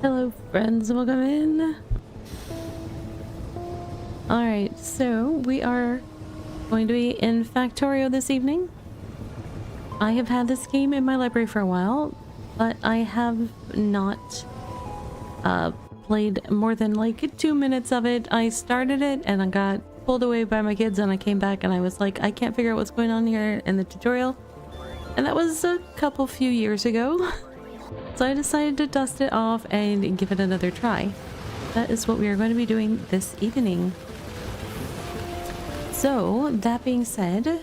Hello friends, welcome in. Alright, so we are going to be in Factorio this evening. I have had this game in my library for a while, but I have not played more than like 2 minutes of it. I started it and I got pulled away by my kids and I came back and I was like, I can't figure out what's going on here in the tutorial. And that was a few years ago. So I decided to dust it off and give it another try. That is what we are going to be doing this evening. So, that being said,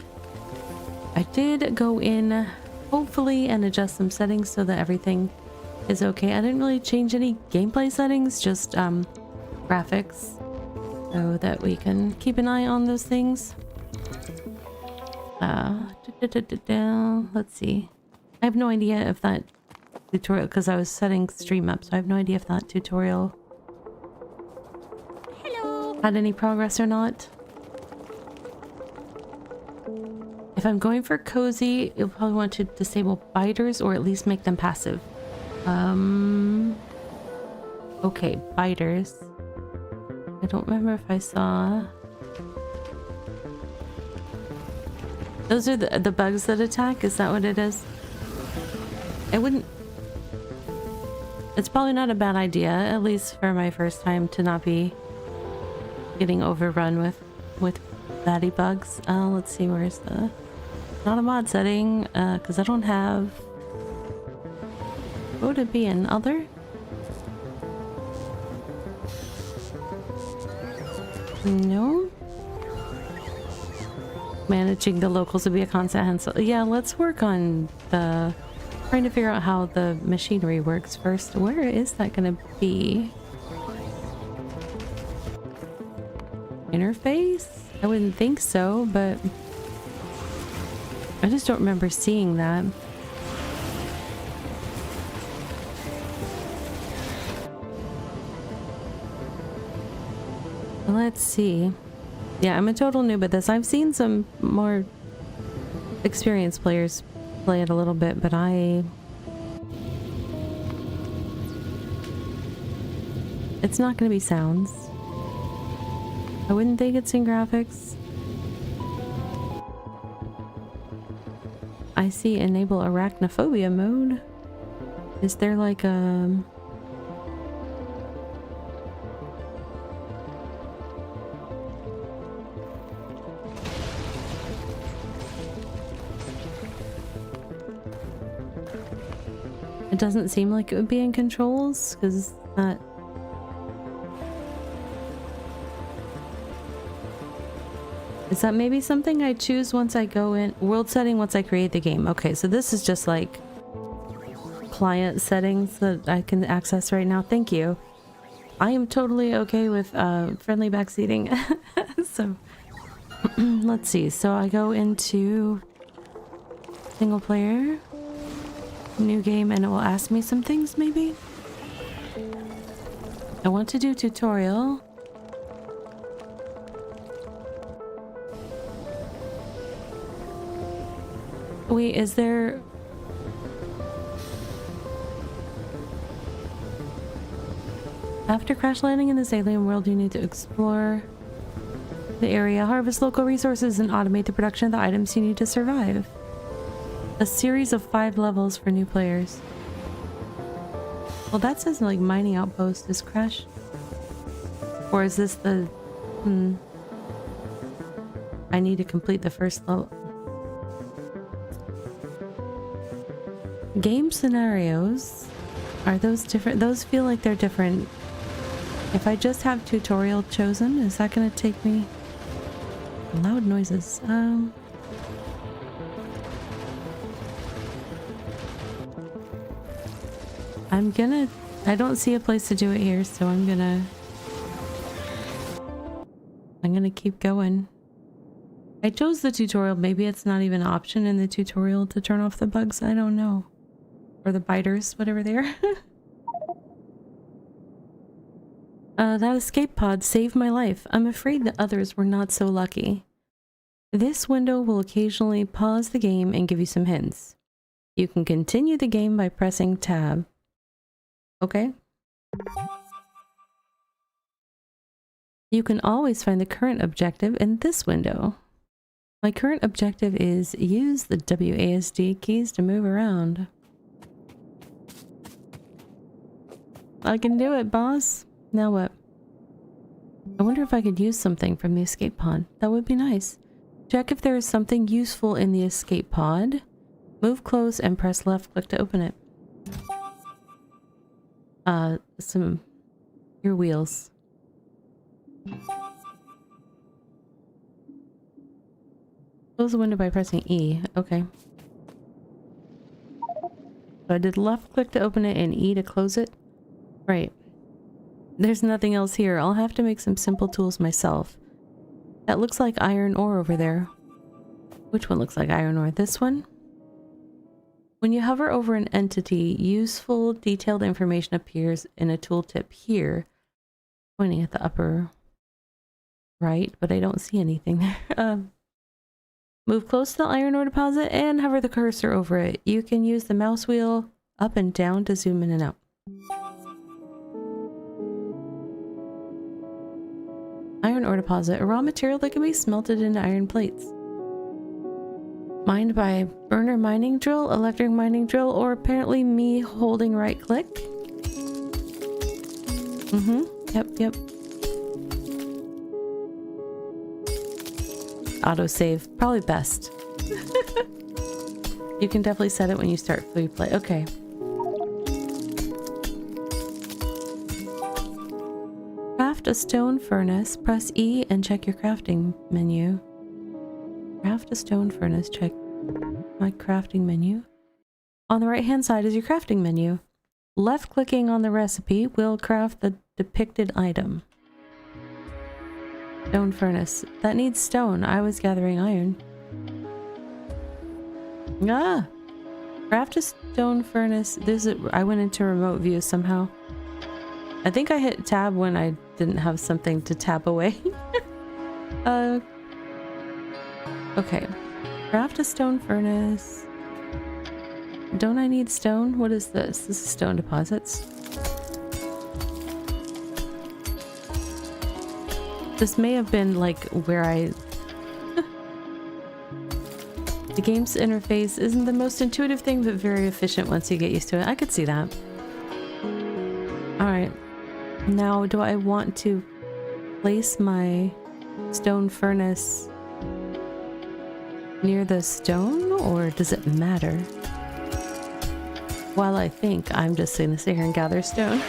I did go in, hopefully, and adjust some settings so that everything is okay. I didn't really change any gameplay settings, just graphics, so that we can keep an eye on those things. Let's see. I have no idea if that tutorial, because I was setting stream up, so I have no idea if that tutorial had any progress or not. If I'm going for cozy, you'll probably want to disable biters or at least make them passive. Okay, biters. I don't remember if I saw... Those are the bugs that attack? Is that what it is? I wouldn't... It's probably not a bad idea, at least for my first time, to not be getting overrun with baddie bugs. Let's see, where's the... Not a mod setting, because I don't have... What would it be, an other? No? Managing the locals would be a constant hassle. Yeah, let's work on the... Trying to figure out how the machinery works first. Where is that gonna be? Interface? I wouldn't think so, but I just don't remember seeing that. Let's see. Yeah, I'm a total noob at this. I've seen some more experienced players play it a little bit, but it's not going to be sounds. I wouldn't think it's in graphics. I see enable arachnophobia mode. Is there like a... It doesn't seem like it would be in controls, because that... Is that maybe something I choose once I go in? World setting once I create the game. Okay, so this is just like client settings that I can access right now. Thank you. I am totally okay with friendly backseating. So let's see. So I go into single player, new game, and it will ask me some things maybe. I want to do tutorial. Wait, is there... After crash landing in this alien world, you need to explore the area, harvest local resources, and automate the production of the items you need to survive. A series of 5 levels for new players. Well, that says like mining outpost is crash. Or is this the... I need to complete the first level. Game scenarios, are those different? Those feel like they're different. If I just have tutorial chosen, is that gonna take me... Loud noises. I don't see a place to do it here, so I'm gonna keep going. I chose the tutorial. Maybe it's not even an option in the tutorial to turn off the bugs. I don't know. Or the biters, whatever they are. That escape pod saved my life. I'm afraid the others were not so lucky. This window will occasionally pause the game and give you some hints. You can continue the game by pressing tab. Okay. You can always find the current objective in this window. My current objective is use the WASD keys to move around. I can do it, boss. Now what? I wonder if I could use something from the escape pod. That would be nice. Check if there is something useful in the escape pod. Move close and press left click to open it. Your wheels. Close the window by pressing E. Okay. So I did left click to open it and E to close it. Right. There's nothing else here. I'll have to make some simple tools myself. That looks like iron ore over there. Which one looks like iron ore? This one? When you hover over an entity, useful detailed information appears in a tooltip here. Pointing at the upper right, but I don't see anything there. Move close to the iron ore deposit and hover the cursor over it. You can use the mouse wheel up and down to zoom in and out. Iron ore deposit, a raw material that can be smelted into iron plates. Mined by burner mining drill, electric mining drill, or apparently me holding right click. Yep. Autosave, probably best. You can definitely set it when you start free play. Okay. Craft a stone furnace. Press E and check your crafting menu. Craft a stone furnace. Check my crafting menu. On the right hand side is your crafting menu. Left clicking on the recipe will craft the depicted item. Stone furnace. That needs stone. I was gathering iron. Ah! Craft a stone furnace. I went into remote view somehow. I think I hit tab when I didn't have something to tab away. Okay. Craft a stone furnace. Don't I need stone? What is this? This is stone deposits. This may have been like where I... The game's interface isn't the most intuitive thing, but very efficient once you get used to it. I could see that. Alright. Now, do I want to place my stone furnace near the stone, or does it matter? While I think, I'm just gonna sit here and gather stone.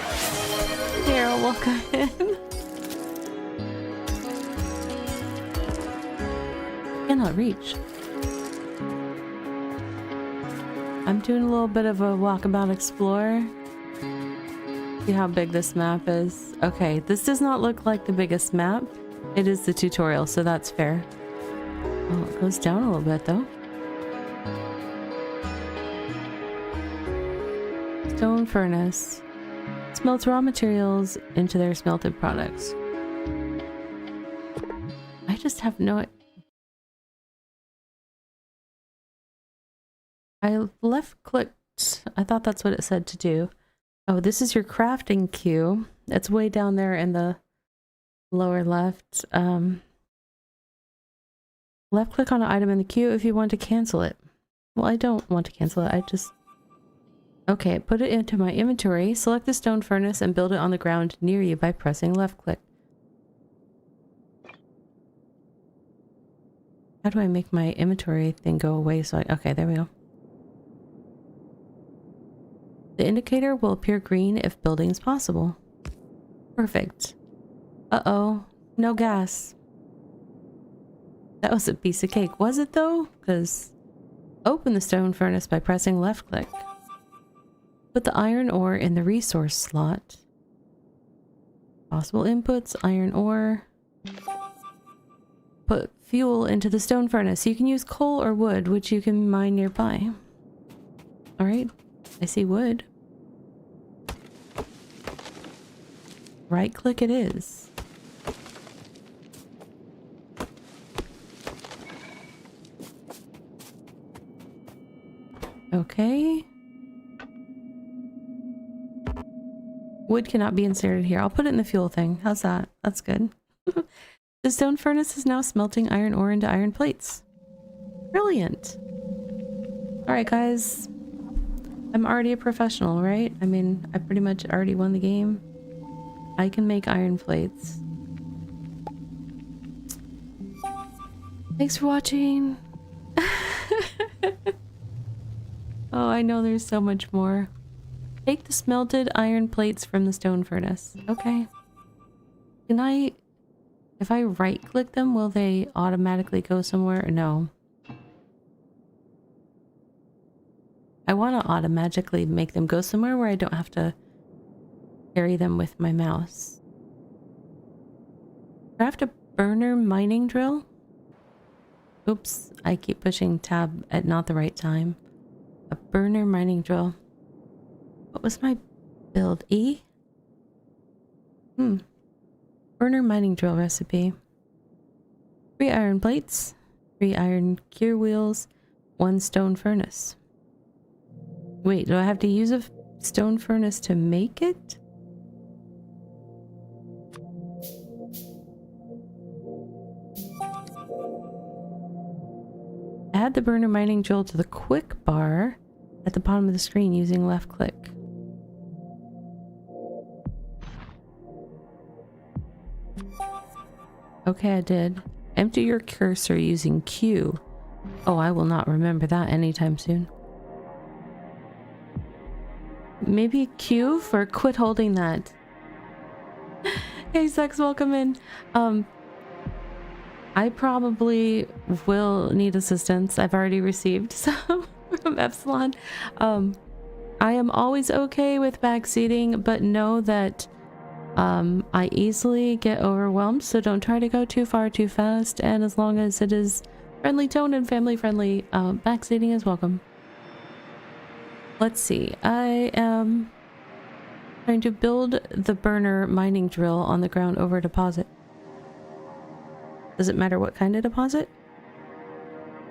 Here, I'll walk in. Cannot reach. I'm doing a little bit of a walkabout explore. See how big this map is. Okay, this does not look like the biggest map. It is the tutorial, so that's fair. Oh, it goes down a little bit though. Stone furnace. Smelts raw materials into their smelted products. I just have no... I left clicked. I thought that's what it said to do. Oh, this is your crafting queue. It's way down there in the lower left. Left click on an item in the queue if you want to cancel it. Well, I don't want to cancel it. I just... Okay, put it into my inventory. Select the stone furnace and build it on the ground near you by pressing left click. How do I make my inventory thing go away? So okay, there we go. The indicator will appear green if building is possible. Perfect. Uh-oh. No gas. That was a piece of cake. Was it though? Because open the stone furnace by pressing left click. Put the iron ore in the resource slot. Possible inputs, iron ore. Put fuel into the stone furnace. You can use coal or wood, which you can mine nearby. Alright. I see wood. Right click it is. Okay. Wood cannot be inserted here. I'll put it in the fuel thing. How's that? That's good. The stone furnace is now smelting iron ore into iron plates. Brilliant. Alright guys. I'm already a professional, right? I mean, I pretty much already won the game. I can make iron plates. Thanks for watching. Oh, I know there's so much more. Take the smelted iron plates from the stone furnace. Okay. Can I... If I right-click them, will they automatically go somewhere? No. I want to automatically make them go somewhere where I don't have to carry them with my mouse. Craft a burner mining drill? Oops, I keep pushing tab at not the right time. A burner mining drill. What was my build? E? Burner mining drill recipe. 3 iron plates, 3 iron cure wheels, 1 stone furnace. Wait, do I have to use a stone furnace to make it? Add the burner mining drill to the quick bar at the bottom of the screen using left click. Okay, I did. Empty your cursor using Q. Oh, I will not remember that anytime soon. Maybe Q for quit holding that. Hey, Sex, welcome in. I probably will need assistance. I've already received some from Epsilon. I am always okay with backseating, but know that I easily get overwhelmed, so don't try to go too far too fast, and as long as it is friendly tone and family friendly, backseating is welcome. Let's see, I am trying to build the burner mining drill on the ground over a deposit. Does it matter what kind of deposit?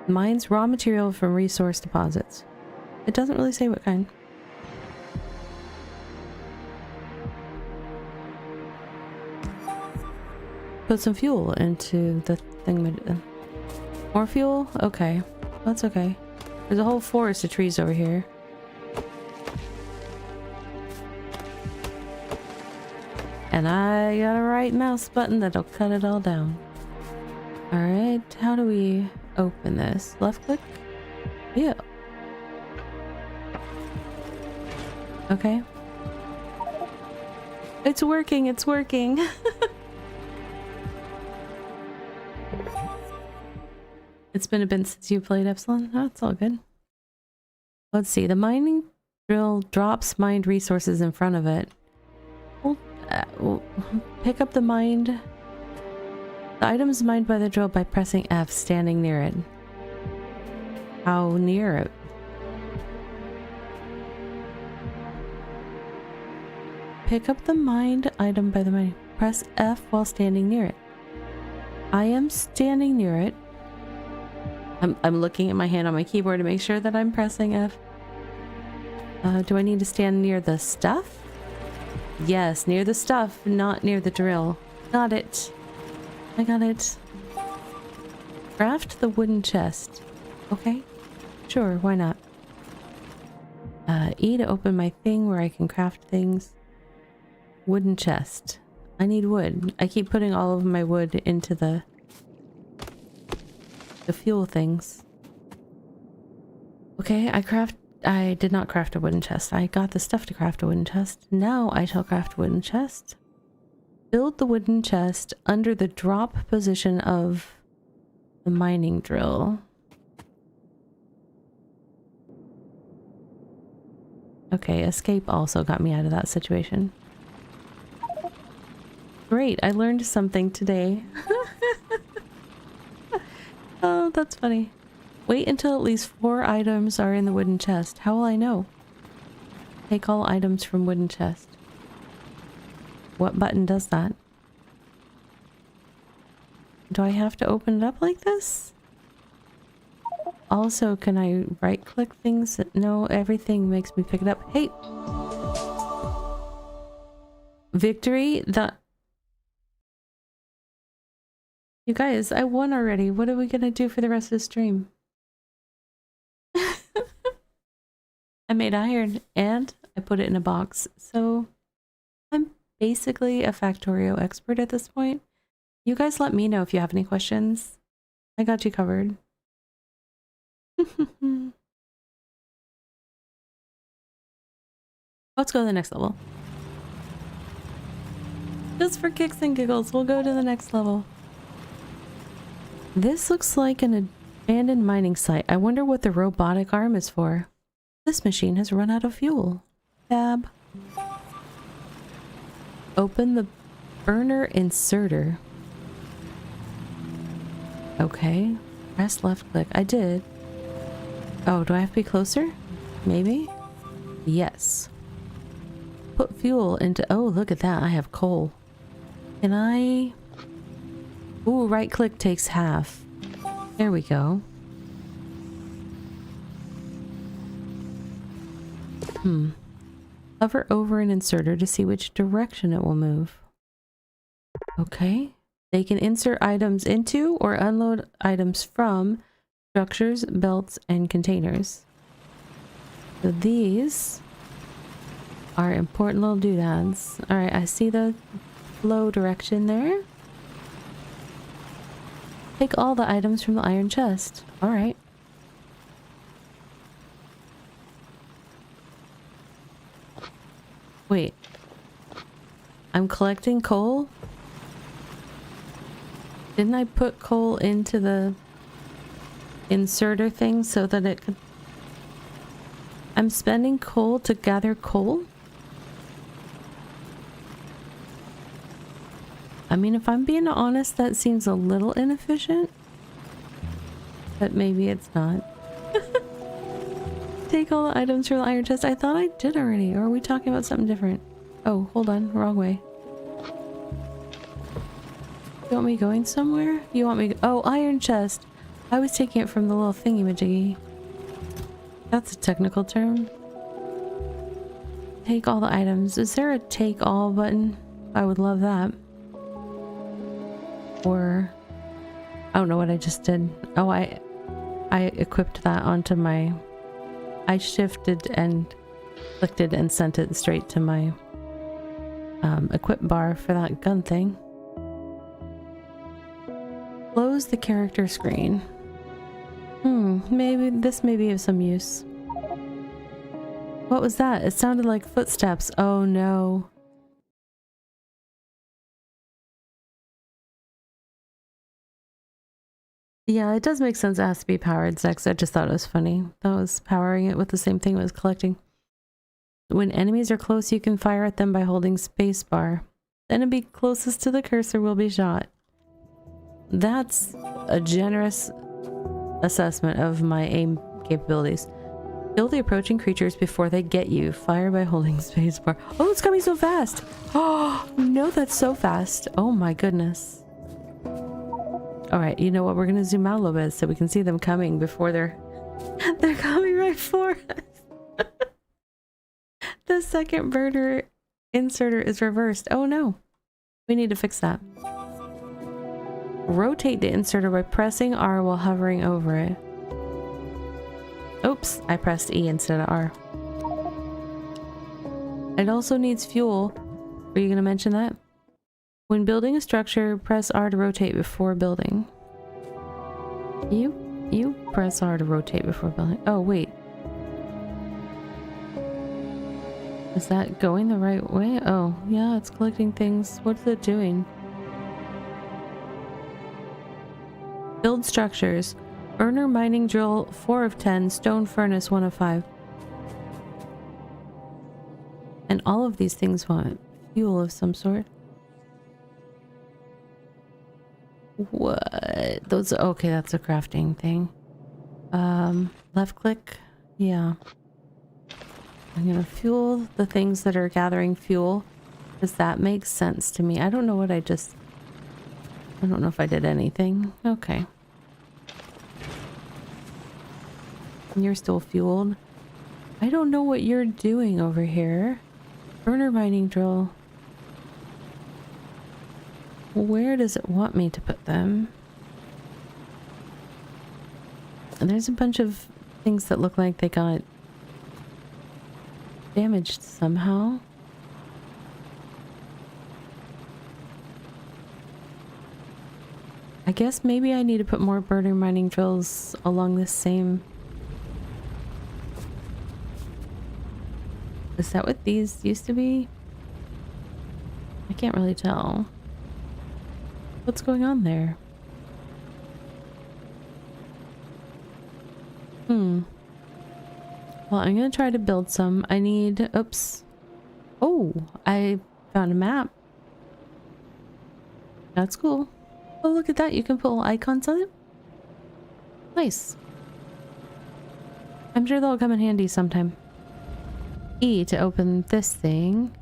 Mines raw material from resource deposits. It doesn't really say what kind. Put some fuel into the thing. More fuel? Okay. That's okay. There's a whole forest of trees over here. And I got a right mouse button that'll cut it all down. Alright, how do we open this? Left click? Yeah. Okay. It's working, it's working. It's been a bit since you played Epsilon. Oh, it's all good. Let's see. The mining drill drops mined resources in front of it. We'll pick up the mined. The item is mined by the drill by pressing F, standing near it. How near it? Pick up the mined item by the mining. Press F while standing near it. I am standing near it. I'm looking at my hand on my keyboard to make sure that I'm pressing F. Do I need to stand near the stuff? Yes, near the stuff, not near the drill. Got it. I got it. Craft the wooden chest. Okay. Sure, why not? E to open my thing where I can craft things. Wooden chest. I need wood. I keep putting all of my wood into the fuel things. Okay, I did not craft a wooden chest. I got the stuff to craft a wooden chest. Now I shall craft a wooden chest. Build the wooden chest under the drop position of the mining drill. Okay, escape also got me out of that situation. Great, I learned something today. Oh, that's funny. Wait until at least 4 items are in the wooden chest. How will I know? Take all items from wooden chest. What button does that? Do I have to open it up like this? Also, can I right-click things? No, everything makes me pick it up. Hey! Victory? You guys, I won already. What are we gonna do for the rest of the stream? I made iron and I put it in a box. So I'm basically a Factorio expert at this point. You guys let me know if you have any questions. I got you covered. Let's go to the next level. Just for kicks and giggles, we'll go to the next level. This looks like an abandoned mining site. I wonder what the robotic arm is for. This machine has run out of fuel. Tab. Open the burner inserter. Okay. Press left click. I did. Oh, do I have to be closer? Maybe? Yes. Put fuel into... Oh, look at that. I have coal. Can I... Ooh, right click takes half. There we go. Hover over an inserter to see which direction it will move. Okay. They can insert items into or unload items from structures, belts, and containers. So these are important little doodads. Alright, I see the flow direction there. Take all the items from the iron chest. Alright. Wait. I'm collecting coal? Didn't I put coal into the inserter thing so that it could... I'm spending coal to gather coal? I mean, if I'm being honest, that seems a little inefficient. But maybe it's not. Take all the items from the iron chest. I thought I did already. Or are we talking about something different? Oh, hold on. Wrong way. You want me going somewhere? You want me... Oh, iron chest. I was taking it from the little thingy-majiggy. That's a technical term. Take all the items. Is there a take all button? I would love that. Or... I don't know what I just did. Oh, I equipped that onto my... I shifted and clicked it and sent it straight to my equip bar for that gun thing. Close the character screen. Maybe this may be of some use. What was that? It sounded like footsteps. Oh no. Yeah, it does make sense it has to be powered, Zex. I just thought it was funny. That was powering it with the same thing it was collecting. When enemies are close, you can fire at them by holding spacebar. The enemy closest to the cursor will be shot. That's a generous assessment of my aim capabilities. Kill the approaching creatures before they get you. Fire by holding spacebar. Oh, it's coming so fast! Oh, no, that's so fast. Oh my goodness. Alright, you know what? We're gonna zoom out a little bit so we can see them coming before they're coming right for us. The second burner inserter is reversed. Oh no. We need to fix that. Rotate the inserter by pressing R while hovering over it. Oops, I pressed E instead of R. It also needs fuel. Were you gonna mention that? When building a structure, press R to rotate before building. You press R to rotate before building. Oh, wait. Is that going the right way? Oh, yeah, it's collecting things. What's it doing? Build structures. Burner mining drill 4 of 10. Stone furnace 1 of 5. And all of these things want fuel of some sort. What? Those... Okay, that's a crafting thing. Left click. Yeah. I'm gonna fuel the things that are gathering fuel. Does that make sense to me? I don't know what I just... I don't know if I did anything. Okay. You're still fueled. I don't know what you're doing over here. Burner mining drill. where does it want me to put them? And there's a bunch of things that look like they got damaged somehow. I guess maybe I need to put more burner mining drills along this same... Is that what these used to be? I can't really tell. What's going on there? Well, I'm gonna try to build some. I need... Oops. Oh, I found a map. That's cool. Oh, look at that. You can put little icons on it. Nice. I'm sure they'll come in handy sometime. E to open this thing.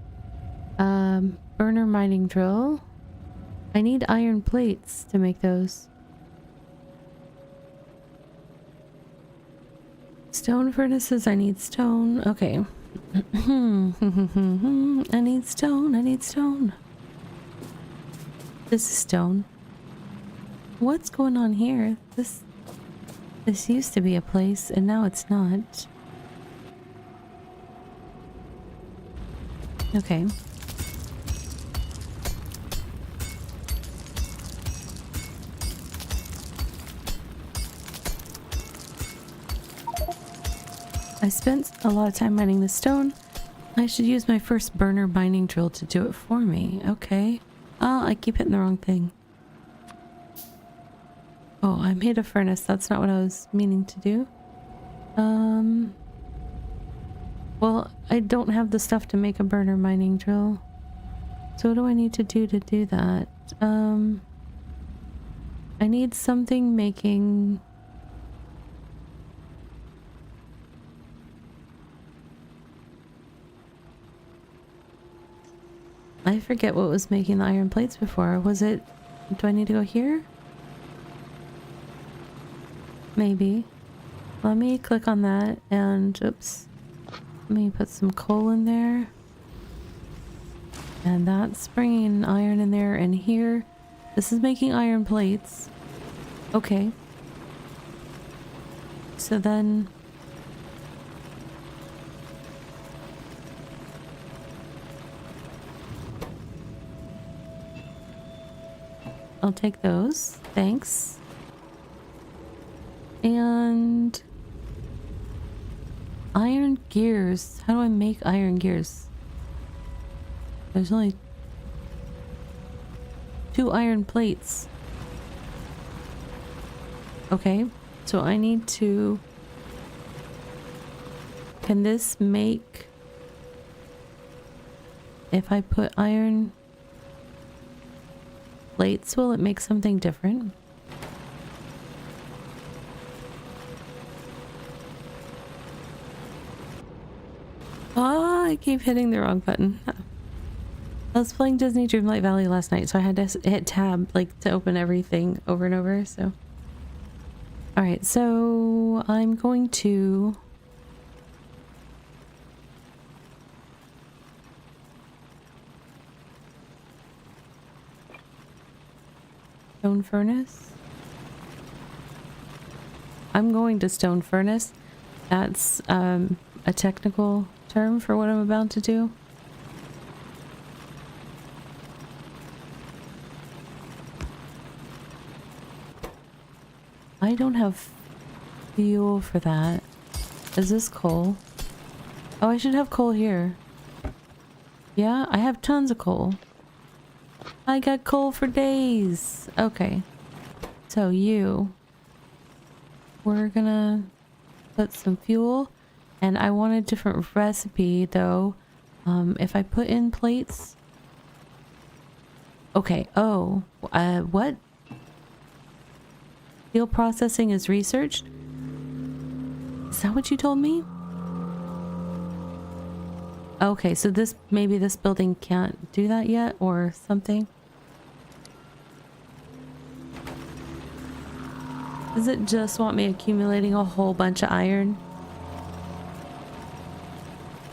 Burner mining drill. I need iron plates to make those. Stone furnaces, I need stone. Okay. I need stone, I need stone. This is stone. What's going on here? This used to be a place and now it's not. Okay. I spent a lot of time mining the stone. I should use my first burner mining drill to do it for me. Okay. Oh, I keep hitting the wrong thing. Oh, I made a furnace. That's not what I was meaning to do. Well, I don't have the stuff to make a burner mining drill. So what do I need to do that? I need something making... I forget what was making the iron plates before. Was it... Do I need to go here? Maybe. Let me click on that and... Oops. Let me put some coal in there. And that's bringing iron in there and here. This is making iron plates. Okay. So then... I'll take those. Thanks. And... Iron gears. How do I make iron gears? There's only 2 iron plates. Okay, so I need to... Can this make... If I put iron plates, will it make something different? Oh, I keep hitting the wrong button. I was playing Disney Dreamlight Valley last night, so I had to hit tab like to open everything over and over, so... Alright, so I'm going to... Stone furnace? I'm going to stone furnace. That's a technical term for what I'm about to do. I don't have fuel for that. Is this coal? Oh, I should have coal here. Yeah, I have tons of coal. I got coal for days. Okay. So we're gonna put some fuel, and I want a different recipe though. If I put in plates. Okay. Oh, what? Steel processing is researched? Is that what you told me? Okay, so maybe this building can't do that yet or something. Does it just want me accumulating a whole bunch of iron?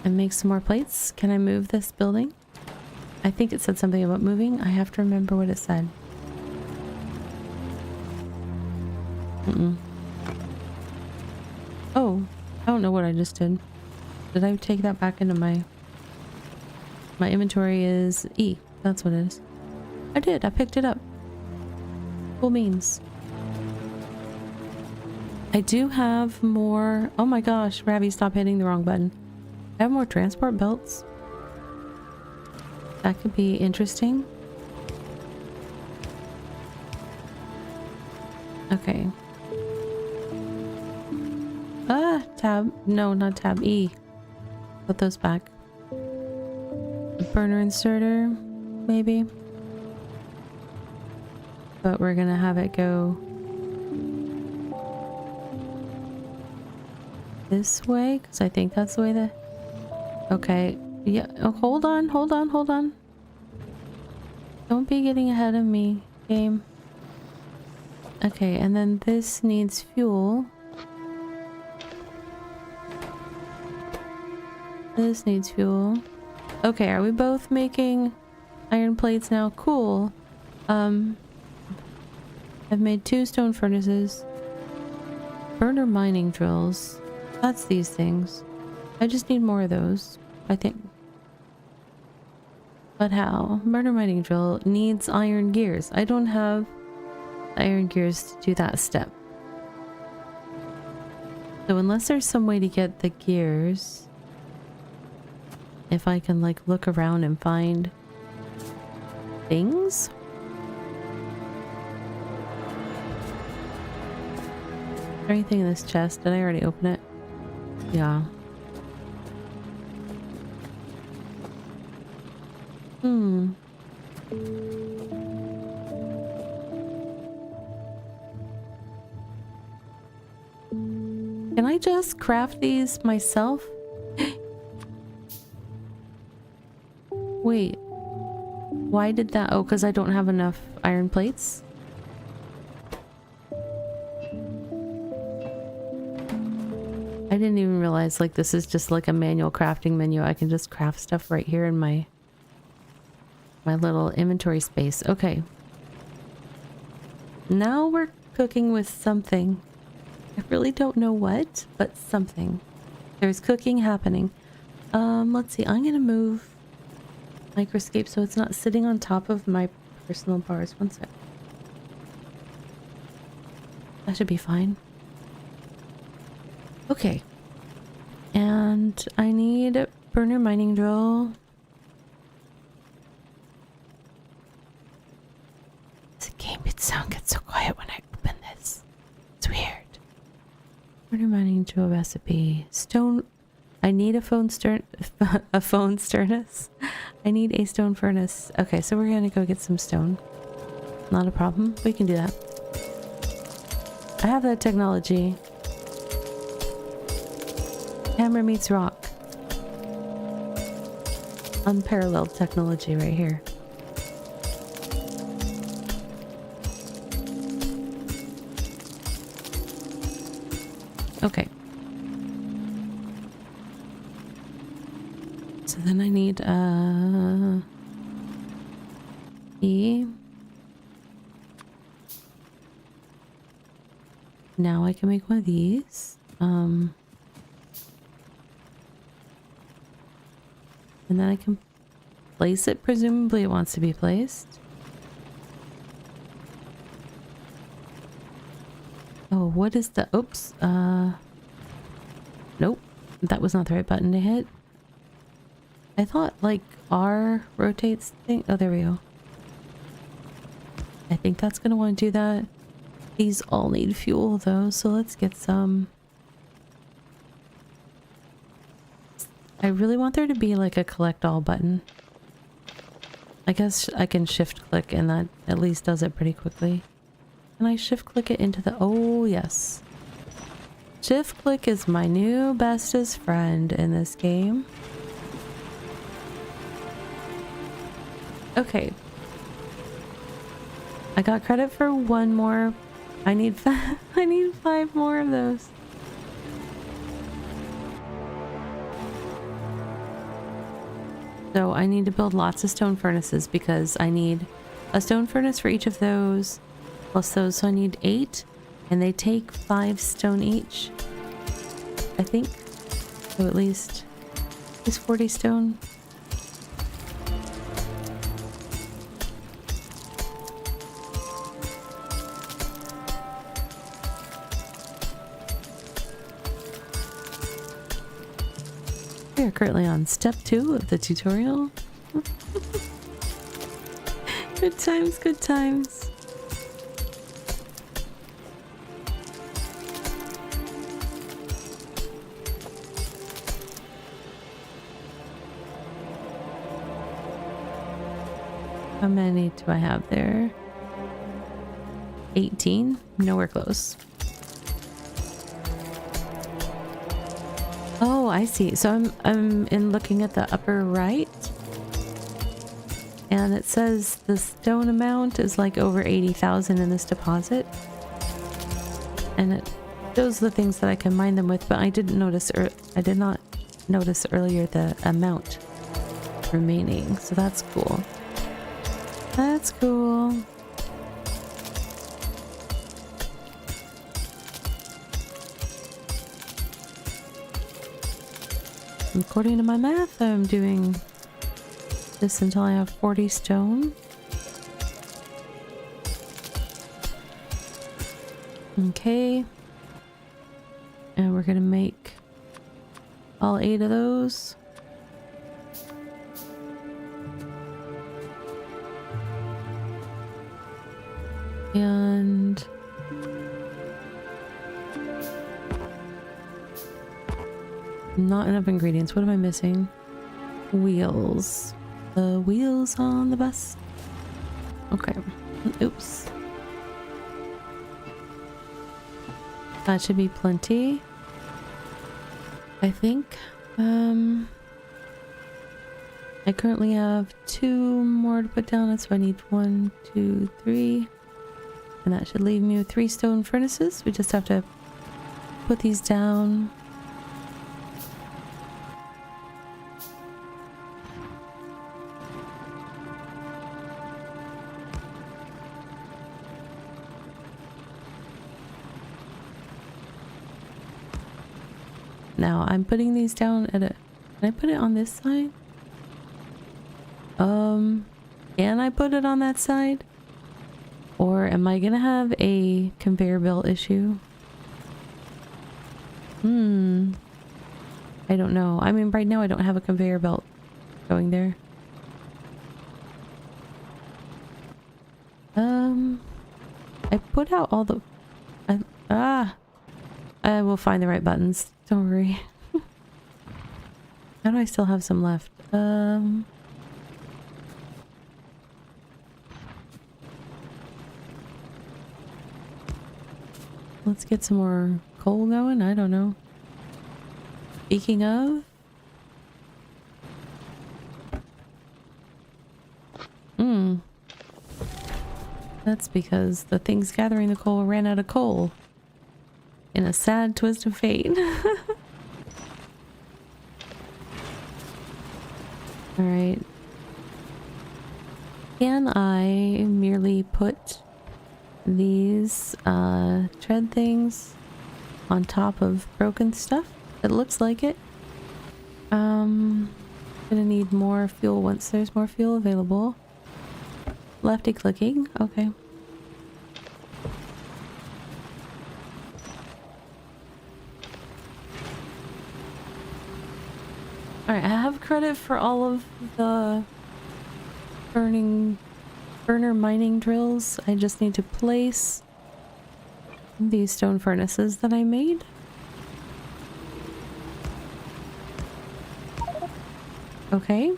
And make some more plates? Can I move this building? I think it said something about moving. I have to remember what it said. Oh, I don't know what I just did. Did I take that back into my inventory? Is E. That's what it is. I did. I picked it up. Cool means. I do have more. Oh my gosh, Ravi, stop hitting the wrong button. I have more transport belts. That could be interesting. Okay. Tab. No, not tab. E. Put those back. A burner inserter, maybe. But we're gonna have it go this way, because I think that's the way the... Okay. Yeah. Oh, hold on. Don't be getting ahead of me, game. Okay, and then this needs fuel. This needs fuel. Okay, are we both making iron plates now? Cool. I've made 2 stone furnaces. Burner mining drills. That's these things. I just need more of those, I think. But how? Burner mining drill needs iron gears. I don't have iron gears to do that step. So unless there's some way to get the gears, if I can like look around and find things. Is there anything in this chest? Did I already open it? Yeah. Can I just craft these myself? Wait. Why did that? Oh, because I don't have enough iron plates? I didn't even realize like this is just like a manual crafting menu. I can just craft stuff right here in my little inventory space. Okay. Now we're cooking with something. I really don't know what, but something. There's cooking happening. Let's see. I'm gonna move microscape so it's not sitting on top of my personal bars. One sec. That should be fine. Okay. And I need a burner mining drill. This game could sound gets so quiet when I open this. It's weird. Burner mining drill recipe. Stone. I need a phone furnace. I need a stone furnace. Okay, so we're gonna go get some stone. Not a problem. We can do that. I have that technology. Hammer meets rock. Unparalleled technology right here. Okay. So then I need E. Now I can make one of these. And then I can place it. Presumably it wants to be placed. Oh, what is the... Oops. Nope. That was not the right button to hit. I thought, like, R rotates thing. Oh, there we go. I think that's going to want to do that. These all need fuel, though, so let's get some... I really want there to be like a collect all button. I guess I can shift click and that at least does it pretty quickly. Can I shift click it into the... Oh, yes. Shift click is my new bestest friend in this game. Okay. I got credit for one more. I need I need 5 more of those. So I need to build lots of stone furnaces because I need a stone furnace for each of those, plus those. So I need 8, and they take 5 stone each, I think. So at least 40 stone. We are currently on step 2 of the tutorial. Good times, good times. How many do I have there? 18? Nowhere close. Oh, I see. So I'm in looking at the upper right, and it says the stone amount is like over 80,000 in this deposit, and it shows the things that I can mine them with. But I didn't notice, or I did not notice earlier the amount remaining. So that's cool. That's cool. According to my math, I'm doing this until I have 40 stone. Okay. And we're gonna make all 8 of those. And not enough ingredients. What am I missing? Wheels. The wheels on the bus. Okay. Oops. That should be plenty, I think. I currently have 2 more to put down, so I need 1, 2, 3. And that should leave me with 3 stone furnaces. We just have to put these down. Now I'm putting these down at a... Can I put it on this side? Can I put it on that side? Or am I gonna have a conveyor belt issue? I don't know. I mean, right now I don't have a conveyor belt going there. I put out all the... I will find the right buttons. Don't worry. How do I still have some left? Let's get some more coal going. I don't know. Speaking of... That's because the things gathering the coal ran out of coal. In a sad twist of fate. Alright. Can I merely put these tread things on top of broken stuff? It looks like it. Gonna need more fuel once there's more fuel available. Lefty clicking, okay. Alright, I have credit for all of the burner mining drills. I just need to place these stone furnaces that I made. Okay.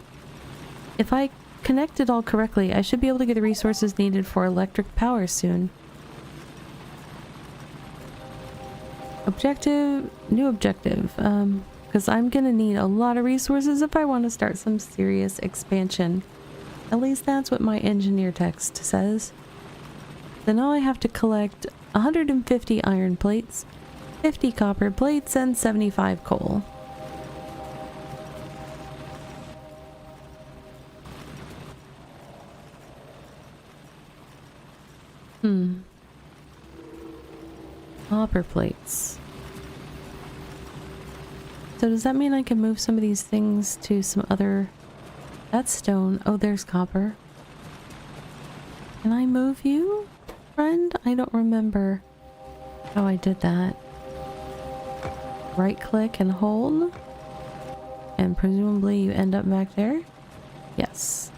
If I connect it all correctly, I should be able to get the resources needed for electric power soon. Objective, new objective. Because I'm gonna need a lot of resources if I want to start some serious expansion. At least that's what my engineer text says. So now I have to collect 150 iron plates, 50 copper plates, and 75 coal. Copper plates. So does that mean I can move some of these things to some other... That's stone. Oh, there's copper. Can I move you, friend? I don't remember how I did that. Right click and hold. And presumably you end up back there? Yes.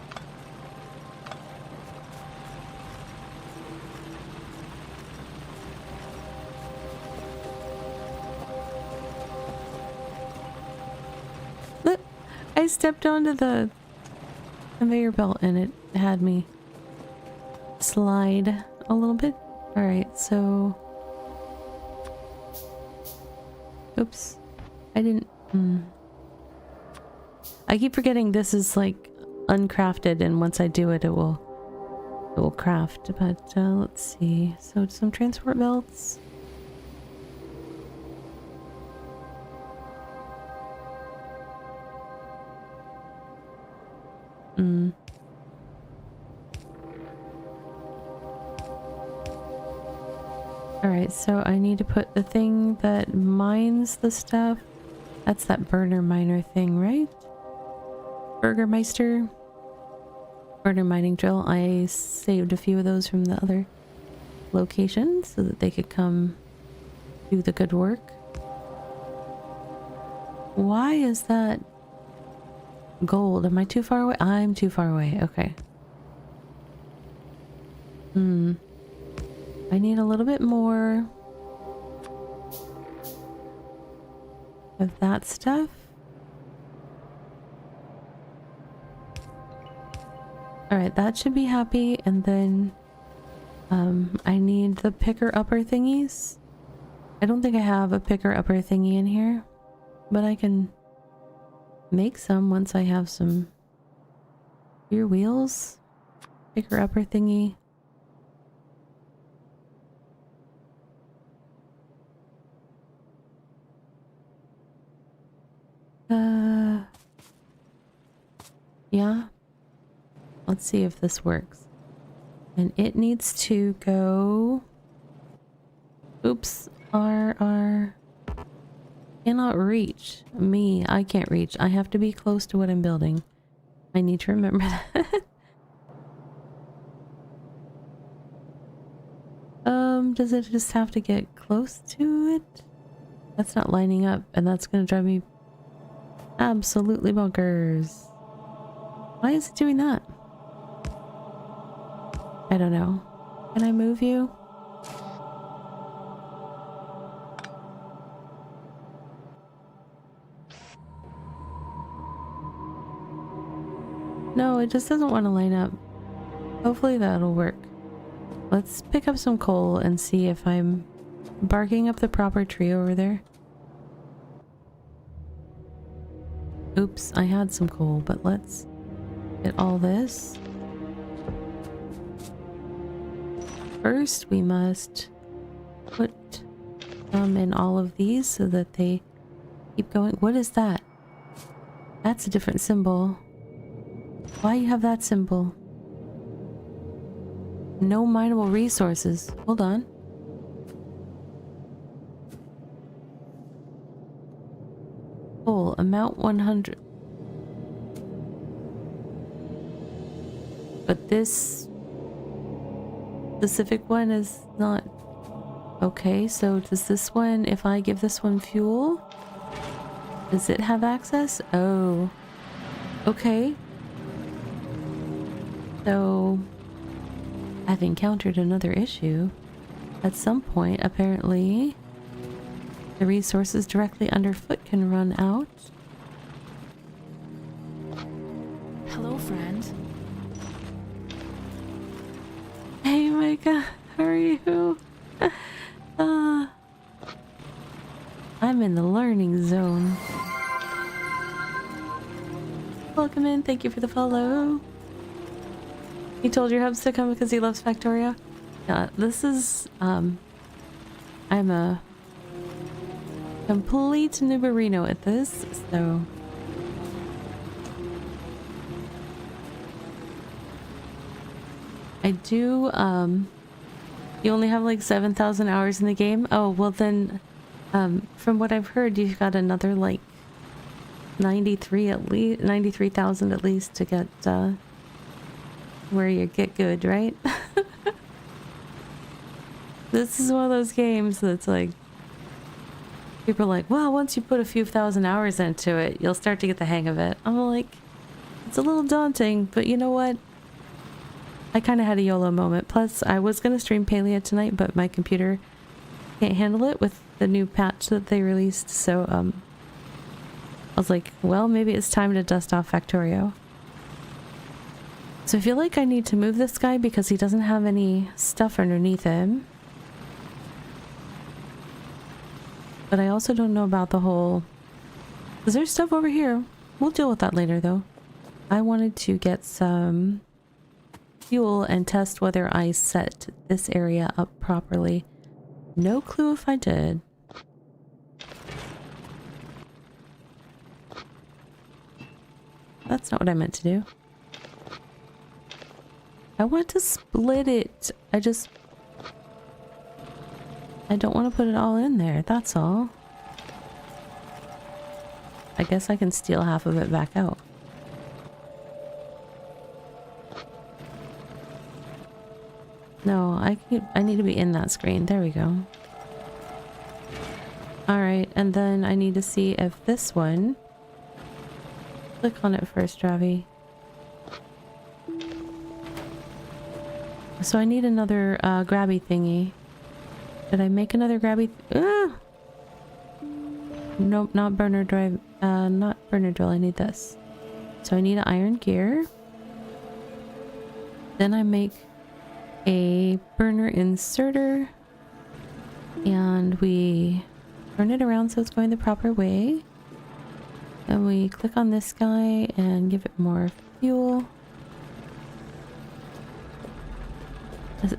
Look! I stepped onto the conveyor belt and it had me slide a little bit. Alright, so... Oops. I didn't... I keep forgetting this is like uncrafted, and once I do it, it will craft. But let's see. So some transport belts. Alright, so I need to put the thing that mines the stuff. That's that burner miner thing, right? Burgermeister. Burner mining drill. I saved a few of those from the other location so that they could come do the good work. Why is that gold? Am I too far away? I'm too far away. Okay. I need a little bit more of that stuff. Alright, that should be happy, and then I need the picker-upper thingies. I don't think I have a picker-upper thingy in here, but I can make some once I have some rear wheels. Picker-upper thingy. Yeah. Let's see if this works. And it needs to go... Oops. R. Cannot reach. Me. I can't reach. I have to be close to what I'm building. I need to remember that. Does it just have to get close to it? That's not lining up, and that's gonna drive me absolutely bonkers. Why is it doing that? I don't know. Can I move you? No, it just doesn't want to line up. Hopefully that'll work. Let's pick up some coal and see if I'm barking up the proper tree over there. Oops, I had some coal, but let's get all this. First, we must put them in all of these so that they keep going. What is that? That's a different symbol. Why you have that symbol? No mineable resources. Hold on. Coal, amount 100. But this specific one is not... Okay, so does this one, if I give this one fuel, does it have access? Oh. Okay. So... I've encountered another issue. At some point, apparently, the resources directly underfoot can run out. Hello, friend. Hey, Micah, how are you? I'm in the learning zone. Welcome in, thank you for the follow. He told your hubs to come because he loves Factorio. Yeah, this is, I'm a complete nooberino at this, so... I do, You only have like 7,000 hours in the game? Oh, well then, from what I've heard, you've got another like 93 at least, 93,000 at least to get, where you get good, right? This is one of those games that's like, people are like, well, once you put a few thousand hours into it, you'll start to get the hang of it. I'm like, it's a little daunting, but you know what? I kind of had a YOLO moment. Plus, I was going to stream Palea tonight, but my computer can't handle it with the new patch that they released. So, I was like, well, maybe it's time to dust off Factorio. So I feel like I need to move this guy because he doesn't have any stuff underneath him. But I also don't know about the whole... Is there stuff over here? We'll deal with that later, though. I wanted to get some fuel and test whether I set this area up properly. No clue if I did. That's not what I meant to do. I want to split it. I don't want to put it all in there, that's all. I guess I can steal half of it back out. No, I need to be in that screen. There we go. Alright, and then I need to see if this one... Click on it first, Ravi. So I need another grabby thingy. Did I make another grabby? Nope, not burner drive. Not burner drill. I need this. So I need an iron gear. Then I make a burner inserter, and we turn it around so it's going the proper way. Then we click on this guy and give it more fuel.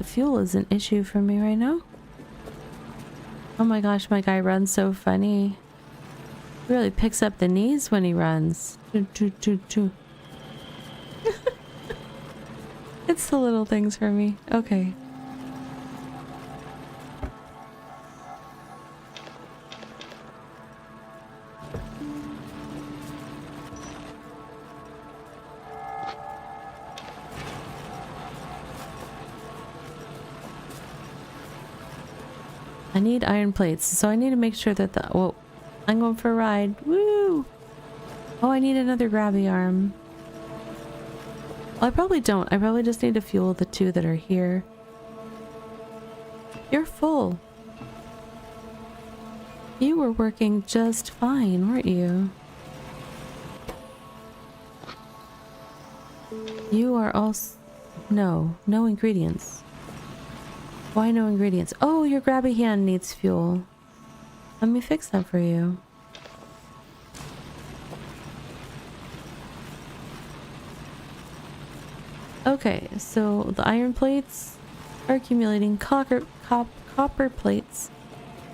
Fuel is an issue for me right now. Oh my gosh, my guy runs so funny. He really picks up the knees when he runs. It's the little things for me. Okay. I need iron plates, so I need to make sure that the... Whoa. I'm going for a ride. Woo! Oh, I need another grabby arm. Well, I probably don't. I probably just need to fuel the two that are here. You're full. You were working just fine, weren't you? You are also... No. No ingredients. Why no ingredients? Oh, your grabby hand needs fuel. Let me fix that for you. Okay, so the iron plates are accumulating. Copper plates.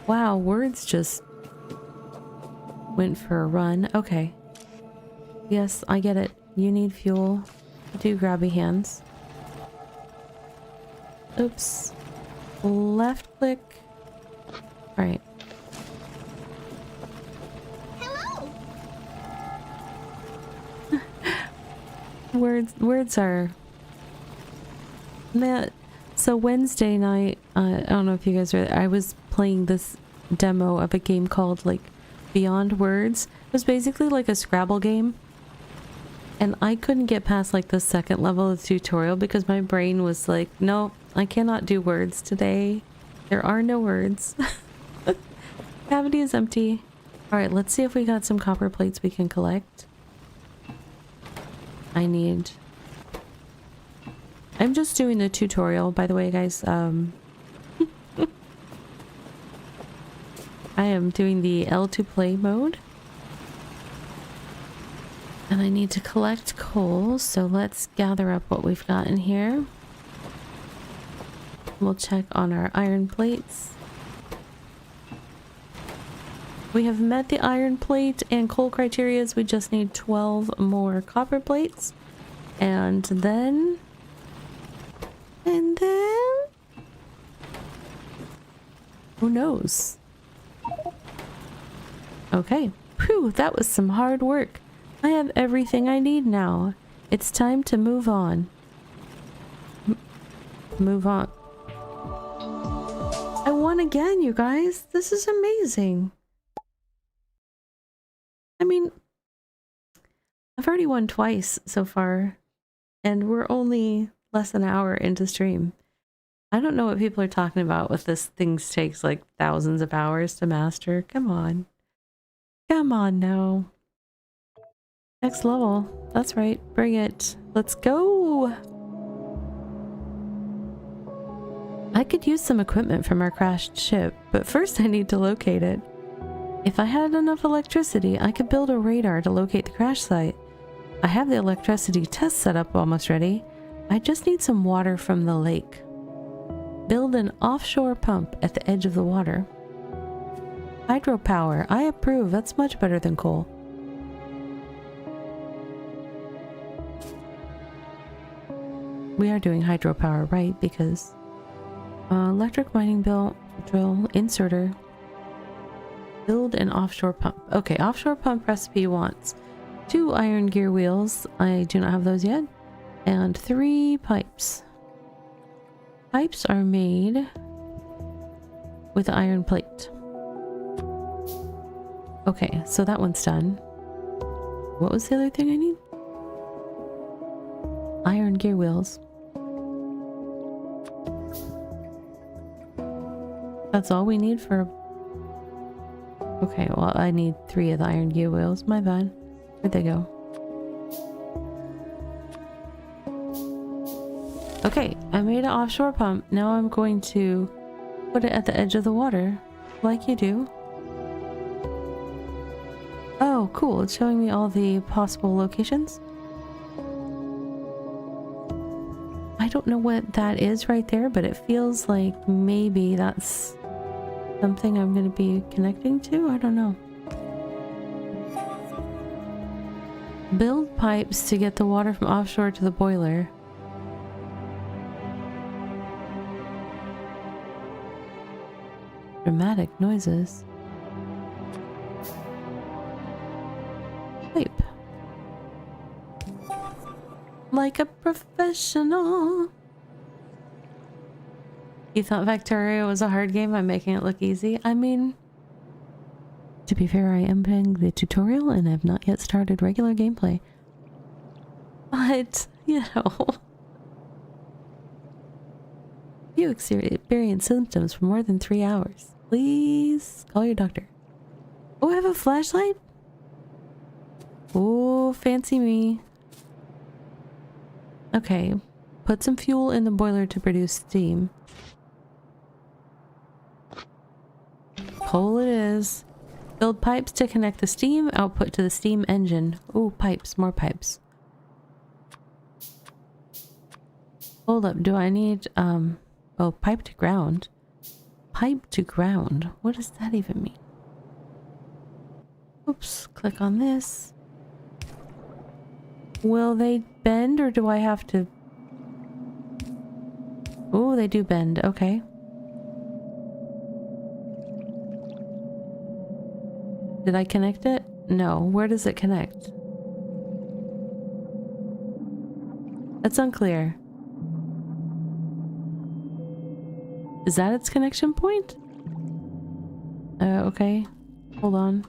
Wow, words just went for a run. Okay. Yes, I get it. You need fuel. Do grabby hands. Oops. Left click. Alright. Hello. Words are... So Wednesday night, I don't know if you guys are... I was playing this demo of a game called, like, Beyond Words. It was basically like a Scrabble game. And I couldn't get past, like, the second level of the tutorial because my brain was like, no, I cannot do words today. There are no words. Cavity is empty. Alright, let's see if we got some copper plates we can collect. I'm just doing the tutorial, by the way, guys. I am doing the L2 play mode. And I need to collect coal, so let's gather up what we've got in here. We'll check on our iron plates. We have met the iron plate and coal criterias. We just need 12 more copper plates. And then Who knows? Okay. Phew, that was some hard work. I have everything I need now. It's time to move on. Move on. I won again, you guys. This is amazing. I mean, I've already won twice so far, and we're only less than an hour into stream. I don't know what people are talking about with this. Things takes like thousands of hours to master. Come on. Come on now. Next level. That's right. Bring it. Let's go. I could use some equipment from our crashed ship, but first I need to locate it. If I had enough electricity, I could build a radar to locate the crash site. I have the electricity test set up almost ready. I just need some water from the lake. Build an offshore pump at the edge of the water. Hydropower. I approve. That's much better than coal. We are doing hydropower, right? Because electric mining drill, inserter. Build an offshore pump. Okay, offshore pump recipe wants 2 iron gear wheels. I do not have those yet. And 3 pipes. Pipes are made with iron plate. Okay, so that one's done. What was the other thing I need? Iron gear wheels. That's all we need for... Okay, well, I need 3 of the iron gear wheels. My bad. Where'd they go? Okay, I made an offshore pump. Now I'm going to put it at the edge of the water, like you do. Oh, cool. It's showing me all the possible locations. I don't know what that is right there, but it feels like maybe that's something I'm going to be connecting to. I don't know. Build pipes to get the water from offshore to the boiler. Dramatic noises. Pipe. Like a professional. You thought Factorio was a hard game? I'm making it look easy. I mean, to be fair, I am playing the tutorial and I've not yet started regular gameplay. But, you know, you experience symptoms for more than 3 hours. Please call your doctor. Oh, I have a flashlight? Oh, fancy me. Okay, put some fuel in the boiler to produce steam. Coal it is. Build pipes to connect the steam output to the steam engine. Ooh, pipes, more pipes. Hold up, do I need, oh, pipe to ground. Pipe to ground. What does that even mean? Oops, click on this. Will they bend or do I have to... Oh, they do bend. Okay. Did I connect it? No. Where does it connect? That's unclear. Is that its connection point? Okay. Hold on.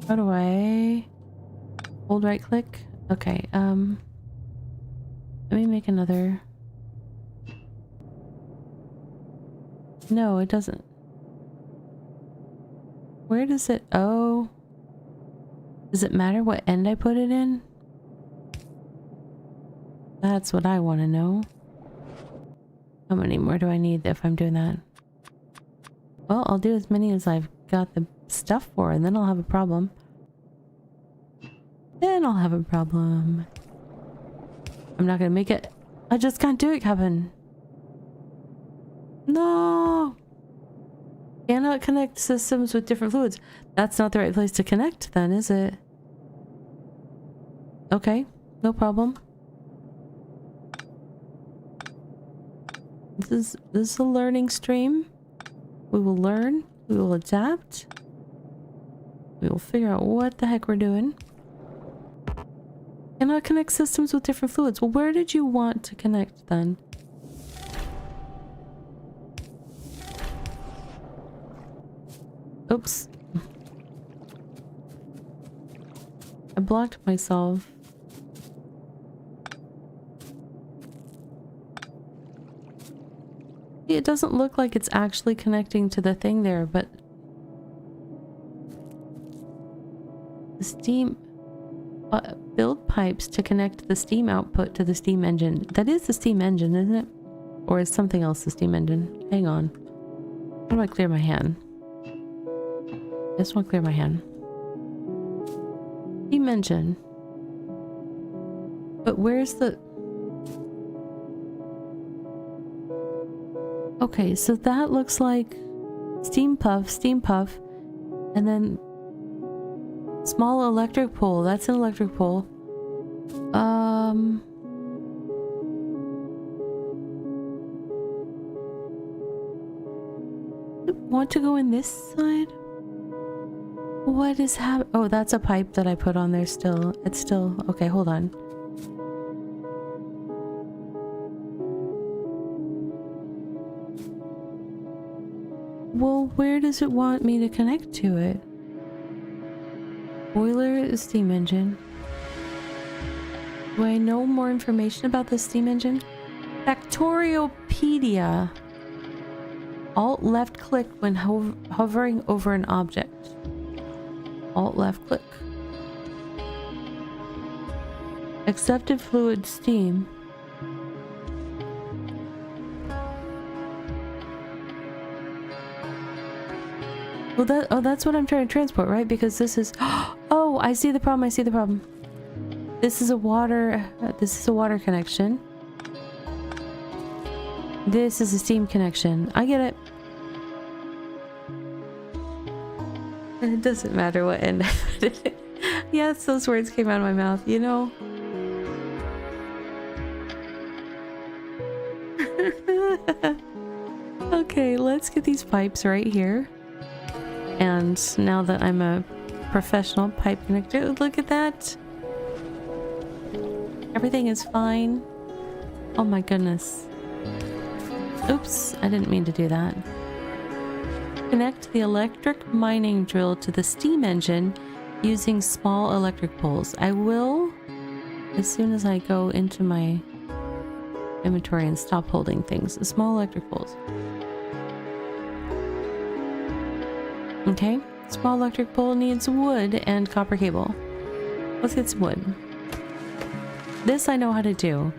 How do I... Hold right click? Okay, let me make another... No, it doesn't. Where does it... Oh. Does it matter what end I put it in? That's what I want to know. How many more do I need if I'm doing that? Well, I'll do as many as I've got the stuff for, and then I'll have a problem. Then I'll have a problem. I'm not gonna make it. I just can't do it, Kevin. No! Cannot connect systems with different fluids. That's not the right place to connect then, is it? Okay, no problem. This is a learning stream. We will learn. We will adapt. We will figure out what the heck we're doing. Cannot connect systems with different fluids. Well, where did you want to connect then? Oops. I blocked myself. It doesn't look like it's actually connecting to the thing there, but the steam build pipes to connect the steam output to the steam engine. That is the steam engine, isn't it? Or is something else the steam engine? Hang on. How do I clear my hand? I just want to clear my hand. Steam engine. But where's the... Okay, so that looks like steam puff, and then small electric pole. That's an electric pole. Want to go in this side? What is happening? Oh, that's a pipe that I put on there still. It's still... Okay, hold on. Well, where does it want me to connect to it? Boiler, steam engine. Do I know more information about the steam engine? Factoriopedia. Alt left click when hovering over an object. Alt left click. Accepted fluid steam. Well, that's what I'm trying to transport, right? Because this is... Oh, I see the problem. I see the problem. This is a water... This is a water connection. This is a steam connection. I get it. It doesn't matter what end I put it in. Yes, those words came out of my mouth, you know? Okay, let's get these pipes right here. And now that I'm a professional pipe connector, look at that. Everything is fine. Oh my goodness. Oops, I didn't mean to do that. Connect the electric mining drill to the steam engine using small electric poles. I will, as soon as I go into my inventory and stop holding things. Small electric poles. Okay, small electric pole needs wood and copper cable. Let's get some wood. This I know how to do.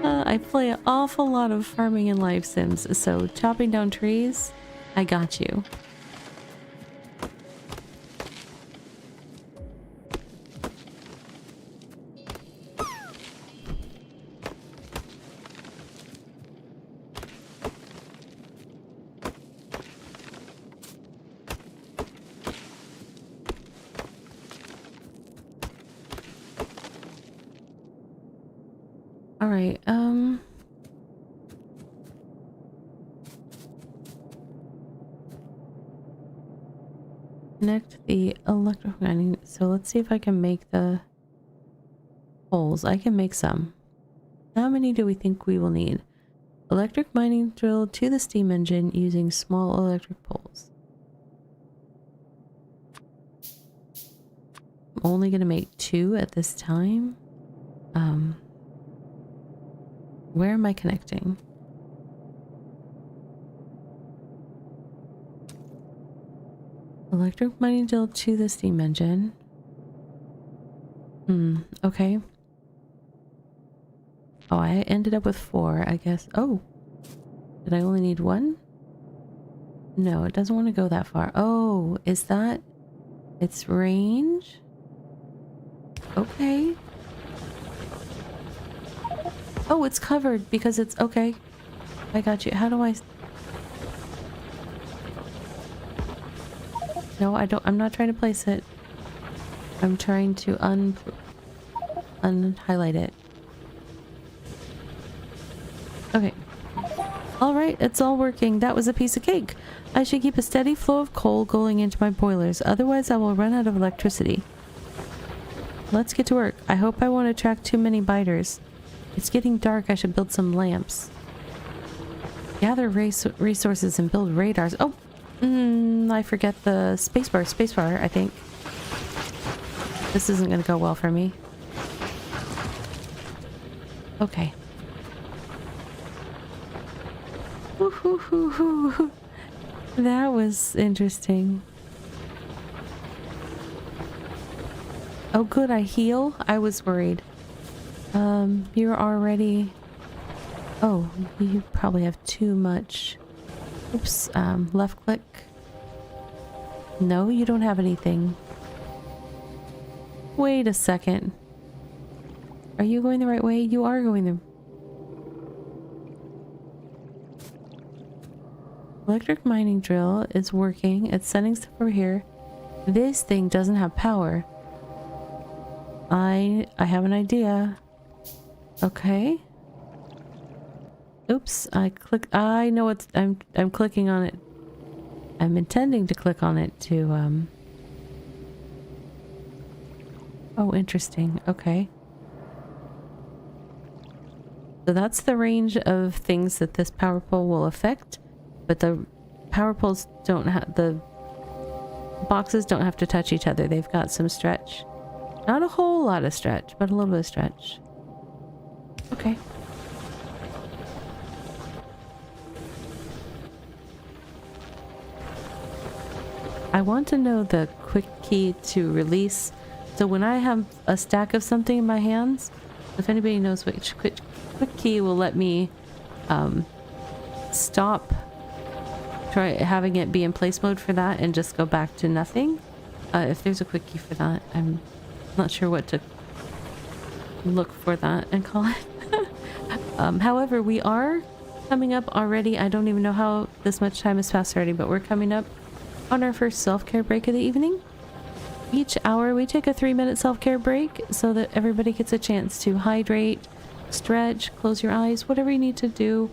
I play an awful lot of farming and life sims, so chopping down trees, I got you. Alright, connect the electric mining. So let's see if I can make the poles. I can make some. How many do we think we will need? Electric mining drill to the steam engine using small electric poles. I'm only gonna make 2 at this time. Where am I connecting? Electric mining drill to the steam engine. Okay. Oh, I ended up with 4, I guess. Oh, did I only need 1? No, it doesn't want to go that far. Oh, is that its range? Okay. Oh, it's covered because it's okay. I got you. How do I... No, I don't. I'm not trying to place it. I'm trying to unhighlight it. Okay. All right, it's all working. That was a piece of cake. I should keep a steady flow of coal going into my boilers, otherwise I will run out of electricity. Let's get to work. I hope I won't attract too many biters. It's getting dark. I should build some lamps. Gather resources and build radars. Oh, I forget the spacebar. Spacebar, I think. This isn't going to go well for me. Okay. Woo-hoo-hoo-hoo. That was interesting. Oh good, I heal? I was worried. You're already... Oh, you probably have too much. Oops, left click. No, you don't have anything. Wait a second. Are you going the right way? You are going the... Electric mining drill is working. It's sending stuff over here. This thing doesn't have power. I have an idea. Okay. Oops, I know what I'm clicking on it. I'm intending to click on it to Oh, interesting. Okay. So that's the range of things that this power pole will affect, but the power poles don't have, the boxes don't have to touch each other. They've got some stretch. Not a whole lot of stretch, but a little bit of stretch. Okay. I want to know the quick key to release. So when I have a stack of something in my hands, if anybody knows which quick key will let me stop having it be in place mode for that and just go back to nothing. If there's a quick key for that, I'm not sure what to look for that and call it. However, we are coming up already. I don't even know how this much time has passed already, but we're coming up on our first self-care break of the evening. Each hour we take a 3-minute self-care break so that everybody gets a chance to hydrate, stretch, close your eyes, whatever you need to do.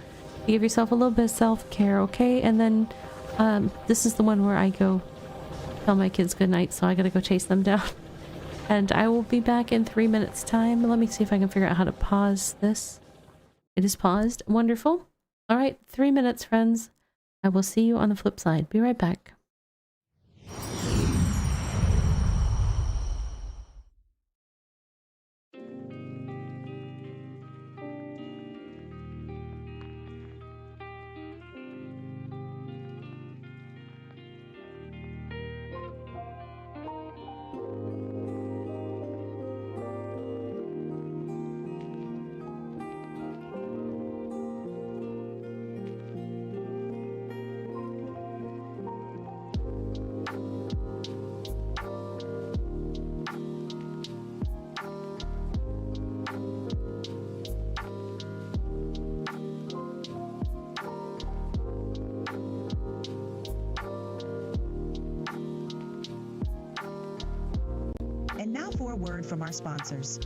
Give yourself a little bit of self-care, okay? And then this is the one where I go tell my kids good night, so I gotta go chase them down. And I will be back in 3 minutes time. Let me see if I can figure out how to pause this. It is paused. Wonderful. All right, 3 minutes, friends. I will see you on the flip side. Be right back. And now for a word from our sponsors.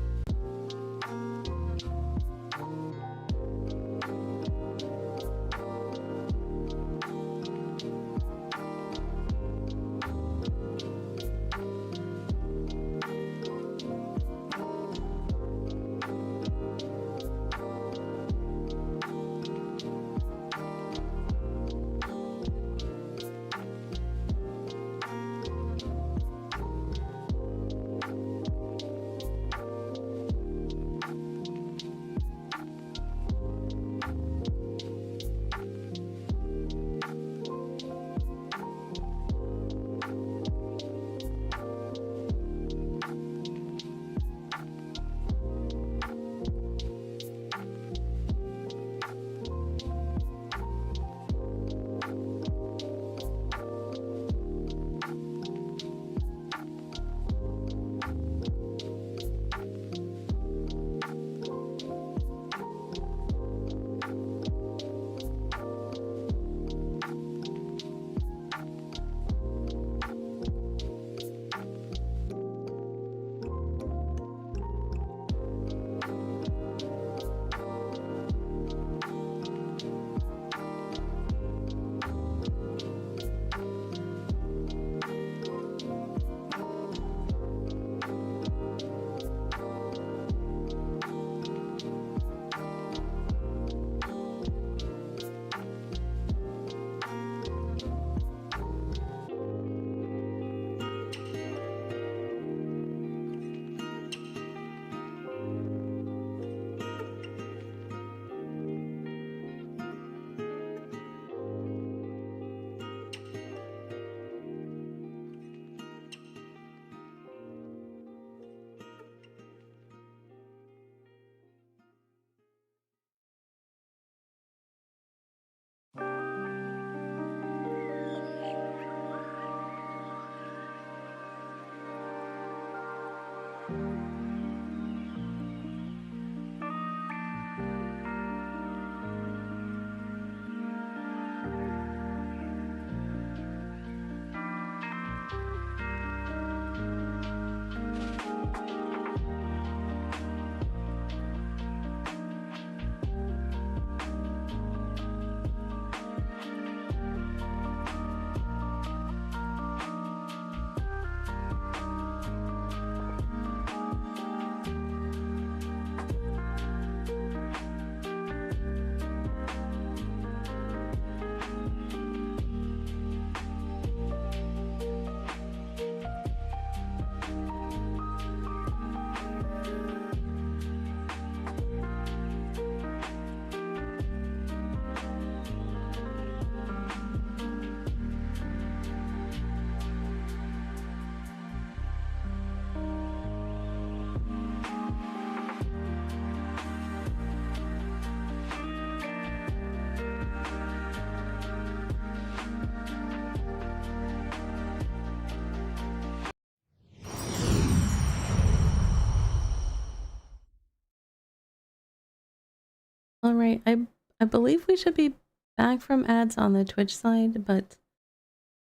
All right, I believe we should be back from ads on the Twitch side, but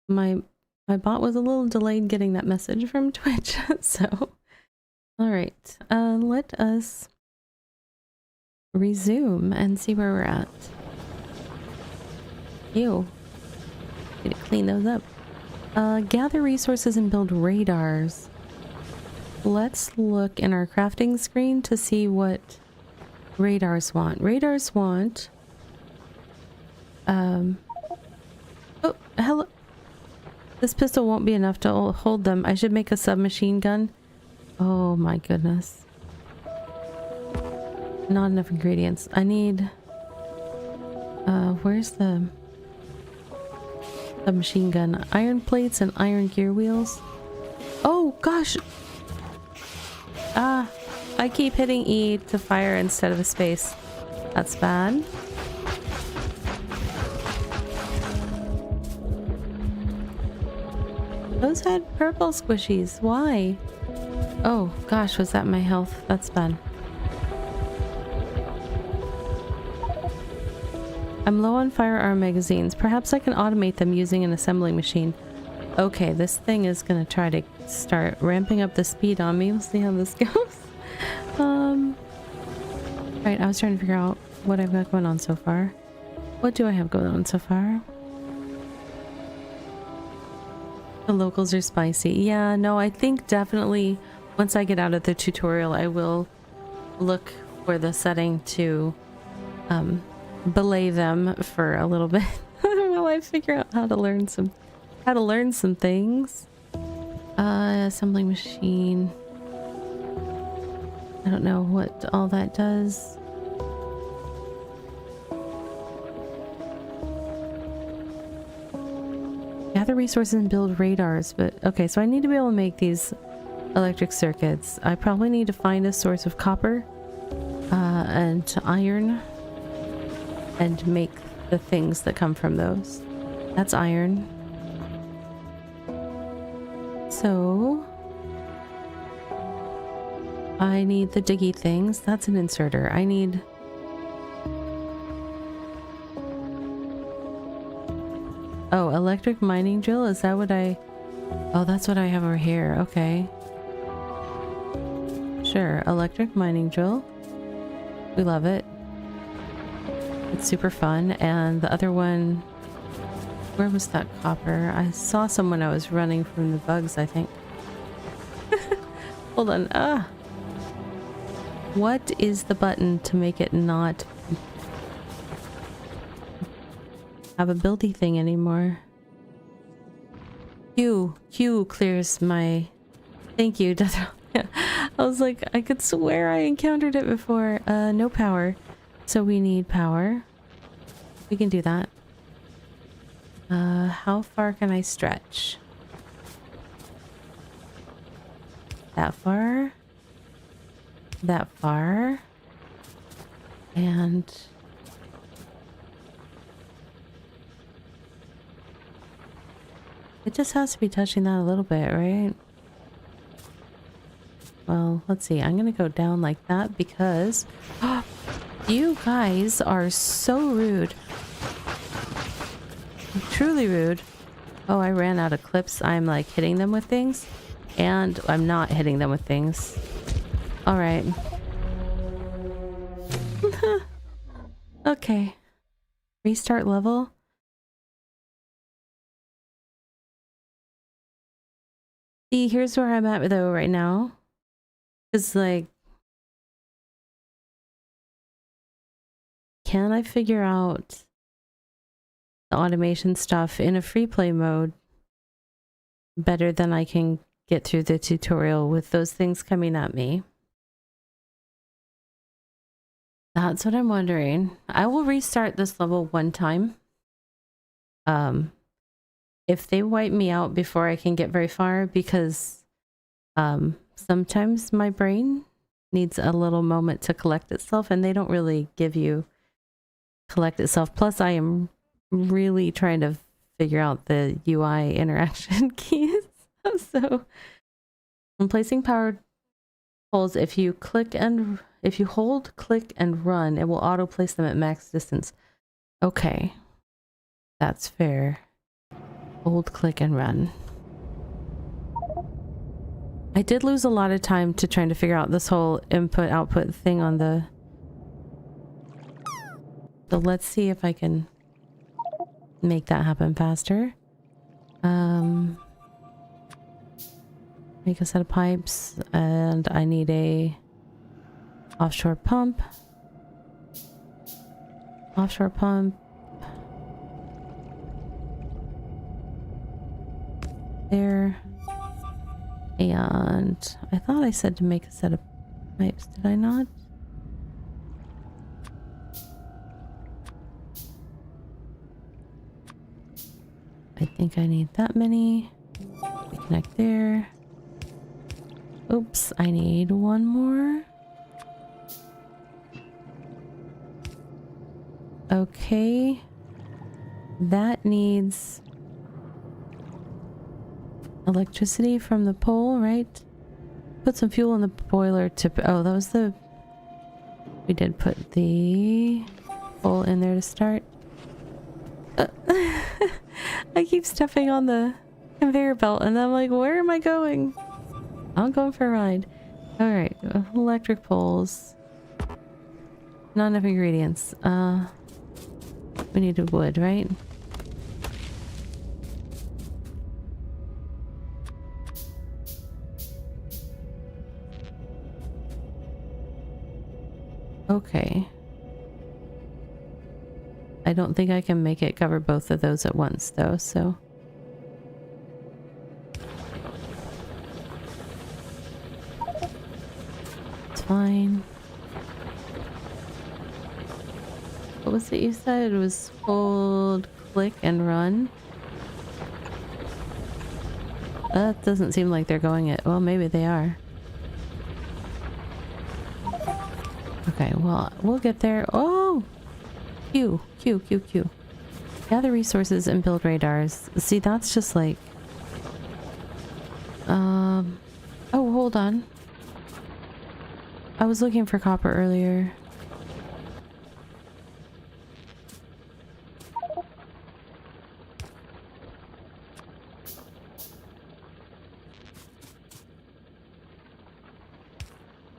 my bot was a little delayed getting that message from Twitch. So, all right, let us resume and see where we're at. Ew. Need to clean those up. Gather resources and build radars. Let's look in our crafting screen to see what radars want. Radars want... Oh, hello. This pistol won't be enough to hold them. I should make a submachine gun. Oh my goodness. Not enough ingredients. I need... where's the machine gun? Iron plates and iron gear wheels. Oh gosh! Ah, I keep hitting E to fire instead of a space. That's bad. Those had purple squishies. Why? Oh gosh, was that my health? That's bad. I'm low on firearm magazines. Perhaps I can automate them using an assembling machine. Okay, this thing is gonna try to start ramping up the speed on me. We'll see how this goes. Right, I was trying to figure out what I've got going on so far. What do I have going on so far? The locals are spicy. Yeah, no, I think definitely once I get out of the tutorial, I will look for the setting to belay them for a little bit while I figure out how to learn some things. Assembling machine. I don't know what all that does. Gather resources and build radars, but okay, so I need to be able to make these electric circuits. I probably need to find a source of copper and iron and make the things that come from those. That's iron. So I need the diggy things. That's an inserter. I need... Oh, electric mining drill? Is that what I... Oh, that's what I have over here. Okay. Sure. Electric mining drill. We love it. It's super fun. And the other one... Where was that copper? I saw someone I was running from the bugs, I think. Hold on. Ah! What is the button to make it not have a buildy thing anymore? Q clears my... Thank you, Death. I was like, I could swear I encountered it before. No power. So we need power. We can do that. How far can I stretch? That far? That far? And... It just has to be touching that a little bit, right? Well, let's see. I'm gonna go down like that because... You guys are so rude. Truly rude. Oh, I ran out of clips. I'm like hitting them with things. And I'm not hitting them with things. Alright. Okay. Restart level. See, here's where I'm at though right now. It's like... Can I figure out the automation stuff in a free play mode better than I can get through the tutorial with those things coming at me? That's what I'm wondering. I will restart this level one time. If they wipe me out before I can get very far, because sometimes my brain needs a little moment to collect itself, and they don't really give you collect itself. Plus, I am really trying to figure out the UI interaction keys. So I'm placing power poles. If you click and If you hold, click, and run, it will auto place them at max distance. Okay. That's fair. Hold, click, and run. I did lose a lot of time to trying to figure out this whole input-output thing on the... So let's see if I can make that happen faster. Make a set of pipes, and I need a offshore pump. Offshore pump. There. And I thought I said to make a set of pipes, did I not? I think I need that many. We connect there. Oops, I need one more. Okay. That needs electricity from the pole, right? Put some fuel in the boiler to... Oh, that was the... We did put the pole in there to start. I keep stepping on the conveyor belt and I'm like, where am I going? I'm going for a ride. Alright, electric poles. Not enough ingredients. We need wood, right? Okay. I don't think I can make it cover both of those at once though, so... It's fine. What was it you said? It was hold, click, and run? That doesn't seem like they're going it. Well, maybe they are. Okay, well, we'll get there. Oh! Q. Gather resources and build radars. See, that's just like... Oh, hold on. I was looking for copper earlier.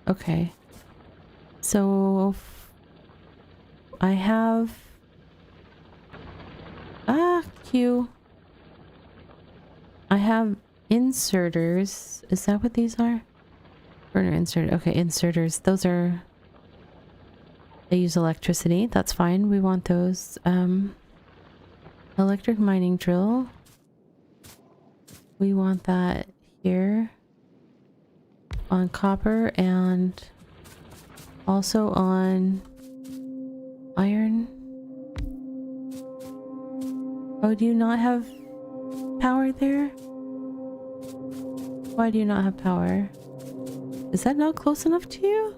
Okay. So... I have... Q. I have inserters. Is that what these are? Burner insert. Okay, inserters. Those are... They use electricity. That's fine. We want those. Electric mining drill. We want that here. On copper and also on iron. Oh, do you not have power there? Why do you not have power? Is that not close enough to you?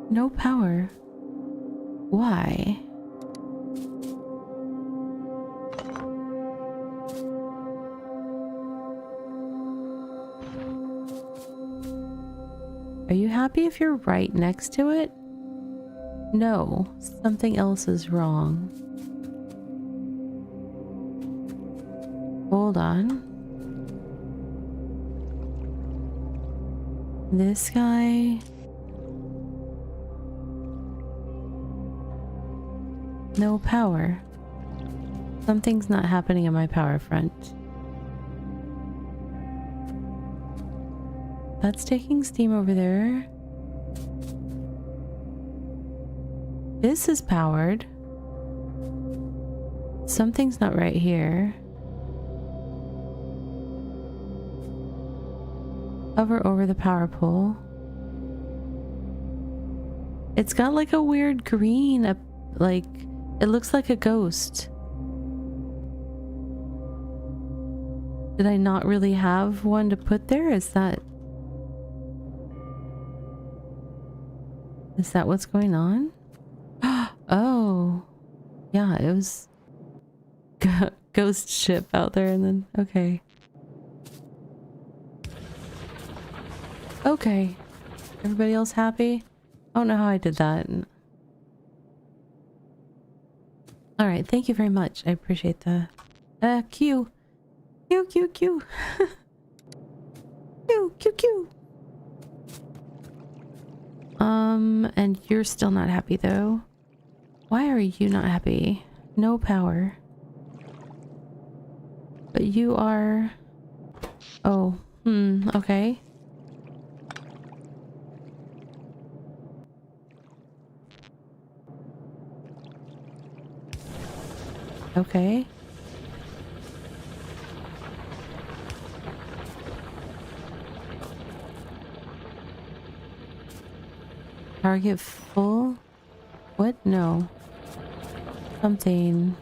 No power. Why? Are you happy if you're right next to it? No, something else is wrong. Hold on. This guy... No power. Something's not happening in my power front. That's taking steam over there. This is powered. Something's not right here. Hover over the power pole. It's got like a weird green, like, it looks like a ghost. Did I not really have one to put there? Is that what's going on? Oh, yeah, it was ghost ship out there and then, okay. Okay. Everybody else happy? I don't know how I did that. Alright, thank you very much. I appreciate the... Q. Q, Q, Q. Q, Q, Q. And you're still not happy though. Why are you not happy? No power. But you are... Oh, okay. Okay. Target full? What? No. Something.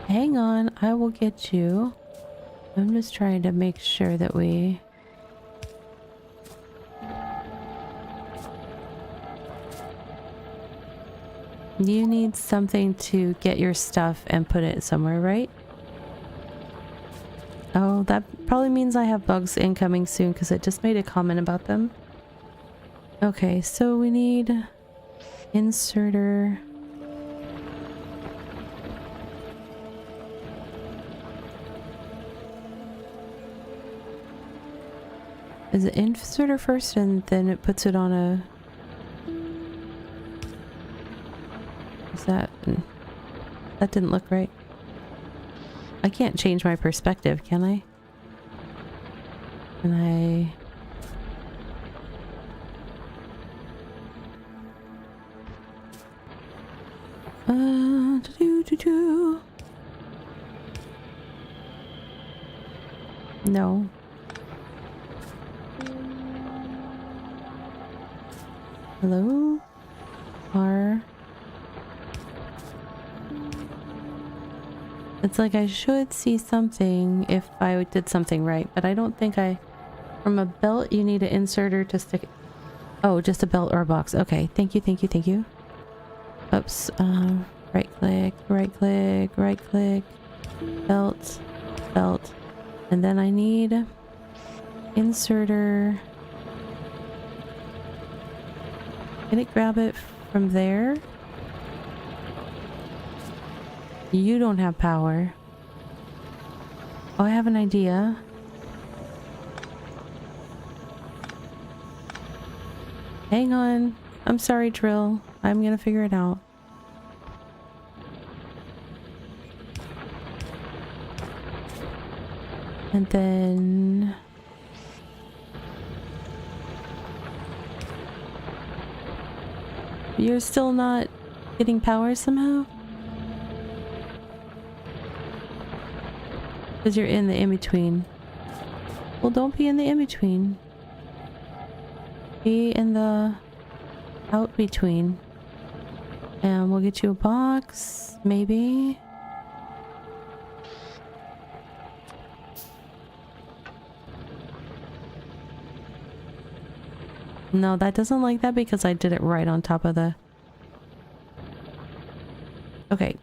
Hang on, I will get you. I'm just trying to make sure that we... You need something to get your stuff and put it somewhere, right? Oh, that probably means I have bugs incoming soon because it just made a comment about them. Okay, so we need inserter. Is it inserter first and then it puts it on a... Is that... That didn't look right. I can't change my perspective, can I? Can I... No. Hello? It's like I should see something if I did something right, but I don't think I... From a belt, you need an inserter to stick it. Oh, just a belt or a box. Okay, thank you, thank you, thank you. Oops. Right click, right click, right click. Belt, belt. And then I need inserter. Can it grab it from there? You don't have power. Oh, I have an idea. Hang on. I'm sorry, Drill. I'm gonna figure it out. And then... You're still not getting power somehow? Because you're in the in-between. Well, don't be in the in-between. Be in the out-between. And we'll get you a box, maybe. No, that doesn't like that because I did it right on top of the... Okay.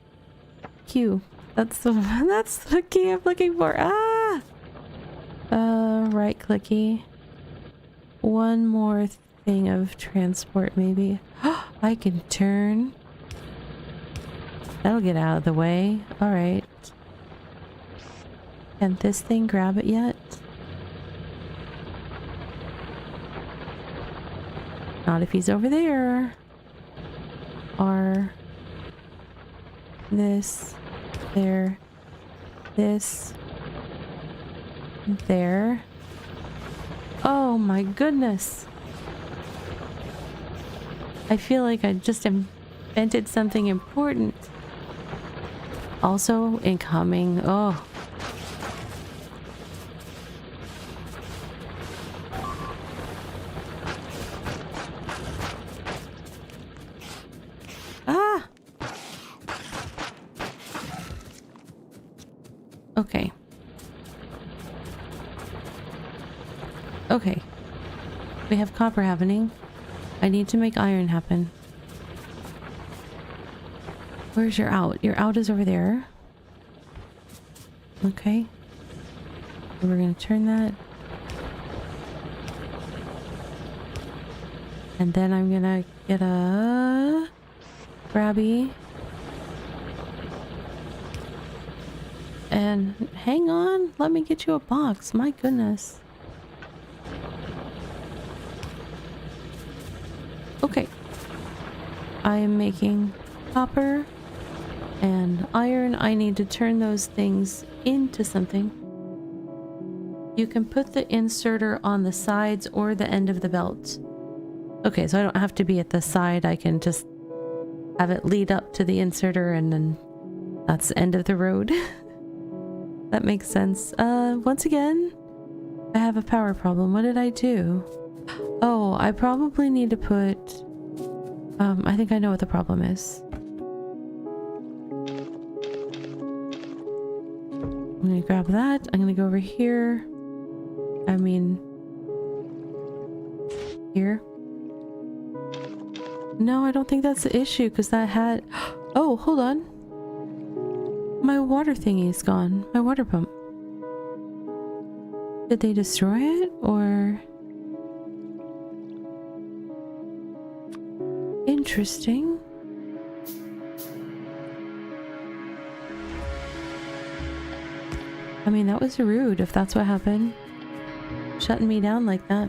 Q. That's the key I'm looking for. Ah! Right clicky. One more thing of transport, maybe. I can turn. That'll get out of the way. Alright. Can this thing grab it yet? Not if he's over there. Or this, there, this, there. Oh my goodness. I feel like I just invented something important. Also incoming. Oh. Ah. Okay. Okay. We have copper happening. I need to make iron happen. Where's your out? Your out is over there. Okay. We're gonna turn that. And then I'm gonna get a grabby. And hang on, let me get you a box. My goodness. Okay. I am making copper and iron. I need to turn those things into something. You can put the inserter on the sides or the end of the belt. Okay, so I don't have to be at the side. I can just have it lead up to the inserter and then that's the end of the road. That makes sense. Once again, I have a power problem. What did I do? Oh, I probably need to put... I think I know what the problem is. I'm gonna grab that. I'm gonna go over here. I mean... here. No, I don't think that's the issue, because that had... Oh, hold on. My water thingy is gone. My water pump. Did they destroy it, or... Interesting. I mean, that was rude if that's what happened. Shutting me down like that.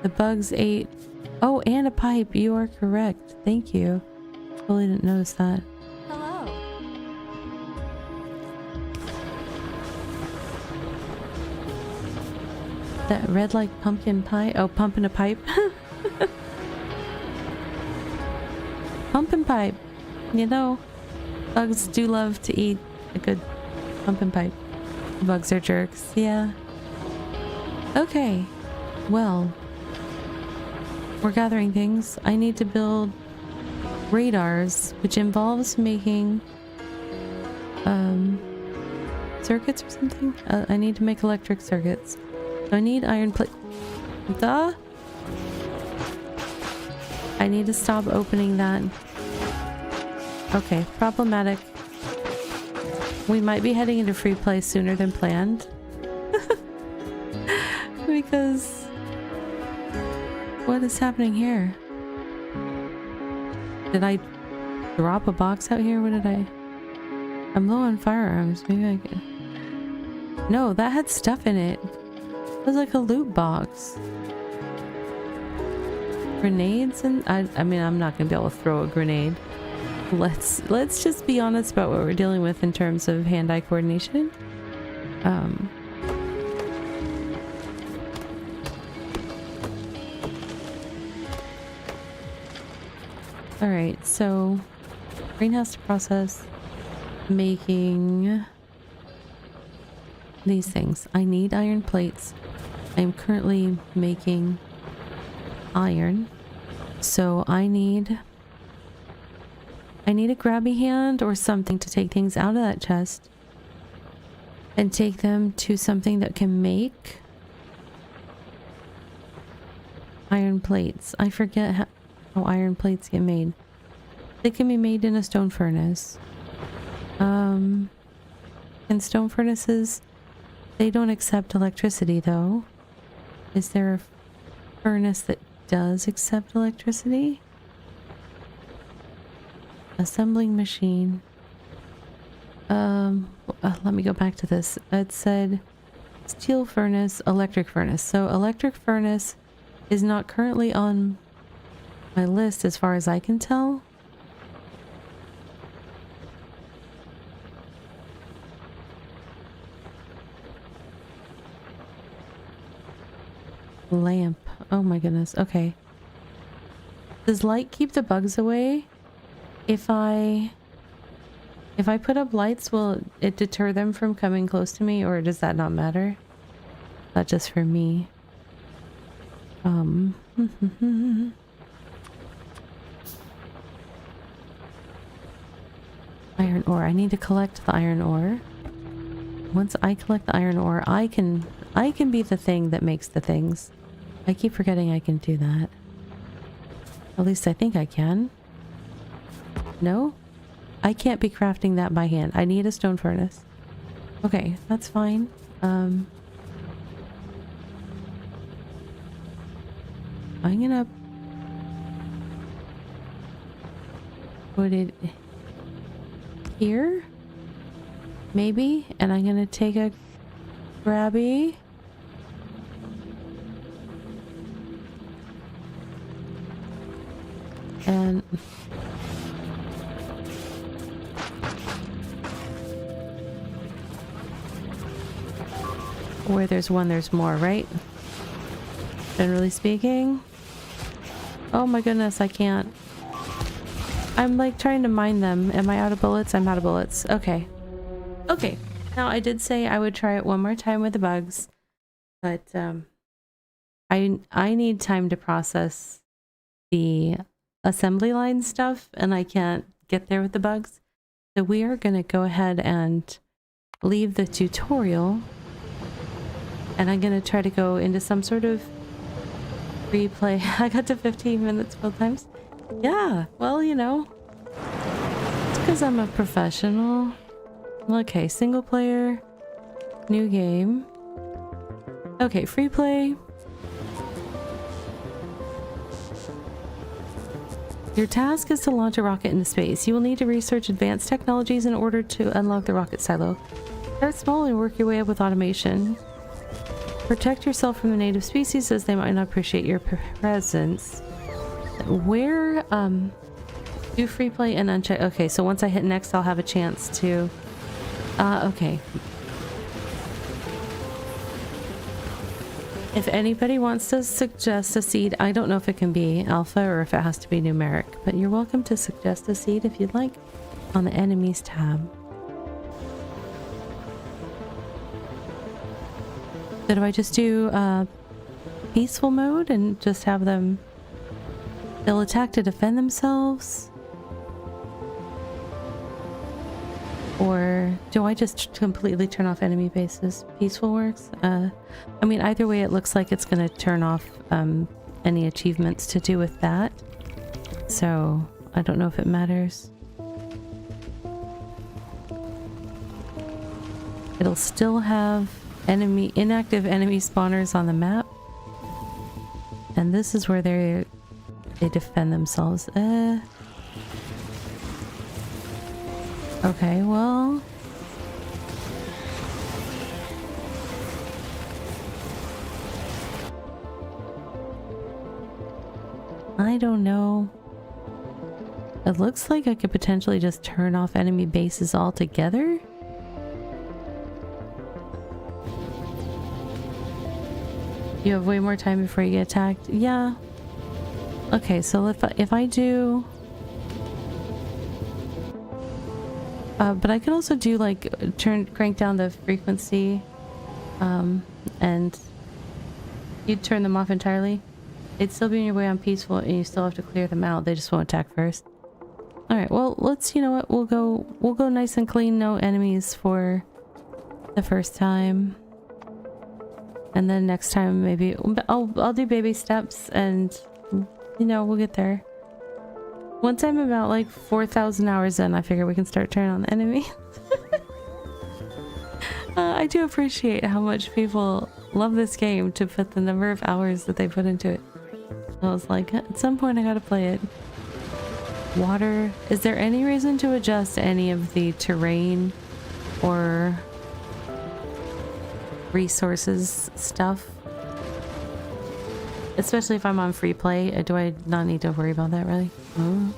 The bugs ate... Oh, and a pipe. You are correct. Thank you. Totally didn't notice that. Hello. That red like pumpkin pie. Oh, pumping a pipe. Pumpkin pipe. You know, bugs do love to eat a good pumpkin pipe. Bugs are jerks. Yeah. Okay. Well, we're gathering things. I need to build radars, which involves making circuits or something. I need to make electric circuits. So I need iron plate. Duh. I need to stop opening that. Okay, problematic. We might be heading into free play sooner than planned. Because... what is happening here? Did I drop a box out here? What did I... I'm low on firearms. Maybe I could... No, that had stuff in it. It was like a loot box. Grenades and... I mean, I'm not gonna be able to throw a grenade. Let's just be honest about what we're dealing with in terms of hand-eye coordination. Alright, so greenhouse to process making these things. I need iron plates. I am currently making iron. So I need a grabby hand or something to take things out of that chest and take them to something that can make iron plates. I forget how iron plates get made. They can be made in a stone furnace. And stone furnaces, they don't accept electricity though. Is there a furnace that does accept electricity? Assembling machine. Let me go back to this. It said steel furnace, electric furnace. So electric furnace is not currently on my list as far as I can tell. Lamp. Oh my goodness. Okay. Does light keep the bugs away? If I put up lights, will it deter them from coming close to me, or does that not matter? Not just for me. Iron ore. I need to collect the iron ore. Once I collect the iron ore, I can be the thing that makes the things. I keep forgetting I can do that. At least I think I can. No? I can't be crafting that by hand. I need a stone furnace. Okay, that's fine. I'm gonna put it here, maybe, and I'm gonna take a grabby. And where there's one, there's more, right? Generally speaking. Oh my goodness, I can't. I'm like trying to mine them. Am I out of bullets? I'm out of bullets. Okay. Okay. Now I did say I would try it one more time with the bugs, but I need time to process the assembly line stuff, and I can't get there with the bugs. So we are going to go ahead and leave the tutorial, and I'm going to try to go into some sort of replay. I got to 15 minutes both times. Yeah, well, you know, it's because I'm a professional. Okay, single player, new game. Okay, free play. Your task is to launch a rocket into space. You will need to research advanced technologies in order to unlock the rocket silo. Start small and work your way up with automation. Protect yourself from the native species as they might not appreciate your presence. Where, do free play and uncheck. Okay, so once I hit next, I'll have a chance to, okay. If anybody wants to suggest a seed, I don't know if it can be alpha or if it has to be numeric, but you're welcome to suggest a seed if you'd like on the enemies tab. So do I just do peaceful mode and just have them, they'll attack to defend themselves? Or do I just completely turn off enemy bases? Peaceful works? I mean, either way, it looks like it's going to turn off any achievements to do with that. So I don't know if it matters. It'll still have inactive enemy spawners on the map. And this is where they defend themselves. Okay, well... I don't know. It looks like I could potentially just turn off enemy bases altogether. You have way more time before you get attacked. Yeah. Okay, so if I do... but I could also do like crank down the frequency, and you'd turn them off entirely. It'd still be on your way on peaceful, and you still have to clear them out. They just won't attack first. All right. Well, let's. You know what? We'll go nice and clean. No enemies for the first time, and then next time maybe I'll do baby steps, and you know we'll get there. Once I'm about like 4,000 hours in, I figure we can start turning on the enemy. I do appreciate how much people love this game to put the number of hours that they put into it. I was like, at some point I gotta play it. Water. Is there any reason to adjust any of the terrain or resources stuff? Especially if I'm on free play, do I not need to worry about that really? Oh.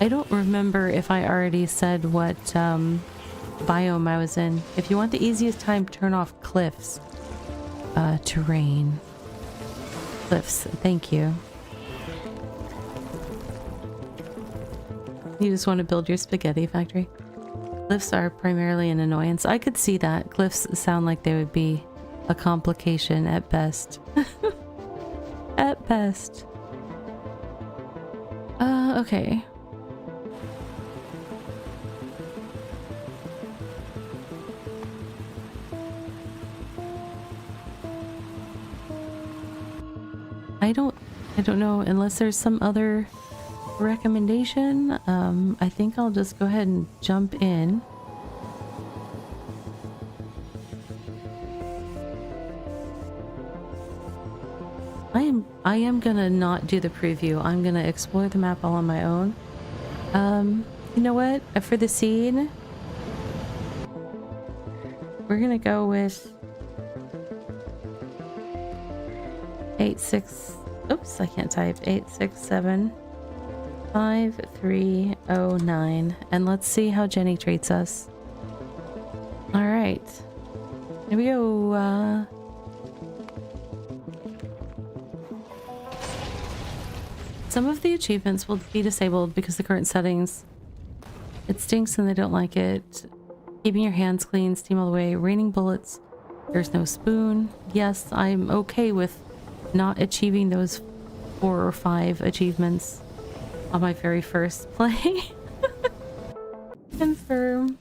I don't remember if I already said what biome I was in. If you want the easiest time, turn off cliffs. Terrain. Cliffs, thank you. You just want to build your spaghetti factory. Cliffs are primarily an annoyance. I could see that. Cliffs sound like they would be a complication at best. At best. Okay. I don't know, unless there's some other recommendation. I think I'll just go ahead and jump in. I am gonna not do the preview. I'm gonna explore the map all on my own. You know what? For the seed, we're gonna go with 86. Oops, I can't type. 8675309, and let's see how Jenny treats us. All right, here we go. Some of the achievements will be disabled because the current settings. It stinks and they don't like it. Keeping your hands clean, steam all the way, raining bullets, there's no spoon. Yes, I'm okay with not achieving those 4 or 5 achievements on my very first play. Confirm.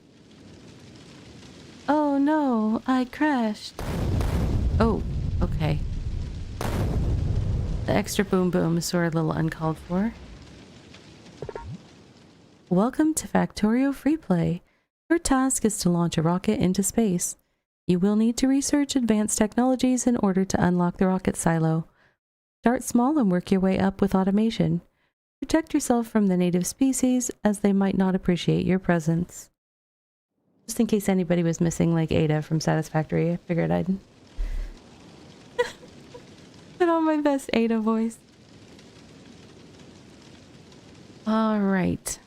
Oh no, I crashed. Oh, okay. The extra boom booms were a little uncalled for. Welcome to Factorio Freeplay. Your task is to launch a rocket into space. You will need to research advanced technologies in order to unlock the rocket silo. Start small and work your way up with automation. Protect yourself from the native species, as they might not appreciate your presence. Just in case anybody was missing, like Ada from Satisfactory, I figured I'd put on my best Ada voice. All right.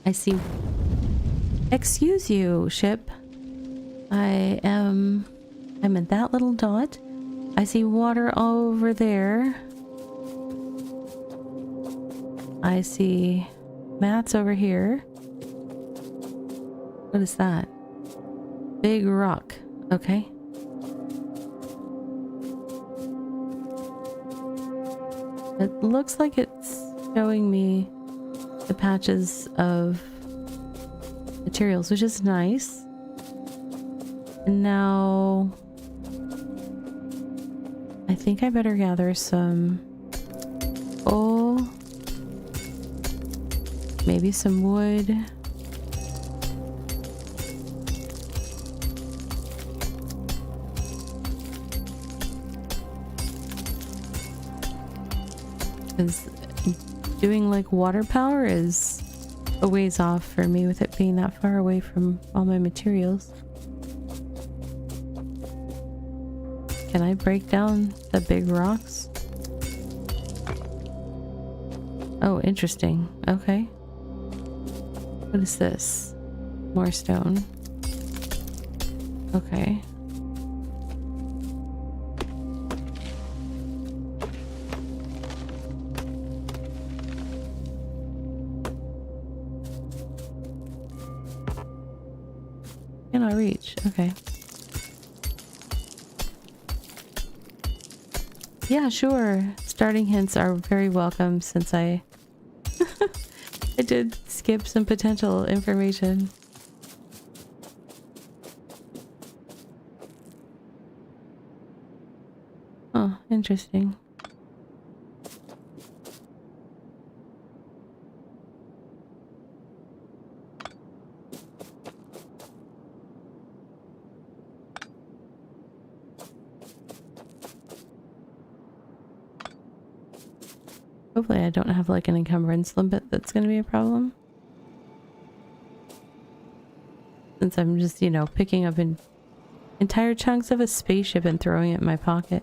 I see. Excuse you, ship. I'm in that little dot. I see water over there. I see mats over here. What is that? Big rock. Okay. It looks like it's showing me the patches of materials, which is nice. And now I think I better gather some coal, maybe some wood. Because doing like water power is a ways off for me with it being that far away from all my materials. Can I break down the big rocks? Oh, interesting. Okay. What is this? More stone. Okay. Cannot reach. Okay. Yeah, sure. Starting hints are very welcome since I I did skip some potential information. Oh, interesting. Hopefully I don't have like an encumbrance limit that's going to be a problem. Since I'm just, you know, picking up entire chunks of a spaceship and throwing it in my pocket.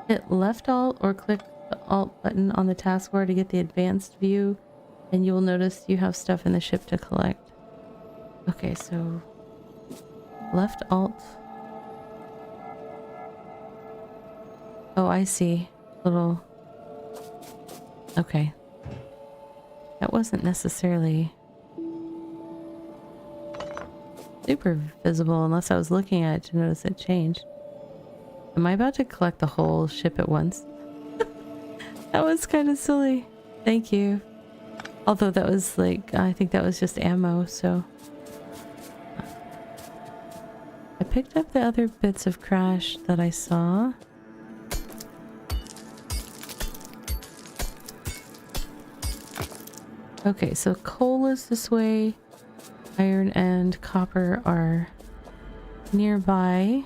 Hit left alt or click the alt button on the taskbar to get the advanced view, and you will notice you have stuff in the ship to collect. Okay, so left alt. Oh, I see. Little... Okay. That wasn't necessarily super visible unless I was looking at it to notice it changed. Am I about to collect the whole ship at once? That was kind of silly. Thank you. Although that was like, I think that was just ammo, so... I picked up the other bits of crash that I saw. Okay, so coal is this way. Iron and copper are nearby.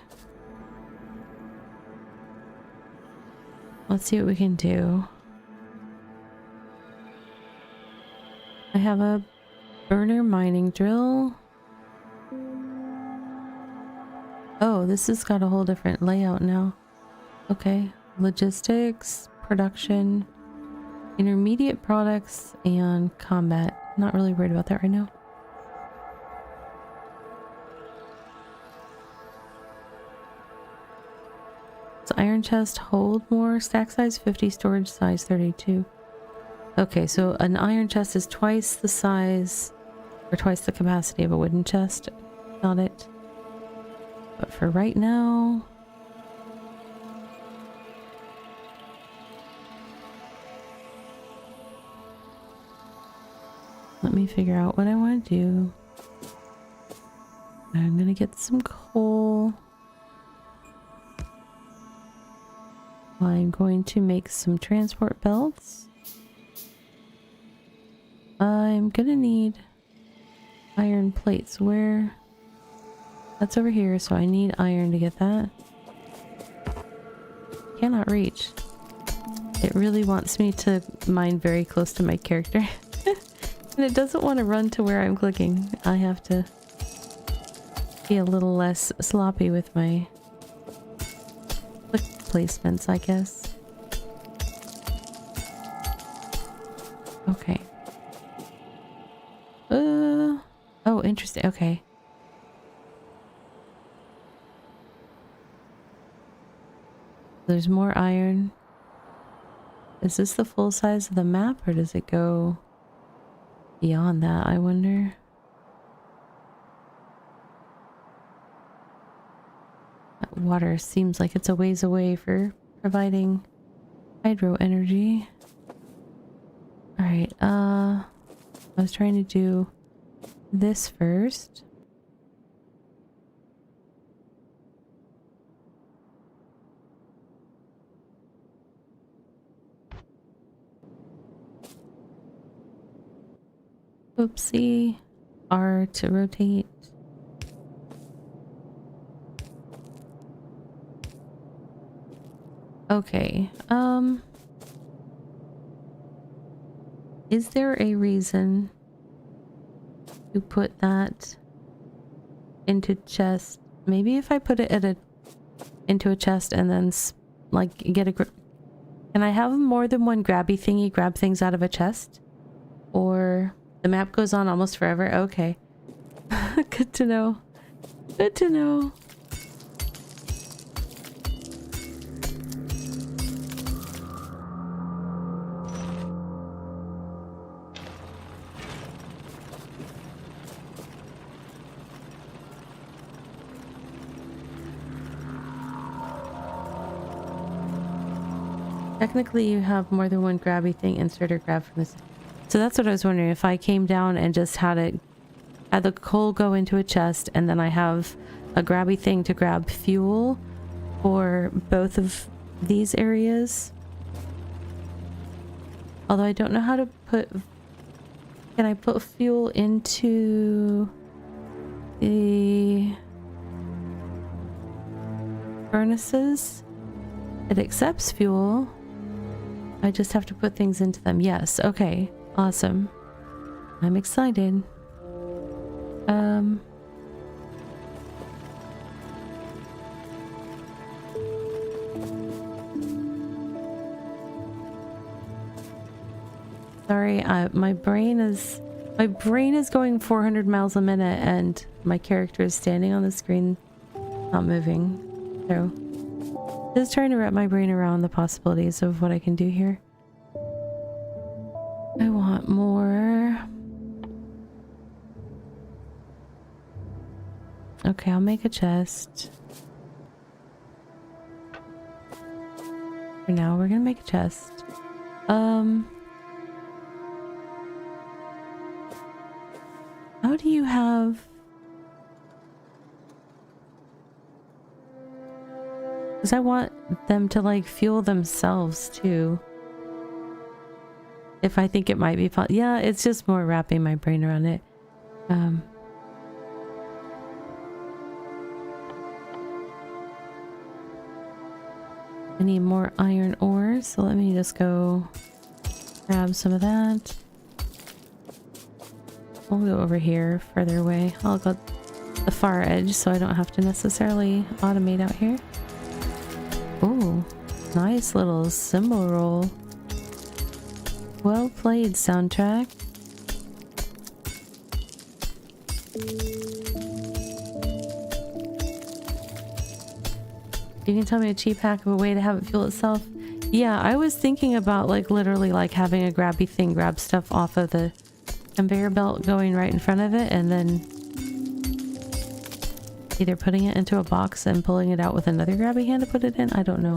Let's see what we can do. I have a burner mining drill. Oh, this has got a whole different layout now. Okay. Logistics, production, intermediate products, and combat. Not really worried about that right now. Does iron chest hold more? Stack size 50, storage size 32. Okay, so an iron chest is twice the size or twice the capacity of a wooden chest. Got it. But for right now... let me figure out what I want to do. I'm gonna get some coal. I'm going to make some transport belts. I'm gonna need iron plates. Where? That's over here, so I need iron to get that. Cannot reach. It really wants me to mine very close to my character. And it doesn't want to run to where I'm clicking. I have to be a little less sloppy with my click placements, I guess. Okay. Oh, interesting. Okay. There's more iron. Is this the full size of the map, or does it go beyond that, I wonder? That water seems like it's a ways away for providing hydro energy. Alright, I was trying to do this first. Oopsie. R to rotate. Okay, is there a reason to put that into chest? Maybe if I put it at into a chest and then like get a can I have more than one grabby thingy grab things out of a chest? Or the map goes on almost forever? Okay. Good to know. Good to know. Technically, you have more than one grabby thing. Insert or grab from this. So that's what I was wondering. If I came down and just had the coal go into a chest, and then I have a grabby thing to grab fuel for both of these areas. Although I don't know how to put... Can I put fuel into the furnaces? It accepts fuel. I just have to put things into them. Yes, okay. Awesome. I'm excited. Sorry, my brain is going 400 miles a minute and my character is standing on the screen, not moving. So just trying to wrap my brain around the possibilities of what I can do here. I want more. Okay, I'll make a chest. For now, we're gonna make a chest. How do you have... Because I want them to like fuel themselves too. If I think it might be possible. Yeah, it's just more wrapping my brain around it. I need more iron ore, so let me just go grab some of that. I'll go over here, further away. I'll go the far edge so I don't have to necessarily automate out here. Ooh, nice little cymbal roll. Well played, soundtrack. You can tell me a cheap hack of a way to have it fuel itself. Yeah, I was thinking about like literally like having a grabby thing grab stuff off of the conveyor belt going right in front of it and then either putting it into a box and pulling it out with another grabby hand to put it in. I don't know.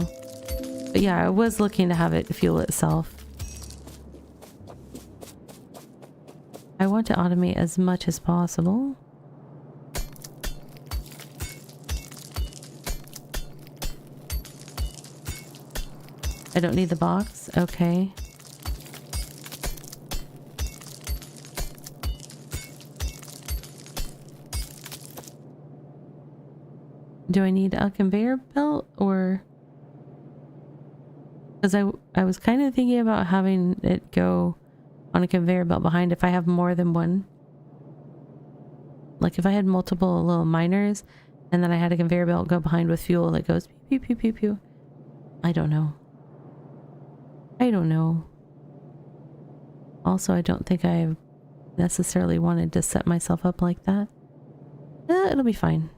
But yeah, I was looking to have it fuel itself. I want to automate as much as possible. I don't need the box. Okay. Do I need a conveyor belt or... Because I was kind of thinking about having it go on a conveyor belt behind if I have more than one. Like if I had multiple little miners and then I had a conveyor belt go behind with fuel that goes pew pew pew pew. I don't know. I don't know. Also, I don't think I necessarily wanted to set myself up like that. It'll be fine.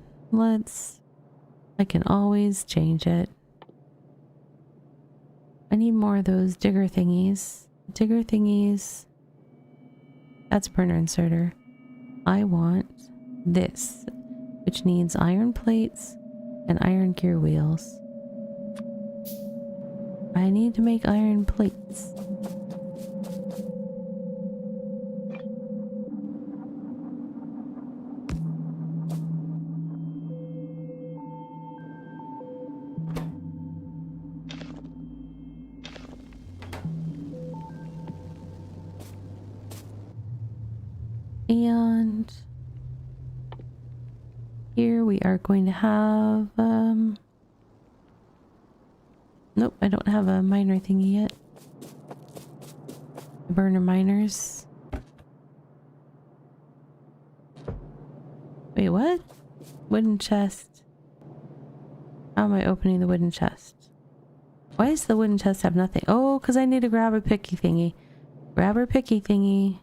I can always change it. I need more of those digger thingies. Digger thingies. That's burner inserter. I want this, which needs iron plates and iron gear wheels. I need to make iron plates. And here we are going to have nope, I don't have a miner thingy yet. Burner miners. Wait, what? Wooden chest. How am I opening the wooden chest? Why does the wooden chest have nothing? Oh, because I need to grab a picky thingy. Grabber picky thingy.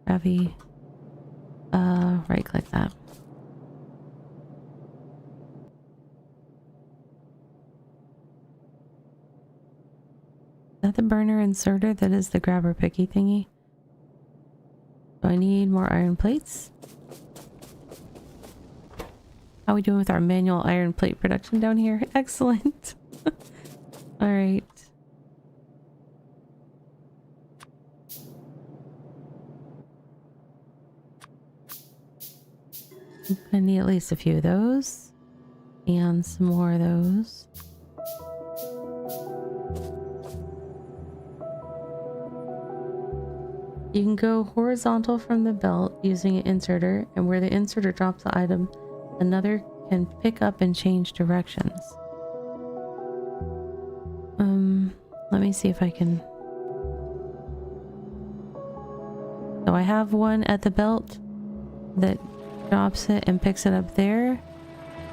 Grabby. Right click that. Is that the burner inserter that is the grabber picky thingy? So I need more iron plates. How are we doing with our manual iron plate production down here? Excellent. All right. I need at least a few of those and some more of those. You can go horizontal from the belt using an inserter, and where the inserter drops the item, another can pick up and change directions. Let me see if I can... So I have one at the belt that drops it and picks it up there,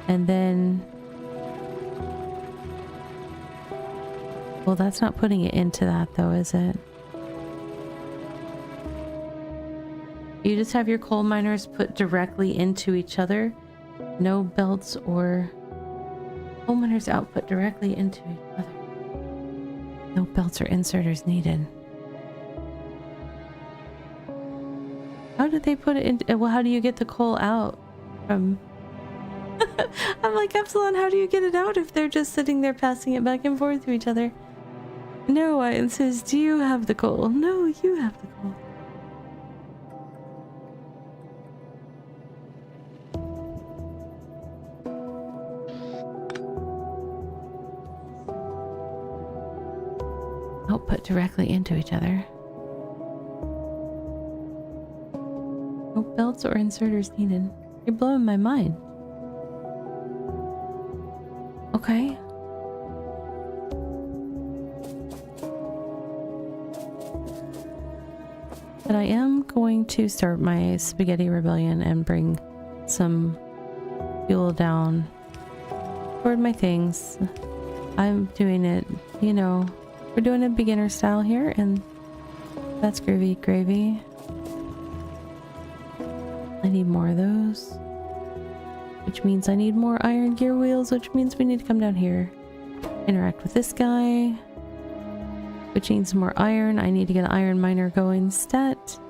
and then... Well, that's not putting it into that though, is it? You just have your coal miners put directly into each other. No belts or coal miners output directly into each other. No belts or inserters needed. How did they put it in? Well, how do you get the coal out from... I'm like, Epsilon, how do you get it out if they're just sitting there passing it back and forth to each other? No, it says, do you have the coal? No, you have the coal. Output directly into each other. No belts or inserters needed. You're blowing my mind. Okay. going to start my spaghetti rebellion and bring some fuel down toward my things. I'm doing it, you know, we're doing it beginner style here, and that's groovy gravy. I need more of those, which means I need more iron gear wheels, which means we need to come down here, interact with this guy, which needs more iron. I need to get an iron miner going stat.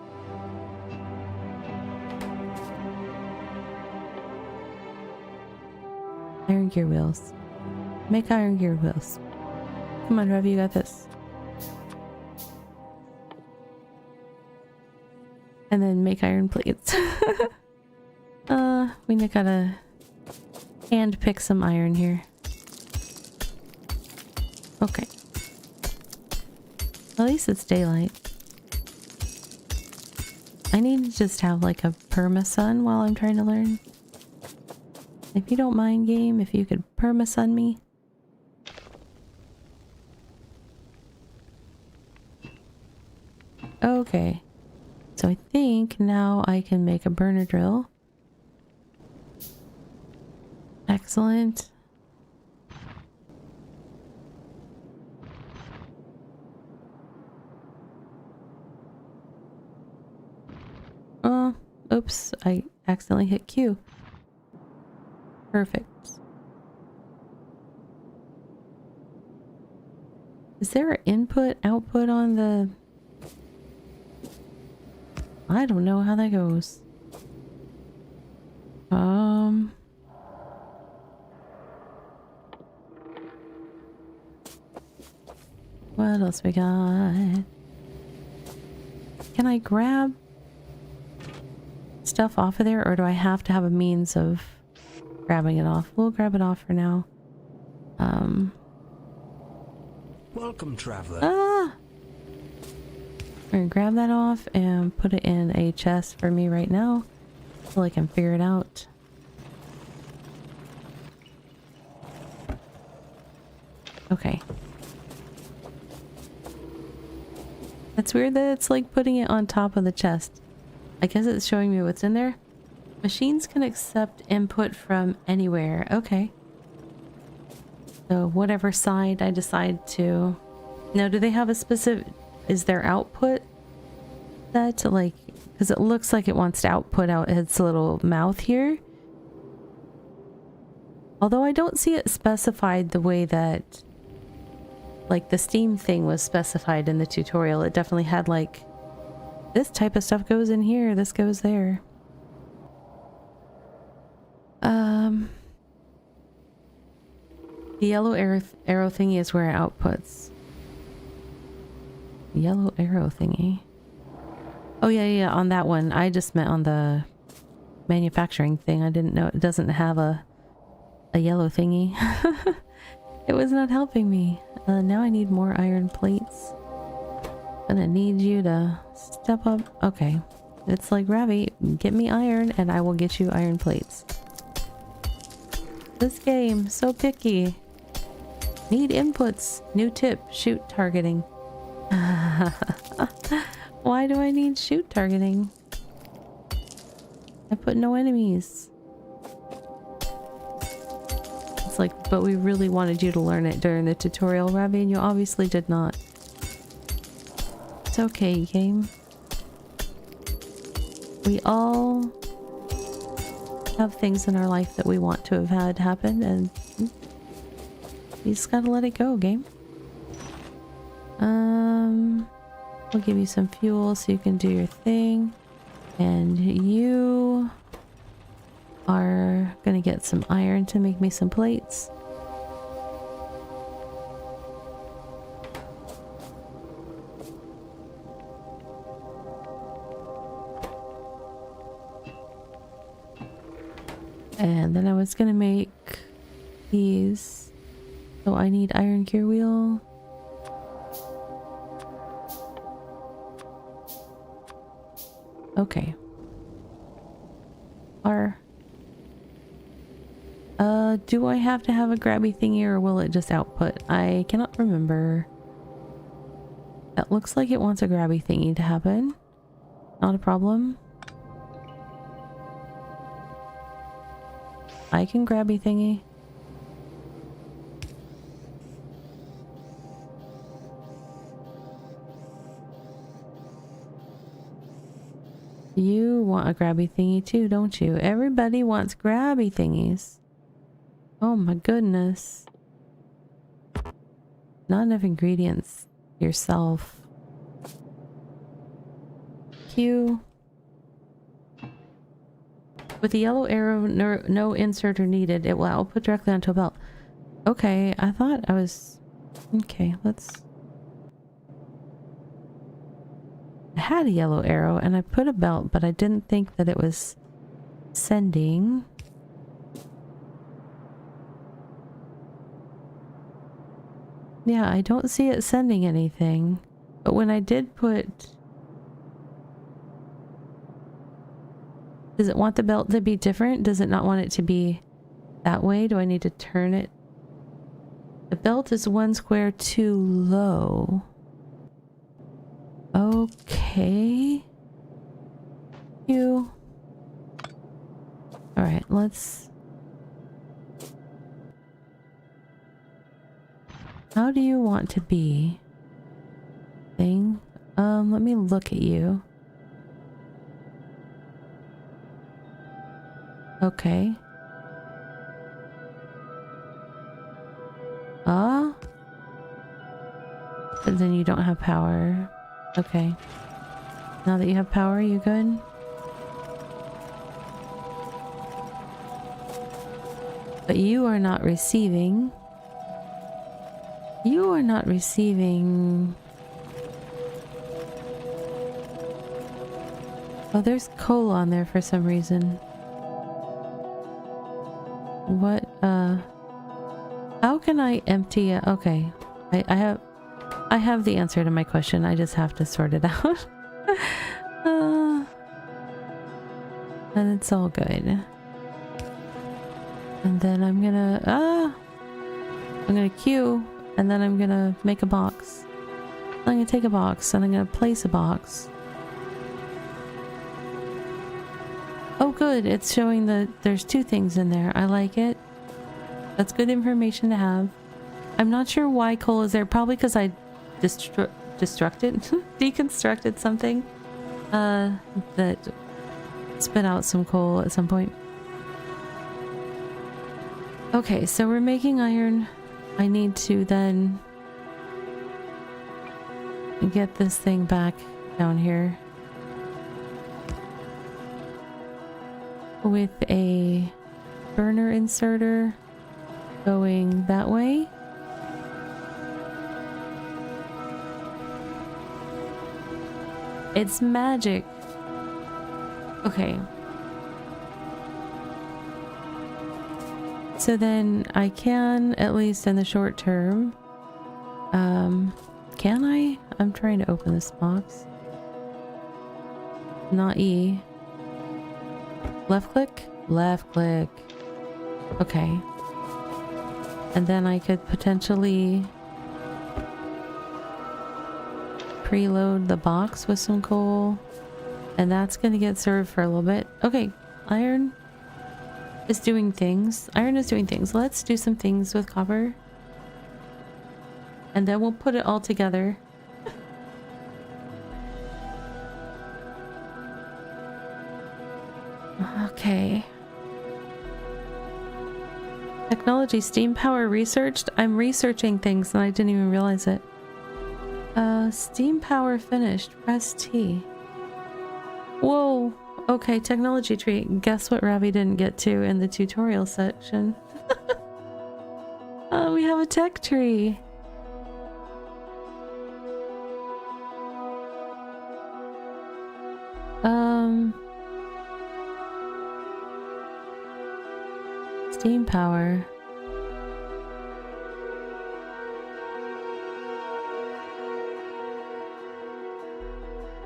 Iron gear wheels. Make iron gear wheels. Come on, Rev, you got this. And then make iron plates. We gotta hand pick some iron here. Okay. At least it's daylight. I need to just have like a perma sun while I'm trying to learn. If you don't mind, game, if you could perma sun me. Okay. So I think now I can make a burner drill. Excellent. Oh, oops, I accidentally hit Q. Perfect. Is there an input output on the... I don't know how that goes. What else we got? Can I grab stuff off of there, or do I have to have a means of grabbing it off? We'll grab it off for now. Welcome, traveler. Ah! We're gonna grab that off and put it in a chest for me right now so I can figure it out. Okay. That's weird that it's like putting it on top of the chest. I guess it's showing me what's in there. Machines can accept input from anywhere. Okay. So whatever side I decide to... Now, do they have a specific... Is their output that, like... Because it looks like it wants to output out its little mouth here. Although I don't see it specified the way that... Like the Steam thing was specified in the tutorial. It definitely had like... This type of stuff goes in here, this goes there. The yellow arrow thingy is where it outputs. The yellow arrow thingy. Oh yeah, on that one. I just meant on the manufacturing thing. I didn't know it doesn't have a yellow thingy. It was not helping me. Now I need more iron plates. Gonna need you to step up. Okay. It's like, Ravi, get me iron and I will get you iron plates. This game, so picky. Need inputs. New tip, shoot targeting. Why do I need shoot targeting? I put no enemies. It's like, but we really wanted you to learn it during the tutorial, Ravi, and you obviously did not. It's okay, game. We all have things in our life that we want to have had happen, and you just gotta let it go, game. We'll give you some fuel so you can do your thing. And you are gonna get some iron to make me some plates. And then I was gonna make these. So I need iron gear wheel. Okay. Do I have to have a grabby thingy or will it just output? I cannot remember. That looks like it wants a grabby thingy to happen. Not a problem. I can grabby thingy. You want a grabby thingy too, don't you? Everybody wants grabby thingies. Oh my goodness. Not enough ingredients yourself. Q. With the yellow arrow, no inserter needed. It will output directly onto a belt. Okay, I thought I was... Okay, let's... I had a yellow arrow and I put a belt, but I didn't think that it was sending. Yeah, I don't see it sending anything. But when I did put... Does it want the belt to be different? Does it not want it to be that way? Do I need to turn it? The belt is 1 square too low. Okay. You. Alright, let's... How do you want to be? Thing? Let me look at you. Okay. But then you don't have power. Okay. Now that you have power, you good? But you are not receiving. You are not receiving... Oh, there's coal on there for some reason. What, how can I empty it? Okay. I have the answer to my question. I just have to sort it out. And it's all good. And then I'm gonna queue, and then I'm gonna make a box. I'm gonna take a box, and I'm gonna place a box. Oh good, it's showing that there's 2 things in there. I like it. That's good information to have. I'm not sure why coal is there. Probably because I deconstructed something that spit out some coal at some point. Okay, so we're making iron. I need to then get this thing back down here with a burner inserter going that way. It's magic. Okay. So then I can, at least in the short term, can I? I'm trying to open this box. Not E. Left click? Left click. Okay. And then I could potentially preload the box with some coal. And that's gonna get served for a little bit. Okay, iron is doing things. Iron is doing things. Let's do some things with copper. And then we'll put it all together. Okay. Technology, steam power researched. I'm researching things and I didn't even realize it. Steam power finished. Press T. Whoa. Okay, technology tree. Guess what Ravi didn't get to in the tutorial section? We have a tech tree. Steam power.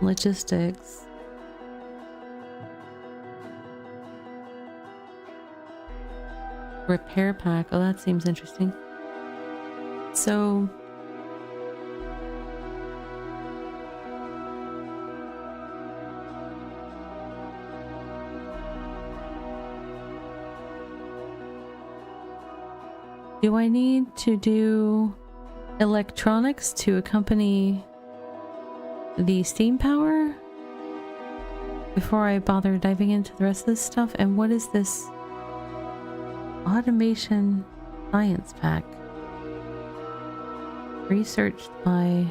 Logistics. Repair pack. Oh, that seems interesting. So... Do I need to do electronics to accompany the steam power before I bother diving into the rest of this stuff? And what is this automation science pack? Researched by...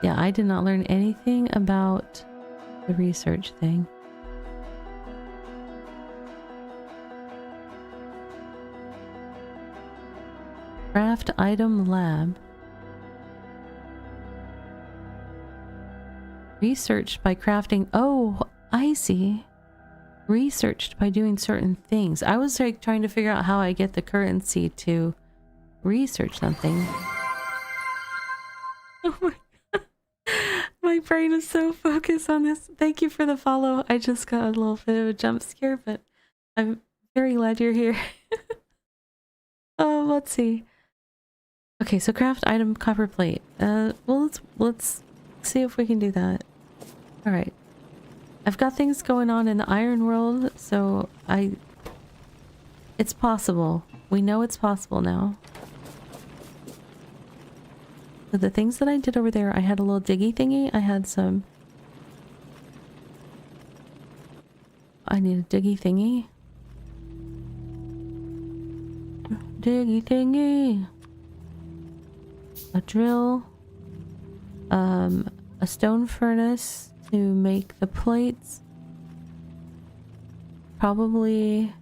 Yeah, I did not learn anything about the research thing. Craft item lab. Researched by crafting. Oh, I see. Researched by doing certain things. I was like trying to figure out how I get the currency to research something. Oh my god. My brain is so focused on this. Thank you for the follow. I just got a little bit of a jump scare, but I'm very glad you're here. Oh, let's see. Okay, so craft item copper plate. Well, let's see if we can do that. All right. I've got things going on in the iron world, so it's possible. We know it's possible now. So the things that I did over there, I had a little diggy thingy. I had some... I need a diggy thingy. Diggy thingy. A drill. A stone furnace to make the plates. Probably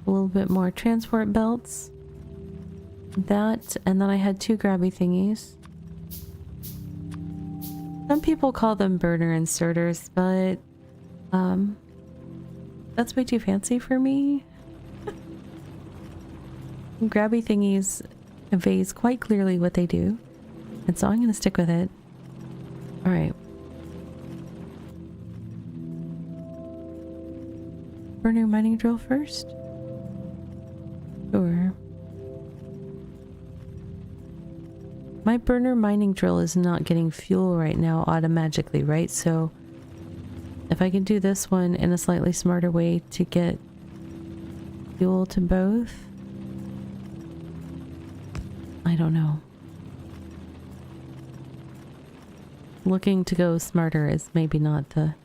a little bit more transport belts. That, and then I had 2 grabby thingies. Some people call them burner inserters, but that's way too fancy for me. Grabby thingies conveys quite clearly what they do, and so I'm gonna stick with it. All right. Burner mining drill first? Sure. My burner mining drill is not getting fuel right now automatically, right? So if I can do this one in a slightly smarter way to get fuel to both, I don't know. Looking to go smarter is maybe not the...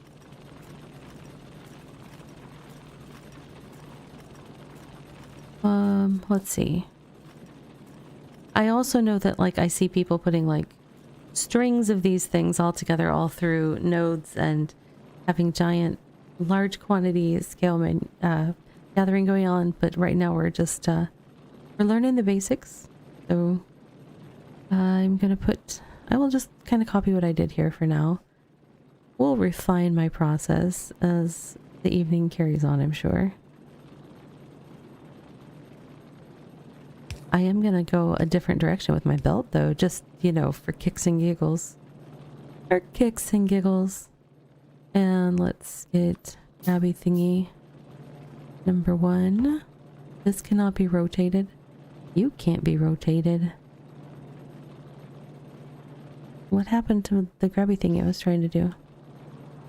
let's see. I also know that, like, I see people putting, like, strings of these things all together all through nodes and having giant, large quantity scale gathering going on, but right now we're just, we're learning the basics. So I'm gonna put... I will just kind of copy what I did here for now. We'll refine my process as the evening carries on, I'm sure. I am gonna go a different direction with my belt, though, just, you know, for kicks and giggles. For kicks and giggles. And let's get grabby thingy number 1. This cannot be rotated. You can't be rotated. What happened to the grabby thingy I was trying to do?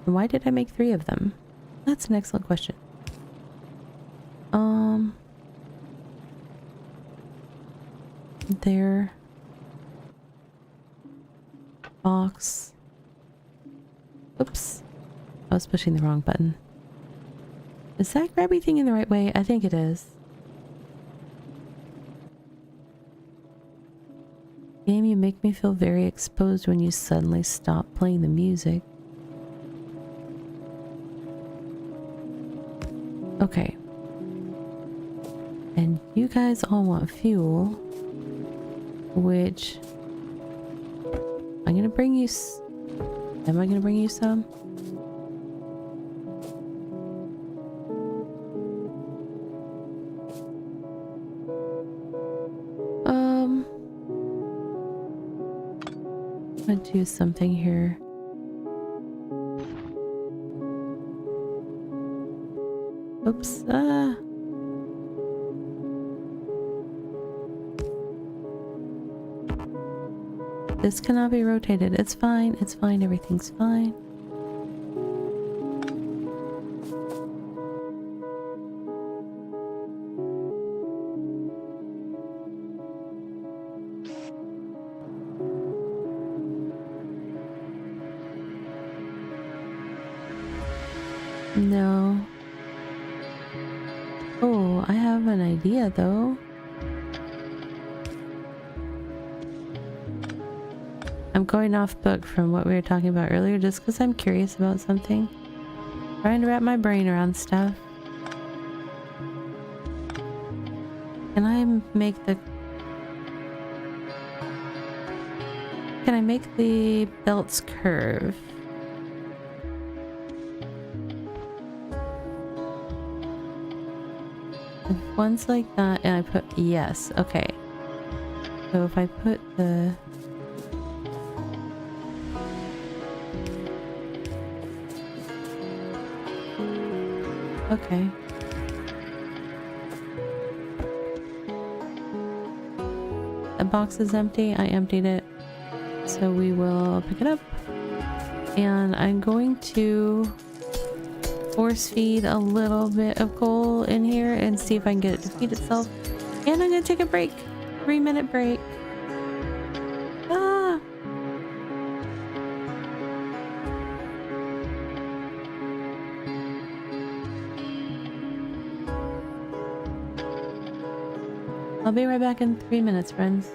And why did I make 3 of them? That's an excellent question. There. Box. Oops. I was pushing the wrong button. Is that grabby thing in the right way? I think it is. Game, you make me feel very exposed when you suddenly stop playing the music. Okay. And you guys all want fuel. Which I'm gonna bring you. Am I gonna bring you some? I'm gonna do something here. Oops. This cannot be rotated. It's fine. It's fine. Everything's fine. No. Oh, I have an idea though. I'm going off book from what we were talking about earlier just because I'm curious about something. Trying to wrap my brain around stuff. Can I make the... Can I make the belts curve? If one's like that and I put... Yes, okay. So if I put the... Okay. The box is empty. I emptied it. So we will pick it up. And I'm going to force feed a little bit of coal in here and see if I can get it to feed itself. And I'm going to take a break. 3-minute break. Ah! I'll be right back in 3 minutes, friends.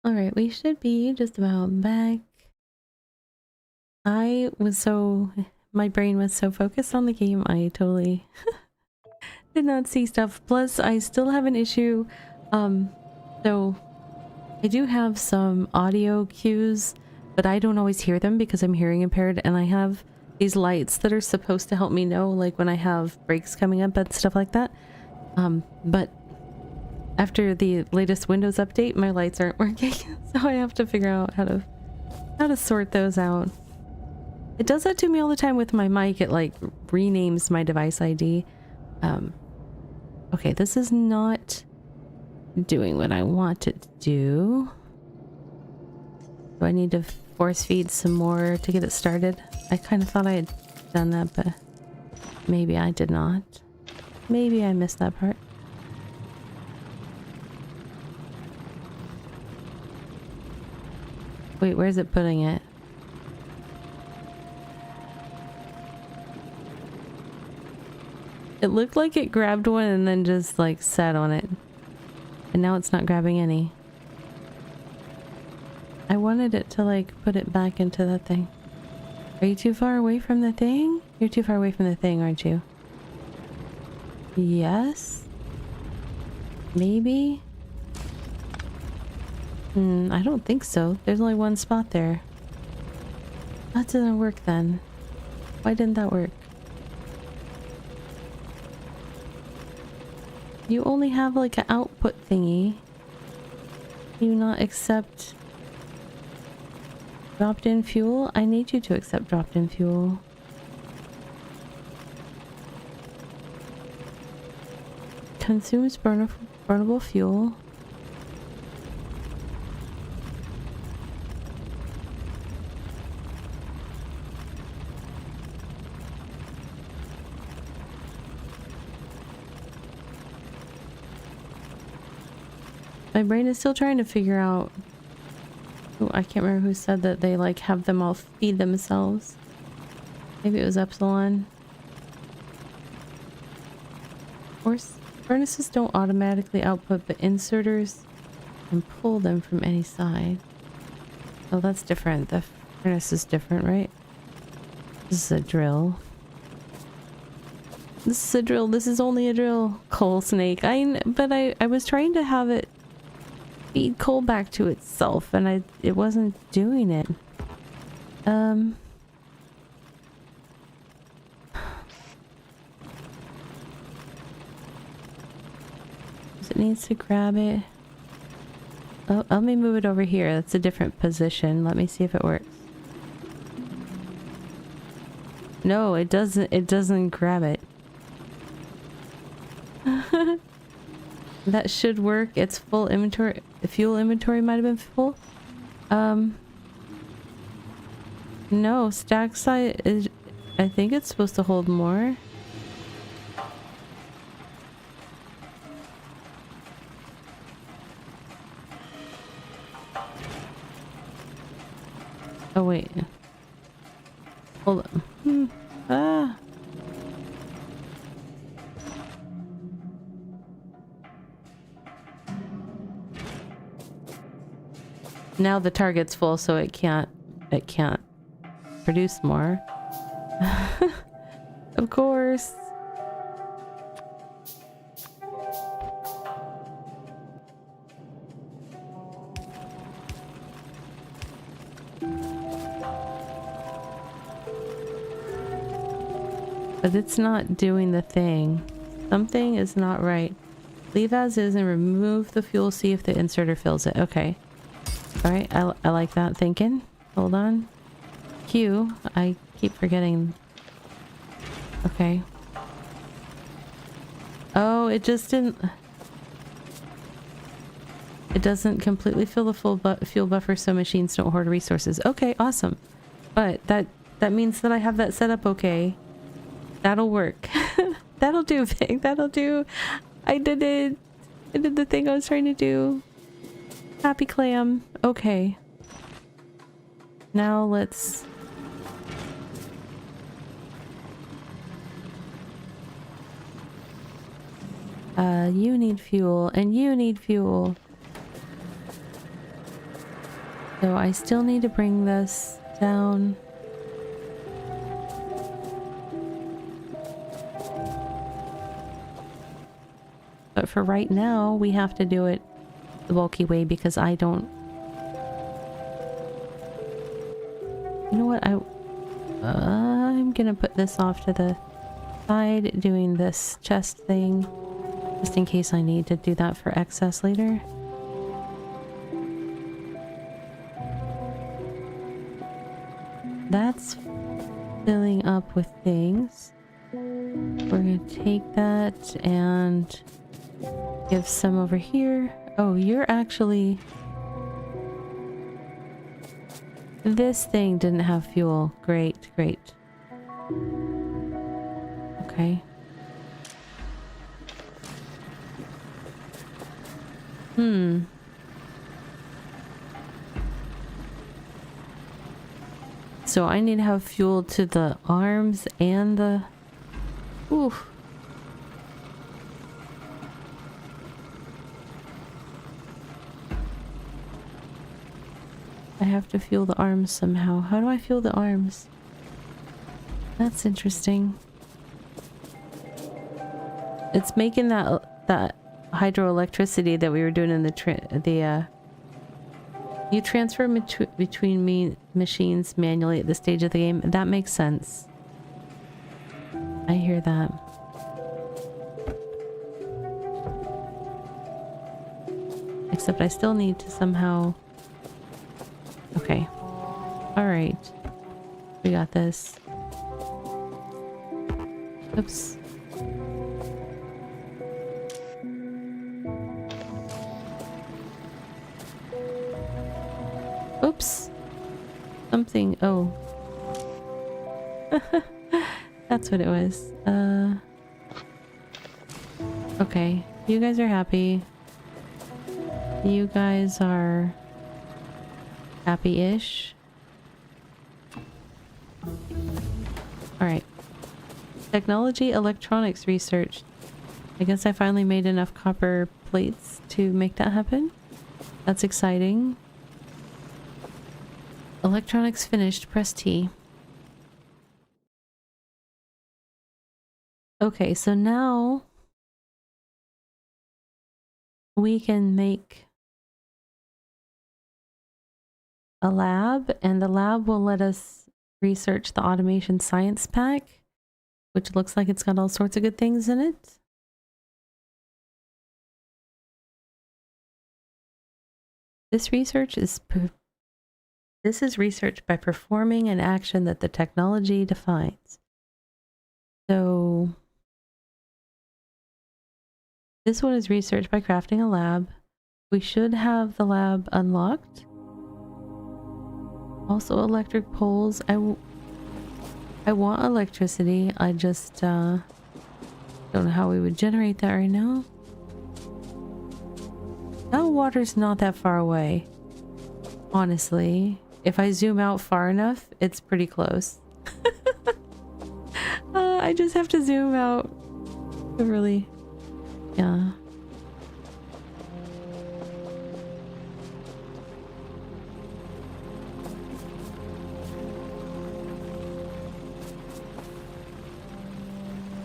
Alright, we should be just about back. My brain was so focused on the game, I totally did not see stuff. Plus, I still have an issue. So I do have some audio cues, but I don't always hear them because I'm hearing impaired, and I have these lights that are supposed to help me know, like when I have breaks coming up and stuff like that. But after the latest Windows update, my lights aren't working, so I have to figure out how to sort those out. It does that to me all the time with my mic. It like renames my device ID. Okay, this is not doing what I want it to do. Do I need to force feed some more to get it started? I kind of thought I had done that, but maybe I did not. Maybe I missed that part. Wait, where's it putting it? It looked like it grabbed one and then just like sat on it. And now it's not grabbing any. I wanted it to like put it back into that thing. Are you too far away from the thing? You're too far away from the thing, aren't you? Yes? Maybe? I don't think so. There's only one spot there. That didn't work then. Why didn't that work? You only have like an output thingy. Do you not accept dropped in fuel? I need you to accept dropped in fuel. Consumes burnable fuel. My brain is still trying to figure out. Ooh, I can't remember who said that they like have them all feed themselves. Maybe it was Epsilon. Of course, furnaces don't automatically output, but inserters can pull them from any side. Oh, that's different. The furnace is different, right? This is a drill. This is a drill. This is only a drill. Coal snake. But I was trying to have it feed coal back to itself, and it wasn't doing it. It needs to grab it. Oh, let me move it over here. That's a different position. Let me see if it works. No, it doesn't. It doesn't grab it. That should work. It's full inventory. The fuel inventory might have been full. No, stack size is. I think it's supposed to hold more. Oh wait. Hold on. Ah. Now the target's full, so it can't produce more. Of course. But it's not doing the thing. Something is not right. Leave as is and remove the fuel, see if the inserter fills it. Okay. Alright, I like that thinking. Hold on. Q. I keep forgetting. Okay. Oh, it just didn't... It doesn't completely fill the full fuel buffer, so machines don't hoard resources. Okay, awesome. But that means that I have that set up okay. That'll work. That'll do, Vic. That'll do. I did it. I did the thing I was trying to do. Happy clam. Okay. Now let's... you need fuel, and you need fuel. So I still need to bring this down. But for right now, we have to do it the bulky way because I don't... You know what? I'm gonna put this off to the side, doing this chest thing, just in case I need to do that for excess later. That's filling up with things. We're gonna take that and give some over here. Oh, you're actually... This thing didn't have fuel. Great, great. Okay. So I need to have fuel to the arms and the... Oof. I have to fuel the arms somehow. How do I fuel the arms? That's interesting. It's making that hydroelectricity that we were doing in you transfer between machines manually at this stage of the game. That makes sense. I hear that. Except I still need to somehow... Okay. Alright. We got this. Oops. Oops. Something. Oh. That's what it was. Okay. You guys are happy. You guys are happy-ish. Alright. Technology electronics research. I guess I finally made enough copper plates to make that happen. That's exciting. Electronics finished. Press T. Okay, so now we can make a lab, and the lab will let us research the automation science pack, which looks like it's got all sorts of good things in it. This is research by performing an action that the technology defines. So this one is research by crafting a lab. We should have the lab unlocked. Also electric poles. I want electricity. I just don't know how we would generate that right now. That water's not that far away. Honestly, if I zoom out far enough, it's pretty close. I just have to zoom out to really... Yeah.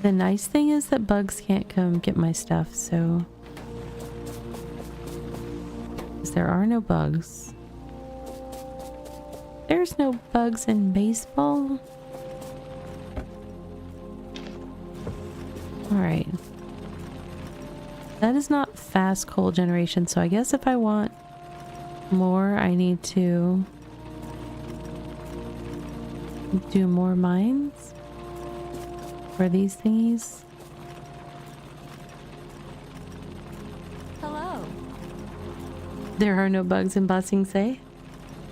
The nice thing is that bugs can't come get my stuff, so... 'Cause there are no bugs. There's no bugs in baseball. Alright. That is not fast coal generation, so I guess if I want more, I need to do more mines for these thingies. Hello. There are no bugs in Ba Sing Se.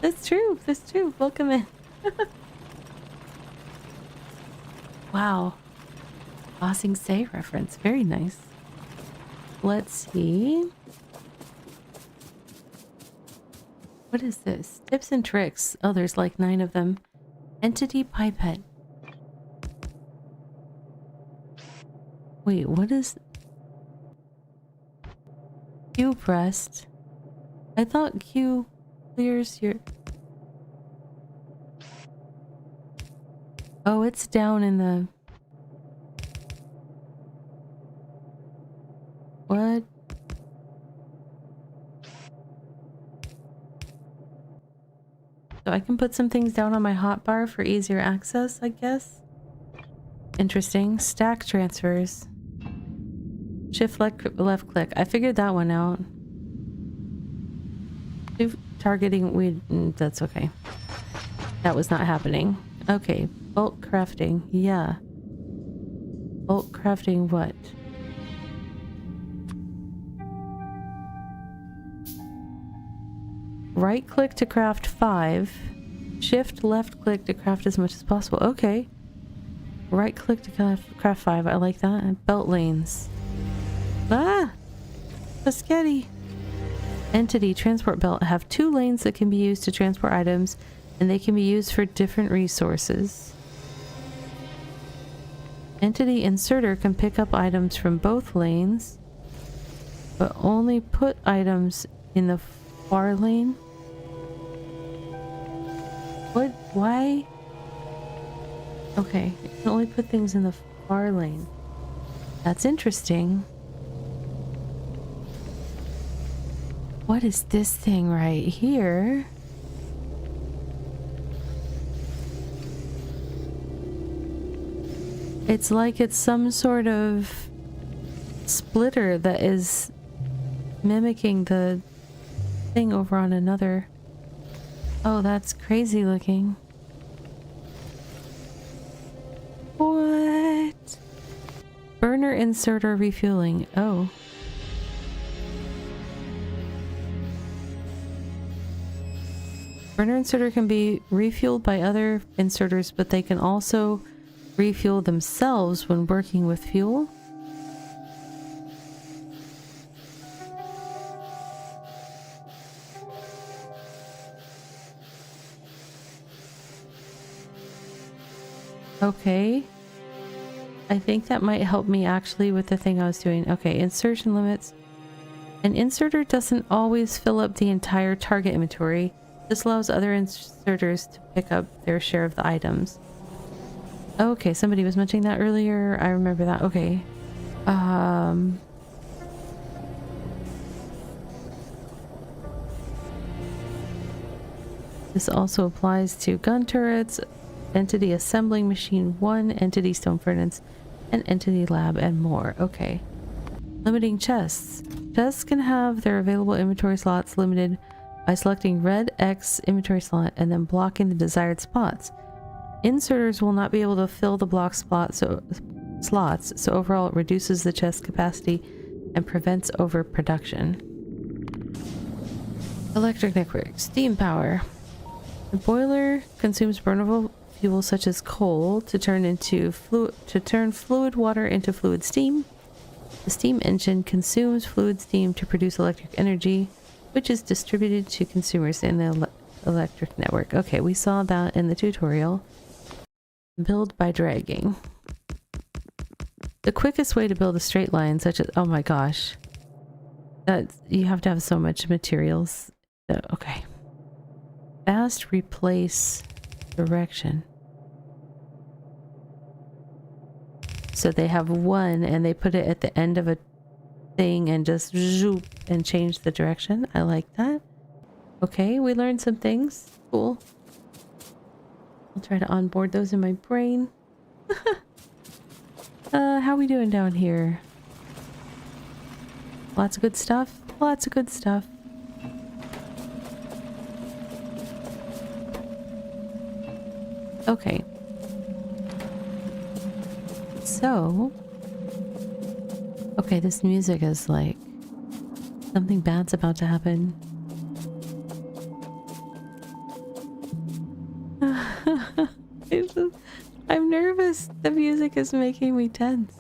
That's true. That's true. Welcome in. Wow. Ba Sing Se reference. Very nice. Let's see. What is this? Tips and tricks. Oh, there's like 9 of them. Entity pipette. Wait, what is... Q pressed. I thought Q clears your... Oh, it's down in the... What? So I can put some things down on my hotbar for easier access, I guess? Interesting. Stack transfers. Shift left click. I figured that one out. Targeting, that's okay. That was not happening. Okay, bulk crafting. Yeah. Bulk crafting what? Right click to craft 5. Shift left click to craft as much as possible. Okay. Right click to craft 5. I like that. And belt lanes. Ah! Paschetti. Entity transport belt have 2 lanes that can be used to transport items, and they can be used for different resources. Entity inserter can pick up items from both lanes, but only put items in the far lane. What? Why? Okay, you can only put things in the far lane. That's interesting. What is this thing right here? It's like it's some sort of splitter that is mimicking the thing over on another. Oh, that's crazy looking. What? Burner inserter refueling. Oh. Burner inserter can be refueled by other inserters, but they can also refuel themselves when working with fuel. Okay. I think that might help me actually with the thing I was doing. Okay, insertion limits. An inserter doesn't always fill up the entire target inventory. This allows other inserters to pick up their share of the items. Okay, somebody was mentioning that earlier. I remember that. Okay. This also applies to gun turrets, entity assembling machine 1, entity stone furnace, and entity lab, and more. Okay. Limiting chests. Chests can have their available inventory slots limited by selecting red X inventory slot and then blocking the desired spots. Inserters will not be able to fill the block slots, so overall it reduces the chest capacity and prevents overproduction. Electric network. Steam power. The boiler consumes burnable fuel such as coal to turn fluid water into fluid steam. The steam engine consumes fluid steam to produce electric energy, which is distributed to consumers in the electric network. Okay, we saw that in the tutorial. Build by dragging. The quickest way to build a straight line, such as, oh my gosh, that you have to have so much materials. Okay. Fast replace direction. So they have one and they put it at the end of a thing and just zoop and change the direction. I like that. Okay, we learned some things. Cool. I'll try to onboard those in my brain. How we doing down here? Lots of good stuff? Lots of good stuff. Okay. So... okay, this music is like... something bad's about to happen. I'm nervous. The music is making me tense.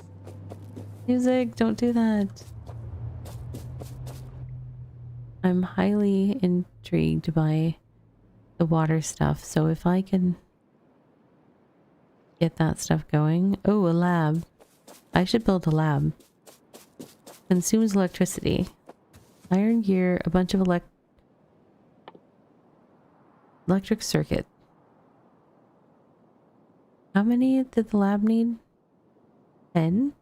Music, don't do that. I'm highly intrigued by the water stuff, so if I can get that stuff going. Oh, a lab. I should build a lab. Consumes electricity. Iron gear, a bunch of electric circuit. How many did the lab need? 10?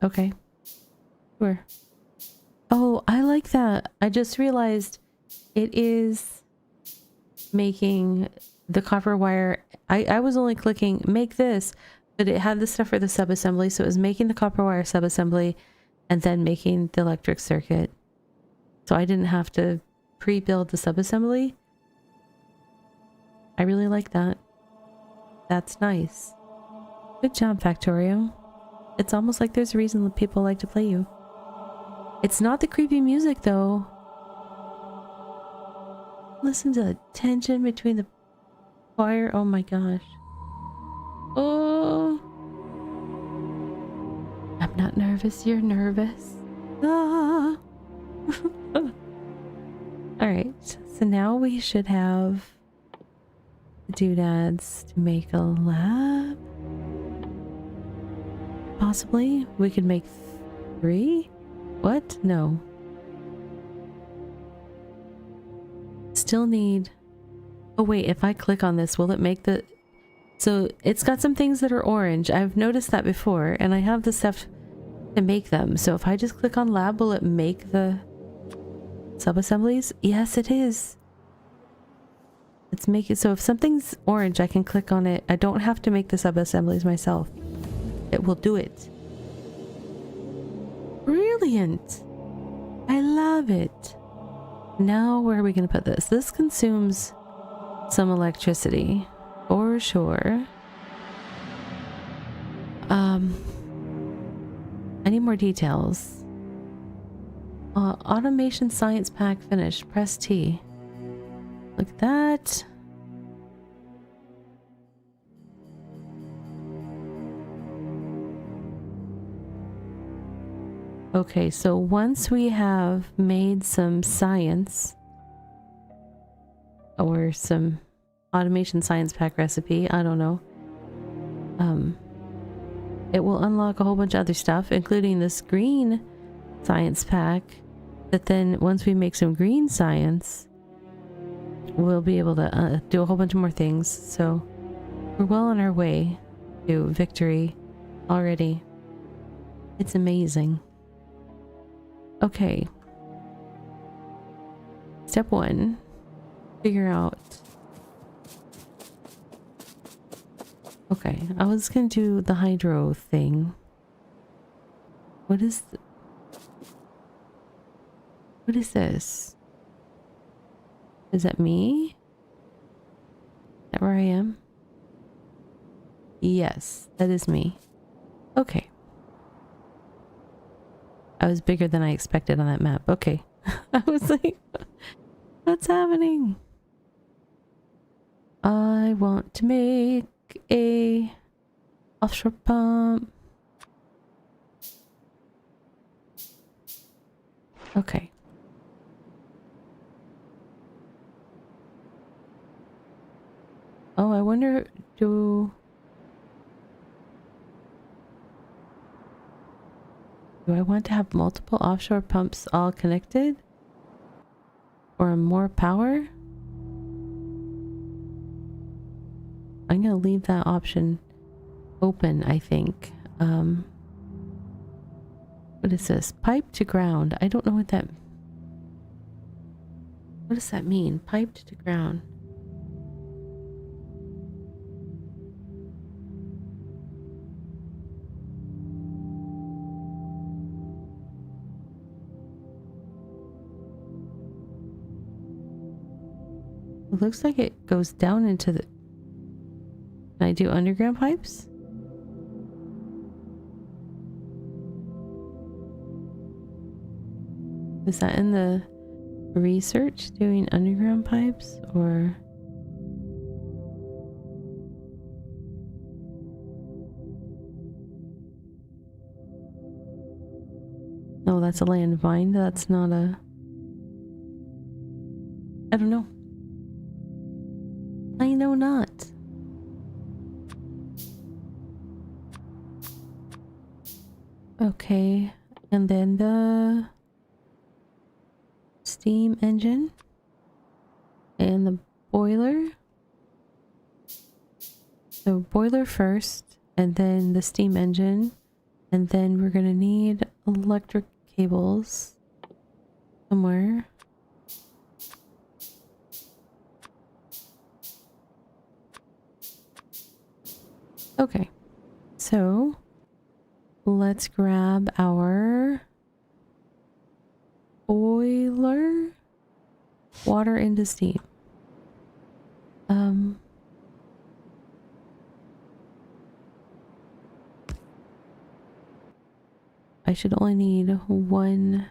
Okay. Sure. Oh, I like that. I just realized it is making the copper wire. I was only clicking make this, but it had the stuff for the subassembly, so it was making the copper wire subassembly and then making the electric circuit. So I didn't have to pre-build the subassembly. I really like that. That's nice. Good job, Factorio. It's almost like there's a reason that people like to play you. It's not the creepy music though. Listen to the tension between the fire. Oh my gosh. Oh. I'm not nervous, you're nervous. Ah. Alright, so now we should have the doodads to make a lab. Possibly. We could make 3? What? No. Still need... Oh wait, if I click on this, will it make the... So it's got some things that are orange. I've noticed that before, and I have the stuff to make them. So if I just click on lab, will it make the sub-assemblies? Yes, it is. Let's make it so if something's orange, I can click on it. I don't have to make the sub-assemblies myself. It will do it. Brilliant. I love it. Now, where are we going to put this? This consumes some electricity, for sure. I need more details. Automation science pack finished. Press T. Look at that. Okay, so once we have made some science or some automation science pack recipe, I don't know, it will unlock a whole bunch of other stuff, including this green science pack, that then once we make some green science, we'll be able to do a whole bunch of more things. So we're well on our way to victory already. It's amazing. Okay. Step 1. Figure out. Okay, I was gonna do the hydro thing. What is this? Is that me? Is that where I am? Yes, that is me. Okay. I was bigger than I expected on that map. Okay. I was like, what's happening? I want to make a offshore pump. Okay. Oh, I wonder, do I want to have multiple offshore pumps all connected? Or more power? I'm gonna leave that option open, I think. What is this? Pipe to ground. I don't know what that... What does that mean? Piped to ground. It looks like it goes down into the... Can I do underground pipes? Is that in the research, doing underground pipes, or... No, that's a landmine. That's not a... I don't know. I know not. Okay, and then the steam engine and the boiler. So boiler first, and then the steam engine, and then we're gonna need electric cables somewhere. Okay, so let's grab our boiler, water into steam. I should only need one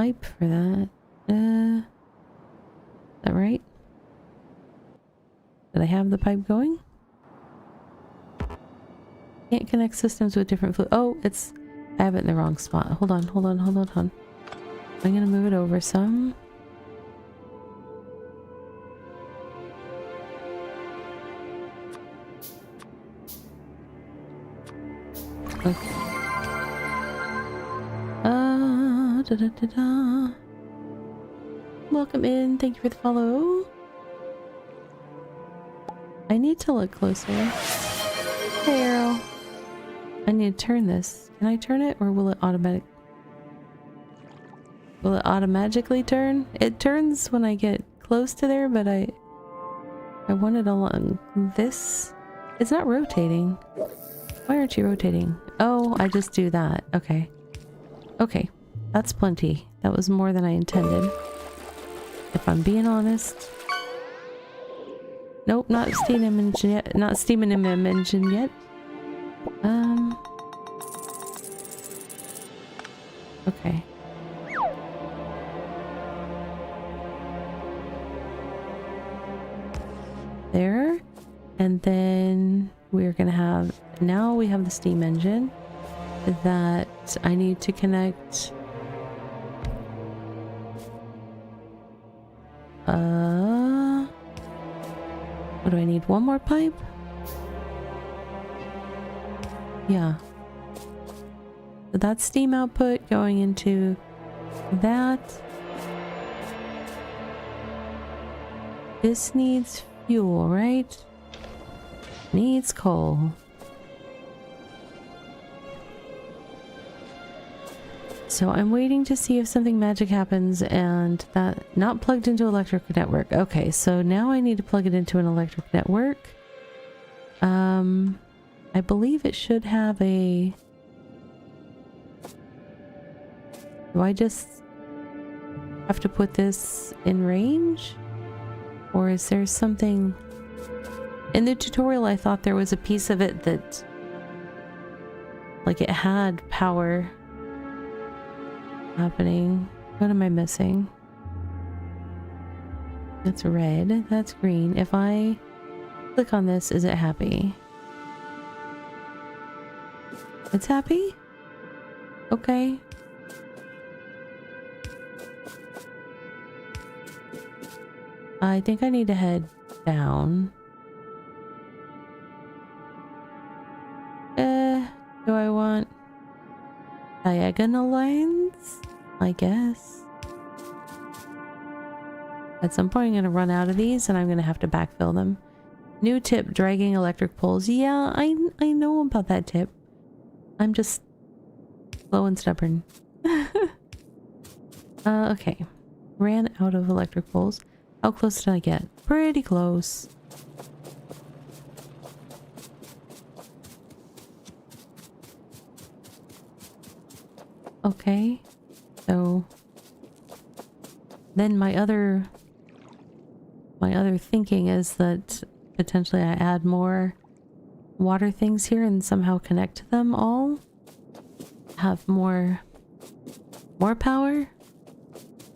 pipe for that. Is that right? Did I have the pipe going? Can't connect systems with different fluid. Oh, it's... I have it in the wrong spot. Hold on, hold on, hold on, hold on. I'm gonna move it over some. Okay. Da da da da. Welcome in. Thank you for the follow. I need to look closer. Hey, Arrow. I need to turn this. Can I turn it, or will it automatic? Will it automatically turn? It turns when I get close to there, but I want it along this. It's not rotating. Why aren't you rotating? Oh, I just do that. Okay. Okay. That's plenty. That was more than I intended. If I'm being honest. Nope, not steaming engine yet. Not steaming in my engine yet. Okay. There. And then we're gonna have... Now we have the steam engine that I need to connect... What do I need? One more pipe? Yeah. So that's steam output going into that. This needs fuel, right? Needs coal. So I'm waiting to see if something magic happens, and that not plugged into electric network. Okay, so now I need to plug it into an electric network. I believe it should have a... Do I just have to put this in range? Or is there something... In the tutorial I thought there was a piece of it that... Like it had power happening. What am I missing? That's red. That's green. If I click on this, is it happy? It's happy? Okay. I think I need to head down. Do I want diagonal lines? I guess. At some point I'm going to run out of these and I'm going to have to backfill them. New tip, dragging electric poles. Yeah, I know about that tip. I'm just slow and stubborn. Okay. Ran out of electric poles. How close did I get? Pretty close. Okay. So then my other thinking is that potentially I add more water things here and somehow connect to them all. Have more power?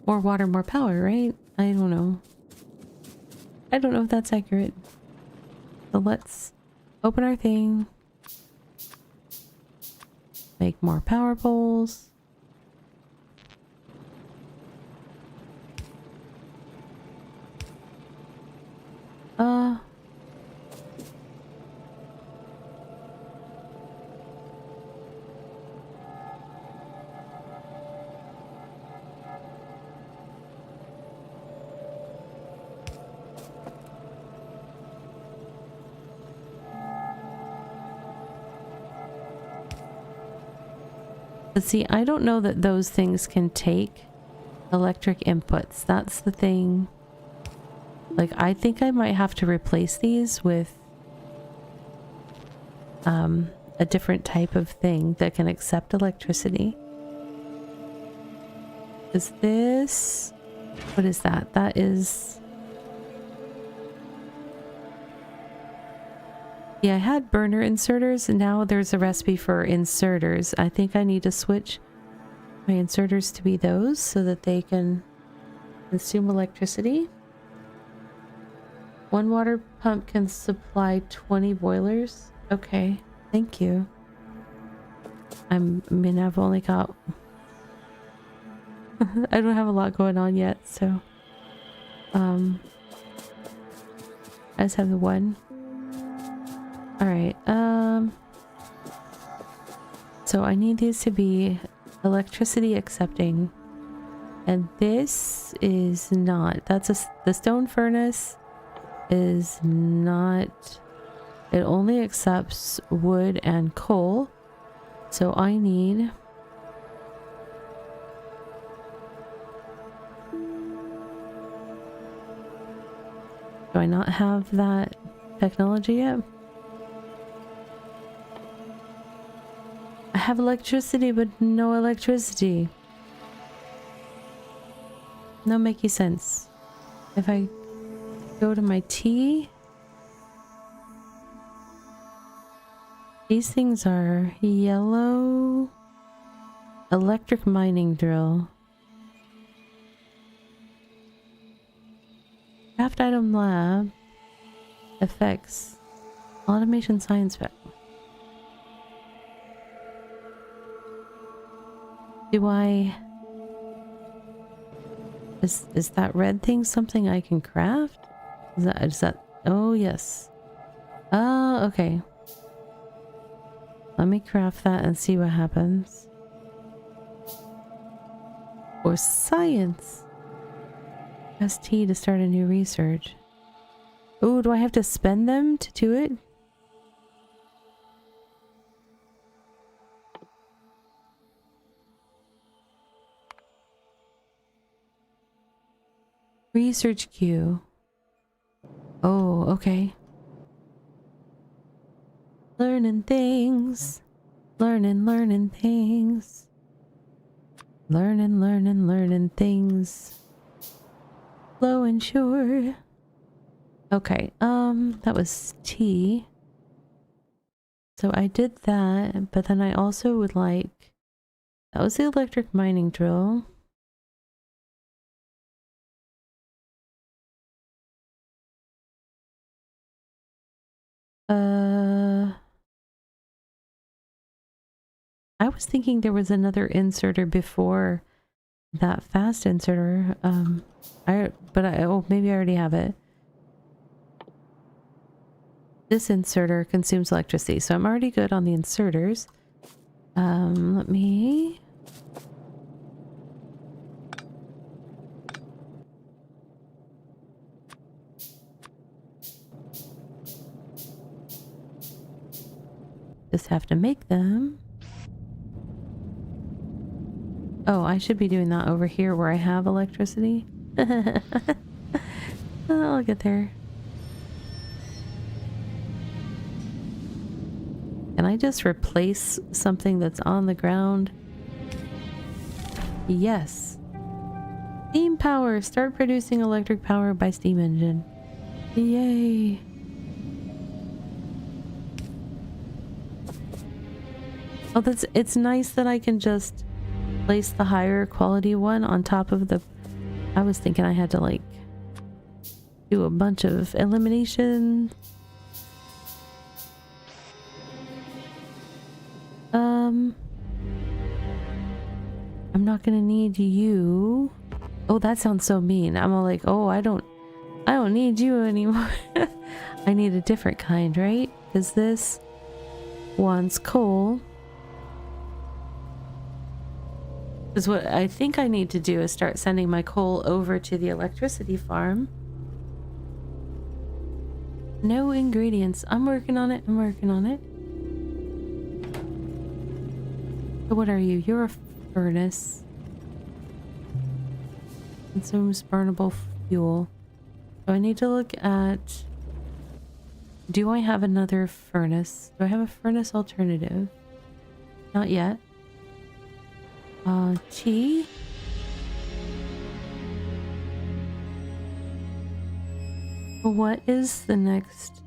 More water, more power, right? I don't know. I don't know if that's accurate. So let's open our thing. Make more power poles. But see, I don't know that those things can take electric inputs. That's the thing. Like, I think I might have to replace these with a different type of thing that can accept electricity. Is this... What is that? That is... Yeah, I had burner inserters, and now there's a recipe for inserters. I think I need to switch my inserters to be those so that they can consume electricity. One water pump can supply 20 boilers. Okay, thank you. I mean, I've only got... I don't have a lot going on yet, so... I just have the one. Alright, so I need these to be electricity accepting. And this is not. The stone furnace is not. It only accepts wood and coal. So I need. Do I not have that technology yet? I have electricity, but no electricity. No making sense. If I go to my T, these things are yellow electric mining drill. Craft item lab effects automation science fact. Do I... Is that red thing something I can craft? Is that... Oh, yes. Oh, okay. Let me craft that and see what happens. Or science. Press T to start a new research. Oh, do I have to spend them to do it? Research queue. Oh, okay. Learning things. Learning things. Learning things. Slow and sure. Okay, that was T. So I did that, but then I also would like... That was the electric mining drill. I was thinking there was another inserter before that fast inserter. Oh, maybe I already have it. This inserter consumes electricity, so I'm already good on the inserters. Let me... Just have to make them. Oh, I should be doing that over here where I have electricity. I'll get there. Can I just replace something that's on the ground? Yes. Steam power. Start producing electric power by steam engine. Yay. Oh, it's nice that I can just place the higher quality one on top of the... I was thinking I had to like do a bunch of elimination. I'm not gonna need you. Oh, that sounds so mean. I'm all like, oh, I don't need you anymore. I need a different kind, right? Because this wants coal. Because what I think I need to do is start sending my coal over to the electricity farm. No ingredients. I'm working on it. I'm working on it. So what are you? You're a furnace. Consumes burnable fuel. So I need to look at... Do I have another furnace? Do I have a furnace alternative? Not yet. T. What is the next?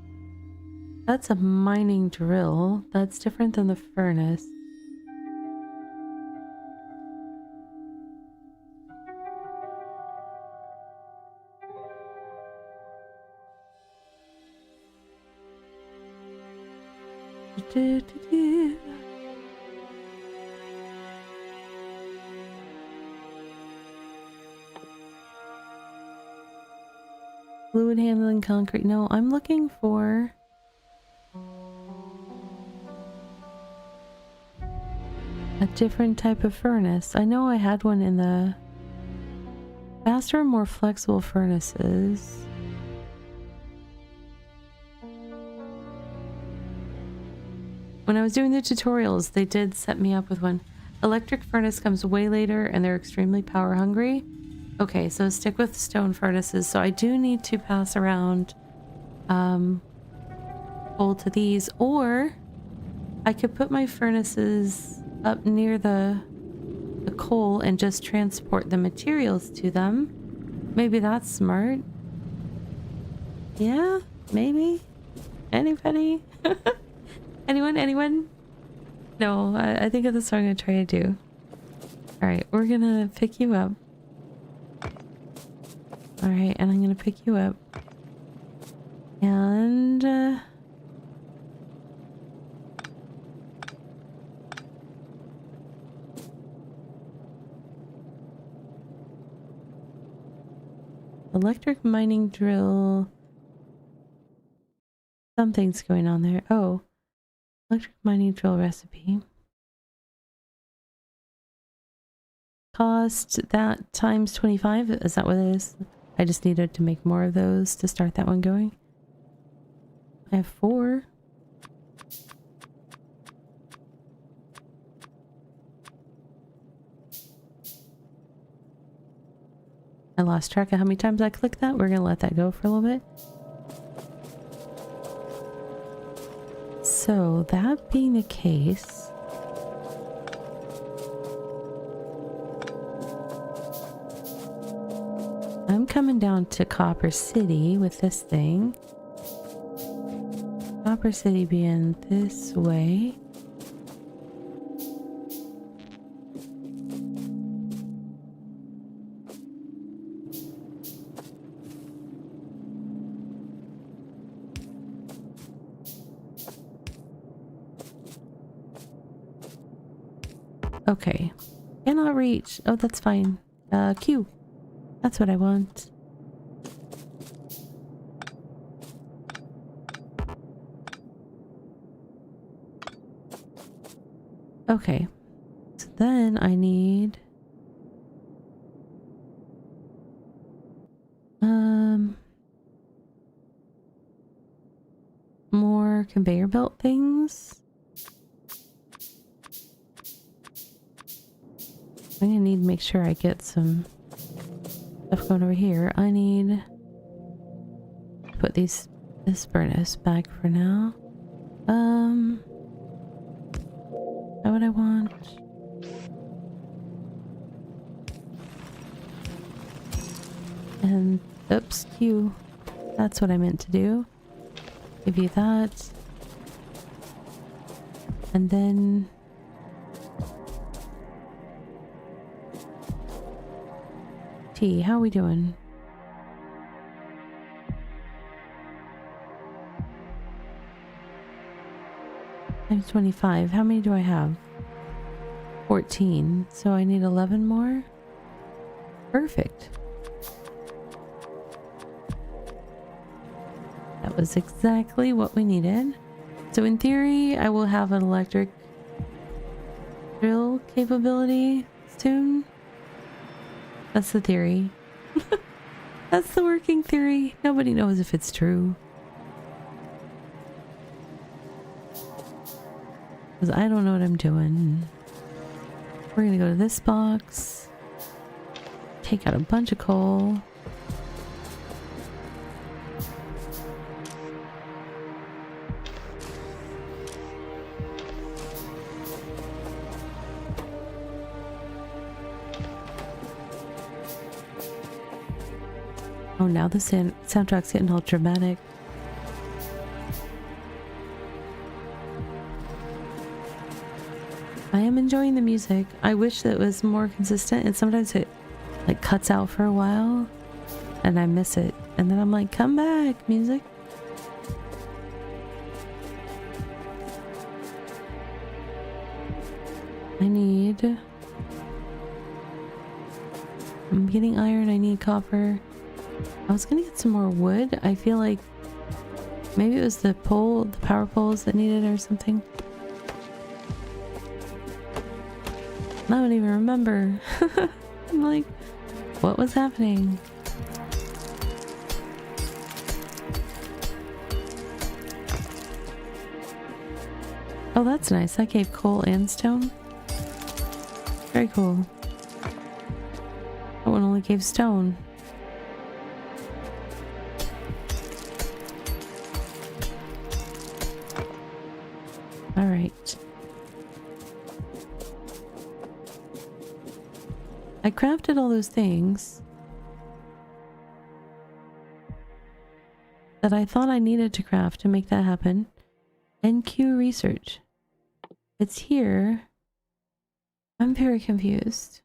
That's a mining drill. That's different than the furnace. Fluid handling concrete. No, I'm looking for a different type of furnace. I know I had one in the faster and more flexible furnaces. When I was doing the tutorials, they did set me up with one. Electric furnace comes way later and they're extremely power hungry. Okay, so stick with stone furnaces. So I do need to pass around coal to these, or I could put my furnaces up near the coal and just transport the materials to them. Maybe that's smart. Yeah, maybe. Anybody? Anyone? No, I think that's what I'm gonna try to do. Alright, we're gonna pick you up. Alright, and I'm gonna pick you up. And electric mining drill. Something's going on there. Oh. Electric mining drill recipe. Cost that times 25. Is that what it is? I just needed to make more of those to start that one going. I have 4. I lost track of how many times I clicked that. We're gonna let that go for a little bit. So, that being the case, I'm coming down to Copper City with this thing. Copper City being this way. Okay. Cannot reach. Oh, that's fine. Q. That's what I want. Okay. So then I need... more conveyor belt things. I'm gonna need to make sure I get some stuff going over here. I need to put this furnace back for now. How would I want? And oops, Q. That's what I meant to do. Give you that. And then T, how are we doing? Times 25. How many do I have? 14. So I need 11 more? Perfect. That was exactly what we needed. So in theory, I will have an electric drill capability soon. That's the theory. That's the working theory. Nobody knows if it's true. Because I don't know what I'm doing. We're gonna go to this box. Take out a bunch of coal. Oh, now the soundtrack's getting all dramatic. I am enjoying the music. I wish that it was more consistent, and sometimes it like cuts out for a while and I miss it. And then I'm like, come back, music. I'm getting iron, I need copper. I was gonna get some more wood. I feel like maybe it was the power poles that needed or something. I don't even remember. I'm like, what was happening? Oh, that's nice. That gave coal and stone. Very cool. That one only gave stone. All right. I crafted all those things that I thought I needed to craft to make that happen. NQ research. It's here. I'm very confused.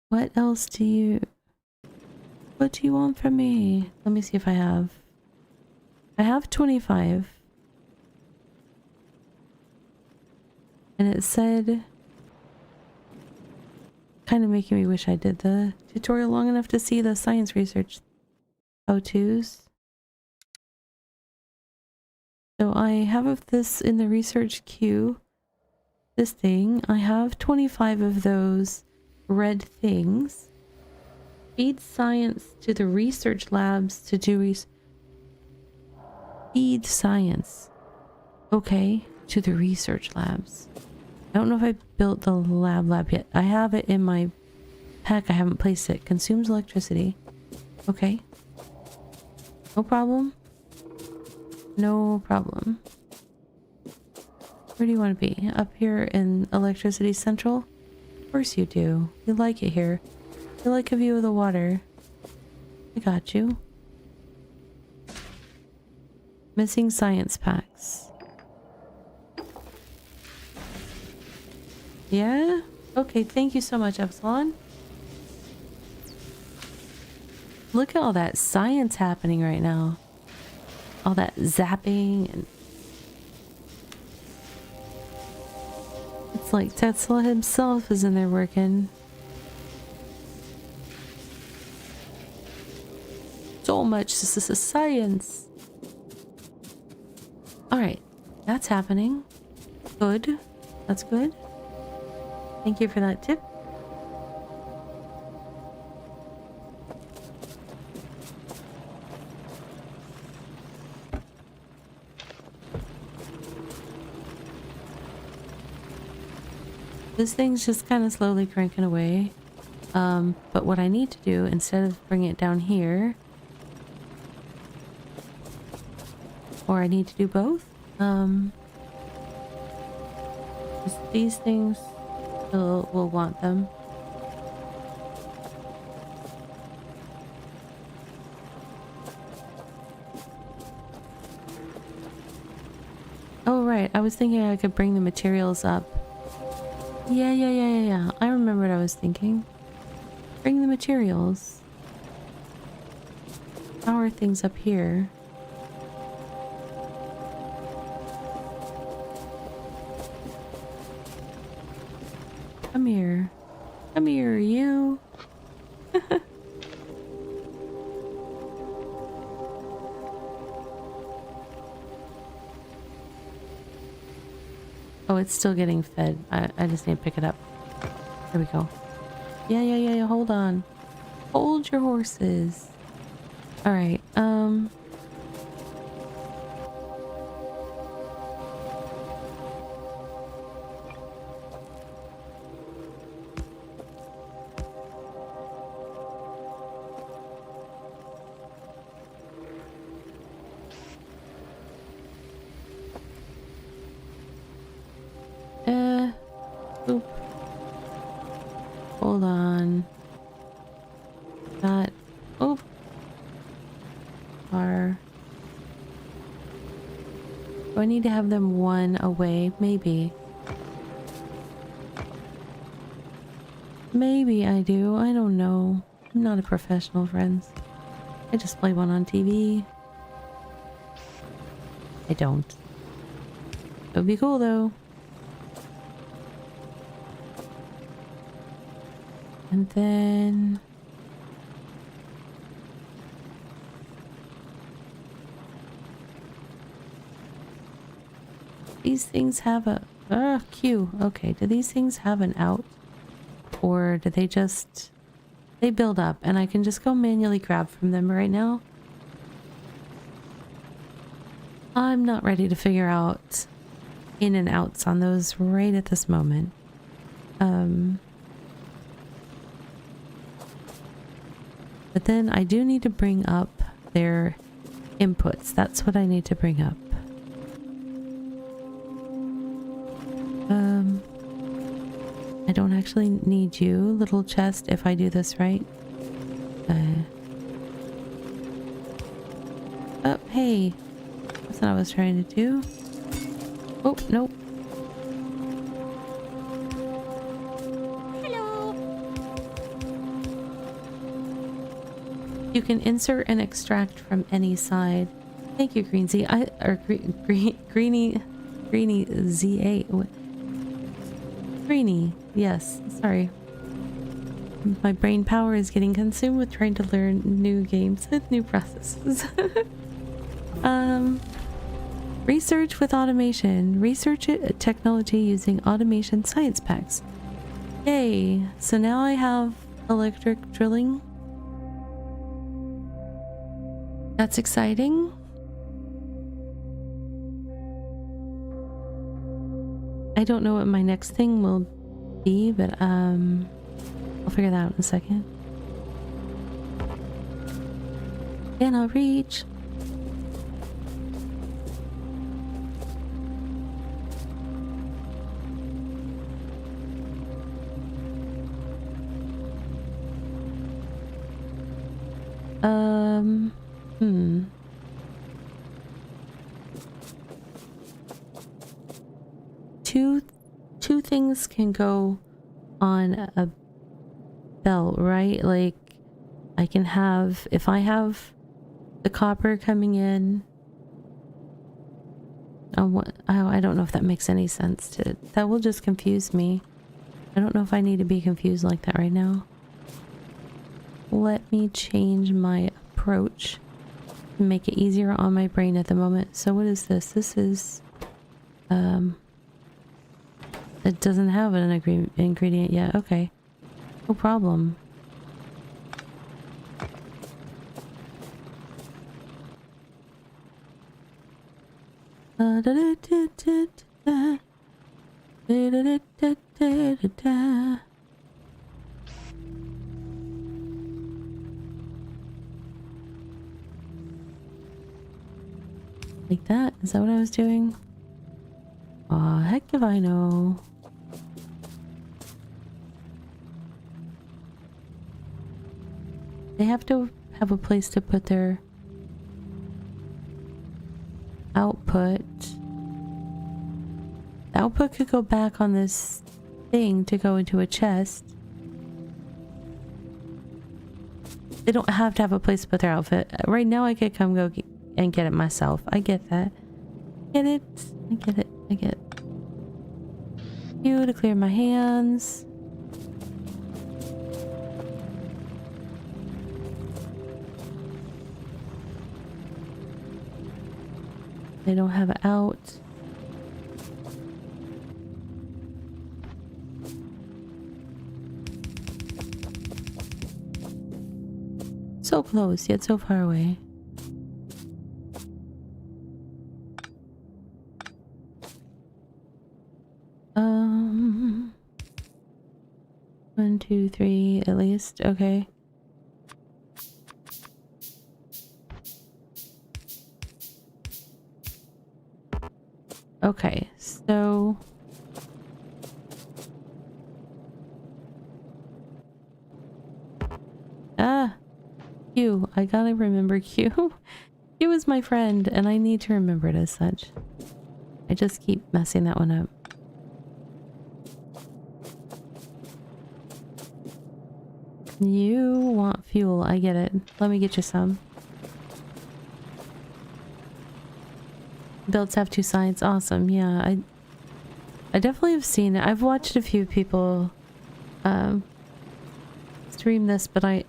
What else do you... What do you want from me? Let me see if I have... I have 25. And it said... Kind of making me wish I did the tutorial long enough to see the science research how-tos. So I have this in the research queue. This thing. I have 25 of those red things. Feed science to the research labs to do feed science. Okay, to the research labs. I don't know if I built the lab yet. I have it in my pack. I haven't placed it. Consumes electricity. Okay. No problem. No problem. Where do you want to be? Up here in Electricity Central? Of course you do. You like it here. You like a view of the water. I got you. Missing science packs. Yeah? Okay, thank you so much, Epsilon. Look at all that science happening right now. All that zapping and... It's like Tesla himself is in there working. So much science. Alright, that's happening. Good. That's good. Thank you for that tip. This thing's just kind of slowly cranking away. But what I need to do, instead of bringing it down here, or I need to do both, these things will want them. Oh right, I was thinking I could bring the materials up. Yeah. I remember what I was thinking. Bring the materials. Power things up here. Come here. Come here, you. Oh, it's still getting fed. I just need to pick it up. There we go. Yeah. Hold on. Hold your horses. All right. Oop. Hold on. That. Oop. Are. Do I need to have them one away? Maybe. Maybe I do. I don't know. I'm not a professional, friends. I just play one on TV. I don't. It would be cool though. And then these things have a queue. Okay, do these things have an out? Or do they just they build up and I can just go manually grab from them right now? I'm not ready to figure out in and outs on those right at this moment. But then I do need to bring up their inputs. That's what I need to bring up. I don't actually need you, little chest, if I do this right. Oh, hey. That's what I was trying to do. Oh, nope. You can insert and extract from any side. Thank you, Greensy. Greeny Z8. Greeny. Yes. Sorry. My brain power is getting consumed with trying to learn new games with new processes. Research with automation. Research technology using automation science packs. Yay. So now I have electric drilling. That's exciting. I don't know what my next thing will be, but I'll figure that out in a second. And I'll reach. Two things can go on a belt, right? Like I can have, if I have the copper coming in, I don't know if that makes any sense. That will just confuse me. I don't know if I need to be confused like that right now. Let me change my approach and make it easier on my brain at the moment. So what is this? This is it doesn't have an ingredient yet. Okay. No problem. Like that? Is that what I was doing? Aw, heck if I know. They have to have a place to put their output. The output could go back on this thing to go into a chest. They don't have to have a place to put their outfit. Right now I could come go and get it myself. I get that. Get it? I get it. I get it. You to clear my hands. They don't have it out. So close, yet so far away. One, two, three, at least. Okay. Okay, so Q. I gotta remember Q. Q is my friend, and I need to remember it as such. I just keep messing that one up. You want fuel. I get it. Let me get you some. builds have two sides. Awesome. Yeah, I definitely have seen it. I've watched a few people stream this, but I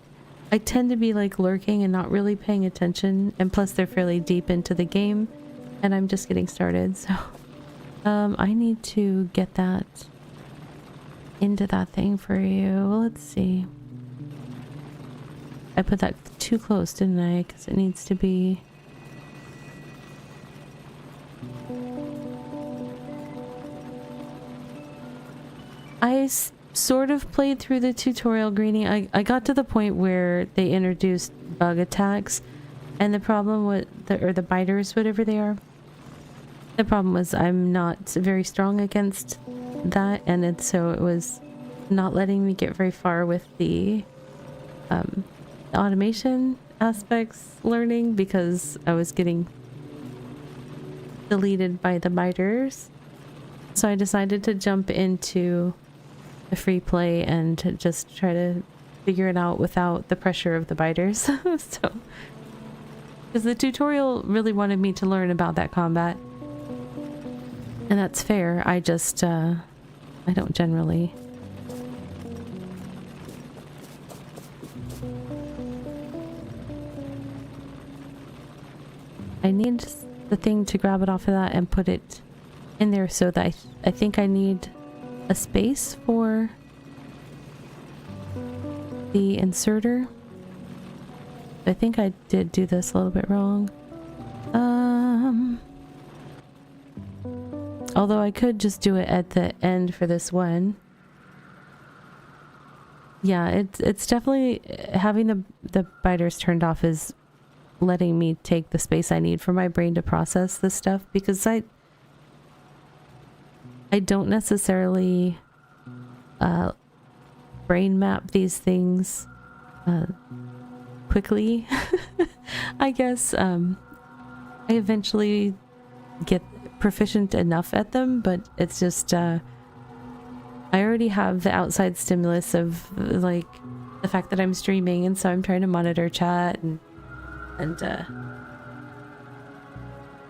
tend to be like lurking and not really paying attention, and plus they're fairly deep into the game and I'm just getting started, so I need to get that into that thing for you. Let's see. I put that too close, didn't I? Because it needs to be... I sort of played through the tutorial, Greenie. I got to the point where they introduced bug attacks, and the problem with the biters, whatever they are. The problem was I'm not very strong against that, and so it was not letting me get very far with the automation aspects learning, because I was getting deleted by the biters. So I decided to jump into the free play and to just try to figure it out without the pressure of the biters. So, because the tutorial really wanted me to learn about that combat, and that's fair. I just I don't generally. I need the thing to grab it off of that and put it in there, so that I think I need a space for the inserter. I think I did do this a little bit wrong. Although I could just do it at the end for this one. Yeah, it's definitely having the biters turned off is letting me take the space I need for my brain to process this stuff, because I don't necessarily brain map these things quickly. I guess I eventually get proficient enough at them, but it's just I already have the outside stimulus of like the fact that I'm streaming, and so I'm trying to monitor chat and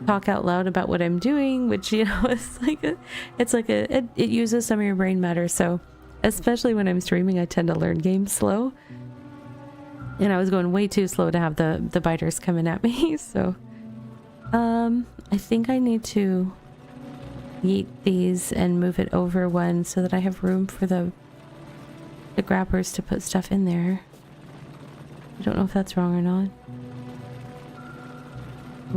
talk out loud about what I'm doing, which, you know, is like it uses some of your brain matter. So especially when I'm streaming, I tend to learn games slow, and I was going way too slow to have the biters coming at me. So I think I need to yeet these and move it over one so that I have room for the grabbers to put stuff in there. I don't know if that's wrong or not.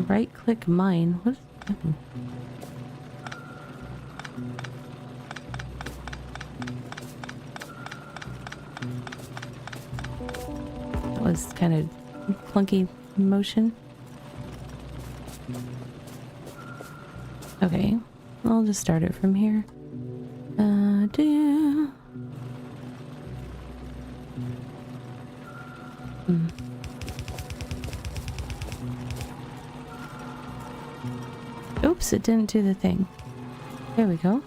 Right click mine. What does that mean? That was kind of clunky motion. Okay, I'll just start it from here. Oops, it didn't do the thing. There we go.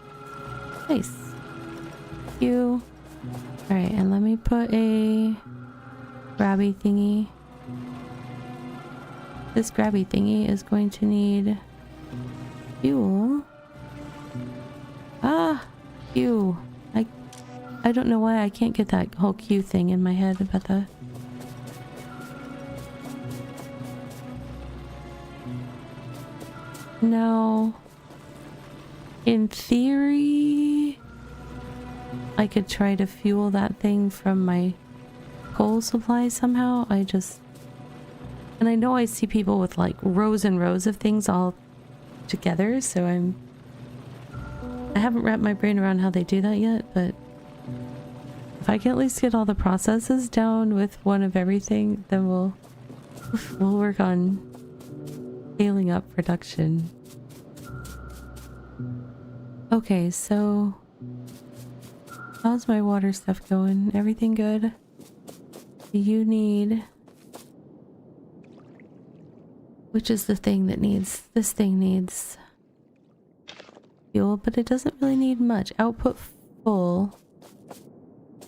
Nice. Thank you. Alright, and let me put a grabby thingy. This grabby thingy is going to need fuel. Ah, Q. I don't know why I can't get that whole Q thing in my head about that. Now, in theory, I could try to fuel that thing from my coal supply somehow. And I know I see people with like rows and rows of things all together, so I haven't wrapped my brain around how they do that yet, but if I can at least get all the processes down with one of everything, then we'll work on scaling up production. Okay, so how's my water stuff going? Everything good? You need... Which is the thing that needs... This thing needs fuel, but it doesn't really need much. Output full.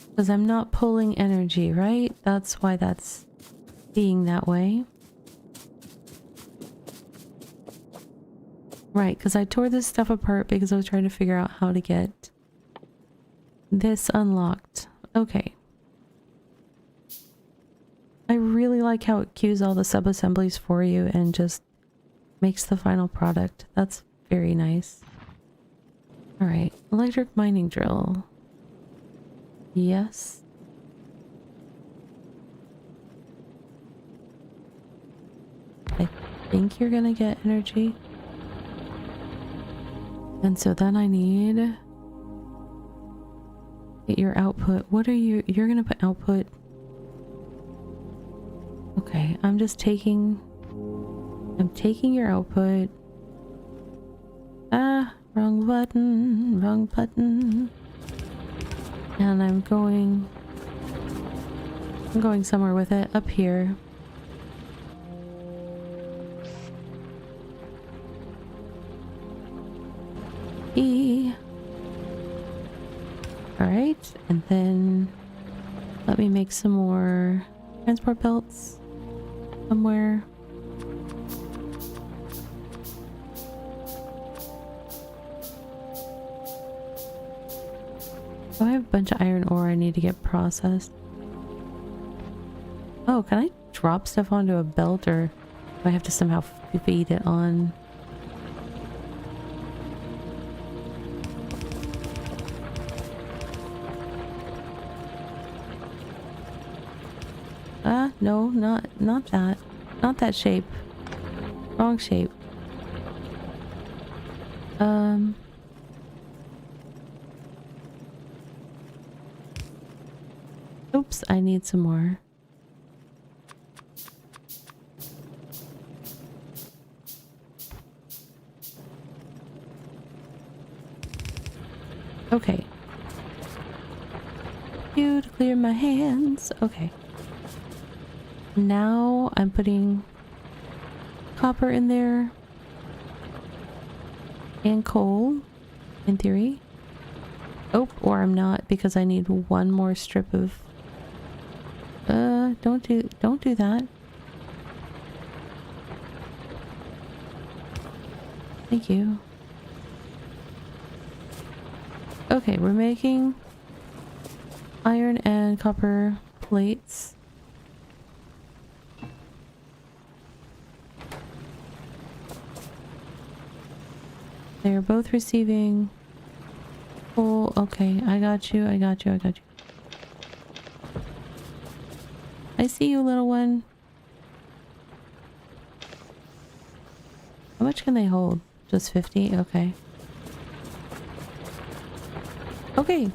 Because I'm not pulling energy, right? That's why that's being that way. Right, because I tore this stuff apart because I was trying to figure out how to get this unlocked. Okay. I really like how it queues all the sub-assemblies for you and just makes the final product. That's very nice. Alright, electric mining drill. Yes. I think you're gonna get energy. And so then I need... Get your output. What are you... You're gonna put output... Okay, I'm just taking... I'm taking your output. Ah, wrong button, wrong button. And I'm going somewhere with it, up here. E. Alright, and then let me make some more transport belts somewhere. Oh, I have a bunch of iron ore I need to get processed. Oh, can I drop stuff onto a belt, or do I have to somehow feed it on? No, not that. Not that shape. Wrong shape. Oops, I need some more. Okay. You to clear my hands. Okay. Now I'm putting copper in there. And coal, in theory. Oh, or I'm not, because I need one more strip of... don't do that. Thank you. Okay, we're making iron and copper plates. They're both receiving... Oh, okay. I got you. I got you. I got you. I see you, little one. How much can they hold? Just 50? Okay. Okay.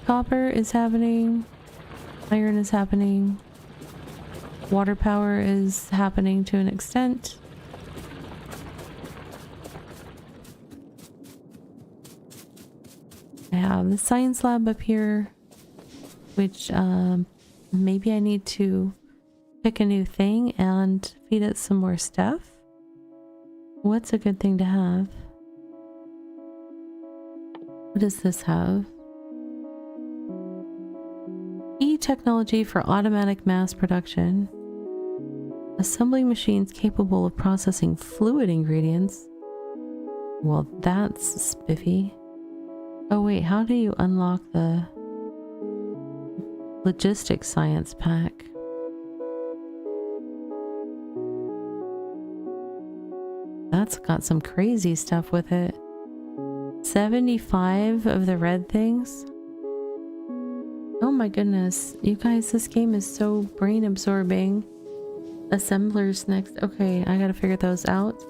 Copper is happening. Iron is happening. Water power is happening to an extent. I have the science lab up here, which maybe I need to pick a new thing and feed it some more stuff. What's a good thing to have? What does this have? E-technology for automatic mass production. Assembling machines capable of processing fluid ingredients. Well, that's spiffy. Oh wait, how do you unlock the logistics science pack? That's got some crazy stuff with it. 75 of the red things? Oh my goodness. You guys, this game is so brain absorbing. Assemblers next. Okay, I gotta figure those out.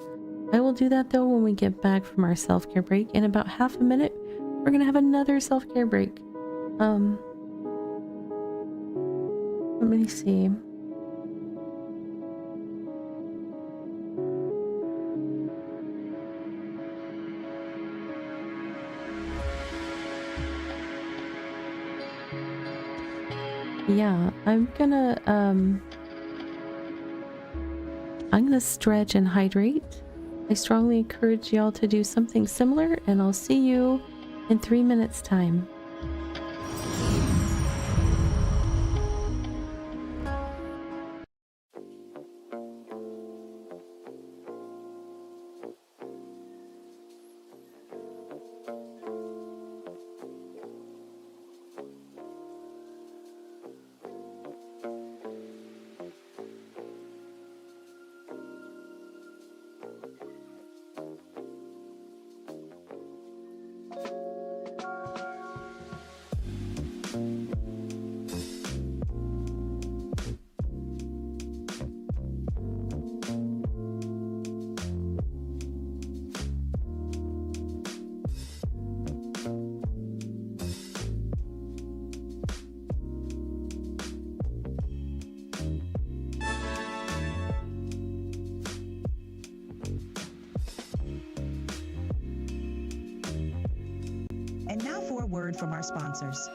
I will do that though when we get back from our self-care break. In about half a minute, we're gonna have another self-care break. Let me see. Yeah, I'm gonna stretch and hydrate. I strongly encourage y'all to do something similar, and I'll see you in 3 minutes time. And now for a word from our sponsors.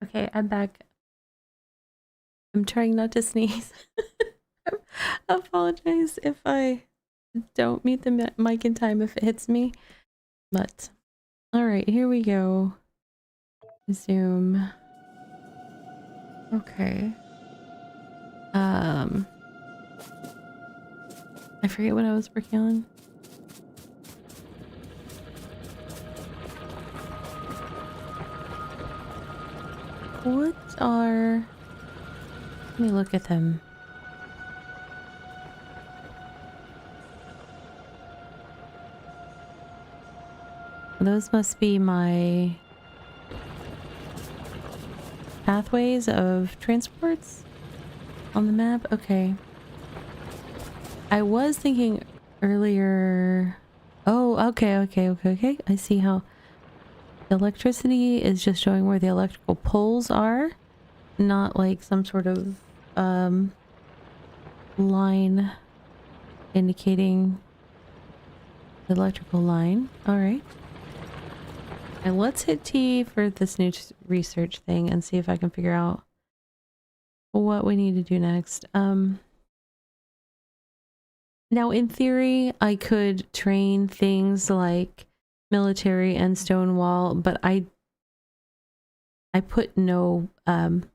Okay, I'm back. I'm trying not to sneeze. I apologize if I don't mute the mic in time if it hits me. But, alright, here we go. Zoom. Okay. I forget what I was working on. What are... Let me look at them. Those must be my pathways of transports on the map. Okay. I was thinking earlier... Oh, okay. I see how electricity is just showing where the electrical poles are, not like some sort of line indicating the electrical line. All right. And let's hit T for this new research thing and see if I can figure out what we need to do next. Now, in theory, I could train things like military and stonewall, but I put no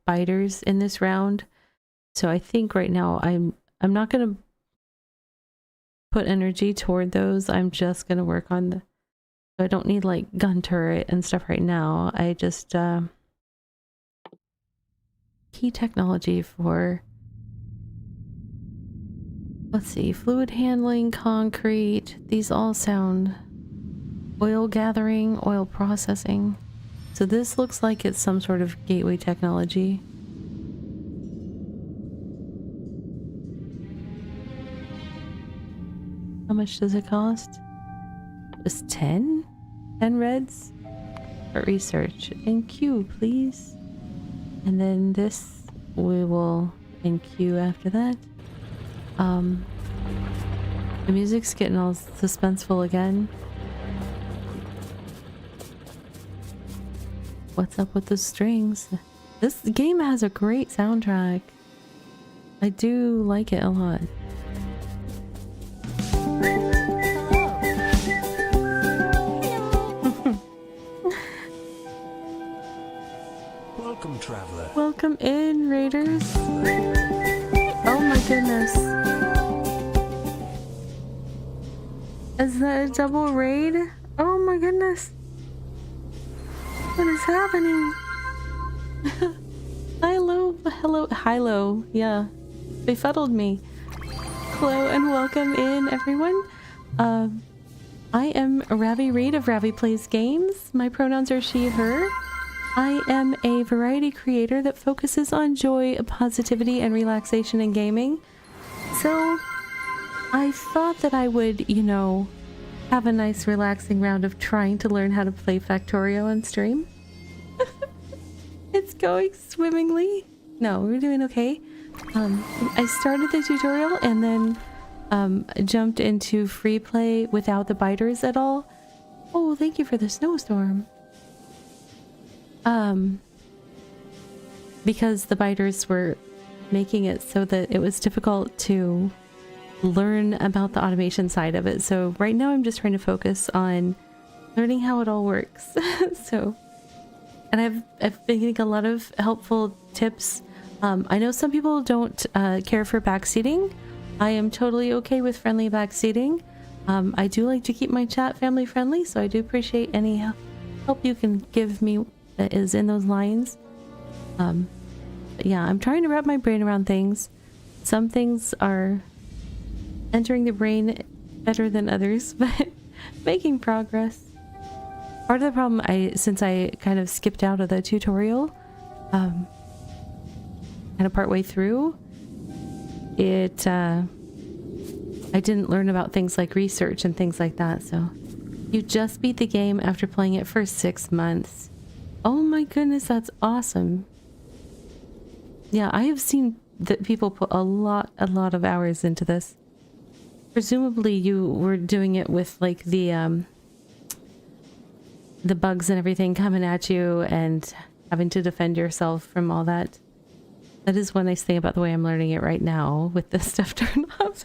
biters in this round, so I think right now I'm not gonna put energy toward those. I'm just gonna work on So I don't need like gun turret and stuff right now. I just key technology for, let's see, fluid handling, concrete. These all sound oil gathering, oil processing. So this looks like it's some sort of gateway technology. How much does it cost? Just 10? 10 reds? For research. And Q, please. And then this we will in Q after that. The music's getting all suspenseful again. What's up with the strings? This game has a great soundtrack. I do like it a lot. Welcome, traveler. Welcome in, raiders. Oh my goodness. Is that a double raid? Oh my goodness. What is happening? Hello, yeah. Befuddled me. Hello and welcome in, everyone. I am Ravi Reed of Ravi Plays Games. My pronouns are she, her. I am a variety creator that focuses on joy, positivity, and relaxation in gaming. So, I thought that I would, you know, have a nice relaxing round of trying to learn how to play Factorio on stream. It's going swimmingly. No, we're doing okay. I started the tutorial and then jumped into free play without the biters at all. Oh, thank you for the snowstorm. Because the biters were making it so that it was difficult to learn about the automation side of it. So right now I'm just trying to focus on learning how it all works. And I've been getting a lot of helpful tips. I know some people don't care for backseating. I am totally okay with friendly backseating. I do like to keep my chat family friendly, so I do appreciate any help you can give me that is in those lines. But yeah, I'm trying to wrap my brain around things. Some things are entering the brain better than others, but making progress. Part of the problem, since I kind of skipped out of the tutorial, kind of partway through, I didn't learn about things like research and things like that. So you just beat the game after playing it for 6 months. Oh my goodness, that's awesome. Yeah, I have seen that people put a lot of hours into this. Presumably you were doing it with like the bugs and everything coming at you and having to defend yourself from all that. That is one nice thing about the way I'm learning it right now with this stuff turned off.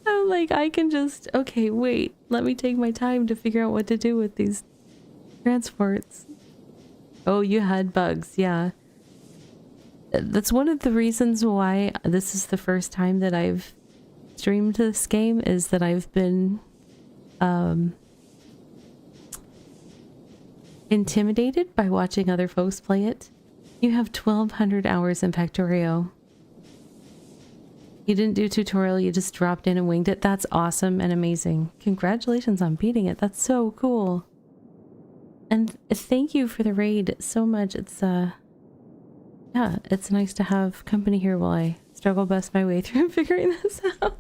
I'm like, I can just, okay, wait, let me take my time to figure out what to do with these transports. Oh, you had bugs, yeah. That's one of the reasons why this is the first time that I've streamed this game, is that I've been intimidated by watching other folks play it. You have 1,200 hours in Factorio. You didn't do tutorial, you just dropped in and winged it. That's awesome and amazing. Congratulations on beating it. That's so cool. And thank you for the raid so much. It's yeah, it's nice to have company here while I struggle bust my way through figuring this out.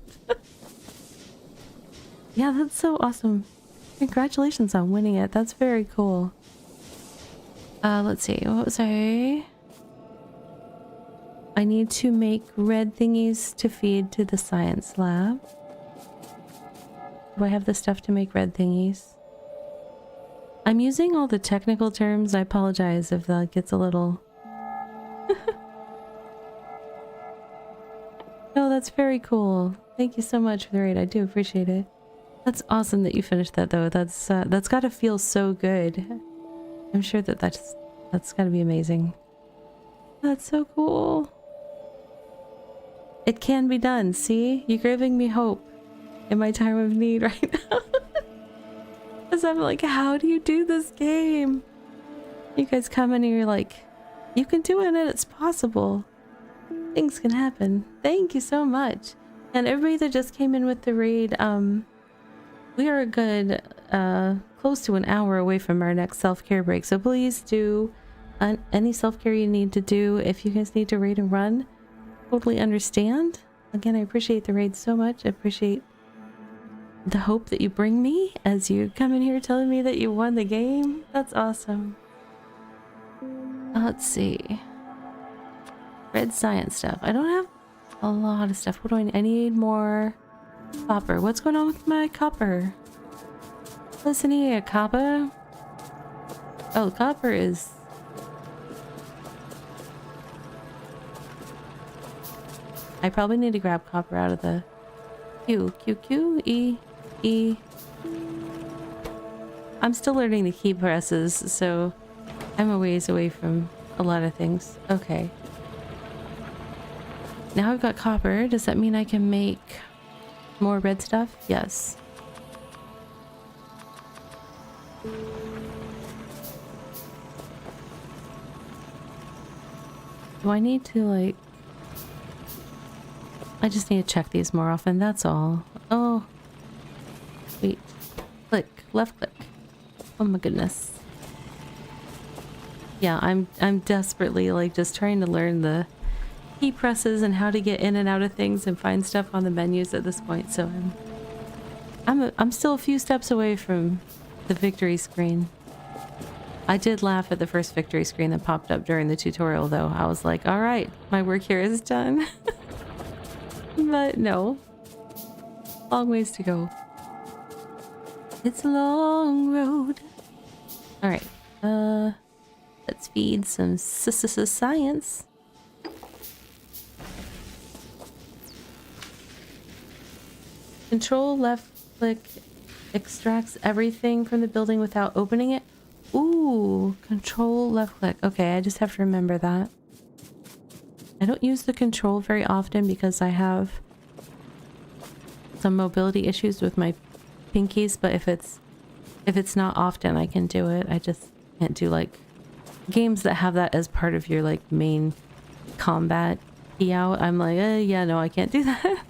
Yeah, that's so awesome. Congratulations on winning it. That's very cool. Let's see. What was I need to make red thingies to feed to the science lab. Do I have the stuff to make red thingies? I'm using all the technical terms. I apologize if that gets a little... No, that's very cool. Thank you so much for the raid. I do appreciate it. That's awesome that you finished that though. That's gotta feel so good. I'm sure that that's gotta be amazing. That's so cool. It can be done. See? You're giving me hope in my time of need right now. As I'm like, how do you do this game? You guys come in and you're like, you can do it and it's possible. Things can happen. Thank you so much. And everybody that just came in with the raid, we are a good close to an hour away from our next self-care break. So please do any self-care you need to do. If you guys need to raid and run, totally understand. Again, I appreciate the raid so much. I appreciate the hope that you bring me as you come in here telling me that you won the game. That's awesome. Let's see. Red science stuff. I don't have a lot of stuff. What do I need? I need more copper. What's going on with my copper? Listen here, copper. Oh, copper is... I probably need to grab copper out of the E. I'm still learning the key presses, so I'm a ways away from a lot of things. Okay. Now I've got copper. Does that mean I can make more red stuff? Yes. Do I need to, like... I just need to check these more often, that's all. Oh. Wait. Click. Left click. Oh my goodness. Yeah, I'm desperately, like, just trying to learn the key presses and how to get in and out of things and find stuff on the menus at this point, so I'm still a few steps away from the victory screen. I did laugh at the first victory screen that popped up during the tutorial, though. I was like, all right, my work here is done. But no. Long ways to go. It's a long road. All right. Let's feed some science. Control left click extracts everything from the building without opening it. Ooh, control left click. Okay, I just have to remember that. I don't use the control very often because I have some mobility issues with my pinkies, but if it's not often, I can do it. I just can't do like games that have that as part of your like main combat key out. I'm like, yeah, no, I can't do that.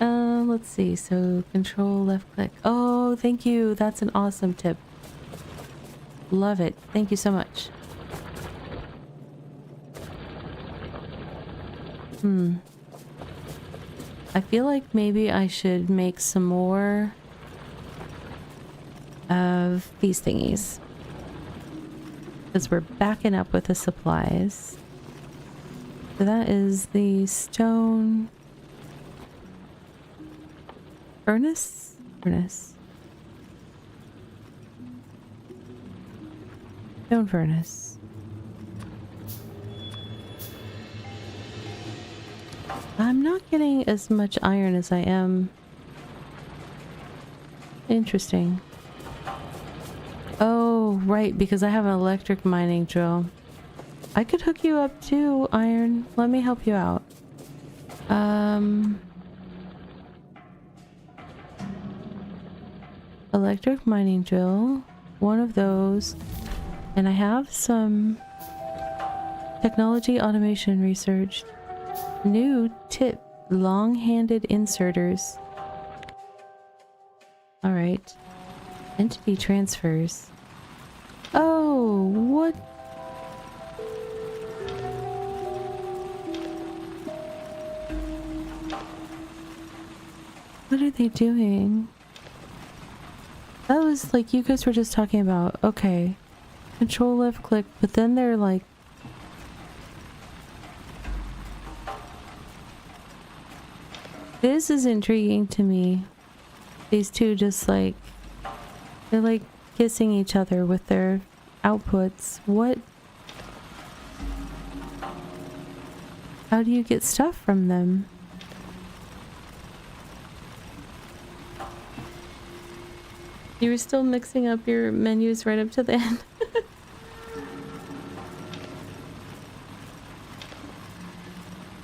Let's see. So control left click. Oh, thank you. That's an awesome tip. Love it. Thank you so much. I feel like maybe I should make some more of these thingies. Because we're backing up with the supplies. So that is the stone furnace? Furnace. Stone furnace. I'm not getting as much iron as I am. Interesting. Oh, right, because I have an electric mining drill. I could hook you up too, iron. Let me help you out. Electric mining drill. One of those. And I have some technology automation research. New tip, long-handed inserters. All right. Entity transfers. Oh, what? What are they doing? That was like you guys were just talking about. Okay. Control left click, but then they're like... This is intriguing to me. These two just like... They're like kissing each other with their outputs. What? How do you get stuff from them? You were still mixing up your menus right up to the end.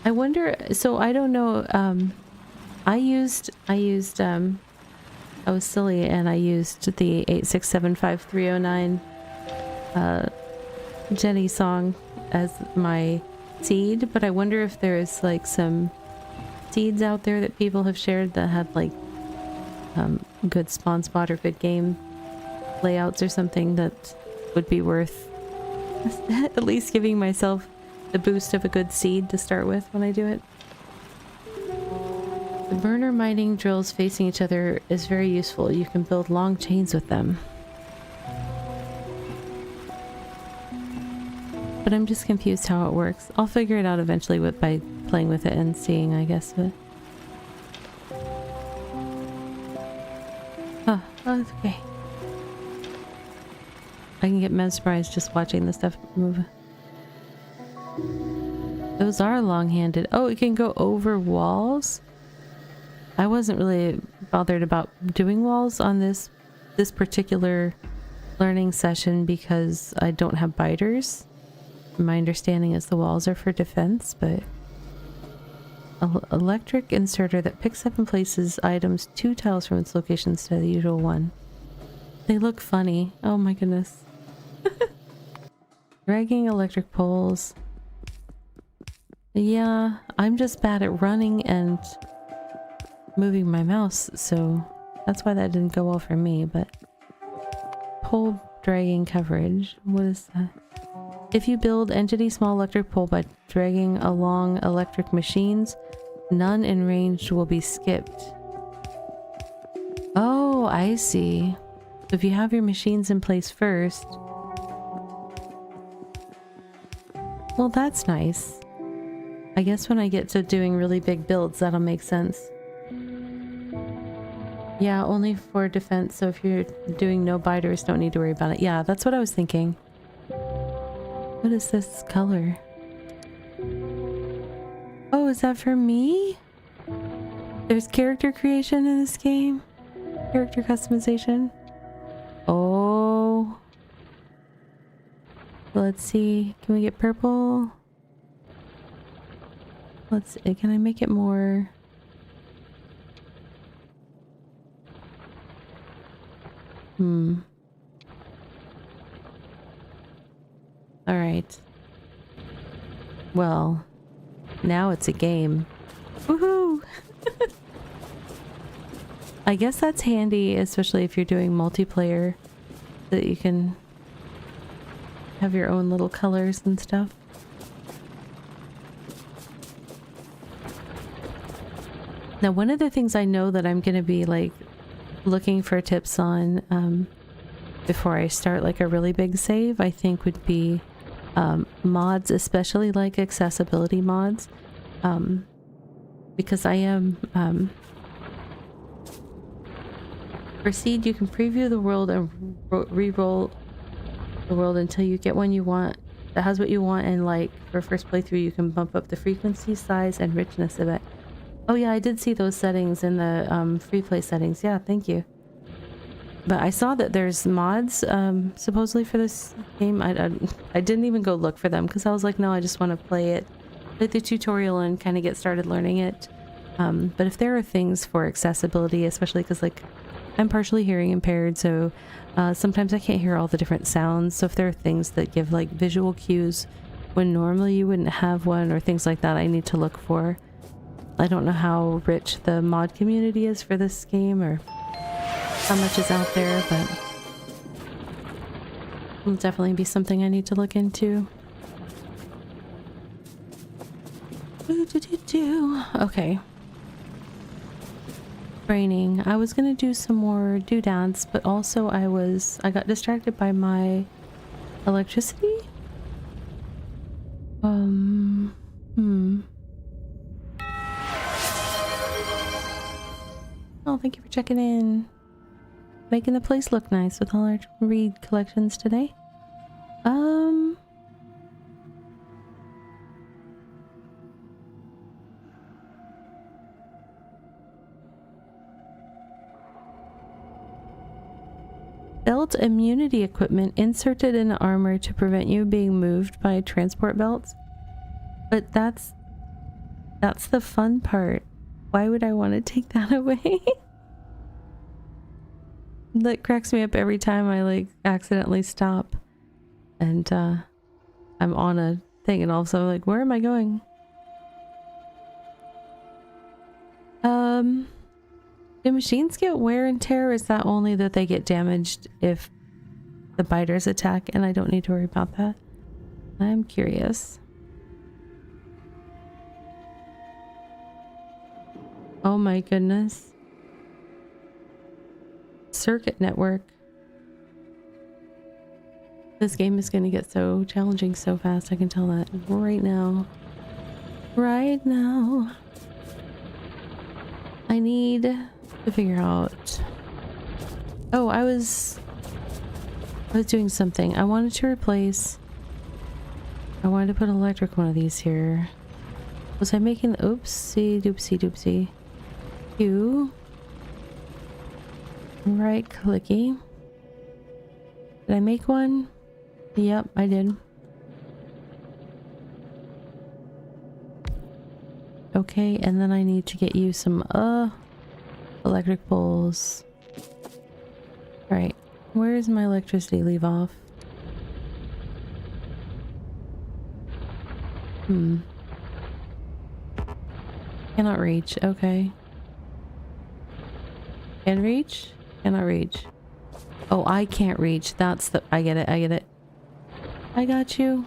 I wonder, so I don't know, I used I was silly and I used the 8675309 Jenny song as my seed, but I wonder if there's like some seeds out there that people have shared that have like good spawn spot or good game layouts or something that would be worth at least giving myself the boost of a good seed to start with when I do it. The burner mining drills facing each other is very useful. You can build long chains with them. But I'm just confused how it works. I'll figure it out eventually by playing with it and seeing, I guess. But... oh, okay. I can get mesmerized just watching the stuff move. Those are long-handed. Oh, it can go over walls? I wasn't really bothered about doing walls on this particular learning session because I don't have biters. My understanding is the walls are for defense, but electric inserter that picks up and places items 2 tiles from its location instead of the usual one. They look funny. Oh my goodness. Dragging electric poles. Yeah, I'm just bad at running and moving my mouse, so that's why that didn't go well for me, but pole dragging coverage. What is that? If you build entity small electric pole by dragging along electric machines, none in range will be skipped. Oh, I see. If you have your machines in place first. Well, that's nice. I guess when I get to doing really big builds, that'll make sense. Yeah, only for defense, so if you're doing no biters, don't need to worry about it. Yeah, that's what I was thinking. What is this color? Oh, is that for me? There's character creation in this game? Character customization? Oh. Let's see. Can we get purple? Let's see. Can I make it more... Alright. Well, now it's a game. Woohoo! I guess that's handy, especially if you're doing multiplayer, that you can have your own little colors and stuff. Now, one of the things I know that I'm going to be like looking for tips on before I start like a really big save, I think would be mods, especially like accessibility mods, because I am for seed, you can preview the world and re-roll the world until you get one you want that has what you want, and like for first playthrough you can bump up the frequency, size, and richness of it. Oh yeah, I did see those settings in the free play settings. Yeah, thank you. But I saw that there's mods supposedly for this game. I didn't even go look for them because I was like, no, I just want to play the tutorial and kind of get started learning it. But if there are things for accessibility, especially because like I'm partially hearing impaired, so sometimes I can't hear all the different sounds. So if there are things that give like visual cues when normally you wouldn't have one, or things like that, I need to look for. I don't know how rich the mod community is for this game or how much is out there, but it'll definitely be something I need to look into. Okay. Training. I was gonna do some more doodads, but also I got distracted by my electricity. Oh, thank you for checking in. Making the place look nice with all our read collections today. Belt immunity equipment inserted in armor to prevent you being moved by transport belts. But that's the fun part. Why would I want to take that away? that cracks me up every time I like accidentally stop and I'm on a thing and all of a sudden I'm like, where am I going? Do machines get wear and tear, or is that only that they get damaged if the biters attack and I don't need to worry about that? I'm curious. Oh my goodness. Circuit network. This game is going to get so challenging so fast. I can tell that right now. Right now. I need to figure out... Oh, I was doing something. I wanted to replace... I wanted to put an electric one of these here. Was I making... Oopsie doopsie doopsie. Q. Right clicky. Did I make one? Yep, I did. Okay, and then I need to get you some electric poles. Alright, where is my electricity leave off? Cannot reach, okay. Can reach? Cannot reach. Oh, I can't reach. That's the... I get it, I get it. I got you.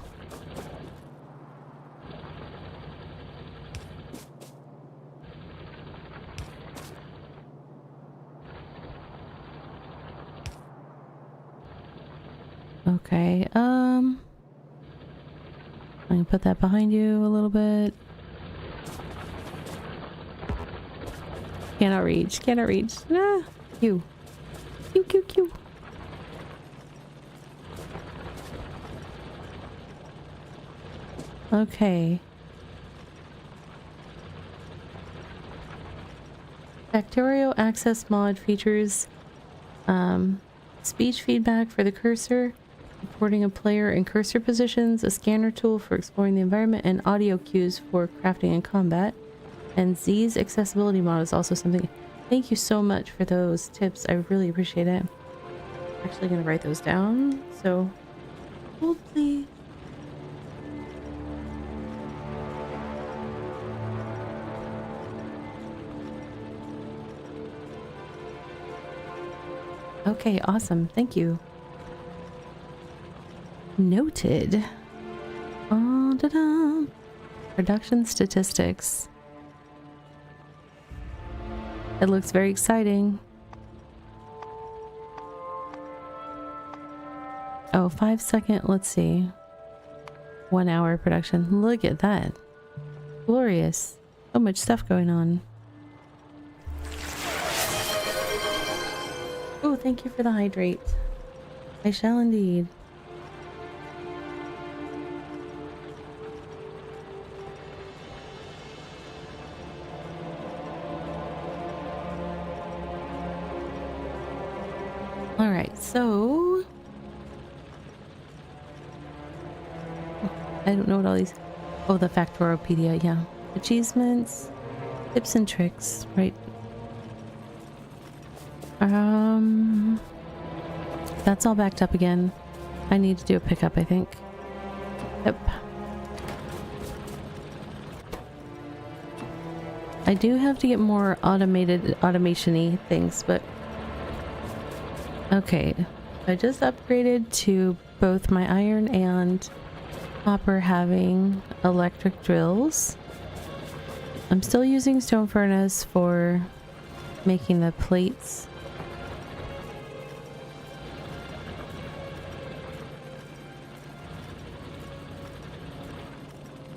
Okay, I can put that behind you a little bit. Cannot reach, cannot reach. Ah, Q. Q, Q, Q. Okay. Factorio access mod features speech feedback for the cursor, reporting a player and cursor positions, a scanner tool for exploring the environment, and audio cues for crafting and combat. And Z's accessibility mod is also something. Thank you so much for those tips. I really appreciate it. I'm actually going to write those down. So, hold please. Okay, awesome. Thank you. Noted. Oh, da-da. Production statistics. It looks very exciting. Oh, 5 second, let's see. 1 hour production. Look at that. Glorious. So much stuff going on. Oh, thank you for the hydrate. I shall indeed. Alright, so... I don't know what all these... Oh, the Factoropedia, yeah. Achievements, tips and tricks, right. That's all backed up again. I need to do a pickup, I think. Yep. I do have to get more automation-y things, but... Okay. I just upgraded to both my iron and copper having electric drills. I'm still using stone furnace for making the plates.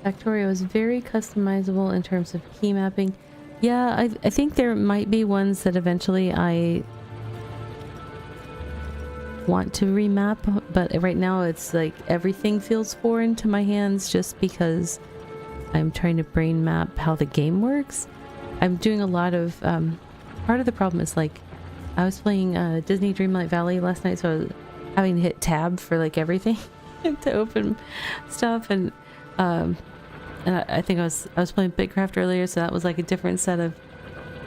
Factorio is very customizable in terms of key mapping. Yeah, I think there might be ones that eventually I want to remap, but right now it's like everything feels foreign to my hands just because I'm trying to brain map how the game works. I'm doing a lot of part of the problem is like I was playing Disney Dreamlight Valley last night, so I was having to hit tab for like everything to open stuff, and I think I was playing Bitcraft earlier, so that was like a different set of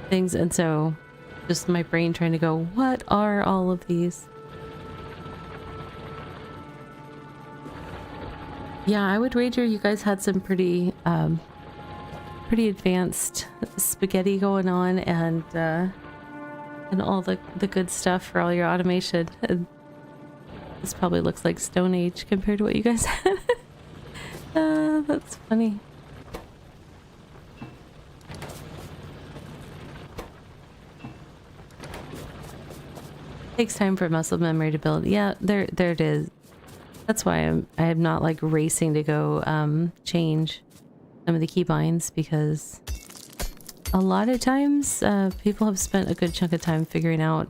things, and so Just my brain trying to go, what are all of these? Yeah, I would wager you guys had some pretty advanced spaghetti going on, and all the good stuff for all your automation. And this probably looks like Stone Age compared to what you guys had. That's funny. Takes time for muscle memory to build. Yeah, there it is. That's why I am not like racing to go change some of the keybinds, because a lot of times people have spent a good chunk of time figuring out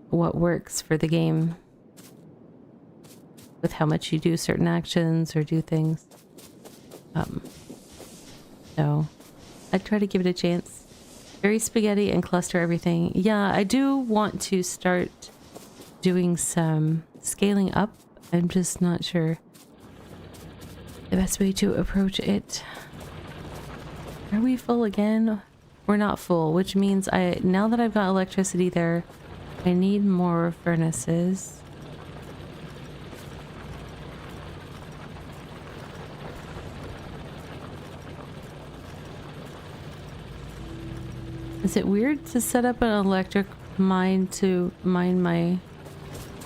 what works for the game with how much you do certain actions or do things. So I'd try to give it a chance. Very spaghetti and cluster everything. Yeah, I do want to start doing some scaling up. I'm just not sure the best way to approach it. Are we full again? We're not full, which means now that I've got electricity there, I need more furnaces. Is it weird to set up an electric mine to mine my...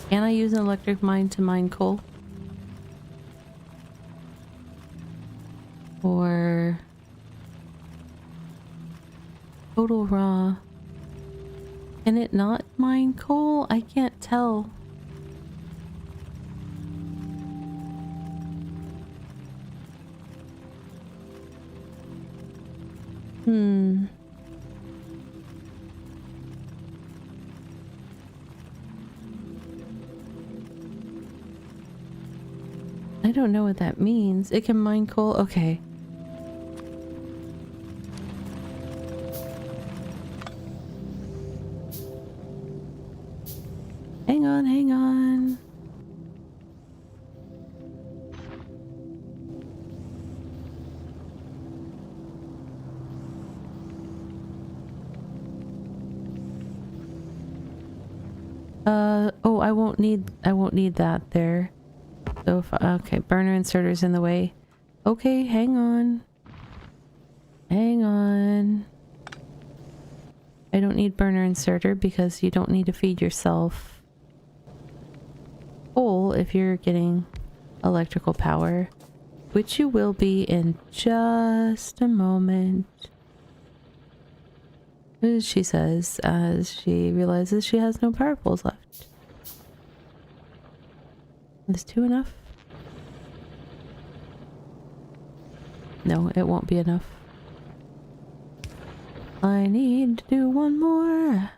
Can I use an electric mine to mine coal? Or... total raw. Can it not mine coal? I can't tell. I don't know what that means. It can mine coal? Okay. Hang on, hang on. Oh, I won't need that there. So if, okay, burner inserter's in the way. Okay, hang on. Hang on. I don't need burner inserter because you don't need to feed yourself coal if you're getting electrical power, which you will be in just a moment. As she says, as she realizes she has no power poles left. Is 2 enough? No, it won't be enough. I need to do one more.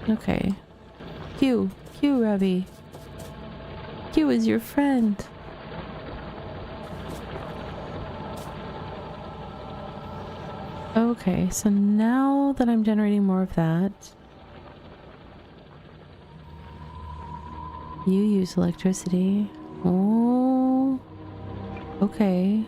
Okay. Q, Ravi. Q is your friend. Okay, so now that I'm generating more of that, you use electricity. Oh, okay.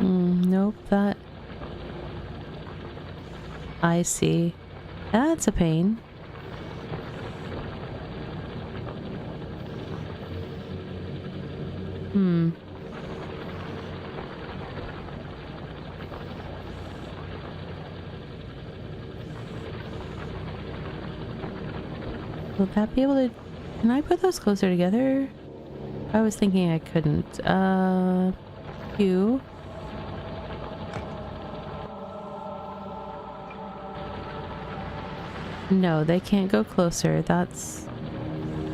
Nope, that... I see. That's a pain. Will that be able to... Can I put those closer together? I was thinking I couldn't. Q. No, they can't go closer. That's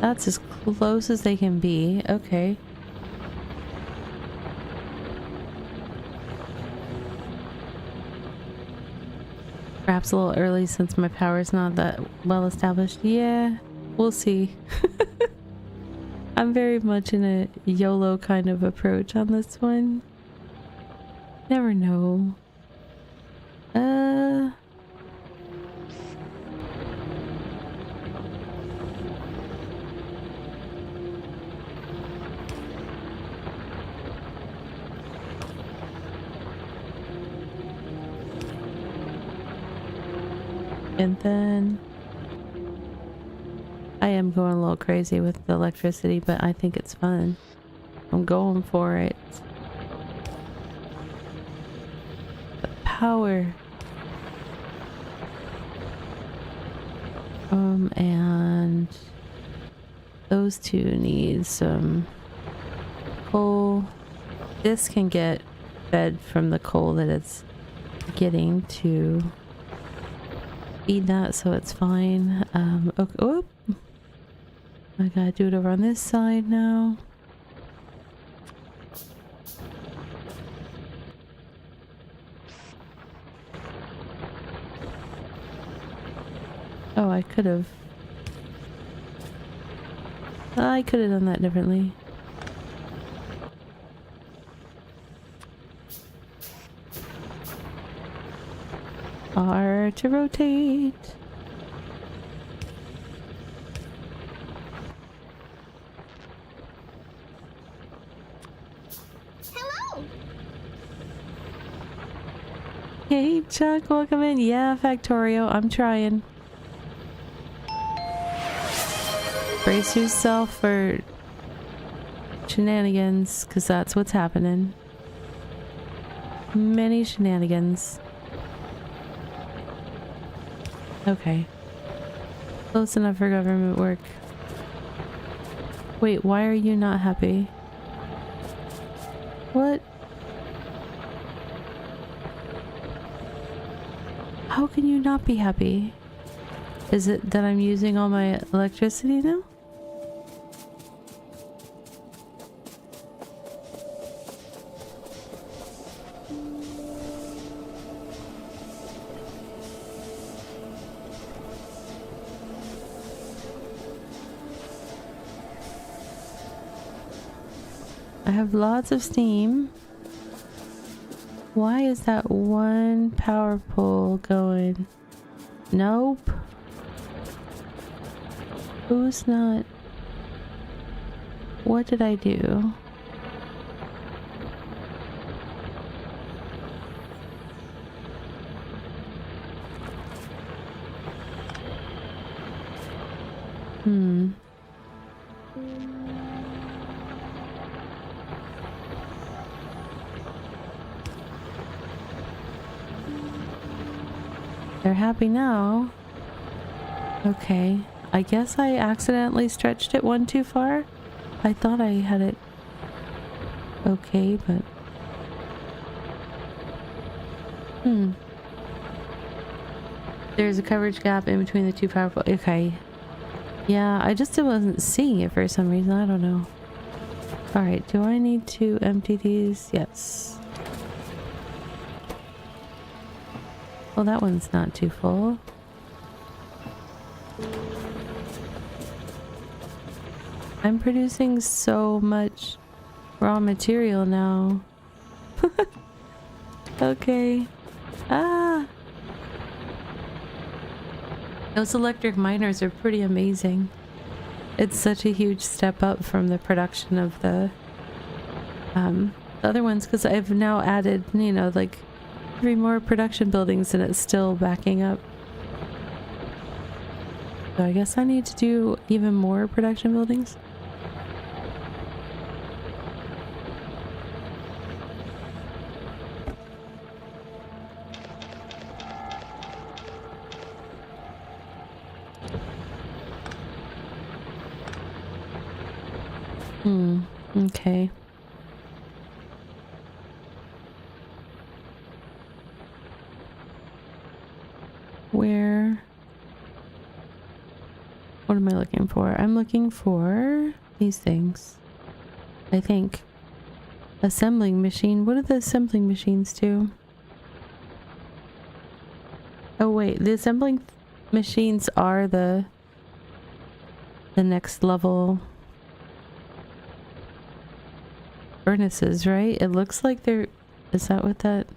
as close as they can be. Okay. Perhaps a little early since my power's not that well established. Yeah. We'll see. I'm very much in a YOLO kind of approach on this one. Never know. And then I am going a little crazy with the electricity, but I think it's fun. I'm going for it. The power. And those two need some coal. This can get fed from the coal that it's getting to feed that, so it's fine. Okay. Oh, I gotta do it over on this side now. Oh, I could have done that differently. R to rotate. Hello. Hey Chuck, welcome in. Yeah, Factorio, I'm trying. Brace yourself for shenanigans, because that's what's happening. Many shenanigans. Okay. Close enough for government work. Wait, why are you not happy? What? How can you not be happy? Is it that I'm using all my electricity now? I have lots of steam. Why is that one power pole going? Nope. Who's not? What did I do? They're happy now. Okay. I guess I accidentally stretched it one too far. I thought I had it okay, but... There's a coverage gap in between the two power poles. Okay. Yeah, I just wasn't seeing it for some reason. I don't know. Alright, do I need to empty these? Yes. Well, that one's not too full. I'm producing so much raw material now. Okay. Ah! Those electric miners are pretty amazing. It's such a huge step up from the production of the other ones, because I've now added, you know, like 3 more production buildings and it's still backing up. So I guess I need to do even more production buildings. Okay. Where? What am I looking for? I'm looking for these things. I think. Assembling machine. What do the assembling machines do? Oh wait, the assembling machines are the the next level furnaces, right? It looks like they're... Is that what that...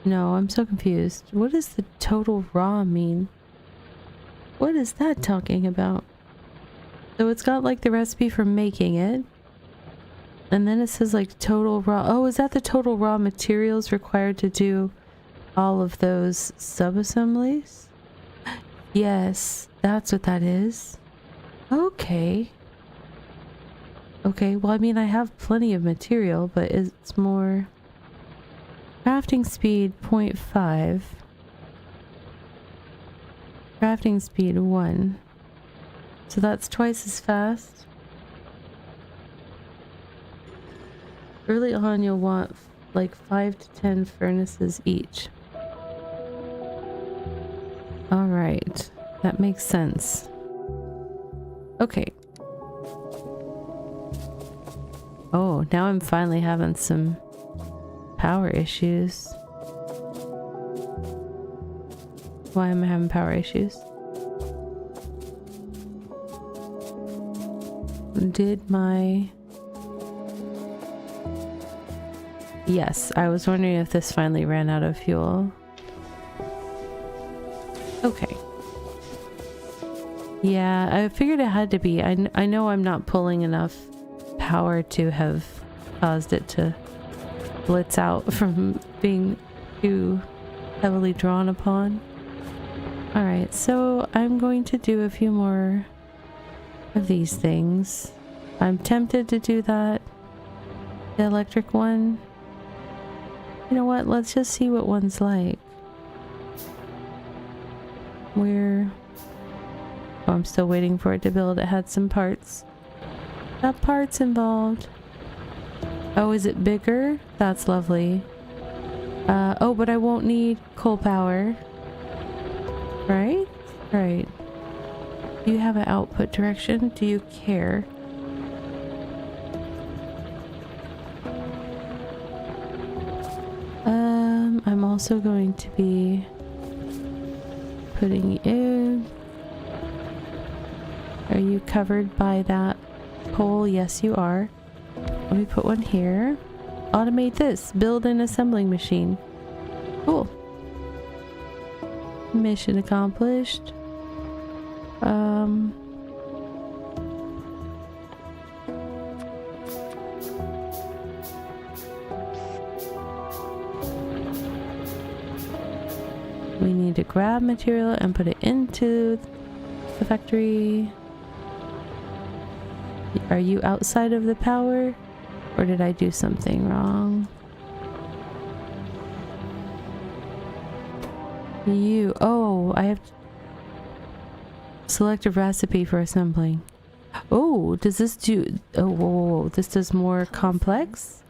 No, I'm so confused. What does the total raw mean? What is that talking about? So it's got like the recipe for making it. And then it says like total raw... Oh, is that the total raw materials required to do all of those sub-assemblies? Yes, that's what that is. Okay. Okay, well I mean I have plenty of material, but it's more... Crafting speed 0.5. Crafting speed 1. So that's twice as fast. Early on you'll want like 5 to 10 furnaces each. Alright, that makes sense. Okay. Oh, now I'm finally having some power issues. Why am I having power issues? Did my... Yes, I was wondering if this finally ran out of fuel. Okay. Yeah, I figured it had to be. I know I'm not pulling enough power to have caused it to blitz out from being too heavily drawn upon. Alright, so I'm going to do a few more of these things. I'm tempted to do that. The electric one. You know what? Let's just see what one's like. Oh, I'm still waiting for it to build. It had some parts. Got parts involved. Oh, is it bigger? That's lovely. Oh, but I won't need coal power. Right? Right. Do you have an output direction? Do you care? I'm also going to be putting in... Are you covered by that pole? Yes, you are. Let me put one here. Automate this. Build an assembling machine. Cool. Mission accomplished. We need to grab material and put it into the factory. Are you outside of the power? Or did I do something wrong? Oh, I have to select a recipe for assembling. Oh, does this do... Oh, whoa. This does more complex?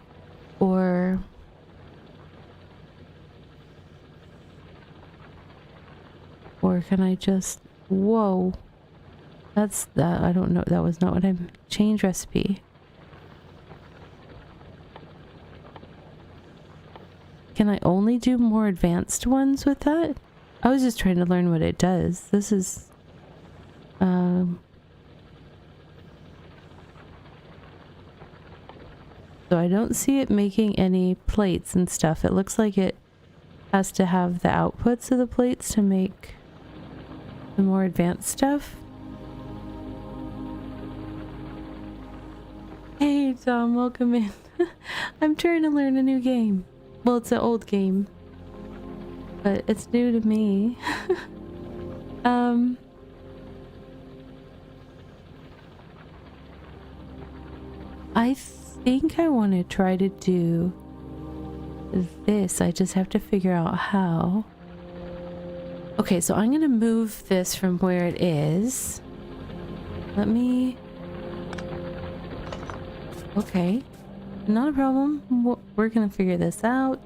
Or... Or can I just... Whoa. That's that. I don't know. That was not what I'm... Change recipe. Can I only do more advanced ones with that? I was just trying to learn what it does. This is... So I don't see it making any plates and stuff. It looks like it has to have the outputs of the plates to make the more advanced stuff. Hey Tom, welcome in. I'm trying to learn a new game. Well, it's an old game, but it's new to me. I think I want to try to do this. I just have to figure out how. Okay, so I'm gonna move this from where it is. Let me... Okay. Not a problem. We're gonna figure this out.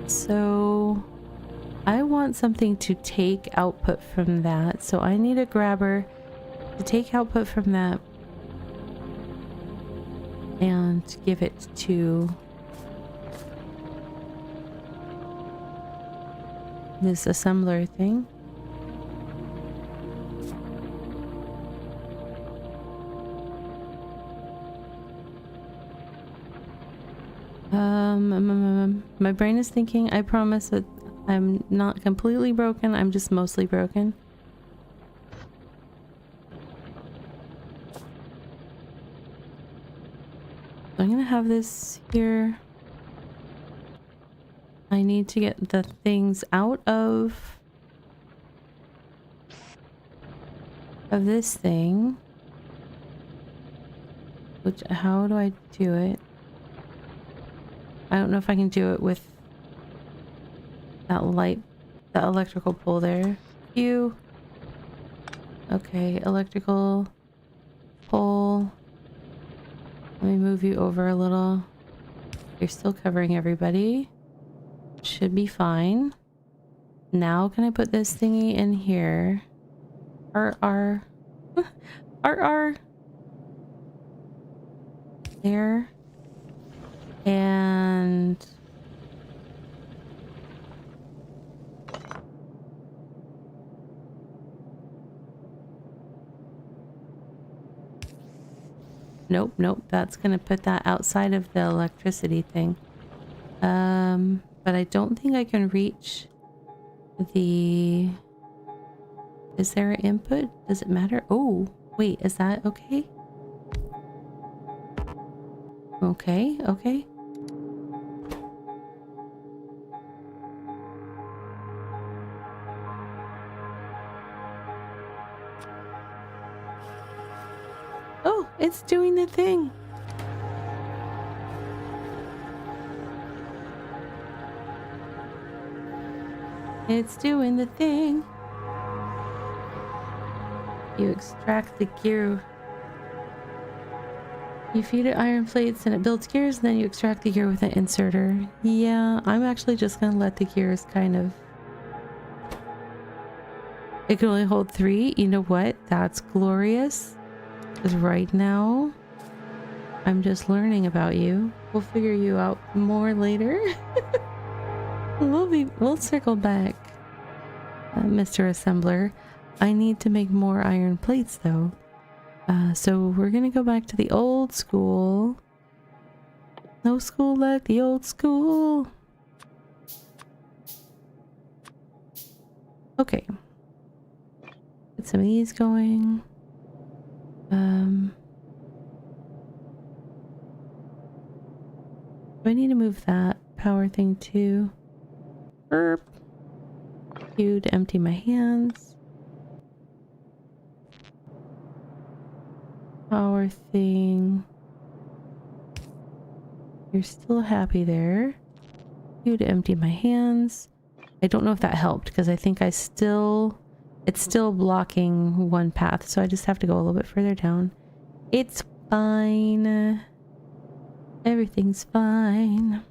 So... I want something to take output from that. So I need a grabber to take output from that and give it to this assembler thing. My brain is thinking. I promise that I'm not completely broken. I'm just mostly broken. So I'm gonna have this here. I need to get the things out of this thing. Which, how do I do it? I don't know if I can do it with that light, that electrical pole there. You. Okay, electrical pole. Let me move you over a little. You're still covering everybody. Should be fine. Now can I put this thingy in here? R. There. And nope, that's gonna put that outside of the electricity thing. But I don't think I can reach the... Is there an input? Does it matter? Oh, wait, is that okay? Okay. Oh, it's doing the thing. It's doing the thing. You extract the gear. You feed it iron plates and it builds gears, and then you extract the gear with an inserter. Yeah, I'm actually just gonna let the gears kind of... It can only hold 3. You know what? That's glorious. Because right now, I'm just learning about you. We'll figure you out more later. We'll circle back, Mr. Assembler. I need to make more iron plates though. So we're gonna go back to the old school. No school like the old school. Okay. Get some of these going. Do I need to move that power thing too? Burp. You to empty my hands. Power thing. You're still happy there. You to empty my hands. I don't know if that helped because I think it's still blocking one path, so I just have to go a little bit further down. It's fine. Everything's fine.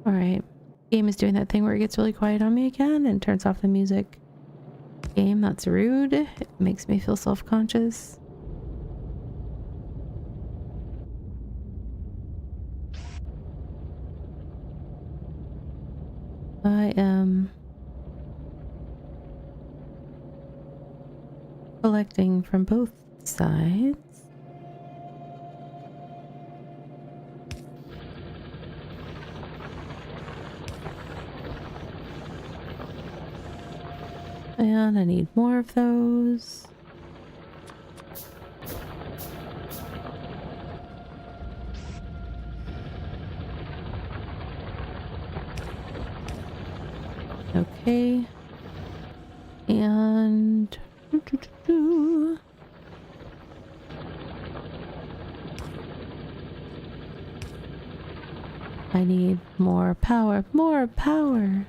Alright. Game is doing that thing where it gets really quiet on me again and turns off the music. Game, that's rude. It makes me feel self-conscious. I am collecting from both sides. And I need more of those. Okay. And I need more power, more power.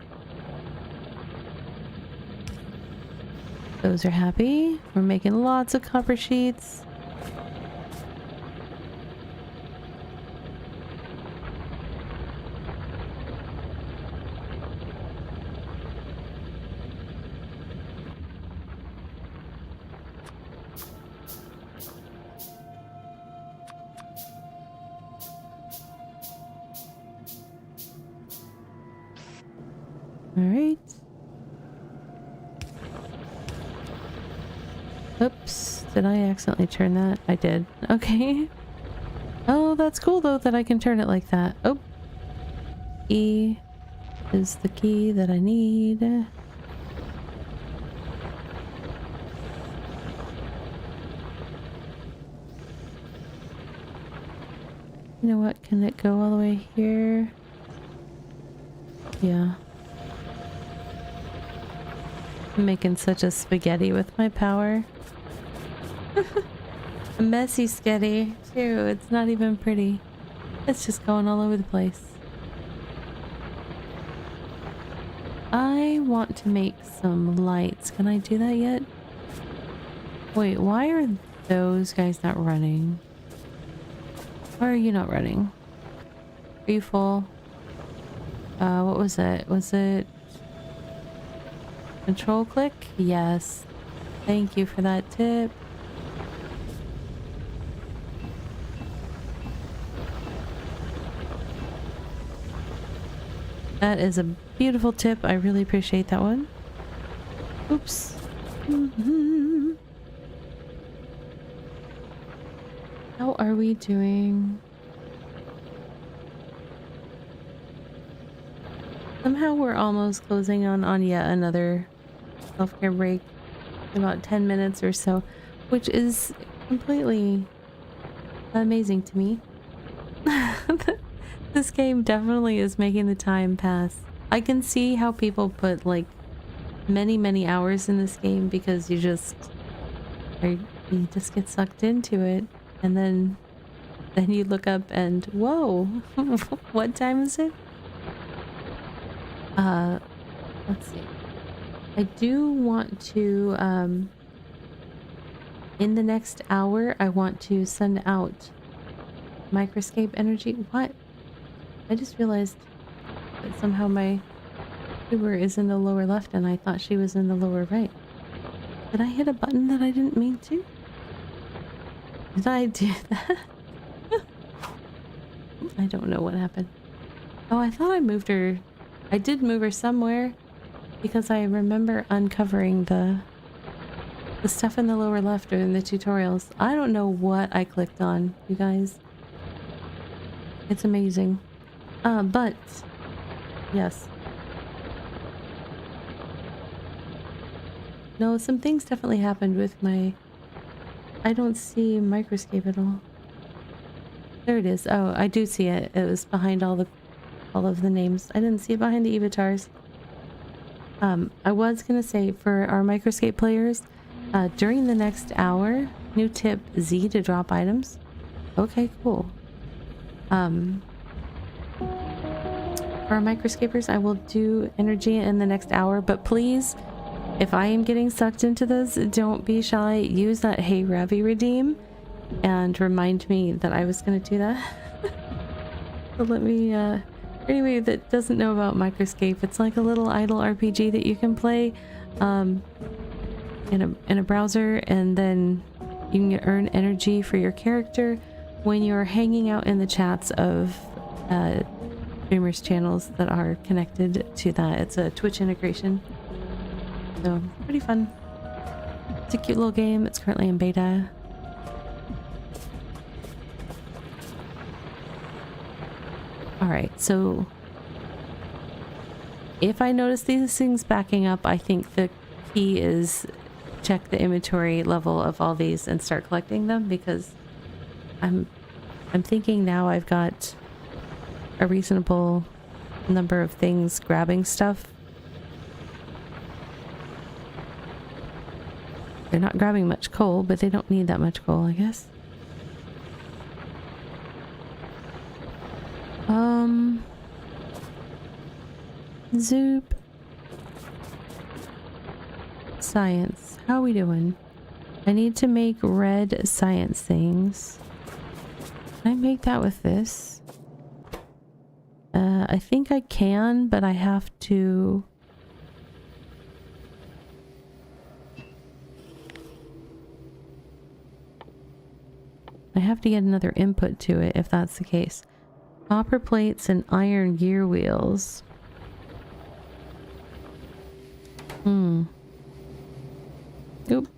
Those are happy. We're making lots of copper sheets. All right. Oops, did I accidentally turn that? I did. Okay. Oh, that's cool though that I can turn it like that. Oh. E is the key that I need. You know what? Can it go all the way here? Yeah. I'm making such a spaghetti with my power. A messy sketty too. It's not even pretty. It's just going all over the place. I want to make some lights. Can I do that yet? Wait, why are those guys not running? Why are you not running? Are you full? What was it? Was it control click? Yes. Thank you for that tip. That is a beautiful tip. I really appreciate that one. Oops. How are we doing? Somehow we're almost closing on yet another self-care break. About 10 minutes or so, which is completely amazing to me. This game definitely is making the time pass. I can see how people put like many hours in this game because you just get sucked into it, and then you look up and whoa, what time is it? Let's see. I do want to in the next hour I want to send out microscape energy. What? I just realized that somehow my tuber is in the lower left and I thought she was in the lower right. Did I hit a button that I didn't mean to? Did I do that? I don't know what happened. Oh, I thought I moved her. I did move her somewhere because I remember uncovering the stuff in the lower left or in the tutorials. I don't know what I clicked on, you guys. It's amazing. But yes. No, some things definitely happened with my... I don't see microscape at all. There it is. Oh, I do see it. It was behind all of the names. I didn't see it behind the avatars. I was gonna say for our microscape players, during the next hour, new tip Z to drop items. Okay, cool. For our microscapers, I will do energy in the next hour, but please, if I am getting sucked into this, don't be shy. Use that Hey Ravi redeem and remind me that I was going to do that. So let me, anyway, that doesn't know about microscape, it's like a little idle RPG that you can play in a browser, and then you can earn energy for your character when you're hanging out in the chats of streamers channels that are connected to that. It's a Twitch integration, so pretty fun. It's a cute little game. It's currently in beta. All right, so if I notice these things backing up, I think the key is check the inventory level of all these and start collecting them, because I'm thinking now I've got a reasonable number of things grabbing stuff. They're not grabbing much coal, but they don't need that much coal, I guess. Zoop. Science. How are we doing? I need to make red science things. Can I make that with this? I think I can, but I have to... I have to get another input to it if that's the case. Copper plates and iron gear wheels. Oop.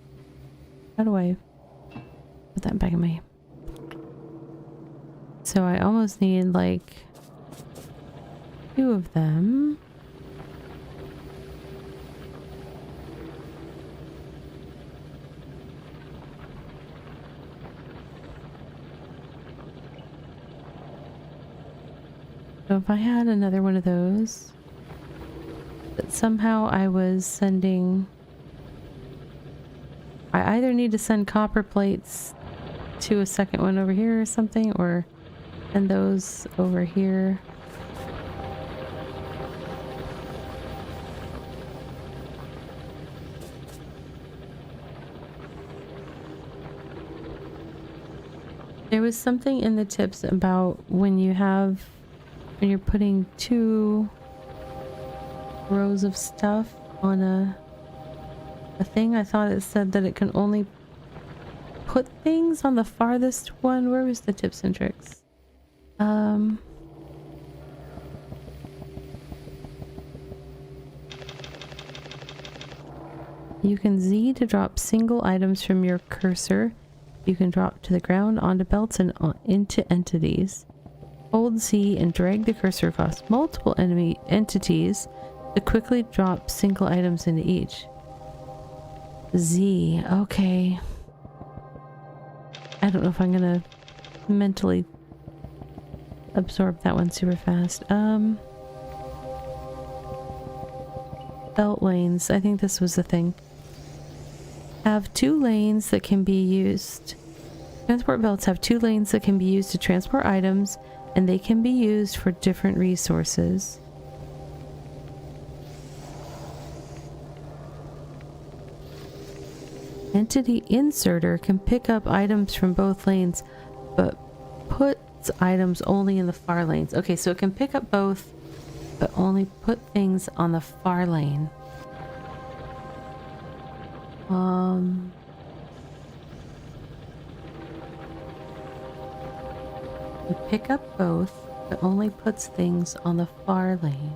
How do I put that back in my... So I almost need like 2 of them. So if I had another one of those, but somehow I was sending... I either need to send copper plates to a second one over here or something, or send those over here. There was something in the tips about when you're putting 2 rows of stuff on a thing. I thought it said that it can only put things on the farthest one. Where was the tips and tricks? You can Z to drop single items from your cursor. You can drop to the ground, onto belts, and into entities. Hold Z and drag the cursor across multiple enemy entities to quickly drop single items into each. Z, okay. I don't know if I'm gonna mentally absorb that one super fast. Belt lanes, I think this was the thing. Have 2 lanes that can be used. Transport belts have 2 lanes that can be used to transport items, and they can be used for different resources. Entity inserter can pick up items from both lanes, but puts items only in the far lanes. Okay, so it can pick up both, but only put things on the far lane. You pick up both, but only puts things on the far lane.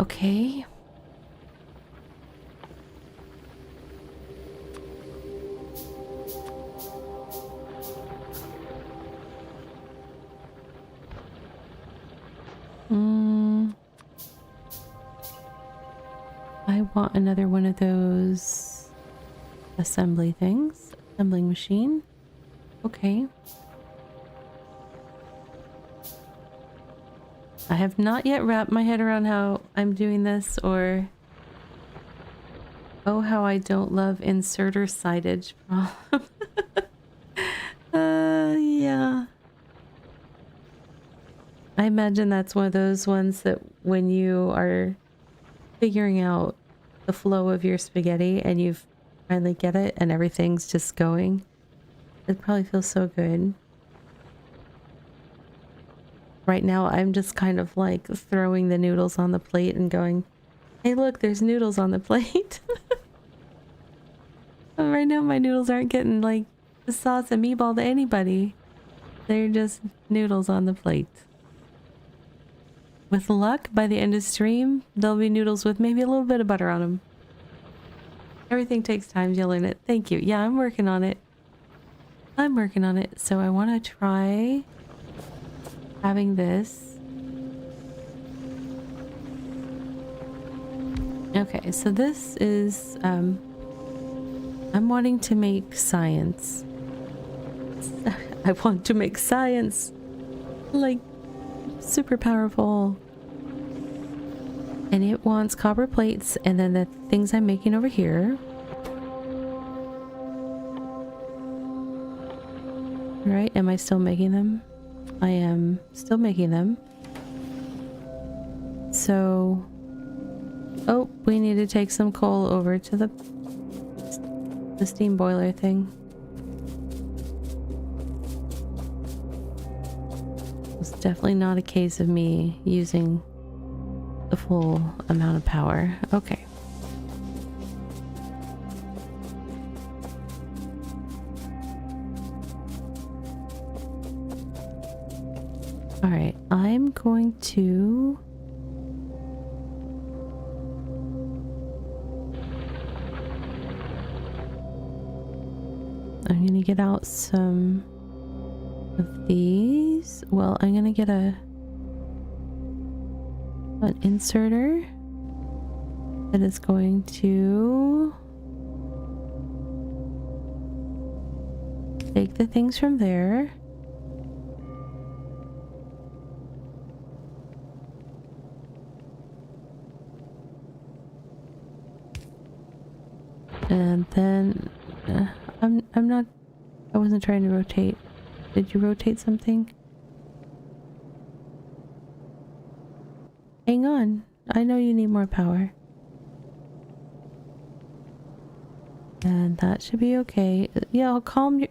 Okay. I want another one of those assembly things. Assembling machine. Okay. I have not yet wrapped my head around how I'm doing this, or oh, how I don't love inserter sightage problem. Yeah. I imagine that's one of those ones that when you are figuring out the flow of your spaghetti and you finally get it and everything's just going, it probably feels so good. Right now, I'm just kind of like throwing the noodles on the plate and going, hey, look, there's noodles on the plate. Right now, my noodles aren't getting like the sauce and meatball to anybody. They're just noodles on the plate. With luck, by the end of stream, there'll be noodles with maybe a little bit of butter on them. Everything takes time, you'll learn it. Thank you. Yeah, I'm working on it. I'm working on it. So I want to try having this. Okay, so this is, I'm wanting to make science. I want to make science, like, super powerful. And it wants copper plates, and then the things I'm making over here. Right, am I still making them? I am still making them. So, oh, we need to take some coal over to the steam boiler thing. It's definitely not a case of me using the full amount of power. Okay. Alright, I'm going to... I'm gonna get out some of these. Well, I'm gonna get an inserter that is going to take the things from there. And then I'm not, I wasn't trying to rotate. Did you rotate something? Hang on. I know you need more power. And that should be okay. Yeah, calm it.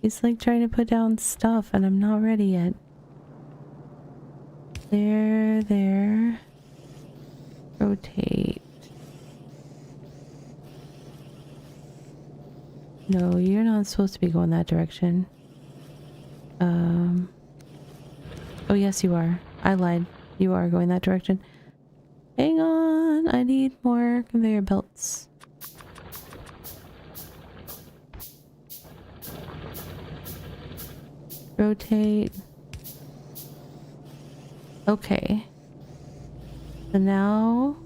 He's like trying to put down stuff and I'm not ready yet. There. Rotate. No, you're not supposed to be going that direction. Oh yes you are. I lied. You are going that direction. Hang on, I need more conveyor belts. Rotate. Okay. So now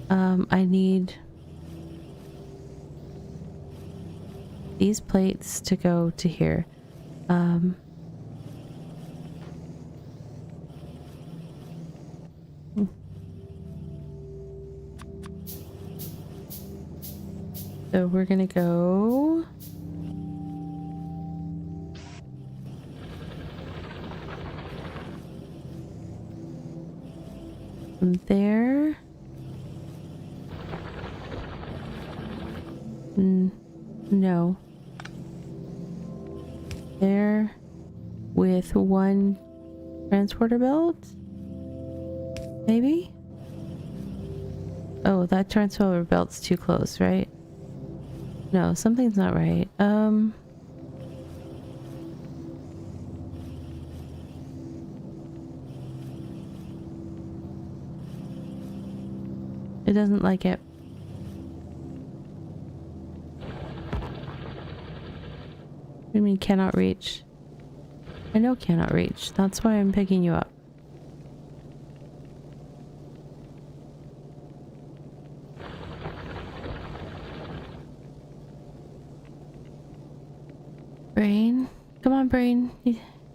I need these plates to go to here. So we're gonna go from there. No. There with one transporter belt? Maybe? Oh, that transporter belt's too close, right? No, something's not right. It doesn't like it. What do you mean cannot reach? I know cannot reach. That's why I'm picking you up. Brain. Come on, brain.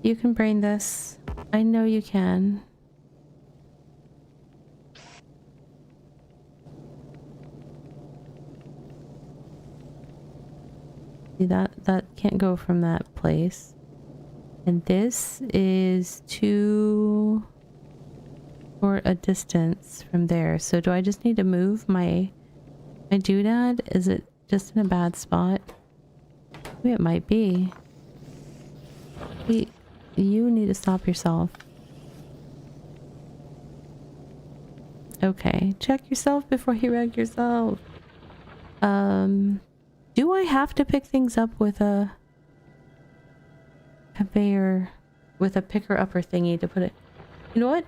You can brain this. I know you can. See that can't go from that place. And this is too short a distance from there. So do I just need to move my doodad? Is it just in a bad spot? Maybe it might be. You need to stop yourself. Okay, check yourself before you wreck yourself. Do I have to pick things up with a conveyor, with a picker-upper thingy to put it? You know what?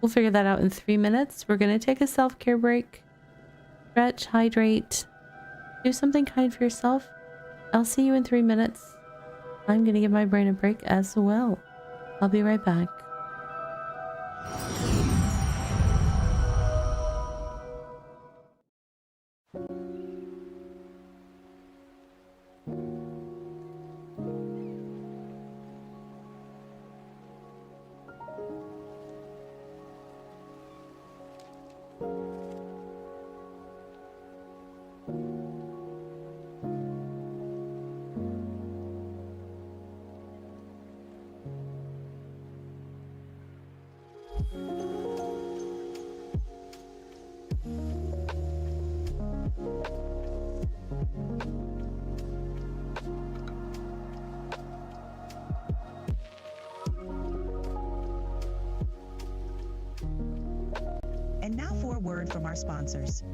We'll figure that out in 3 minutes. We're gonna take a self-care break. Stretch, hydrate, do something kind for yourself. I'll see you in 3 minutes. I'm gonna give my brain a break as well. I'll be right back. And now for a word from our sponsors.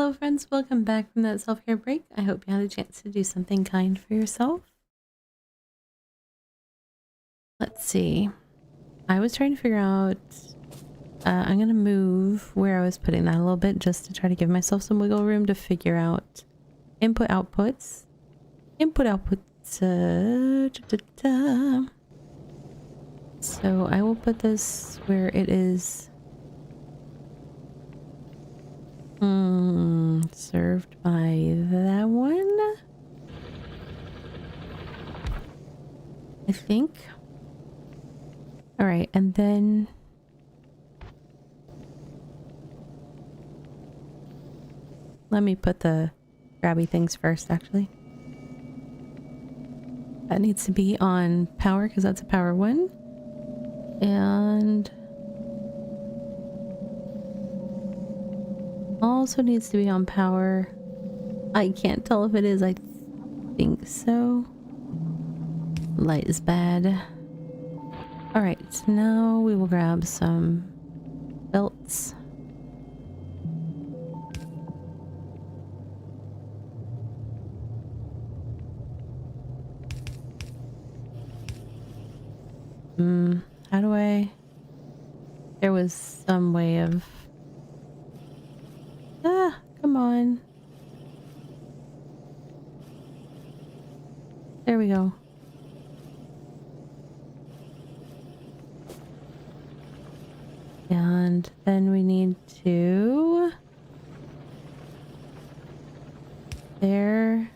Hello friends, welcome back from that self-care break. I hope you had a chance to do something kind for yourself. Let's see. I was trying to figure out, I'm gonna move where I was putting that a little bit just to try to give myself some wiggle room to figure out input outputs. Input outputs, So I will put this where it is served by that one, I think. All right, and then let me put the grabby things first, actually. That needs to be on power because that's a power one. And also needs to be on power. I can't tell if it is. I think so. Light is bad. All right, so now we will grab some belts. How do I... There was some way of... Come on. There we go. And then we need to... There...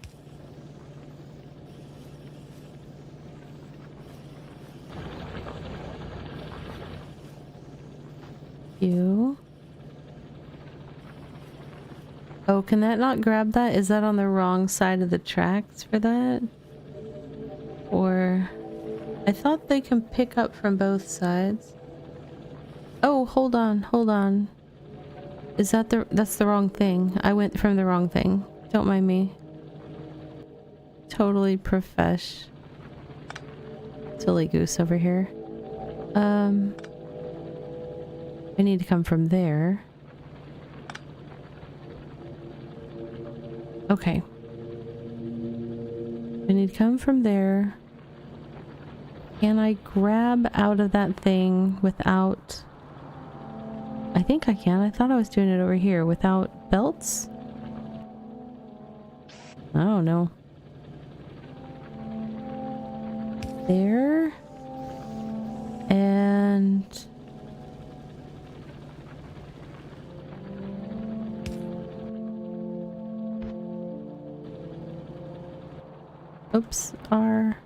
You... Oh, can that not grab that? Is that on the wrong side of the tracks for that? Or... I thought they can pick up from both sides. Oh, hold on, hold on. Is that the... That's the wrong thing. I went from the wrong thing. Don't mind me. Totally profesh. Silly goose over here. I need to come from there. Okay. I need to come from there. Can I grab out of that thing without... I think I can. I thought I was doing it over here without belts. I don't know. There. And... Oops, R.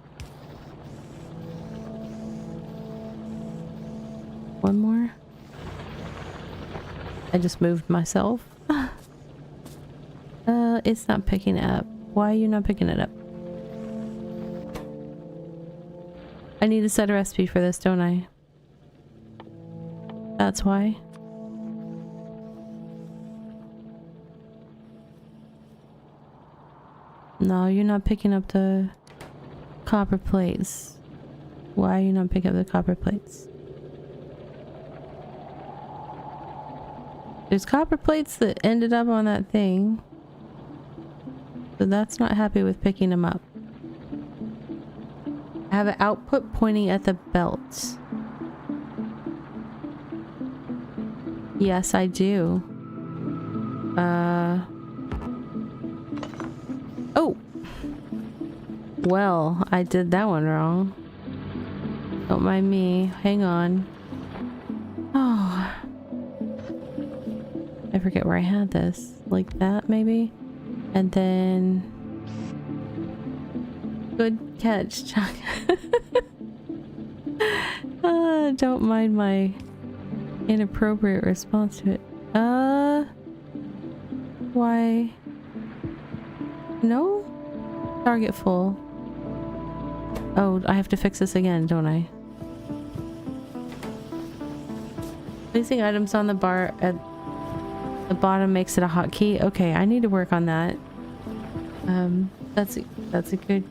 One more. I just moved myself. It's not picking it up. Why are you not picking it up? I need to set a recipe for this, don't I? That's why. No, you're not picking up the copper plates. Why are you not picking up the copper plates? There's copper plates that ended up on that thing. But that's not happy with picking them up. I have an output pointing at the belts. Yes, I do. Oh! Well, I did that one wrong. Don't mind me. Hang on. Oh. I forget where I had this. Like that, maybe? And then... Good catch, Chuck. Don't mind my inappropriate response to it. Why? No? Target full. Oh, I have to fix this again, don't I? Placing items on the bar at the bottom makes it a hotkey. Okay, I need to work on that. That's a good...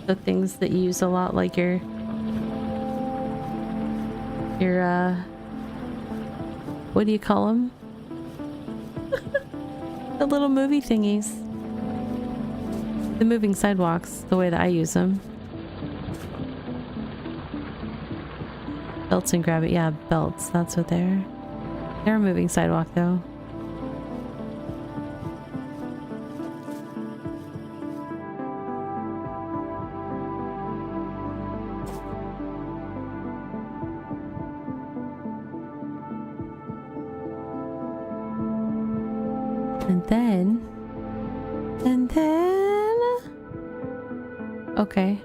The things that you use a lot, like your what do you call them? The little movie thingies. The moving sidewalks, the way that I use them. Belts and grab it. Yeah, belts. That's what they're... They're a moving sidewalk, though. And then... Okay.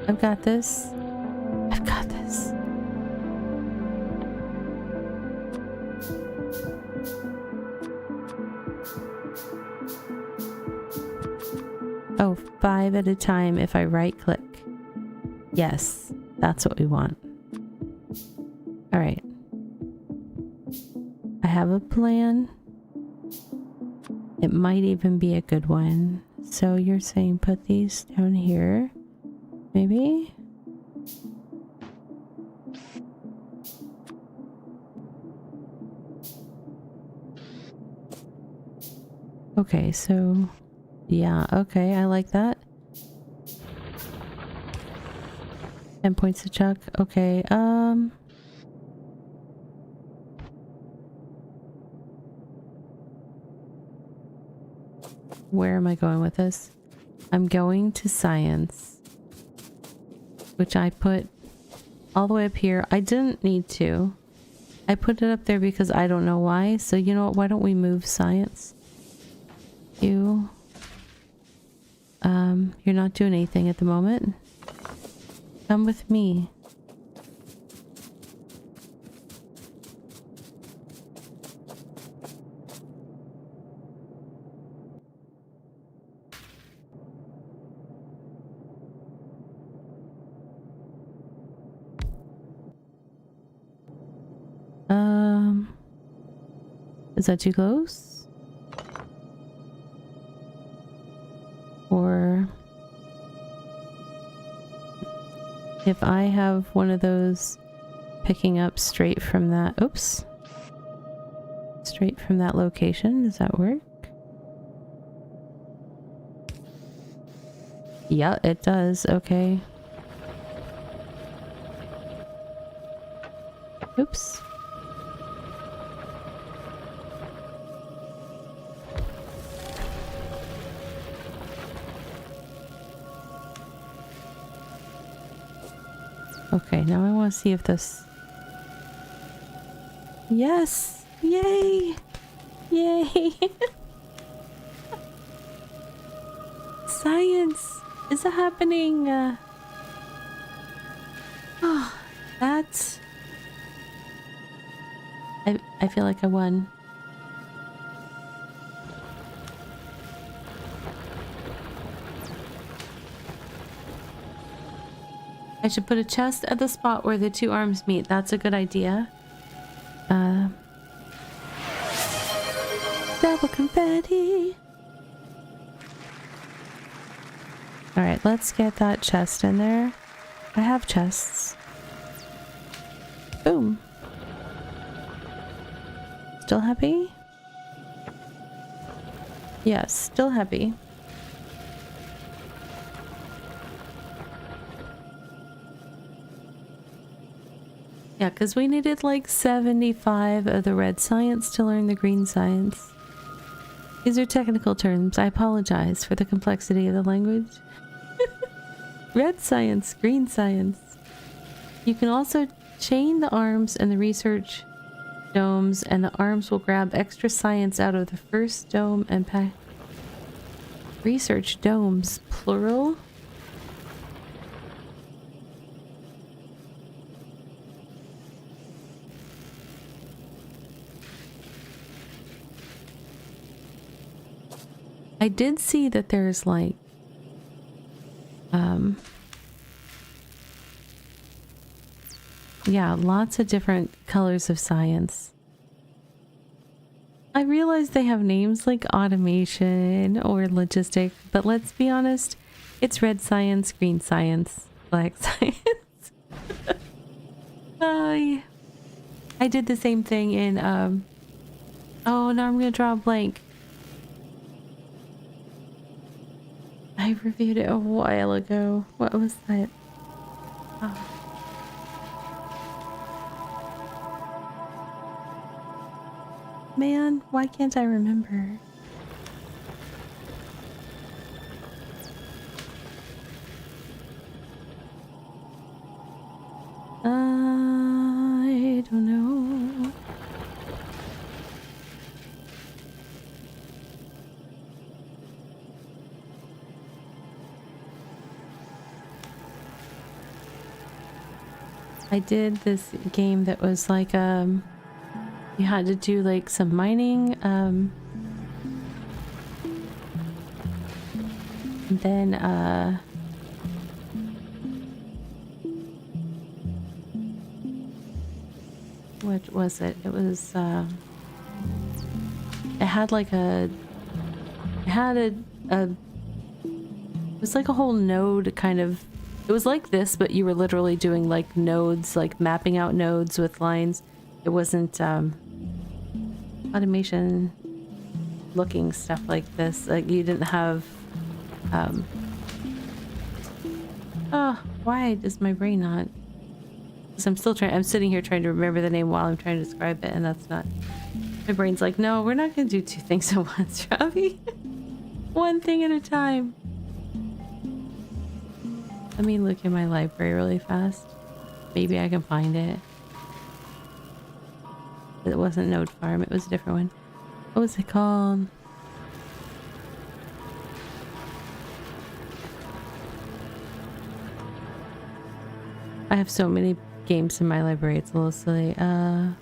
I've got this. I've got this. Oh, 5 at a time if I right click. Yes, that's what we want. All right. I have a plan. It might even be a good one. So you're saying put these down here, maybe? Okay, so yeah, okay, I like that. 10 points to Chuck. Okay, where am I going with this? I'm going to science, which I put all the way up here. I didn't need to. I put it up there because I don't know why. So you know what? Why don't we move science? You, you're not doing anything at the moment. Come with me. Is that too close? Or if I have one of those picking up straight from that, oops, straight from that location, does that work? Yeah, it does. Okay. Oops. Okay, now I want to see if this... Yes! Yay! Yay! Science is happening! Oh, that's... I feel like I won. I should put a chest at the spot where the two arms meet. That's a good idea. Double confetti. Alright, let's get that chest in there. I have chests. Boom. Still happy? Yes, still happy. Yeah, because we needed like 75 of the red science to learn the green science. These are technical terms. I apologize for the complexity of the language. Red science, green science. You can also chain the arms and the research domes, and the arms will grab extra science out of the first dome and pack. Research domes, plural? I did see that there's like yeah, lots of different colors of science. I realize they have names like automation or logistic, but let's be honest, it's red science, green science, black science. Yeah. I did the same thing in oh, now I'm gonna draw a blank. I reviewed it a while ago. What was that? Oh. Man, why can't I remember? I don't know. I did this game that was like you had to do like some mining and then what was it? It was it had like it was like a whole node kind of. It was like this, but you were literally doing like nodes, like mapping out nodes with lines. It wasn't automation looking stuff like this. Like you didn't have oh, why does my brain not? Because I'm sitting here trying to remember the name while I'm trying to describe it, and that's not. My brain's like, no, we're not gonna do two things at once, Robbie. One thing at a time. Let me look in my library really fast. Maybe I can find it. It wasn't Node Farm, it was a different one. What was it called? I have so many games in my library, it's a little silly. Oh,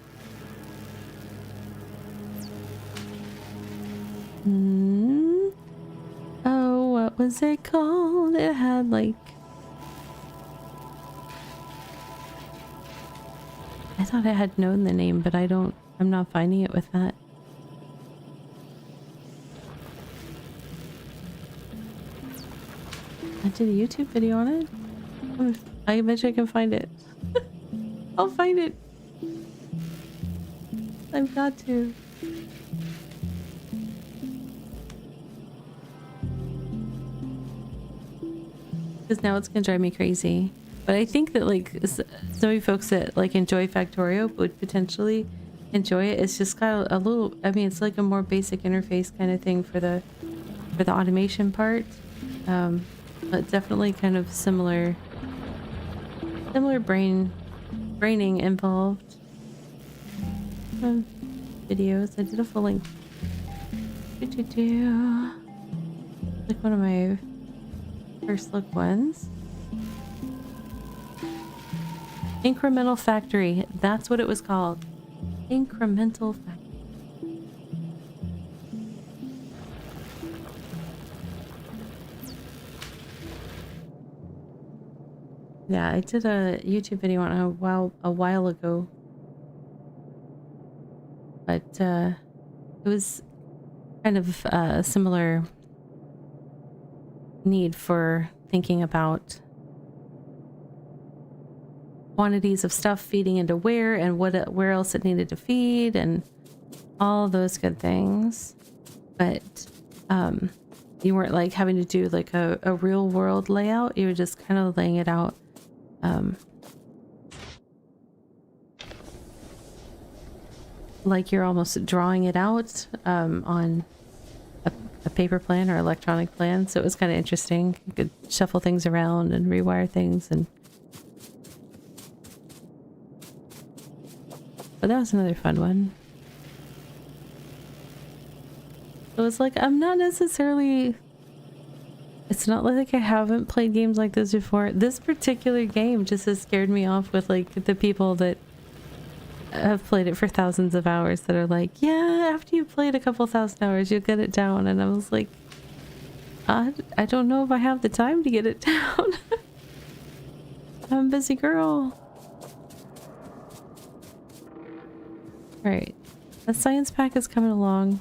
what was it called? It had like... I thought it had known the name, but I'm not finding it with that. I did a YouTube video on it. I bet you I can find it. I'll find it. I've got to. Because now it's gonna drive me crazy. But I think that like so many folks that like enjoy Factorio would potentially enjoy it. It's just got a little, I mean, it's like a more basic interface kind of thing for the automation part. But definitely kind of similar braining involved. Videos. I did a full length. Like one of my first look ones. Incremental Factory. That's what it was called. Incremental Factory. Yeah, I did a YouTube video on it a while ago. But it was kind of a similar need for thinking about quantities of stuff feeding into where and where else it needed to feed and all those good things. But you weren't like having to do like a real world layout. You were just kind of laying it out like you're almost drawing it out on a paper plan or electronic plan. So it was kind of interesting. You could shuffle things around and rewire things and but that was another fun one. It was like, I'm not necessarily... It's not like I haven't played games like this before. This particular game just has scared me off with like the people that have played it for thousands of hours that are like, yeah, after you played a couple thousand hours, you'll get it down. And I was like, I don't know if I have the time to get it down. I'm a busy girl. Alright, the science pack is coming along.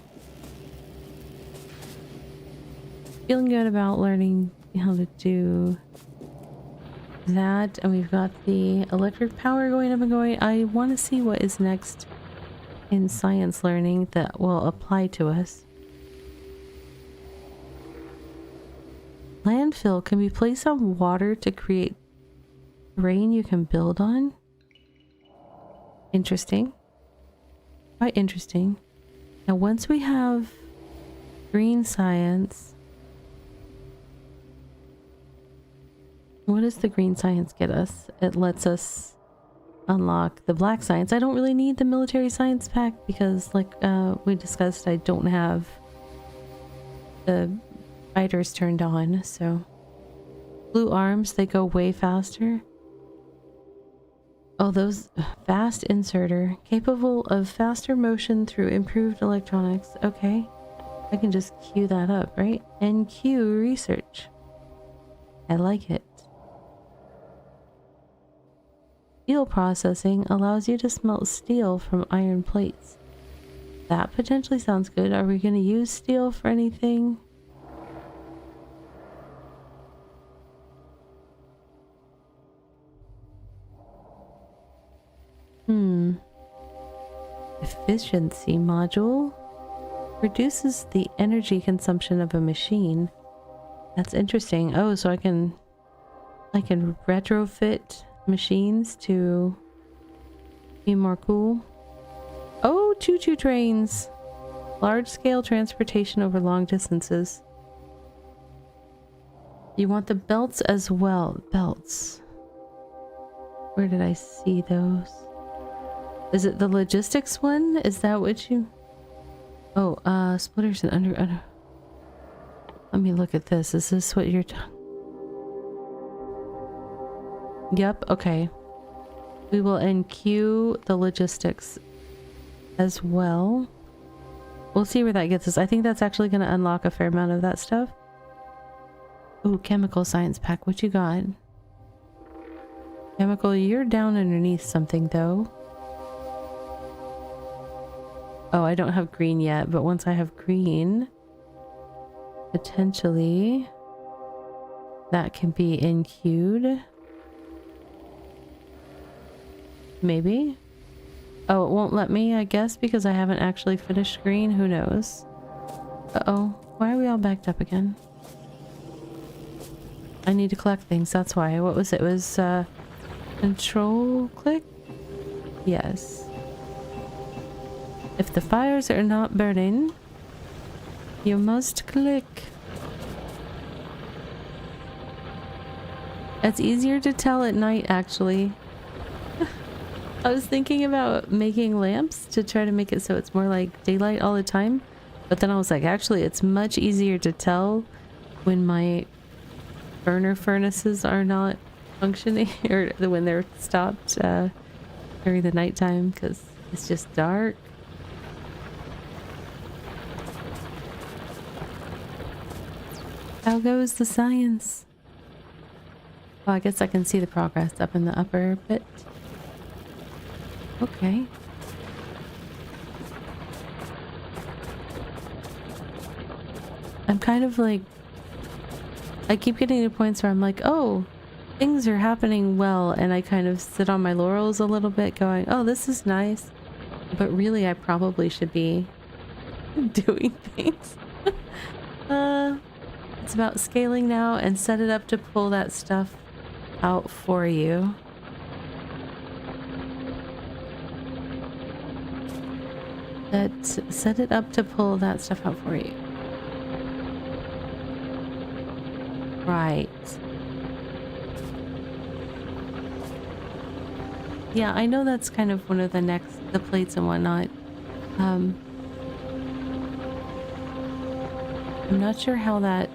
Feeling good about learning how to do that. And we've got the electric power going up and going. I want to see what is next in science learning that will apply to us. Landfill can be placed on water to create terrain you can build on. Interesting. Quite interesting. Now, once we have green science, what does the green science get us? It lets us unlock the black science. I don't really need the military science pack because, like we discussed, I don't have the fighters turned on. So blue arms, they go way faster. Oh, those fast inserter, capable of faster motion through improved electronics. Okay, I can just queue that up, right? NQ research. I like it. Steel processing allows you to smelt steel from iron plates. That potentially sounds good. Are we going to use steel for anything? Efficiency module reduces the energy consumption of a machine. That's interesting. Oh, so I can retrofit machines to be more cool. Oh, choo-choo trains. Large-scale transportation over long distances. You want the belts as well. Belts. Where did I see those? Is it the logistics one? Is that what you... Oh, splitters and under... Let me look at this. Is this what you're... Yep, okay. We will NQ the logistics as well. We'll see where that gets us. I think that's actually going to unlock a fair amount of that stuff. Ooh, chemical science pack. What you got? Chemical, you're down underneath something though. Oh, I don't have green yet, but once I have green, potentially that can be NQ'd. Maybe. Oh, it won't let me, I guess, because I haven't actually finished green. Who knows? Uh-oh. Why are we all backed up again? I need to collect things, that's why. What was it? It was, control click? Yes. If the fires are not burning, you must click. It's easier to tell at night, actually. I was thinking about making lamps to try to make it so it's more like daylight all the time. But then I was like, actually, it's much easier to tell when my burner furnaces are not functioning or when they're stopped during the nighttime because it's just dark. How goes the science? Oh, I guess I can see the progress up in the upper bit. Okay. I'm kind of like, I keep getting to points where I'm like, oh, things are happening well, and I kind of sit on my laurels a little bit going, oh, this is nice. But really, I probably should be doing things. It's about scaling now and set it up to pull that stuff out for you. Set it up to pull that stuff out for you. Right. Yeah, I know that's kind of one of the plates and whatnot. I'm not sure how that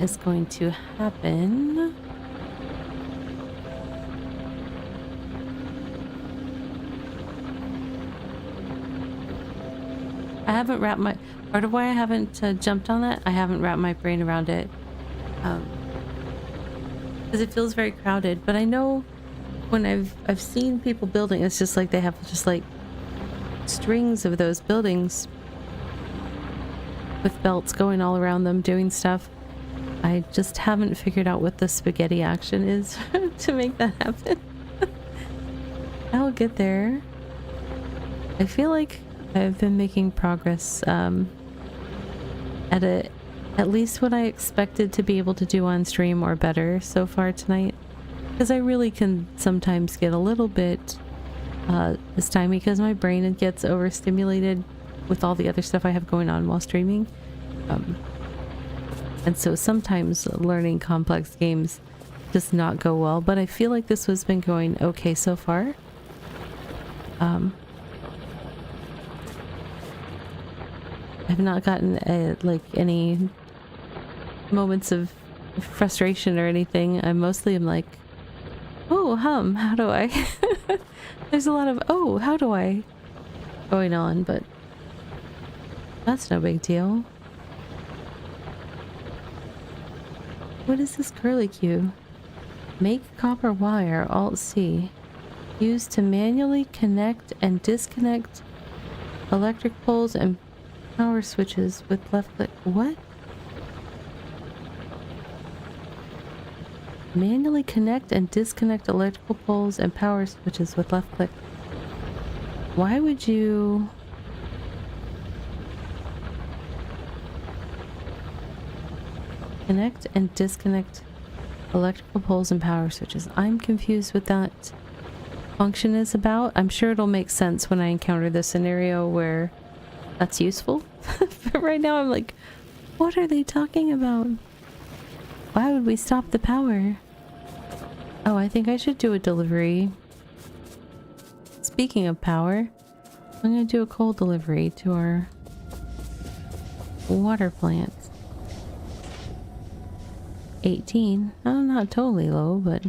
is going to happen. I haven't wrapped my... Part of why I haven't jumped on that, I haven't wrapped my brain around it. Because it feels very crowded. But I know when I've seen people building, it's just like they have just like strings of those buildings with belts going all around them doing stuff. I just haven't figured out what the spaghetti action is to make that happen. I'll get there. I feel like I've been making progress at least what I expected to be able to do on stream or better so far tonight. Because I really can sometimes get a little bit this time because my brain gets overstimulated with all the other stuff I have going on while streaming. And so sometimes learning complex games does not go well, but I feel like this has been going okay so far. I've not gotten like any moments of frustration or anything. I mostly am like, oh, how do I? There's a lot of, oh, how do I going on, but that's no big deal. What is this curly cue? Make copper wire, Alt-C. Used to manually connect and disconnect electric poles and power switches with left click. What? Manually connect and disconnect electrical poles and power switches with left click. Why would you... Connect and disconnect electrical poles and power switches? I'm confused what that function is about. I'm sure it'll make sense when I encounter the scenario where that's useful. But right now I'm like, what are they talking about? Why would we stop the power? Oh, I think I should do a delivery. Speaking of power, I'm gonna do a coal delivery to our water plant. 18. Oh, not totally low, but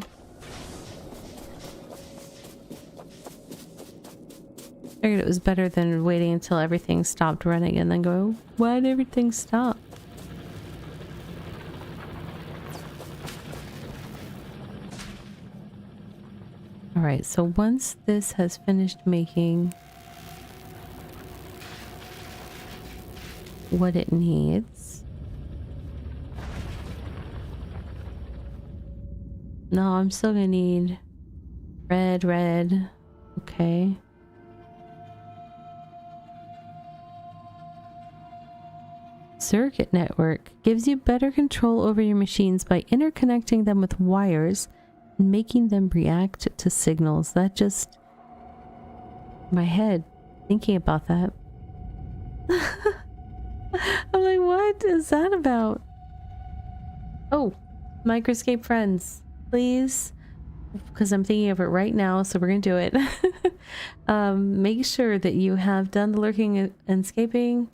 figured it was better than waiting until everything stopped running and then go, why did everything stop? Alright, so once this has finished making what it needs. No, I'm still gonna need red. Okay. Circuit network gives you better control over your machines by interconnecting them with wires and making them react to signals. That just... my head thinking about that. I'm like, what is that about? Oh, Microscape friends, please, because I'm thinking of it right now, so we're gonna do it. Make sure that you have done the lurking and escaping,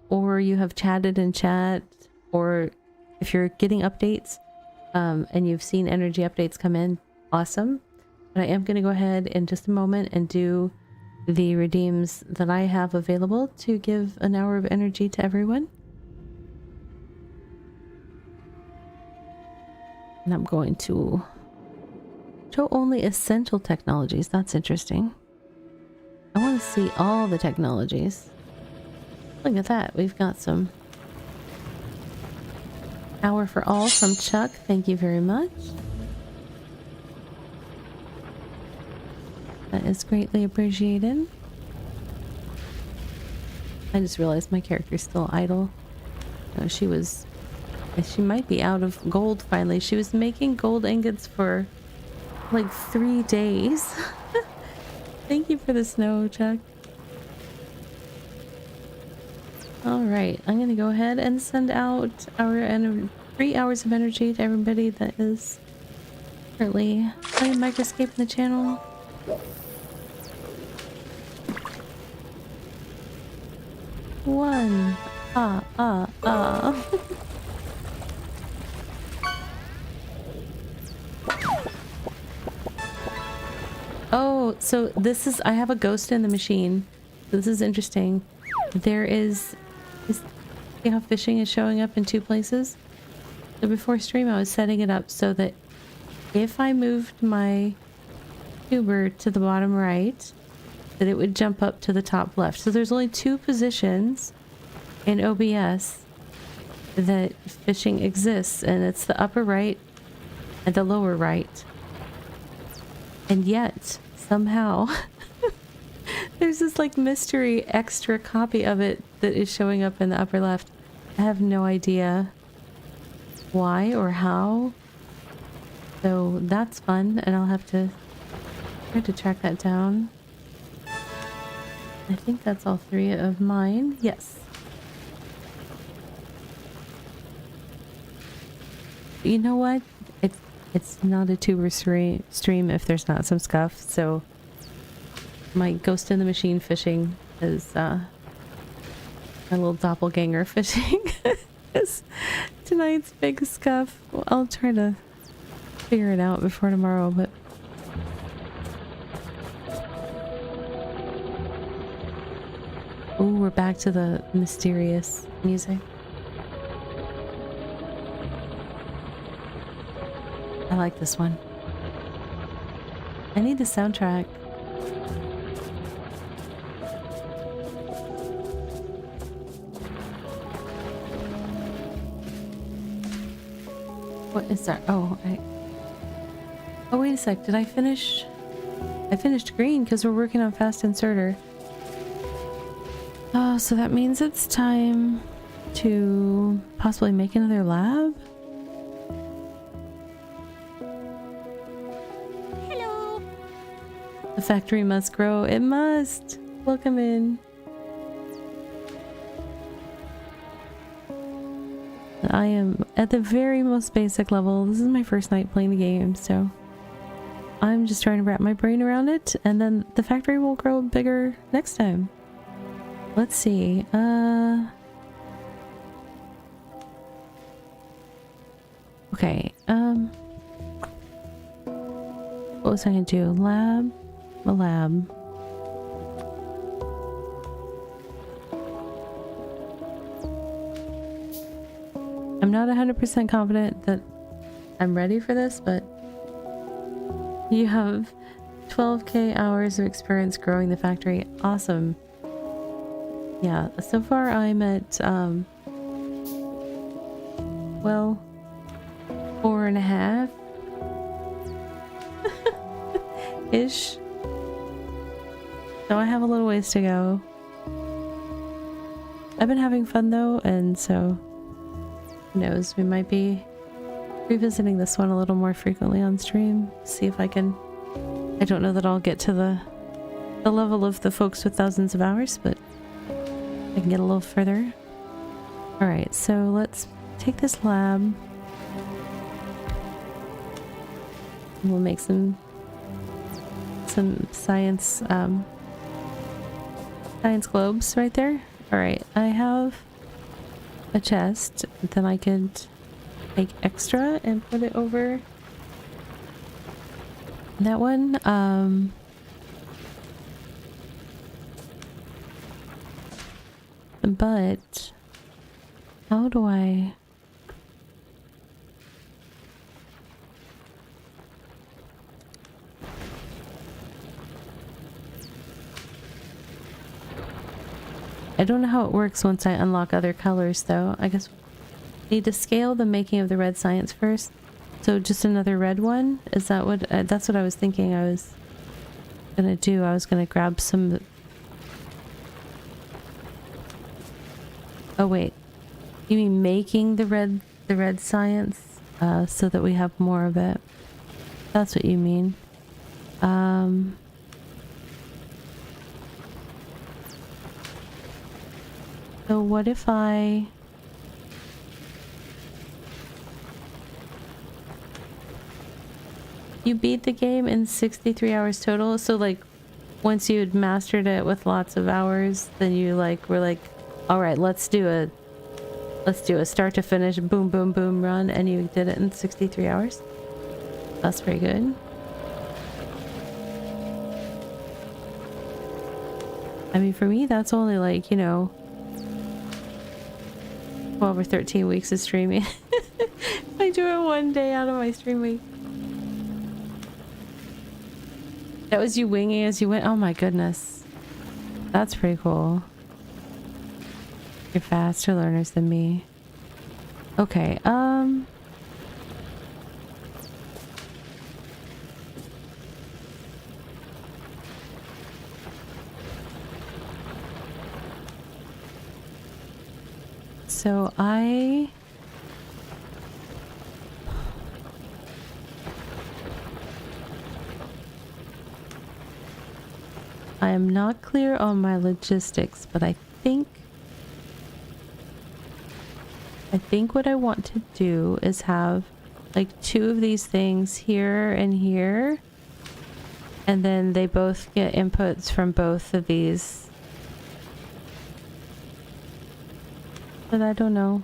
or you have chatted in chat, or if you're getting updates and you've seen energy updates come in, awesome. But I am going to go ahead in just a moment and do the redeems that I have available to give an hour of energy to everyone. And I'm going to show only essential technologies. That's interesting. I want to see all the technologies. Look at that. We've got some hour for all from Chuck. Thank you very much. That is greatly appreciated. I just realized my character's still idle. No, she might be out of gold finally. She was making gold ingots for like 3 days. Thank you for the snow, Chuck. Alright, I'm gonna go ahead and send out our 3 hours of energy to everybody that is currently playing Microscape in the channel. One. Oh, so this is, I have a ghost in the machine. This is interesting. There is see how fishing is showing up in 2 places? So before stream I was setting it up so that if I moved my tuber to the bottom right, that it would jump up to the top left. So there's only 2 positions in OBS that fishing exists, and it's the upper right and the lower right. And yet, somehow, there's this like mystery extra copy of it that is showing up in the upper left. I have no idea why or how. So that's fun, and I'll have to try to track that down. I think that's all 3 of mine. Yes. You know what? It's not a tuber stream if there's not some scuff, so my ghost in the machine fishing is my little doppelganger fishing is tonight's big scuff. Well, I'll try to figure it out before tomorrow, but oh, we're back to the mysterious music. I like this one. I need the soundtrack. What is that? Oh, oh, wait a sec. Did I finish? I finished green because we're working on fast inserter. Oh, so that means it's time to possibly make another lab? Hello. The factory must grow. It must. Welcome in. I am at the very most basic level. This is my first night playing the game, so I'm just trying to wrap my brain around it, and then the factory will grow bigger next time. Let's see. Okay. What was I gonna do? Lab? A lab. I'm not 100% confident that I'm ready for this, but you have 12k hours of experience growing the factory. Awesome. Yeah, so far I'm at, well, 4.5 ish. So I have a little ways to go. I've been having fun though, and so who knows, we might be revisiting this one a little more frequently on stream. See if I can. I don't know that I'll get to the level of the folks with thousands of hours, but I can get a little further. Alright, so let's take this lab. We'll make some science science globes right there. Alright, I have a chest. Then I could take extra and put it over that one. But how do I... I don't know how it works once I unlock other colors though. I guess I need to scale the making of the red science first. So just another red one? Is that what... that's what I was thinking I was gonna do. I was gonna grab some... Oh wait, you mean making the red science so that we have more of it? That's what you mean. So what if I... You beat the game in 63 hours total, so like once you had mastered it with lots of hours, then you like were like, all right, let's do a start to finish boom boom boom run, and you did it in 63 hours. That's pretty good. I mean, for me that's only like, you know, 12 or 13 weeks of streaming. If I do it one day out of my stream week. That was you winging as you went? Oh my goodness. That's pretty cool. You're faster learners than me. Okay, So I am not clear on my logistics, but I think what I want to do is have like 2 of these things here and here, and then they both get inputs from both of these. But I don't know.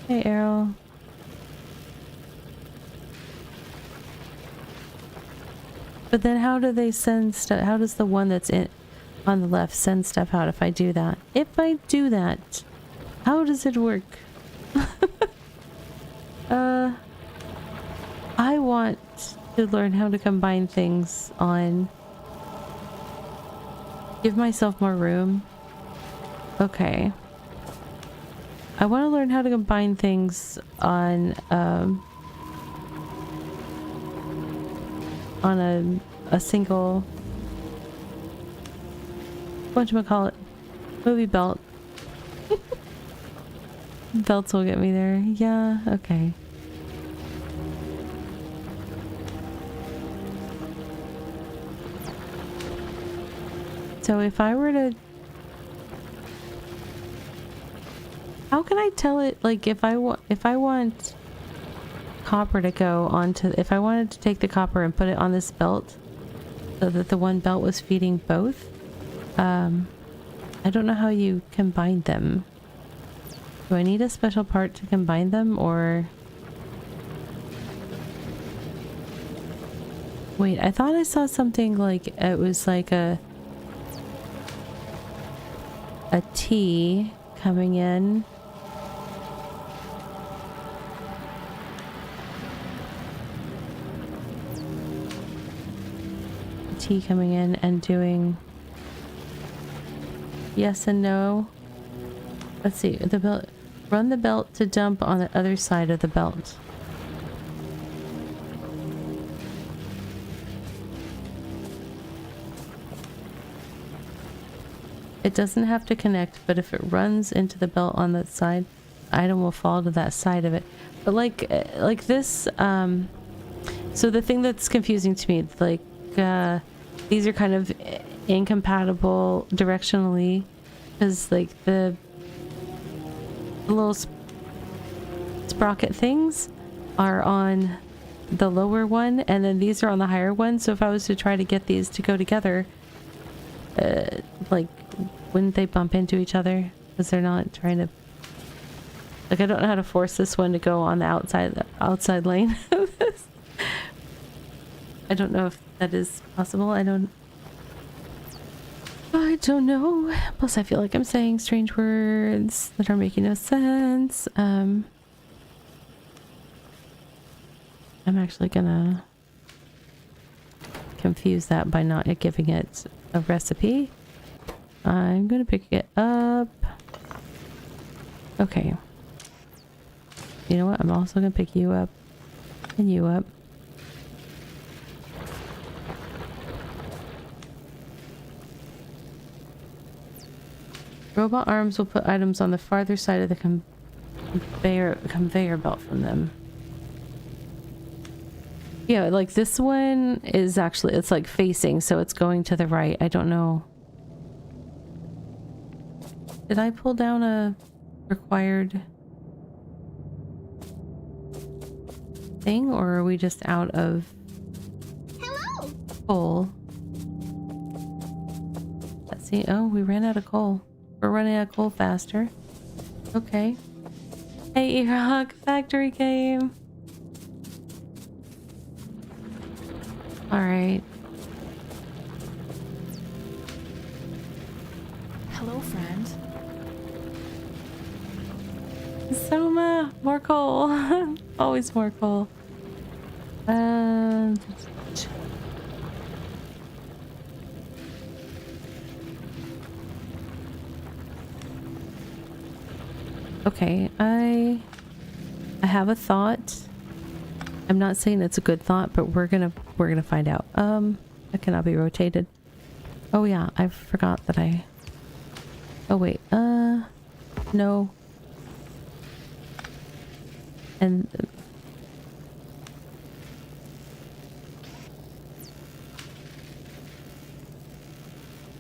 Hey, Errol. But then how do they send stuff? How does the one that's on the left send stuff out if I do that? If I do that, how does it work? I want to learn how to combine things on... Give myself more room. Okay. I want to learn how to combine things on a single... Whatchamacallit? Movie belt. Belts will get me there. Yeah, okay. So if I were to... How can I tell it, like, if I want copper to go onto... If I wanted to take the copper and put it on this belt so that the one belt was feeding both, I don't know how you combine them. Do I need a special part to combine them, or... Wait, I thought I saw something like it was like a T coming in. A T coming in and doing yes and no. Let's see, the belt. Run the belt to dump on the other side of the belt. It doesn't have to connect, but if it runs into the belt on that side, the item will fall to that side of it. But like this, so the thing that's confusing to me, like, these are kind of incompatible directionally, because like the little sprocket things are on the lower one, and then these are on the higher one. So if I was to try to get these to go together, like, wouldn't they bump into each other? Because they're not trying to... Like, I don't know how to force this one to go on the outside lane of this. I don't know if that is possible. I don't know. Plus, I feel like I'm saying strange words that are making no sense. I'm actually gonna confuse that by not giving it a recipe. I'm gonna pick it up. Okay. You know what? I'm also gonna pick you up and you up. Robot arms will put items on the farther side of the conveyor belt from them. Yeah, like this one is actually, it's like facing, so it's going to the right. I don't know. Did I pull down a required thing, or are we just out of coal? Let's see. Oh, we ran out of coal. We're running out of coal faster. Okay. Hey, Iraq, factory game. Alright. Hello, friend. Soma, more coal. Always more coal. Okay, I have a thought. I'm not saying it's a good thought, but we're gonna find out. It cannot be rotated. Oh yeah, I forgot that I Oh wait, no. And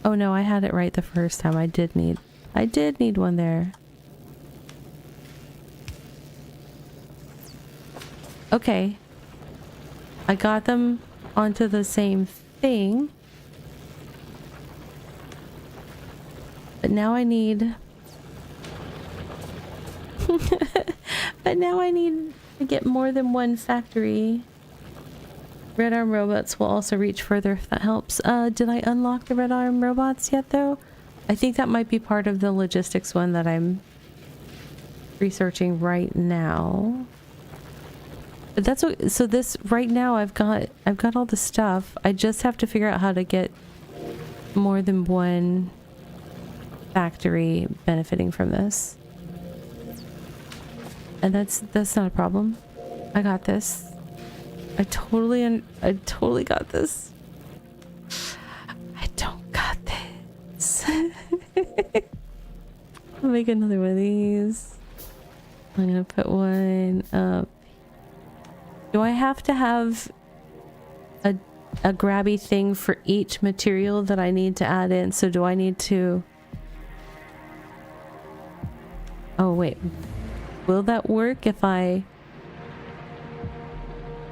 oh no, I had it right the first time. I did need one there. Okay. I got them onto the same thing. But now I need but now I need to get more than one factory. Red arm robots will also reach further if that helps. Did I unlock the red arm robots yet though? I think that might be part of the logistics one that I'm researching right now. But that's what, so this right now I've got all the stuff. I just have to figure out how to get more than one factory benefiting from this. And that's not a problem. I got this. I totally got this. I don't got this. I'll make another one of these. I'm gonna put one up. Do I have to have a grabby thing for each material that I need to add in? So do I need to... Oh wait, will that work if I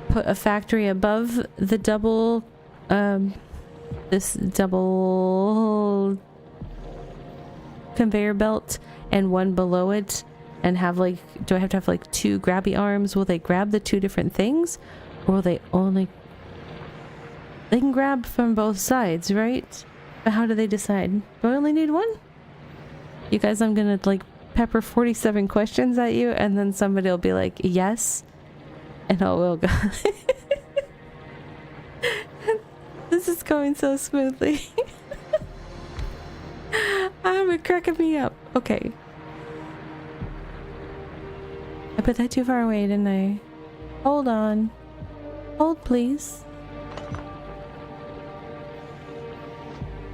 put a factory above the double, this double conveyor belt and one below it, and have like, do I have to have like two grabby arms? Will they grab the two different things, or will they only... They can grab from both sides, right? But how do they decide? Do I only need one? You guys, I'm gonna like pepper 47 questions at you, and then somebody will be like, yes, and I will go. This is going so smoothly. It's cracking me up. Okay. I put that too far away, didn't I? Hold on. Hold, please.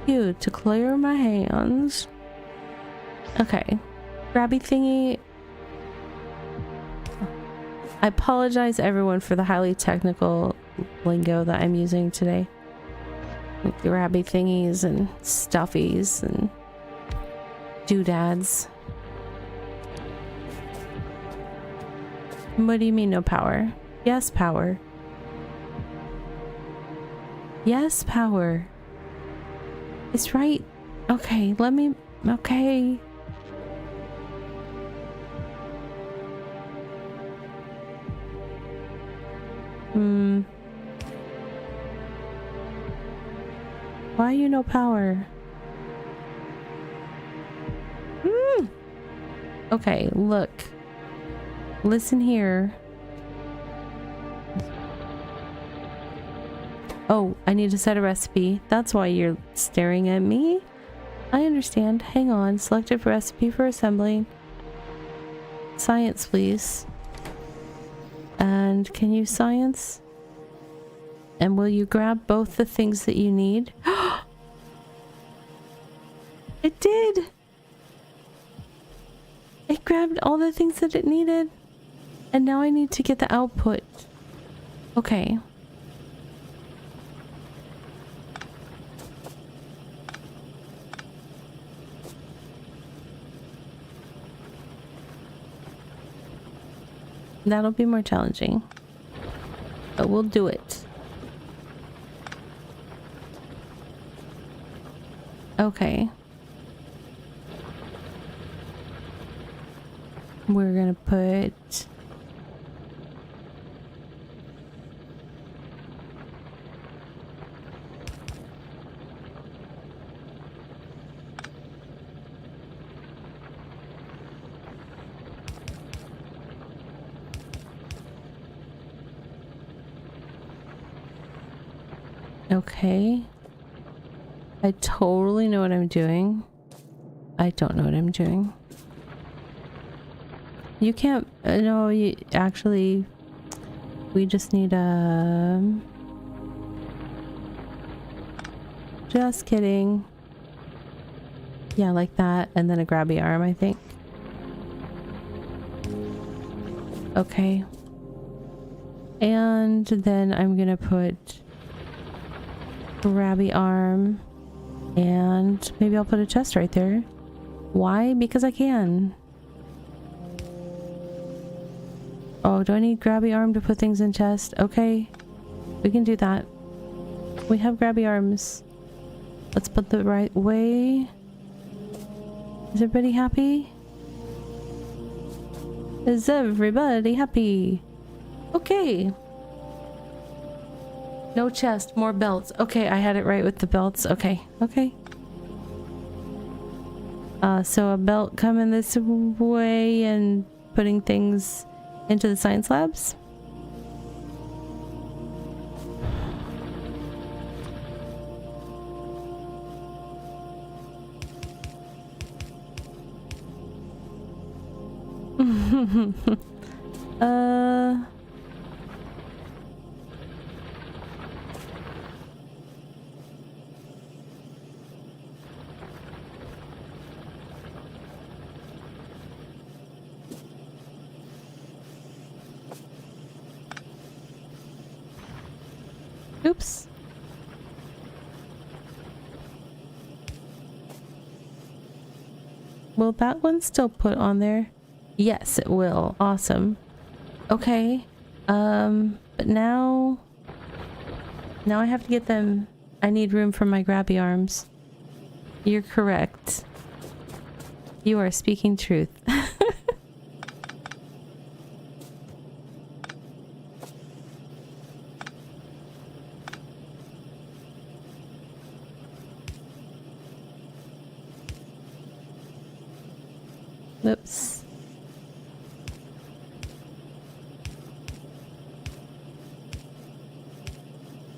You to clear my hands. Okay. Grabby thingy. I apologize everyone for the highly technical lingo that I'm using today. Grabby thingies and stuffies and doodads. What do you mean no power? Yes, power. Yes, power. It's right. Okay, let me... Okay. Why you no power? Okay, look. Listen here. Oh, I need to set a recipe. That's why you're staring at me. I understand. Hang on. Selected recipe for assembling. Science, please. And can you science? And will you grab both the things that you need? It did! It grabbed all the things that it needed. And now I need to get the output. Okay. That'll be more challenging. But we'll do it. Okay. We're gonna put... Okay. I totally know what I'm doing. I don't know what I'm doing. You can't... no, you actually... We just need a... Just kidding. Yeah, like that, and then a grabby arm, I think. Okay. And then I'm gonna put grabby arm, and maybe I'll put a chest right there. Why? Because I can. Oh, do I need grabby arm to put things in chest? Okay. We can do that. We have grabby arms. Let's put the right way. Is everybody happy? Is everybody happy? Okay. No chest, more belts. Okay, I had it right with the belts. Okay, okay. So a belt coming this way and putting things into the science labs. Oops. Will that one still put on there? Yes, it will. Awesome. Okay. But now I have to get them. I need room for my grabby arms. You're correct. You are speaking truth. Whoops.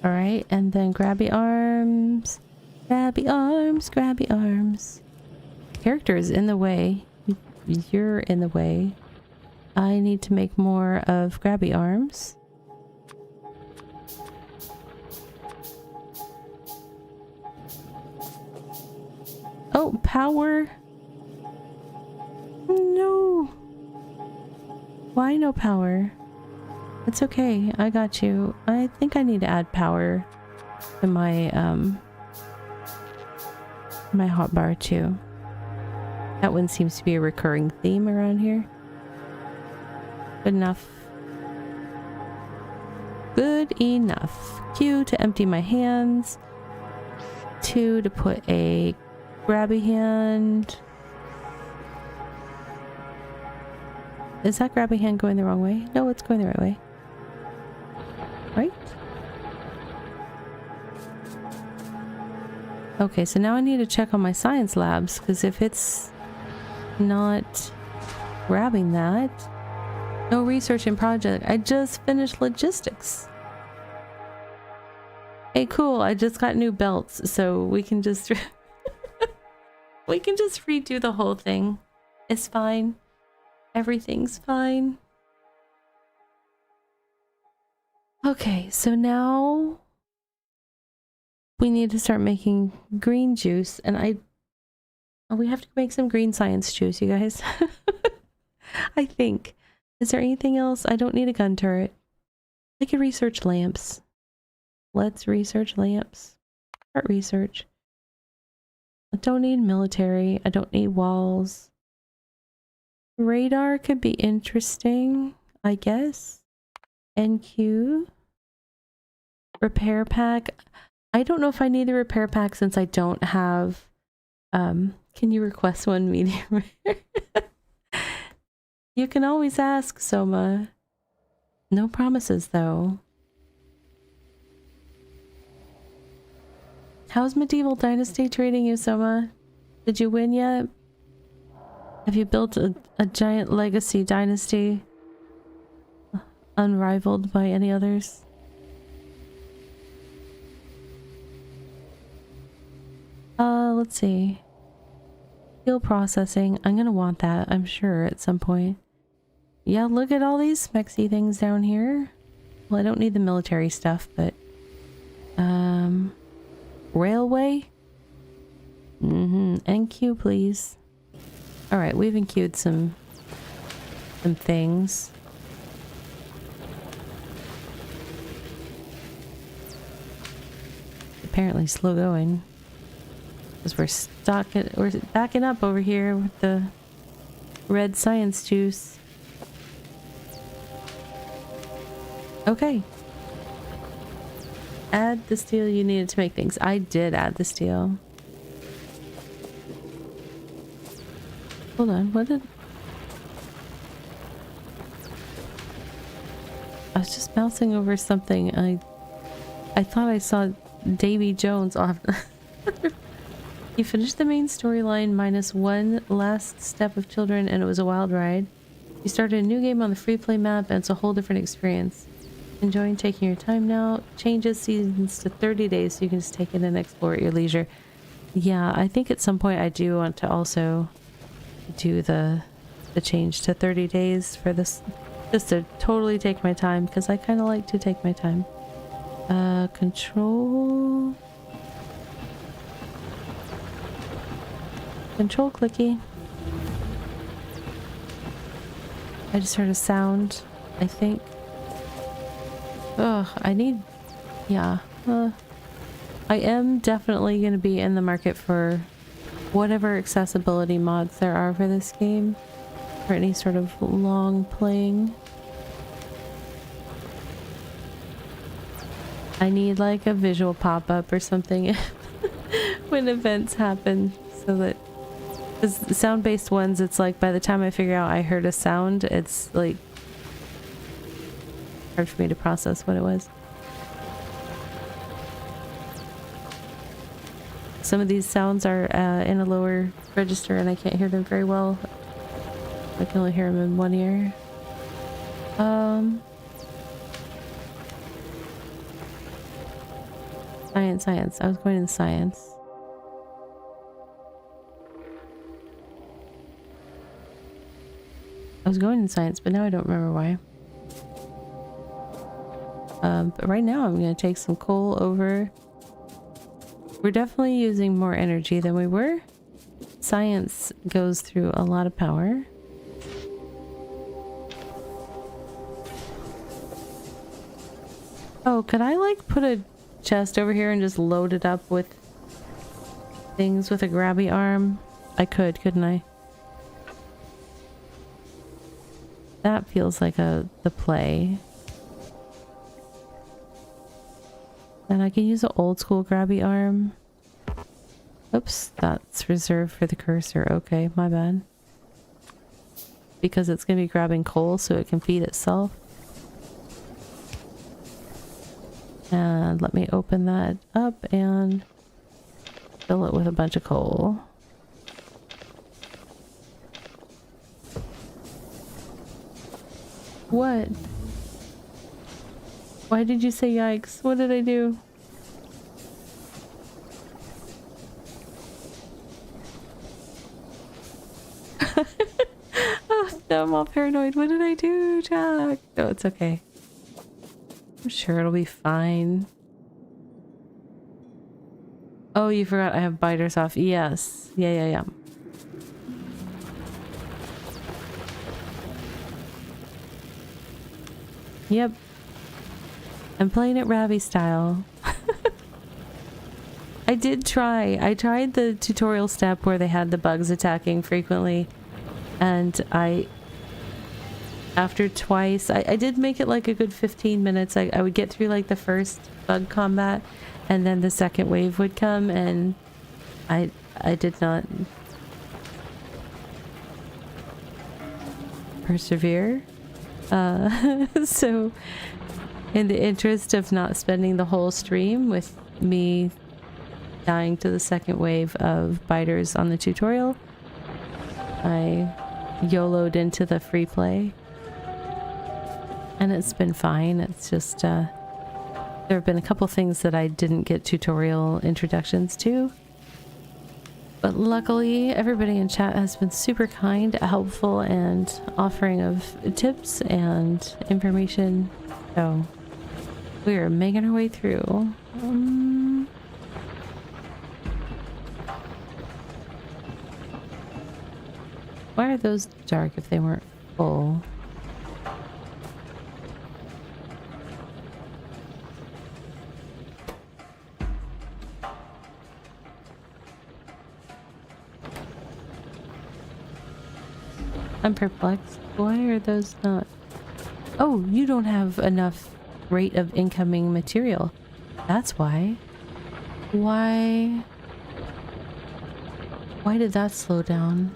All right, and then grabby arms. Grabby arms, grabby arms. Character is in the way. You're in the way. I need to make more of grabby arms. Oh, power. No. Why no power? It's okay. I got you. I think I need to add power to my my hotbar too. That one seems to be a recurring theme around here. Good enough. Good enough. Q to empty my hands. 2 to put a grabby hand. Is that grabby hand going the wrong way? No, it's going the right way. Right? Okay, so now I need to check on my science labs, because if it's not grabbing that... No research in project. I just finished logistics. Hey, cool. I just got new belts, so we can just... we can just redo the whole thing. It's fine. Everything's fine. Okay, so now we need to start making green juice, and we have to make some green science juice, you guys. I think. Is there anything else? I don't need a gun turret. I can research lamps. Let's research lamps. Start research. I don't need military. I don't need walls. Radar could be interesting, I guess. NQ. Repair pack. I don't know if I need the repair pack since I don't have... can you request one medium rare? You can always ask, Soma. No promises, though. How's Medieval Dynasty treating you, Soma? Did you win yet? Have you built a giant legacy dynasty? Unrivaled by any others? Let's see. Steel processing. I'm gonna want that, I'm sure, at some point. Yeah, look at all these spexy things down here. Well, I don't need the military stuff, but... railway? NQ please. Alright, we've queued some things. Apparently slow going. Because we're backing up over here with the red science juice. Okay. Add the steel you needed to make things. I did add the steel. Hold on, what did... I was just mousing over something. I thought I saw Davy Jones off. You finished the main storyline minus one last step of children and it was a wild ride. You started a new game on the free play map and it's a whole different experience. Enjoying taking your time now. Changes seasons to 30 days so you can just take it and explore at your leisure. Yeah, I think at some point I do want to also do the change to 30 days for this, just to totally take my time because I kind of like to take my time. Control clicky. I just heard a sound, I think. Ugh, I need... Yeah. I am definitely going to be in the market for whatever accessibility mods there are for this game. For any sort of long playing. I need like a visual pop-up or something when events happen so that... Because the sound-based ones, it's like by the time I figure out I heard a sound, it's like hard for me to process what it was. Some of these sounds are in a lower register and I can't hear them very well. I can only hear them in one ear. Science. I was going in science. I was going in science, but now I don't remember why. But right now I'm going to take some coal over. We're definitely using more energy than we were. Science goes through a lot of power. Oh, could I like put a chest over here and just load it up with things with a grabby arm? I could, couldn't I? That feels like the play. And I can use an old school grabby arm. Oops, that's reserved for the cursor. Okay, my bad. Because it's going to be grabbing coal so it can feed itself. And let me open that up and fill it with a bunch of coal. What? Why did you say yikes? What did I do? Oh, no, I'm all paranoid. What did I do, Jack? No, it's okay. I'm sure it'll be fine. Oh, you forgot I have biters off. Yes. Yeah. Yep. I'm playing it Ravi style. I did try. I tried the tutorial step where they had the bugs attacking frequently. And after twice, I did make it like a good 15 minutes. I would get through like the first bug combat and then the second wave would come and I did not persevere. So in the interest of not spending the whole stream with me dying to the second wave of biters on the tutorial, I YOLO'd into the free play. And it's been fine. It's just, there have been a couple things that I didn't get tutorial introductions to. But luckily, everybody in chat has been super kind, helpful, and offering of tips and information. So, we are making our way through. Why are those dark if they weren't full? I'm perplexed. Why are those not? Oh, you don't have enough rate of incoming material. That's why. Why did that slow down?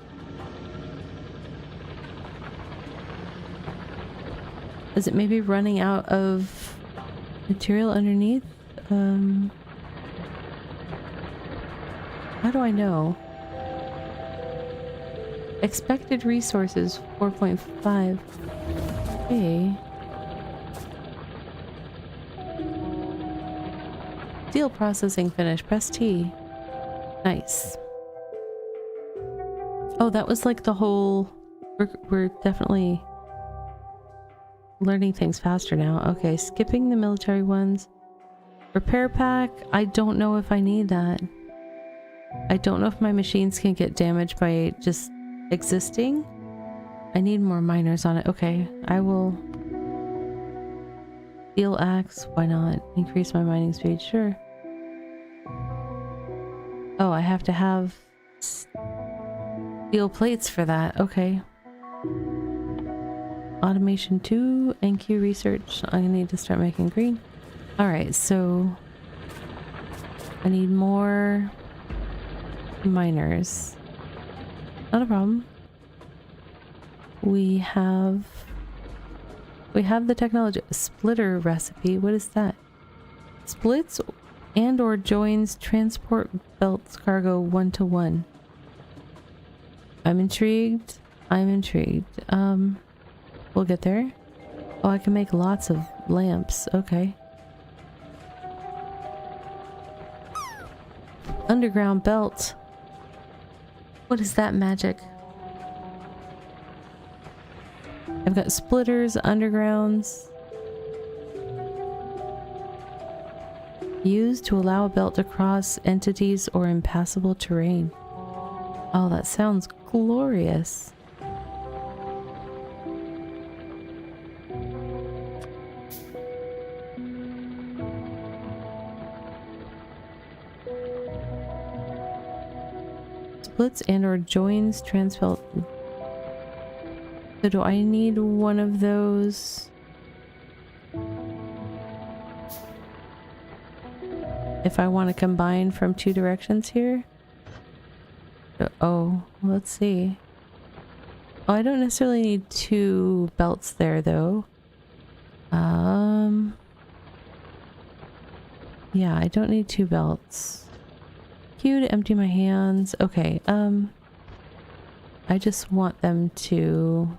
Is it maybe running out of material underneath? How do I know? Expected resources 4.5. Okay. Steel processing finished. Press T. Nice. Oh, that was like the whole... We're definitely learning things faster now. Okay, skipping the military ones. Repair pack. I don't know if I need that. I don't know if my machines can get damaged by just existing. I need more miners on it. Okay, I will... Steel axe. Why not? Increase my mining speed. Sure. Oh, I have to have steel plates for that. Okay. Automation 2, NQ research. I need to start making green. Alright, so I need more miners. Not a problem. We have the technology. Splitter recipe. What is that? Splits and or joins transport belts cargo 1-to-1. I'm intrigued. I'm intrigued. We'll get there. Oh, I can make lots of lamps. Okay. Underground belt. What is that magic? I've got splitters, undergrounds. Used to allow a belt to cross entities or impassable terrain. Oh, that sounds glorious. Splits and or joins transfelt. So do I need one of those? If I want to combine from two directions here? Oh, let's see. Oh, I don't necessarily need two belts there though. Yeah, I don't need two belts. Q to empty my hands. Okay, I just want them to...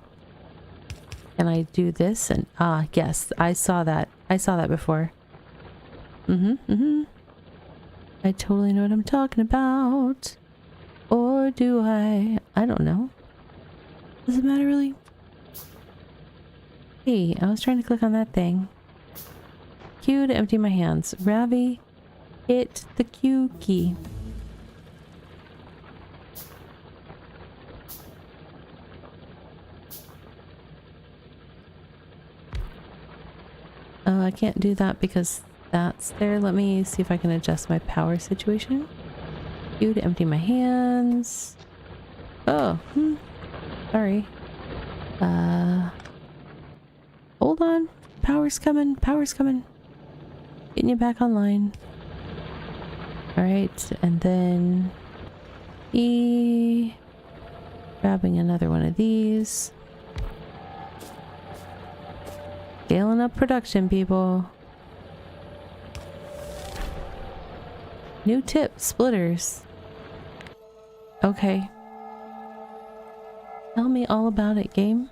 Can I do this? And yes, I saw that. I saw that before. I totally know what I'm talking about. Or do I? I don't know. Does it matter really? Hey, I was trying to click on that thing. Q to empty my hands. Ravi, hit the Q key. Oh, I can't do that because that's there. Let me see if I can adjust my power situation. Q to empty my hands. Oh, sorry. Hold on. Power's coming. Power's coming. Getting you back online. Alright, and then E. Grabbing another one of these. Scaling up production, people. New tip, splitters. Okay. Tell me all about it, game.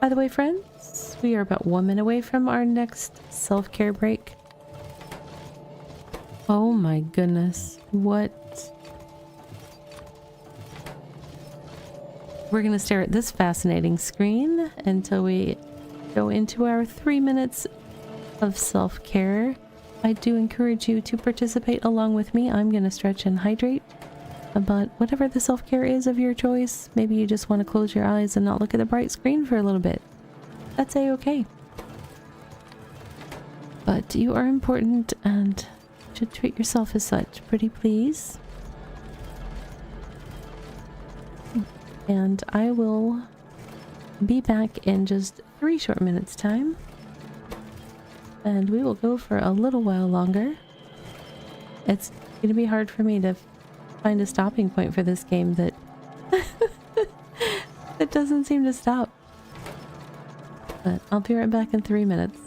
By the way, friends, we are about 1 minute away from our next self-care break. Oh my goodness. What? We're gonna stare at this fascinating screen until we go into our 3 minutes of self-care. I do encourage you to participate along with me. I'm gonna stretch and hydrate. But whatever the self-care is of your choice, maybe you just want to close your eyes and not look at the bright screen for a little bit. That's a-okay. But you are important and should treat yourself as such. Pretty please. And I will be back in just 3 short minutes time. And we will go for a little while longer. It's going to be hard for me to find a stopping point for this game that that doesn't seem to stop. But I'll be right back in 3 minutes.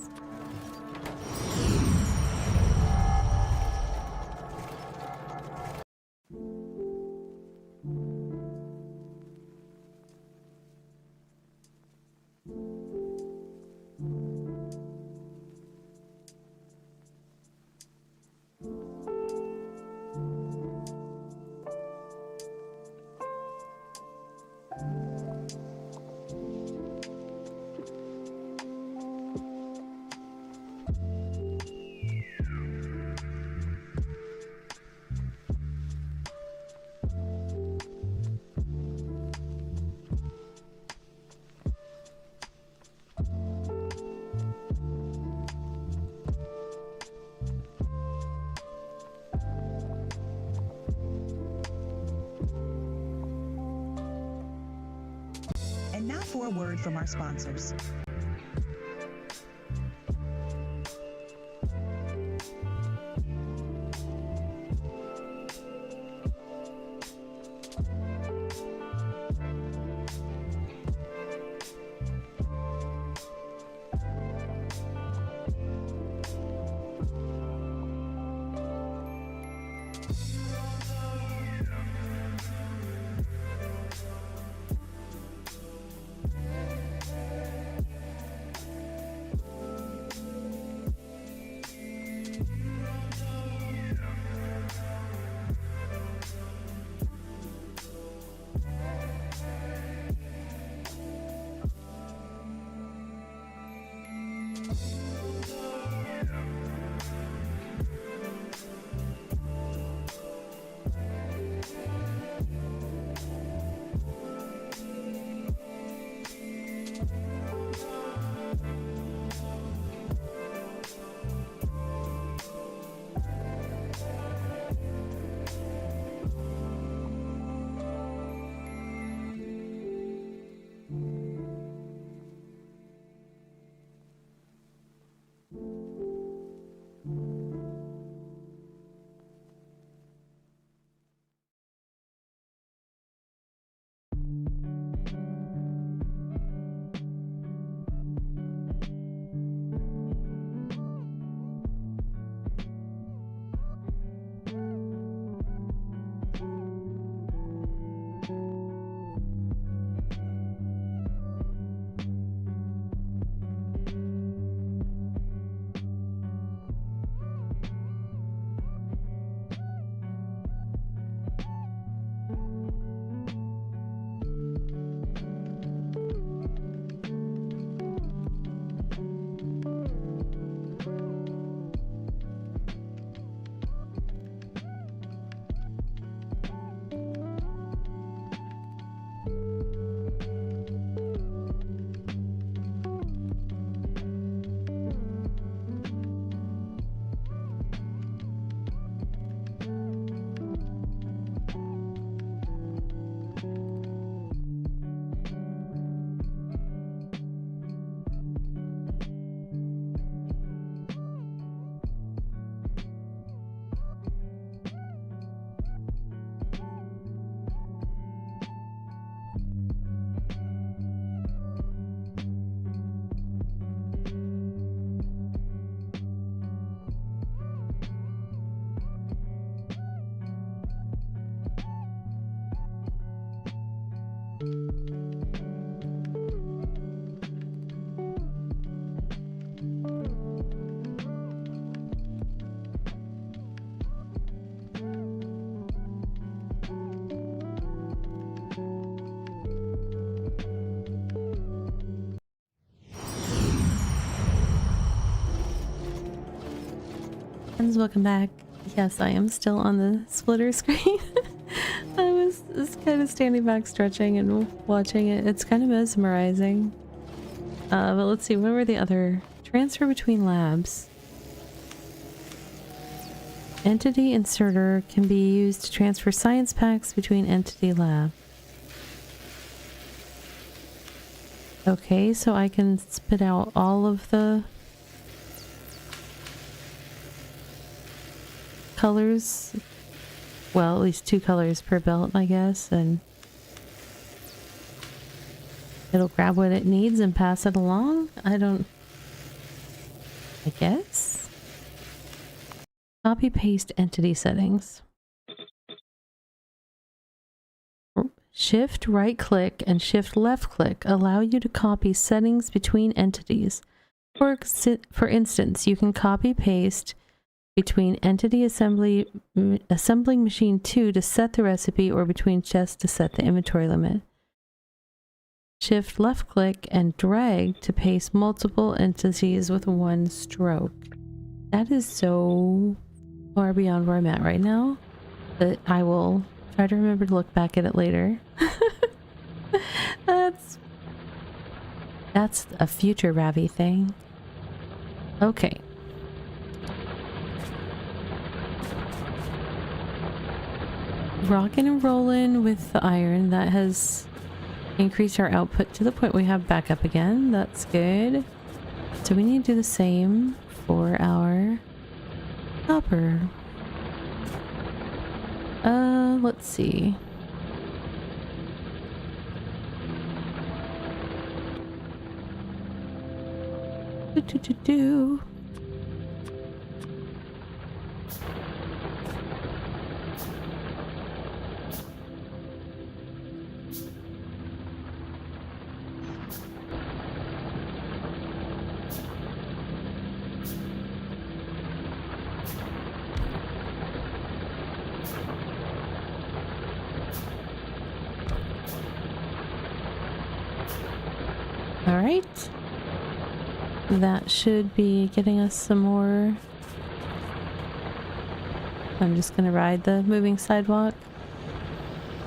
And now for a word from our sponsors. Friends, welcome back. Yes, I am still on the splitter screen. I was just kind of standing back, stretching and watching it. It's kind of mesmerizing. But let's see, what were the other? Transfer between labs. Entity inserter can be used to transfer science packs between entity lab. Okay, so I can spit out all of the colors. Well, at least 2 colors per belt, I guess, and it'll grab what it needs and pass it along? I guess? Copy paste entity settings. Shift right click and shift left click allow you to copy settings between entities. For instance, you can copy paste between entity assembling machine 2 to set the recipe or between chests to set the inventory limit. Shift left click and drag to paste multiple entities with one stroke. That is so far beyond where I'm at right now that I will try to remember to look back at it later. That's a future Ravi thing. Okay. Rockin' and rollin' with the iron. That has increased our output to the point we have backup again. That's good. So we need to do the same for our copper. Let's see. Do. All right. That should be getting us some more. I'm just gonna ride the moving sidewalk.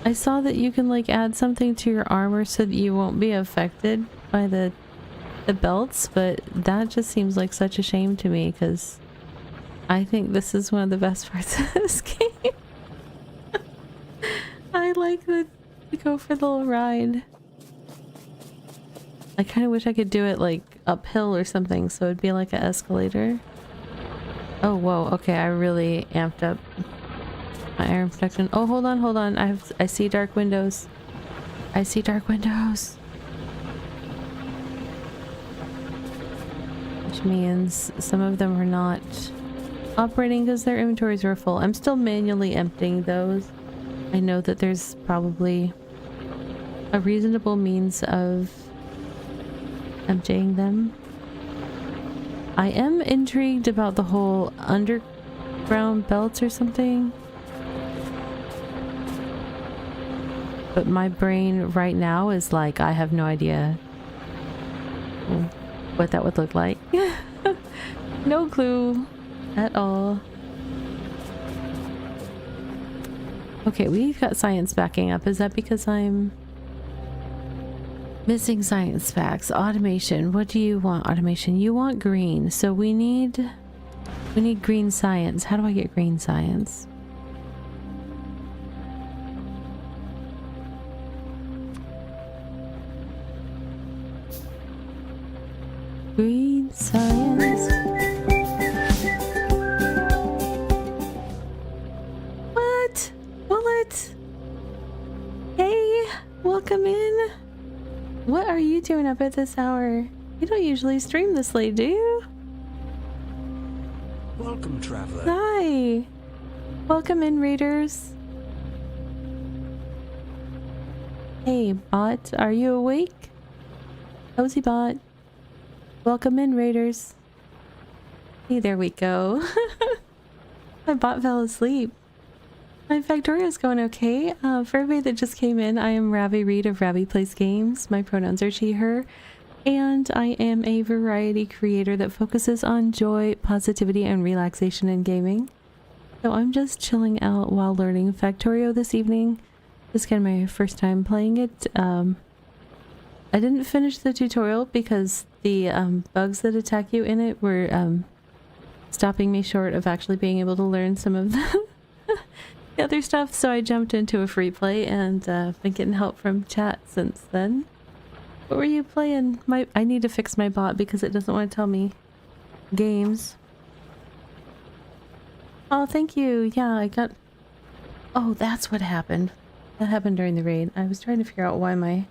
I saw that you can like add something to your armor so that you won't be affected by the belts, but that just seems like such a shame to me because I think this is one of the best parts of this game. I like to go for the little ride. I kind of wish I could do it like uphill or something so it'd be like an escalator. Oh, whoa. Okay, I really amped up my iron protection. Oh, hold on. I see dark windows. I see dark windows. Which means some of them are not operating because their inventories are full. I'm still manually emptying those. I know that there's probably a reasonable means of emptying them. I am intrigued about the whole underground belts or something. But my brain right now is like, I have no idea what that would look like. No clue at all. Okay, we've got science backing up. Is that because I'm missing science facts? Automation. What do you want? Automation. You want green. So we need green science. How do I get green science? Green science. What? Bullet? Hey, welcome in. What are you doing up at this hour? You don't usually stream this late, do you? Welcome, traveler. Hi. Welcome in, raiders. Hey, bot, are you awake? Cozy bot. Welcome in, raiders. Hey, there we go. My bot fell asleep. My Factorio's going okay. For everybody that just came in, I am Ravi Reed of Ravi Plays Games. My pronouns are she, her. And I am a variety creator that focuses on joy, positivity, and relaxation in gaming. So I'm just chilling out while learning Factorio this evening. This is kind of my first time playing it. I didn't finish the tutorial because the bugs that attack you in it were stopping me short of actually being able to learn some of the other stuff. So I jumped into a free play and been getting help from chat since then. What were you playing? I need to fix my bot because it doesn't want to tell me games. Oh, thank you. Yeah, I got... Oh, that's what happened. That happened during the raid. I was trying to figure out why my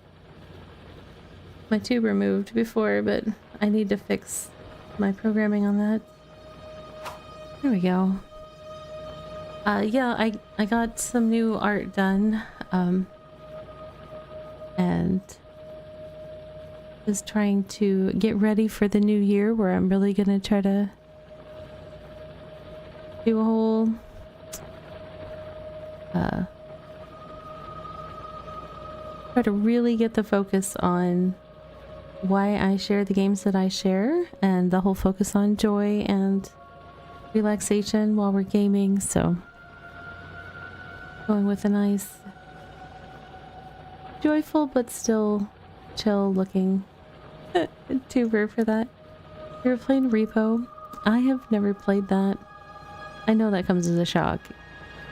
tuber moved before, but I need to fix my programming on that. There we go. Yeah, I got some new art done. And just trying to get ready for the new year where I'm really gonna try to do a whole try to really get the focus on why I share the games that I share and the whole focus on joy and relaxation while we're gaming. So going with a nice joyful but still chill looking tuber for that. You were playing Repo. I have never played that. I know that comes as a shock,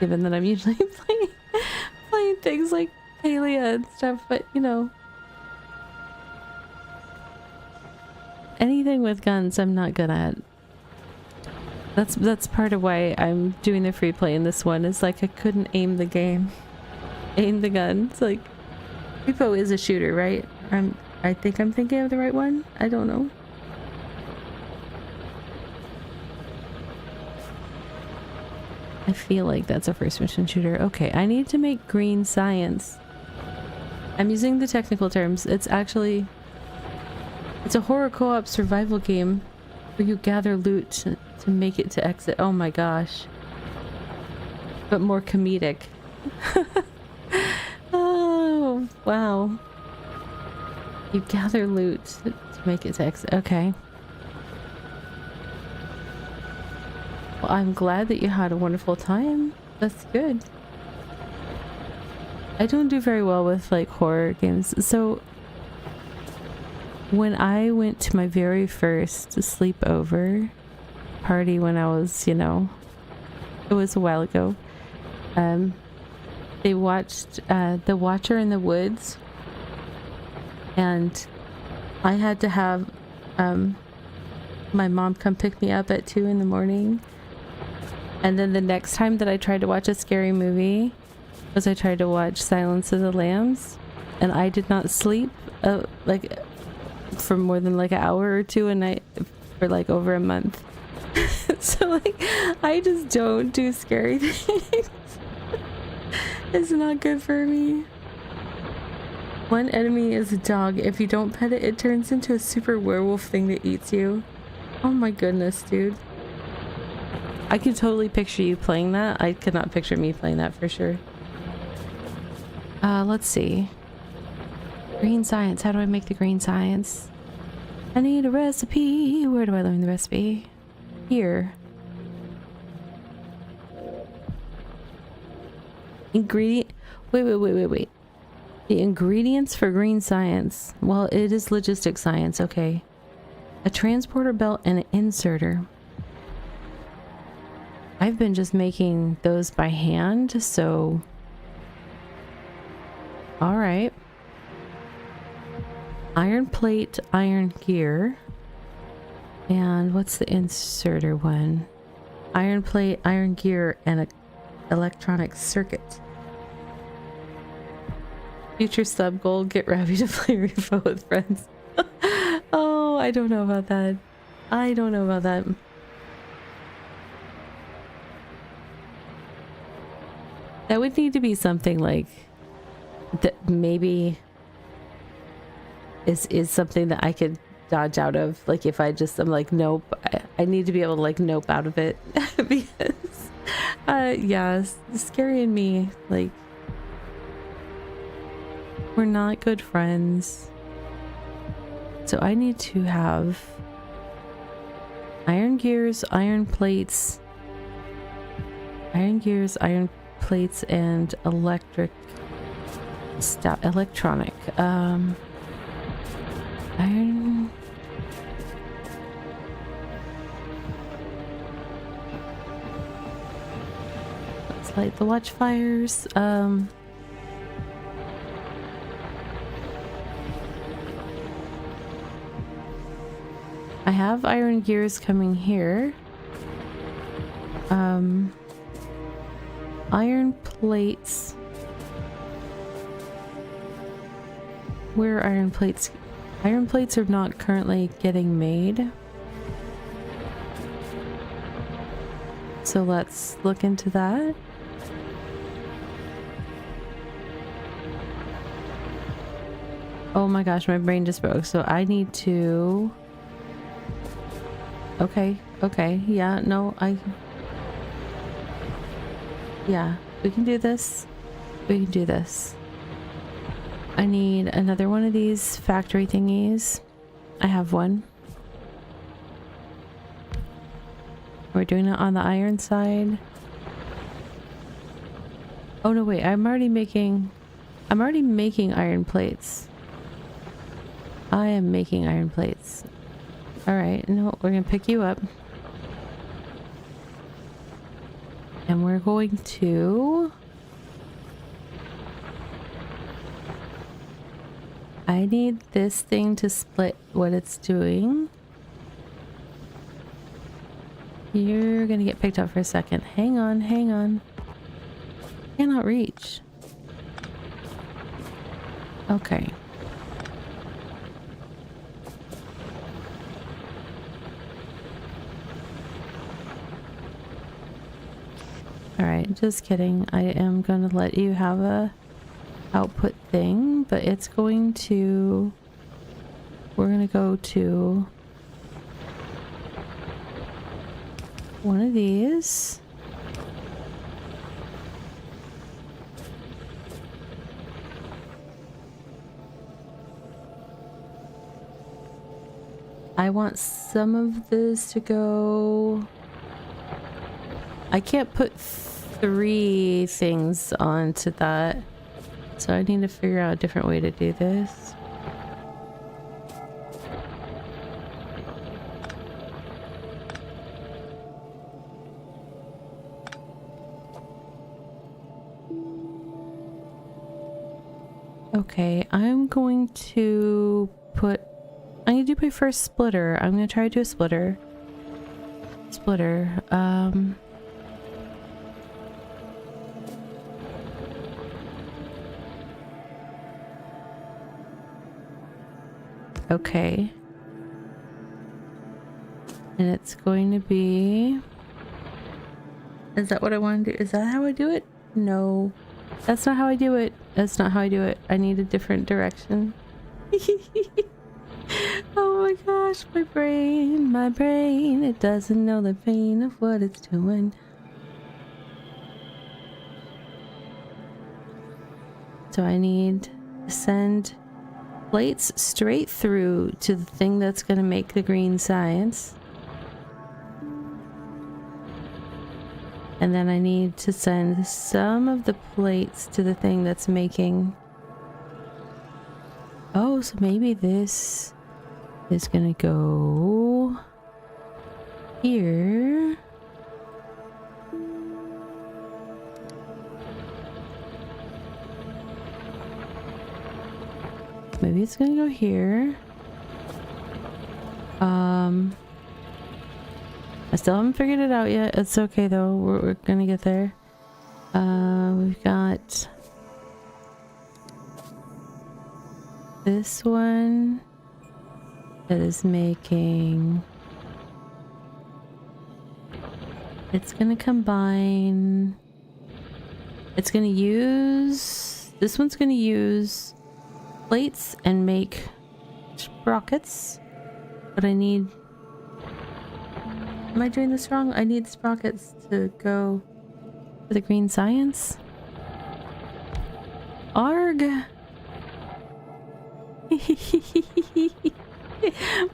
given that I'm usually playing things like Palia and stuff, but you know, anything with guns I'm not good at. That's part of why I'm doing the free play in this one. Is like I couldn't aim the game, aim the gun. It's like Repo is a shooter, right? I think I'm thinking of the right one. I don't know. I feel like that's a first mission shooter. Okay, I need to make green science. I'm using the technical terms. It's actually... It's a horror co-op survival game where you gather loot to make it to exit. Oh my gosh. But more comedic. Oh, wow. You gather loot to make it to exit. Okay. Well, I'm glad that you had a wonderful time. That's good. I don't do very well with like horror games. So when I went to my very first sleepover party when I was, you know, it was a while ago. They watched The Watcher in the Woods, and I had to have my mom come pick me up at 2 in the morning. And then the next time that I tried to watch a scary movie was I tried to watch Silence of the Lambs, and I did not sleep like for more than like an hour or two a night for like over a month. So like I just don't do scary things. It's not good for me. One enemy is a dog. If you don't pet it, it turns into a super werewolf thing that eats you. Oh my goodness, dude. I could totally picture you playing that. I could not picture me playing that for sure. Let's see. Green science. How do I make the green science? I need a recipe. Where do I learn the recipe? Here. Ingredient. Wait. The ingredients for green science. Well, it is logistic science. Okay. A transporter belt and an inserter. I've been just making those by hand, so... Alright. Iron plate, iron gear. And what's the inserter one? Iron plate, iron gear, and an electronic circuit. Future sub goal, get Ravi to play Repo with friends. Oh, I don't know about that. I don't know about that. That would need to be something like that maybe is something that I could dodge out of. Like if I just I'm like nope, I need to be able to like nope out of it. Because yeah, Scary and me, like we're not good friends. So I need to have iron gears, iron plates, Iron gears, iron plates, and electronic. Iron. Let's light the watchfires. I have iron gears coming here. Iron plates. Where are iron plates? Iron plates are not currently getting made. So let's look into that. Oh my gosh, my brain just broke. So I need to... Okay, yeah, no, yeah, we can do this. We can do this. I need another one of these factory thingies. I have one. We're doing it on the iron side. Oh no, wait, I'm already making iron plates. I am making iron plates. Alright, no, we're gonna pick you up. And we're going to... I need this thing to split what it's doing. You're gonna get picked up for a second. Hang on, hang on. Cannot reach. Okay. Alright, just kidding. I am gonna let you have a output thing, but it's going to... We're gonna go to one of these. I want some of this to go... I can't put 3 things onto that, so I need to figure out a different way to do this. Okay, I'm going to put... I need to do my first splitter. I'm going to try to do a splitter. Okay. And it's going to be... Is that what I want to do? Is that how I do it? No. That's not how I do it. That's not how I do it. I need a different direction. Oh my gosh, my brain, it doesn't know the pain of what it's doing. So I need to send plates straight through to the thing that's going to make the green science. And then I need to send some of the plates to the thing that's making... Oh, so maybe this is gonna go here. Maybe it's gonna go here. I still haven't figured it out yet. It's okay though. We're gonna get there. We've got this one that is making... It's gonna combine... It's gonna use... This one's gonna use plates and make sprockets. But I need... Am I doing this wrong? I need sprockets to go to the green science. Arg!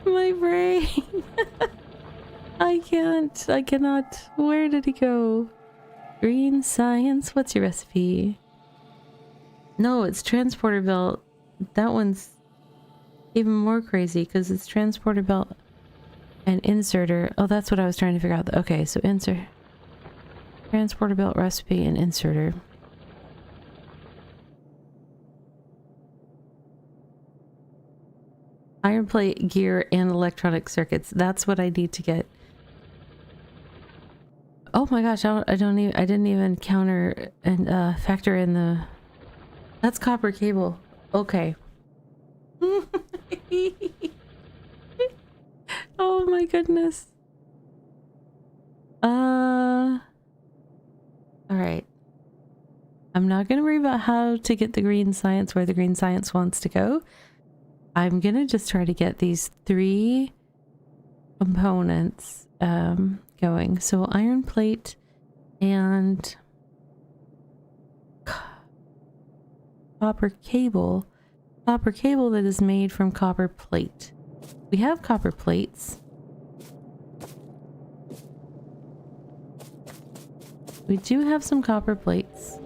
My brain. I cannot. Where did he go? Green science. What's your recipe? No, it's transporter belt. That one's even more crazy because it's transporter belt and inserter. Oh, that's what I was trying to figure out. Okay, so insert. Transporter belt recipe and inserter. Iron plate, gear, and electronic circuits. That's what I need to get. Oh my gosh, I didn't even counter and factor in the... That's copper cable. Okay. Oh my goodness. Alright. I'm not gonna worry about how to get the green science where the green science wants to go. I'm gonna just try to get these 3 components going. So iron plate and copper cable. Copper cable that is made from copper plate. We have copper plates. We do have some copper plates.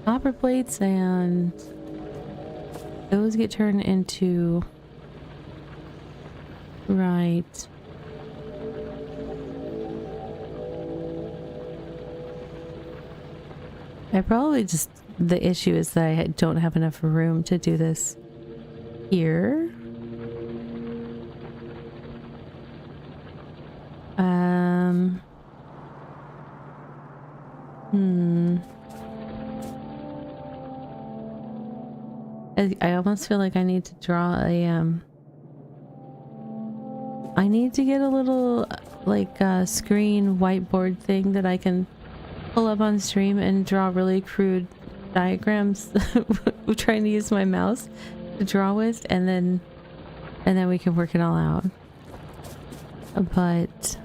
Copper plates, and those get turned into... Right. I probably just... The issue is that I don't have enough room to do this here. I almost feel like I need to draw a, I need to get a little, like, screen whiteboard thing that I can pull up on stream and draw really crude diagrams trying to use my mouse to draw with, and then we can work it all out. But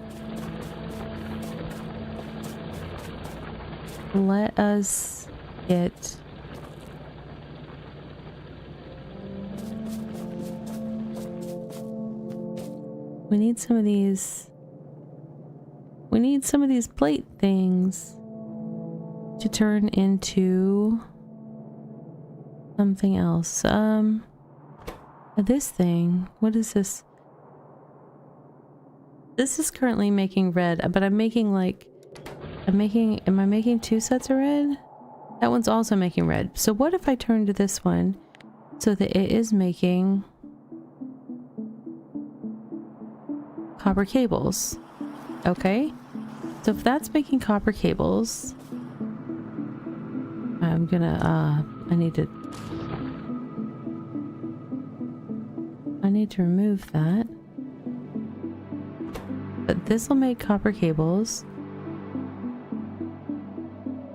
let us get... We need some of these... We need some of these plate things to turn into something else. This thing, what is this? This is currently making red, but I'm making like, am I making 2 sets of red? That one's also making red. So what if I turn to this one so that it is making copper cables? Okay. So if that's making copper cables, I'm gonna, I need to remove that. But this will make copper cables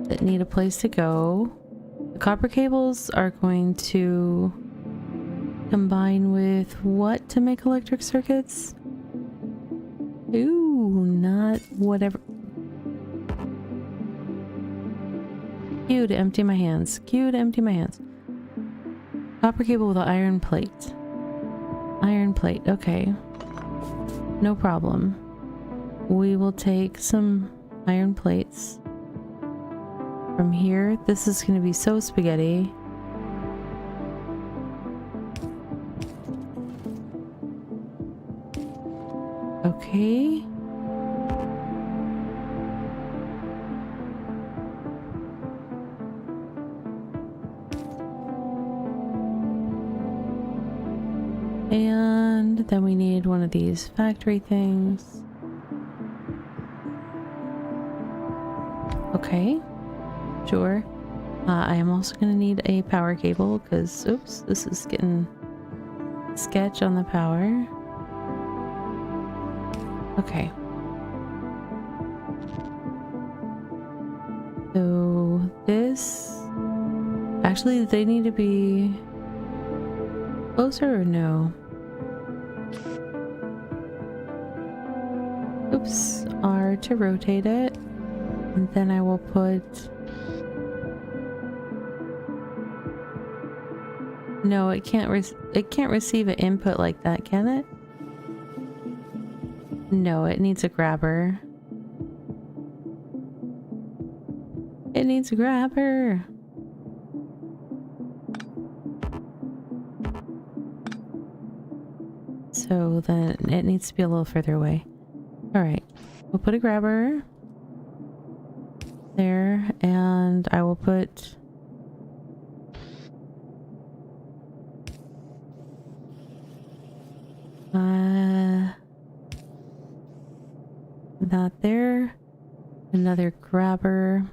that need a place to go. The copper cables are going to combine with what to make electric circuits? Ooh, not whatever. Cue to empty my hands. Cue to empty my hands. Copper cable with an iron plate. Iron plate, okay. No problem. We will take some iron plates from here. This is going to be so spaghetti. Okay. And then we need one of these factory things. Okay, sure. I am also going to need a power cable because, oops, this is getting sketch on the power. Okay. So this, actually they need to be closer or no? Oops, R to rotate it. And then I will put... No, it can't receive an input like that, can it? No, it needs a grabber. It needs a grabber. So then it needs to be a little further away. Alright. We'll put a grabber there, and I will put that there. Another grabber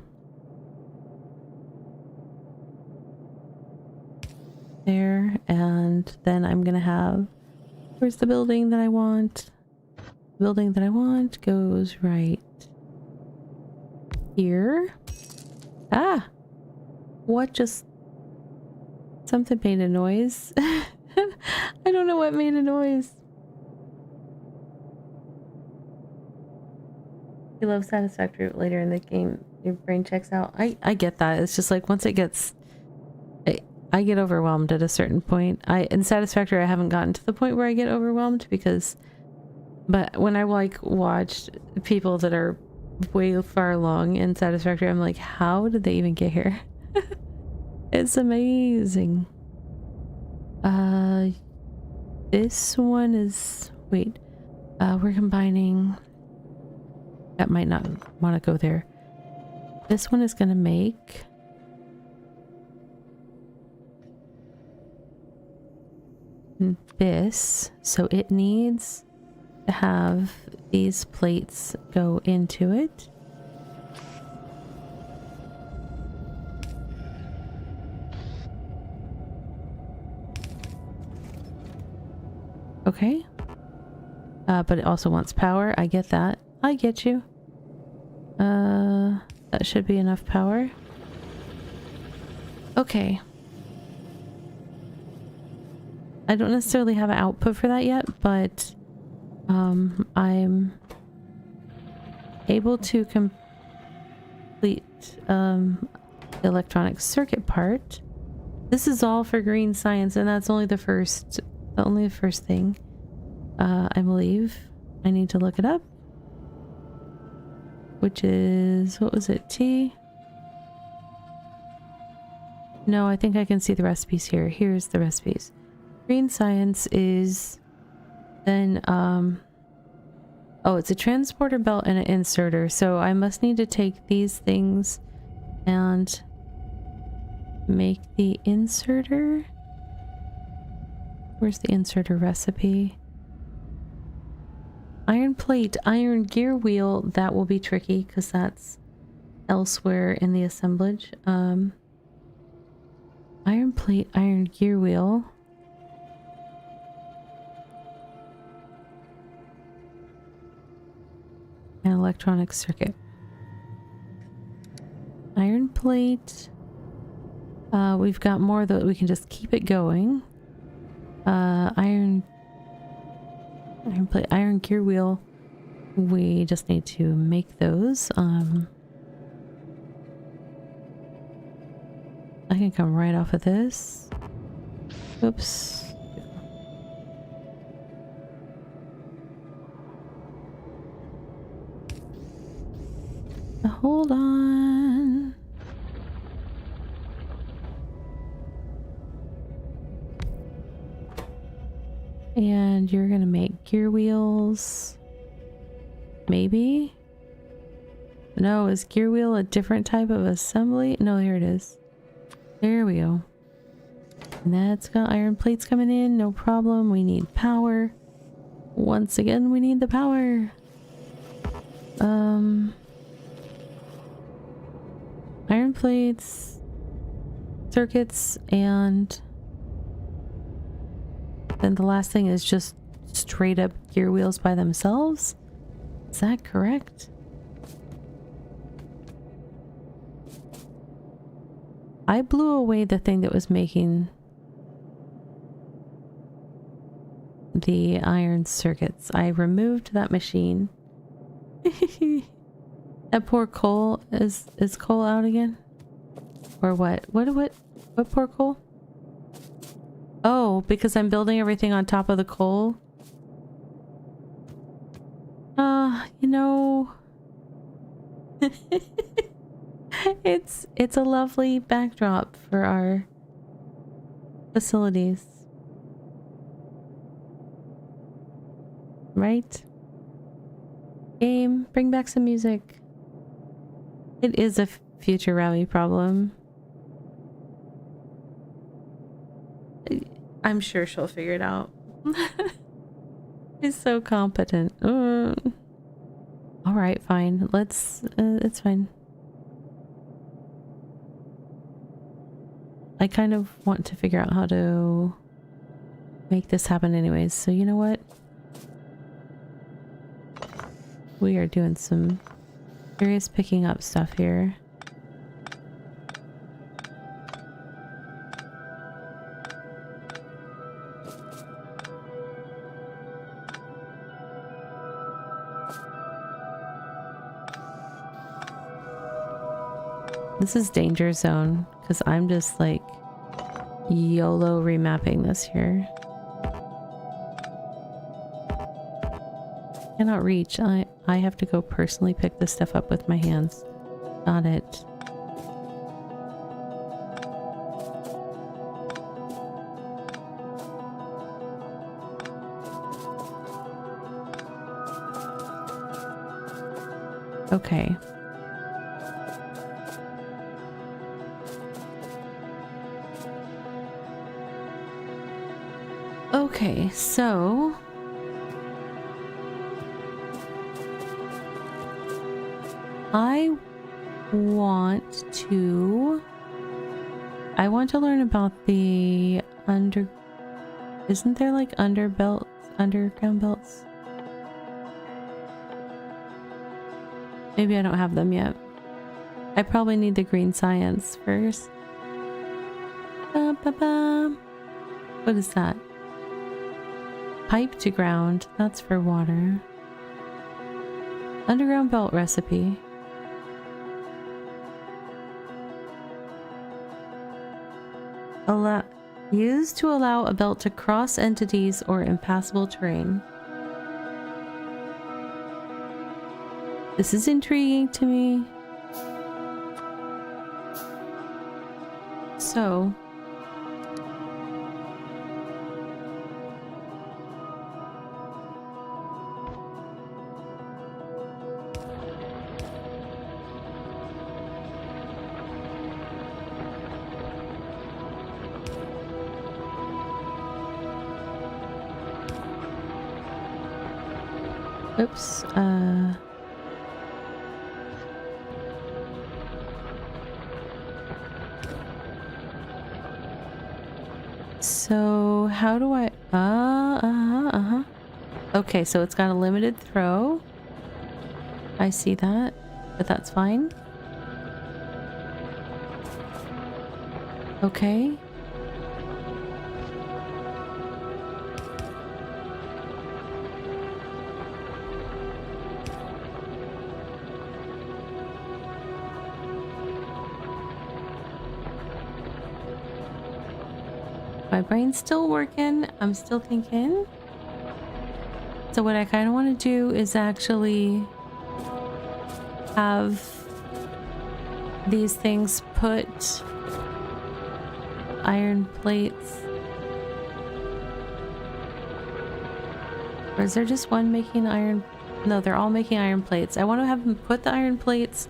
there, and then I'm gonna have, where's the building that I want? The building that I want goes right here. Ah! What just... Something made a noise. I don't know what made a noise. You love Satisfactory, but later in the game your brain checks out. I get that. It's just like once it gets... I get overwhelmed at a certain point. In Satisfactory I haven't gotten to the point where I get overwhelmed because... But when I like watch people that are way far along in Satisfactory, I'm like, how did they even get here? It's amazing. This one is... Wait. We're combining... That might not want to go there. This one is going to make... this. So it needs to have these plates go into it. Okay. But it also wants power. I get that. I get you. That should be enough power. Okay. I don't necessarily have an output for that yet, but I'm able to complete the electronic circuit part. This is all for green science, and that's only the first thing. I believe I need to look it up. Which is, what was it, T? No, I think I can see the recipes here. Here's the recipes. Green science is then, oh, it's a transporter belt and an inserter. So I must need to take these things and make the inserter. Where's the inserter recipe? Iron plate, iron gear wheel, that will be tricky because that's elsewhere in the assemblage. Iron plate, iron gear wheel. And electronic circuit. Iron plate. We've got more that we can just keep it going. Iron plate, iron gear wheel. We just need to make those. I can come right off of this. Oops. Hold on. And you're gonna make gear wheels. Maybe? No, is gear wheel a different type of assembly? No, here it is. There we go. And that's got iron plates coming in, no problem. We need power. Once again, we need the power. Iron plates, circuits, and then the last thing is just straight up gear wheels by themselves. Is that correct? I blew away the thing that was making the iron circuits. I removed that machine. That poor coal. Is coal out again? Or what? What poor coal? Oh, because I'm building everything on top of the coal? You know, it's a lovely backdrop for our facilities. Right? Game, bring back some music. It is a future Rally problem. I'm sure she'll figure it out. She's so competent. Alright, fine. Let's... it's fine. I kind of want to figure out how to make this happen anyways, so you know what? We are doing some serious picking up stuff here. This is danger zone because I'm just like YOLO remapping this here. Cannot reach. I have to go personally pick this stuff up with my hands. Got it. Okay. Okay, so I want to learn about the isn't there like underground belts? Maybe I don't have them yet. I probably need the green science first. Ba-ba-ba. What is that? Pipe to ground. That's for water. Underground belt recipe. Used to allow a belt to cross entities or impassable terrain. This is intriguing to me. So... Oops, so how do I, okay, so it's got a limited throw. I see that, but that's fine. Okay. My brain's still working. I'm still thinking. So what I kind of want to do is actually have these things put iron plates. Or is there just one making iron? No, they're all making iron plates. I want to have them put the iron plates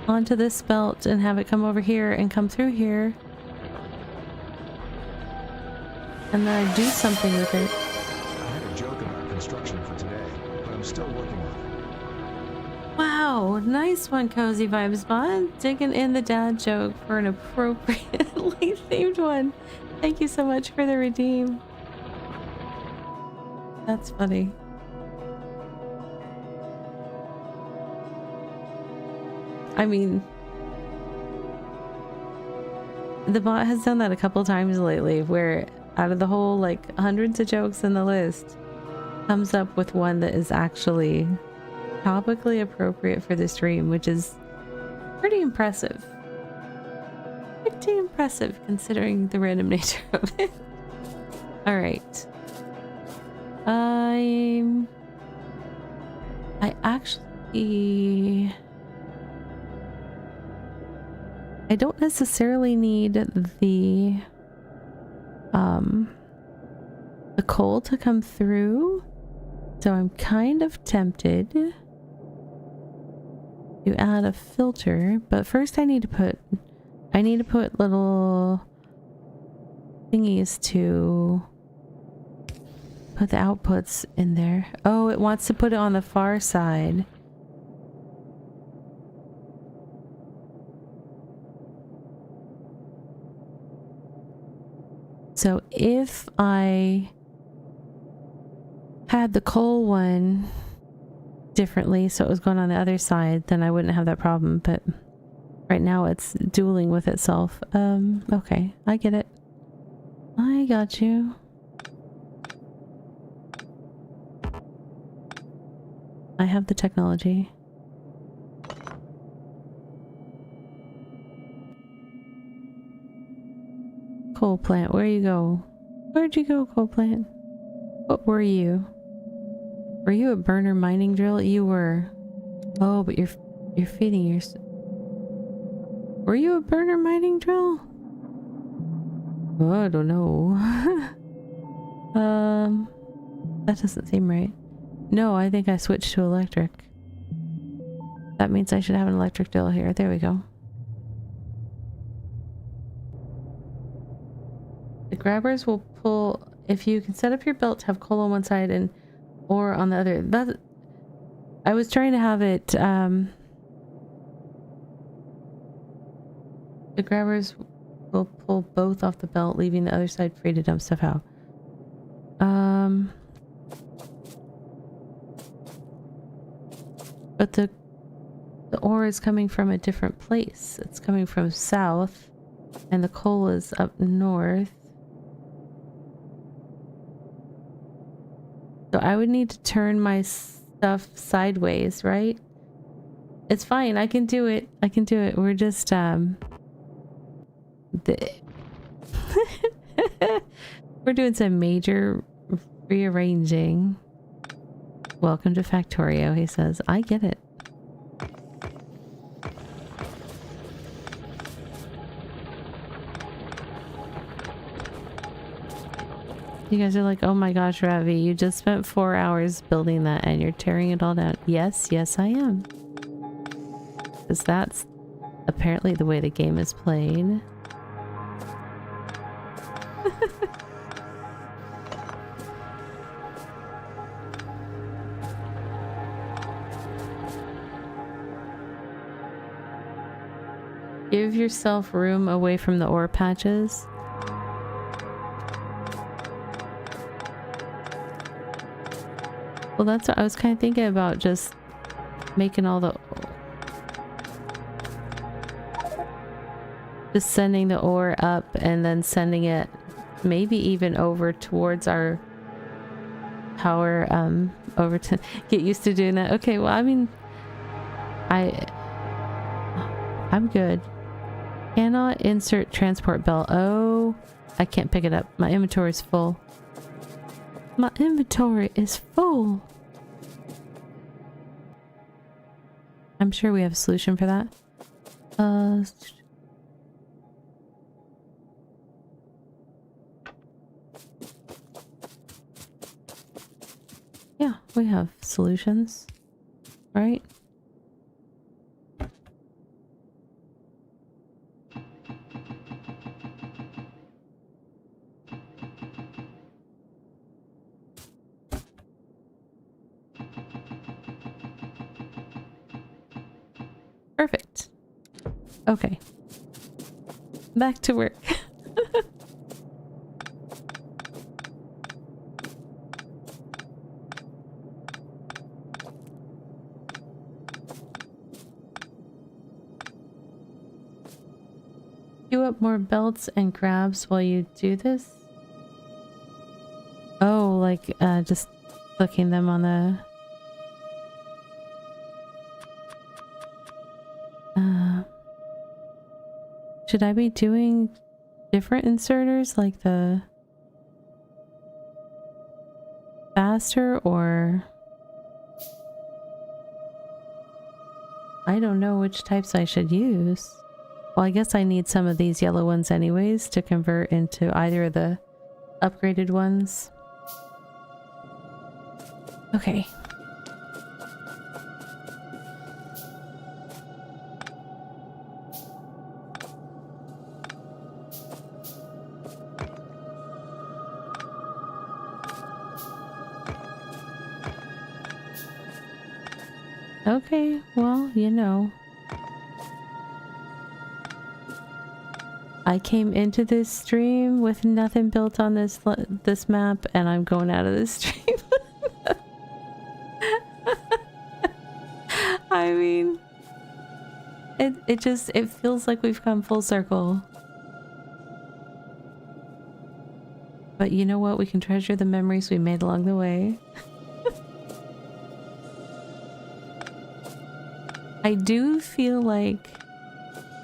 onto this belt and have it come over here and come through here. And then I do something with it. I had a joke about construction for today, but I'm still working on it. Wow, nice one, Cozy Vibes Bot. Digging in the dad joke for an appropriately themed one. Thank you so much for the redeem. That's funny. I mean, the bot has done that a couple times lately where out of the whole like hundreds of jokes in the list comes up with one that is actually topically appropriate for the stream, which is pretty impressive. Pretty impressive considering the random nature of it. Alright. I actually... I don't necessarily need the coal to come through, so I'm kind of tempted to add a filter, but first I need to put little thingies to put the outputs in there. Oh, it wants to put it on the far side. So if I had the coal one differently, so it was going on the other side, then I wouldn't have that problem, but right now it's dueling with itself. Okay, I get it. I got you. I have the technology. Coal plant, where you go? Where'd you go, coal plant? What were you? Were you a burner mining drill? You were. Oh, but you're feeding your... Were you a burner mining drill? Oh, I don't know. That doesn't seem right. No, I think I switched to electric. That means I should have an electric drill here. There we go. The grabbers will pull... If you can set up your belt to have coal on one side and ore on the other. That... I was trying to have it... The grabbers will pull both off the belt, leaving the other side free to dump stuff out. But the ore is coming from a different place. It's coming from south, and the coal is up north. So I would need to turn my stuff sideways, right? It's fine. I can do it. I can do it. We're just, we're doing some major rearranging. Welcome to Factorio, he says. I get it. You guys are like, oh my gosh, Ravi, you just spent 4 hours building that and you're tearing it all down. Yes, yes I am. Because that's apparently the way the game is played. Give yourself room away from the ore patches. Well, that's what I was kind of thinking about, just making all the... Just sending the ore up and then sending it maybe even over towards our power, over to... Get used to doing that. Okay, well, I mean... I'm good. Cannot insert transport belt. Oh, I can't pick it up. My inventory is full. My inventory is full. I'm sure we have a solution for that. Yeah, we have solutions, right? Perfect. Okay. Back to work. Queue up more belts and grabs while you do this? Oh, like just clicking them on the... Should I be doing different inserters, like the faster or... I don't know which types I should use. Well, I guess I need some of these yellow ones anyways to convert into either of the upgraded ones. Okay. Okay, well, you know. I came into this stream with nothing built on this map, and I'm going out of this stream. I mean, it feels like we've come full circle. But you know what? We can treasure the memories we made along the way. I do feel like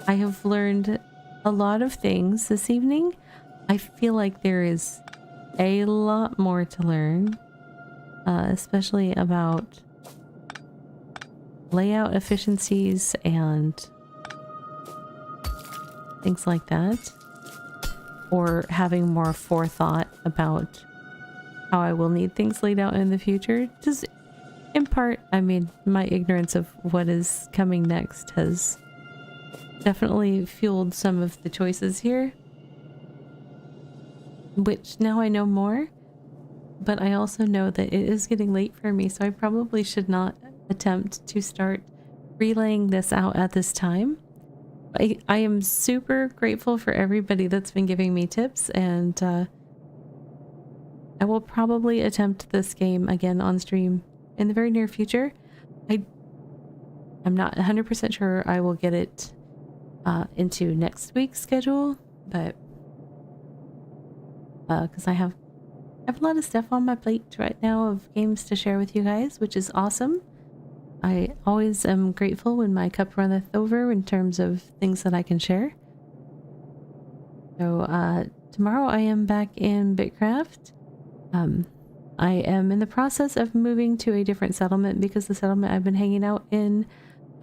I have learned a lot of things this evening. I feel like there is a lot more to learn, especially about layout efficiencies and things like that, or having more forethought about how I will need things laid out in the future. Just in part, I mean, my ignorance of what is coming next has definitely fueled some of the choices here, which now I know more, but I also know that it is getting late for me, so I probably should not attempt to start relaying this out at this time. I am super grateful for everybody that's been giving me tips, and I will probably attempt this game again on stream in the very near future. I'm not 100% sure I will get it into next week's schedule, but because I have a lot of stuff on my plate right now of games to share with you guys, which is awesome. I always am grateful when my cup runneth over in terms of things that I can share. So tomorrow I am back in Bitcraft. I am in the process of moving to a different settlement because the settlement I've been hanging out in,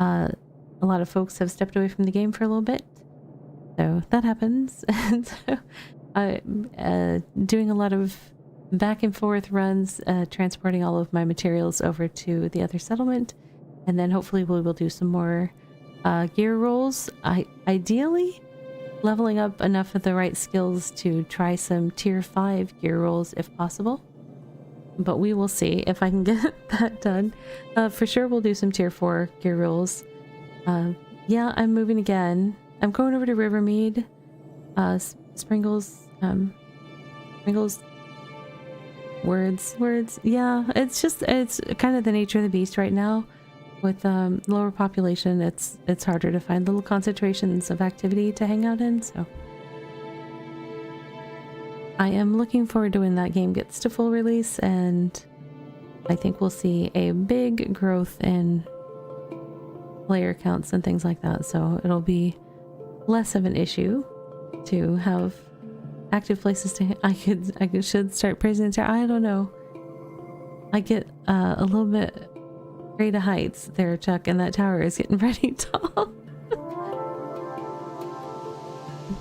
a lot of folks have stepped away from the game for a little bit. So that happens. And so I'm doing a lot of back and forth runs, transporting all of my materials over to the other settlement. And then hopefully we will do some more gear rolls. Ideally, leveling up enough of the right skills to try some tier 5 gear rolls if possible. But we will see if I can get that done. For sure we'll do some tier 4 gear rolls. Yeah, I'm moving again. I'm going over to Rivermead. Sprinkles. Words. Yeah, it's kind of the nature of the beast right now. With lower population, it's harder to find little concentrations of activity to hang out in, so I am looking forward to when that game gets to full release, and I think we'll see a big growth in player counts and things like that, so it'll be less of an issue to have active places to I should start praising the tower. I don't know. I get a little bit afraid of heights there, Chuck, and that tower is getting pretty tall.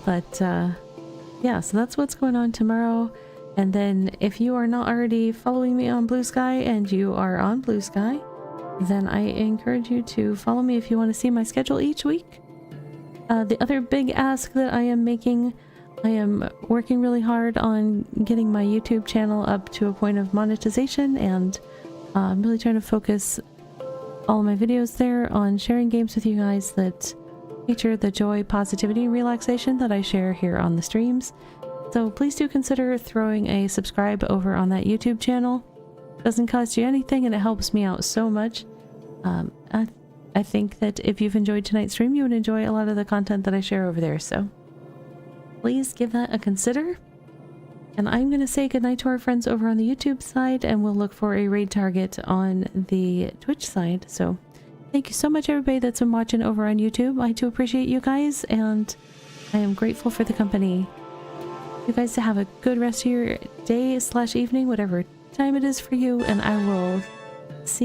But yeah, so that's what's going on tomorrow. And then if you are not already following me on Blue Sky and you are on Blue Sky, then I encourage you to follow me if you want to see my schedule each week. The other big ask that I am making, I am working really hard on getting my YouTube channel up to a point of monetization, and I'm really trying to focus all of my videos there on sharing games with you guys that feature the joy, positivity, and relaxation that I share here on the streams. So please do consider throwing a subscribe over on that YouTube channel. It doesn't cost you anything and it helps me out so much. I think that if you've enjoyed tonight's stream, you would enjoy a lot of the content that I share over there, so please give that a consider. And I'm going to say goodnight to our friends over on the YouTube side, and we'll look for a raid target on the Twitch side. So thank you so much, everybody that's been watching over on YouTube. I do appreciate you guys, and I am grateful for the company. You guys to have a good rest of your day / evening, whatever time it is for you, and I will see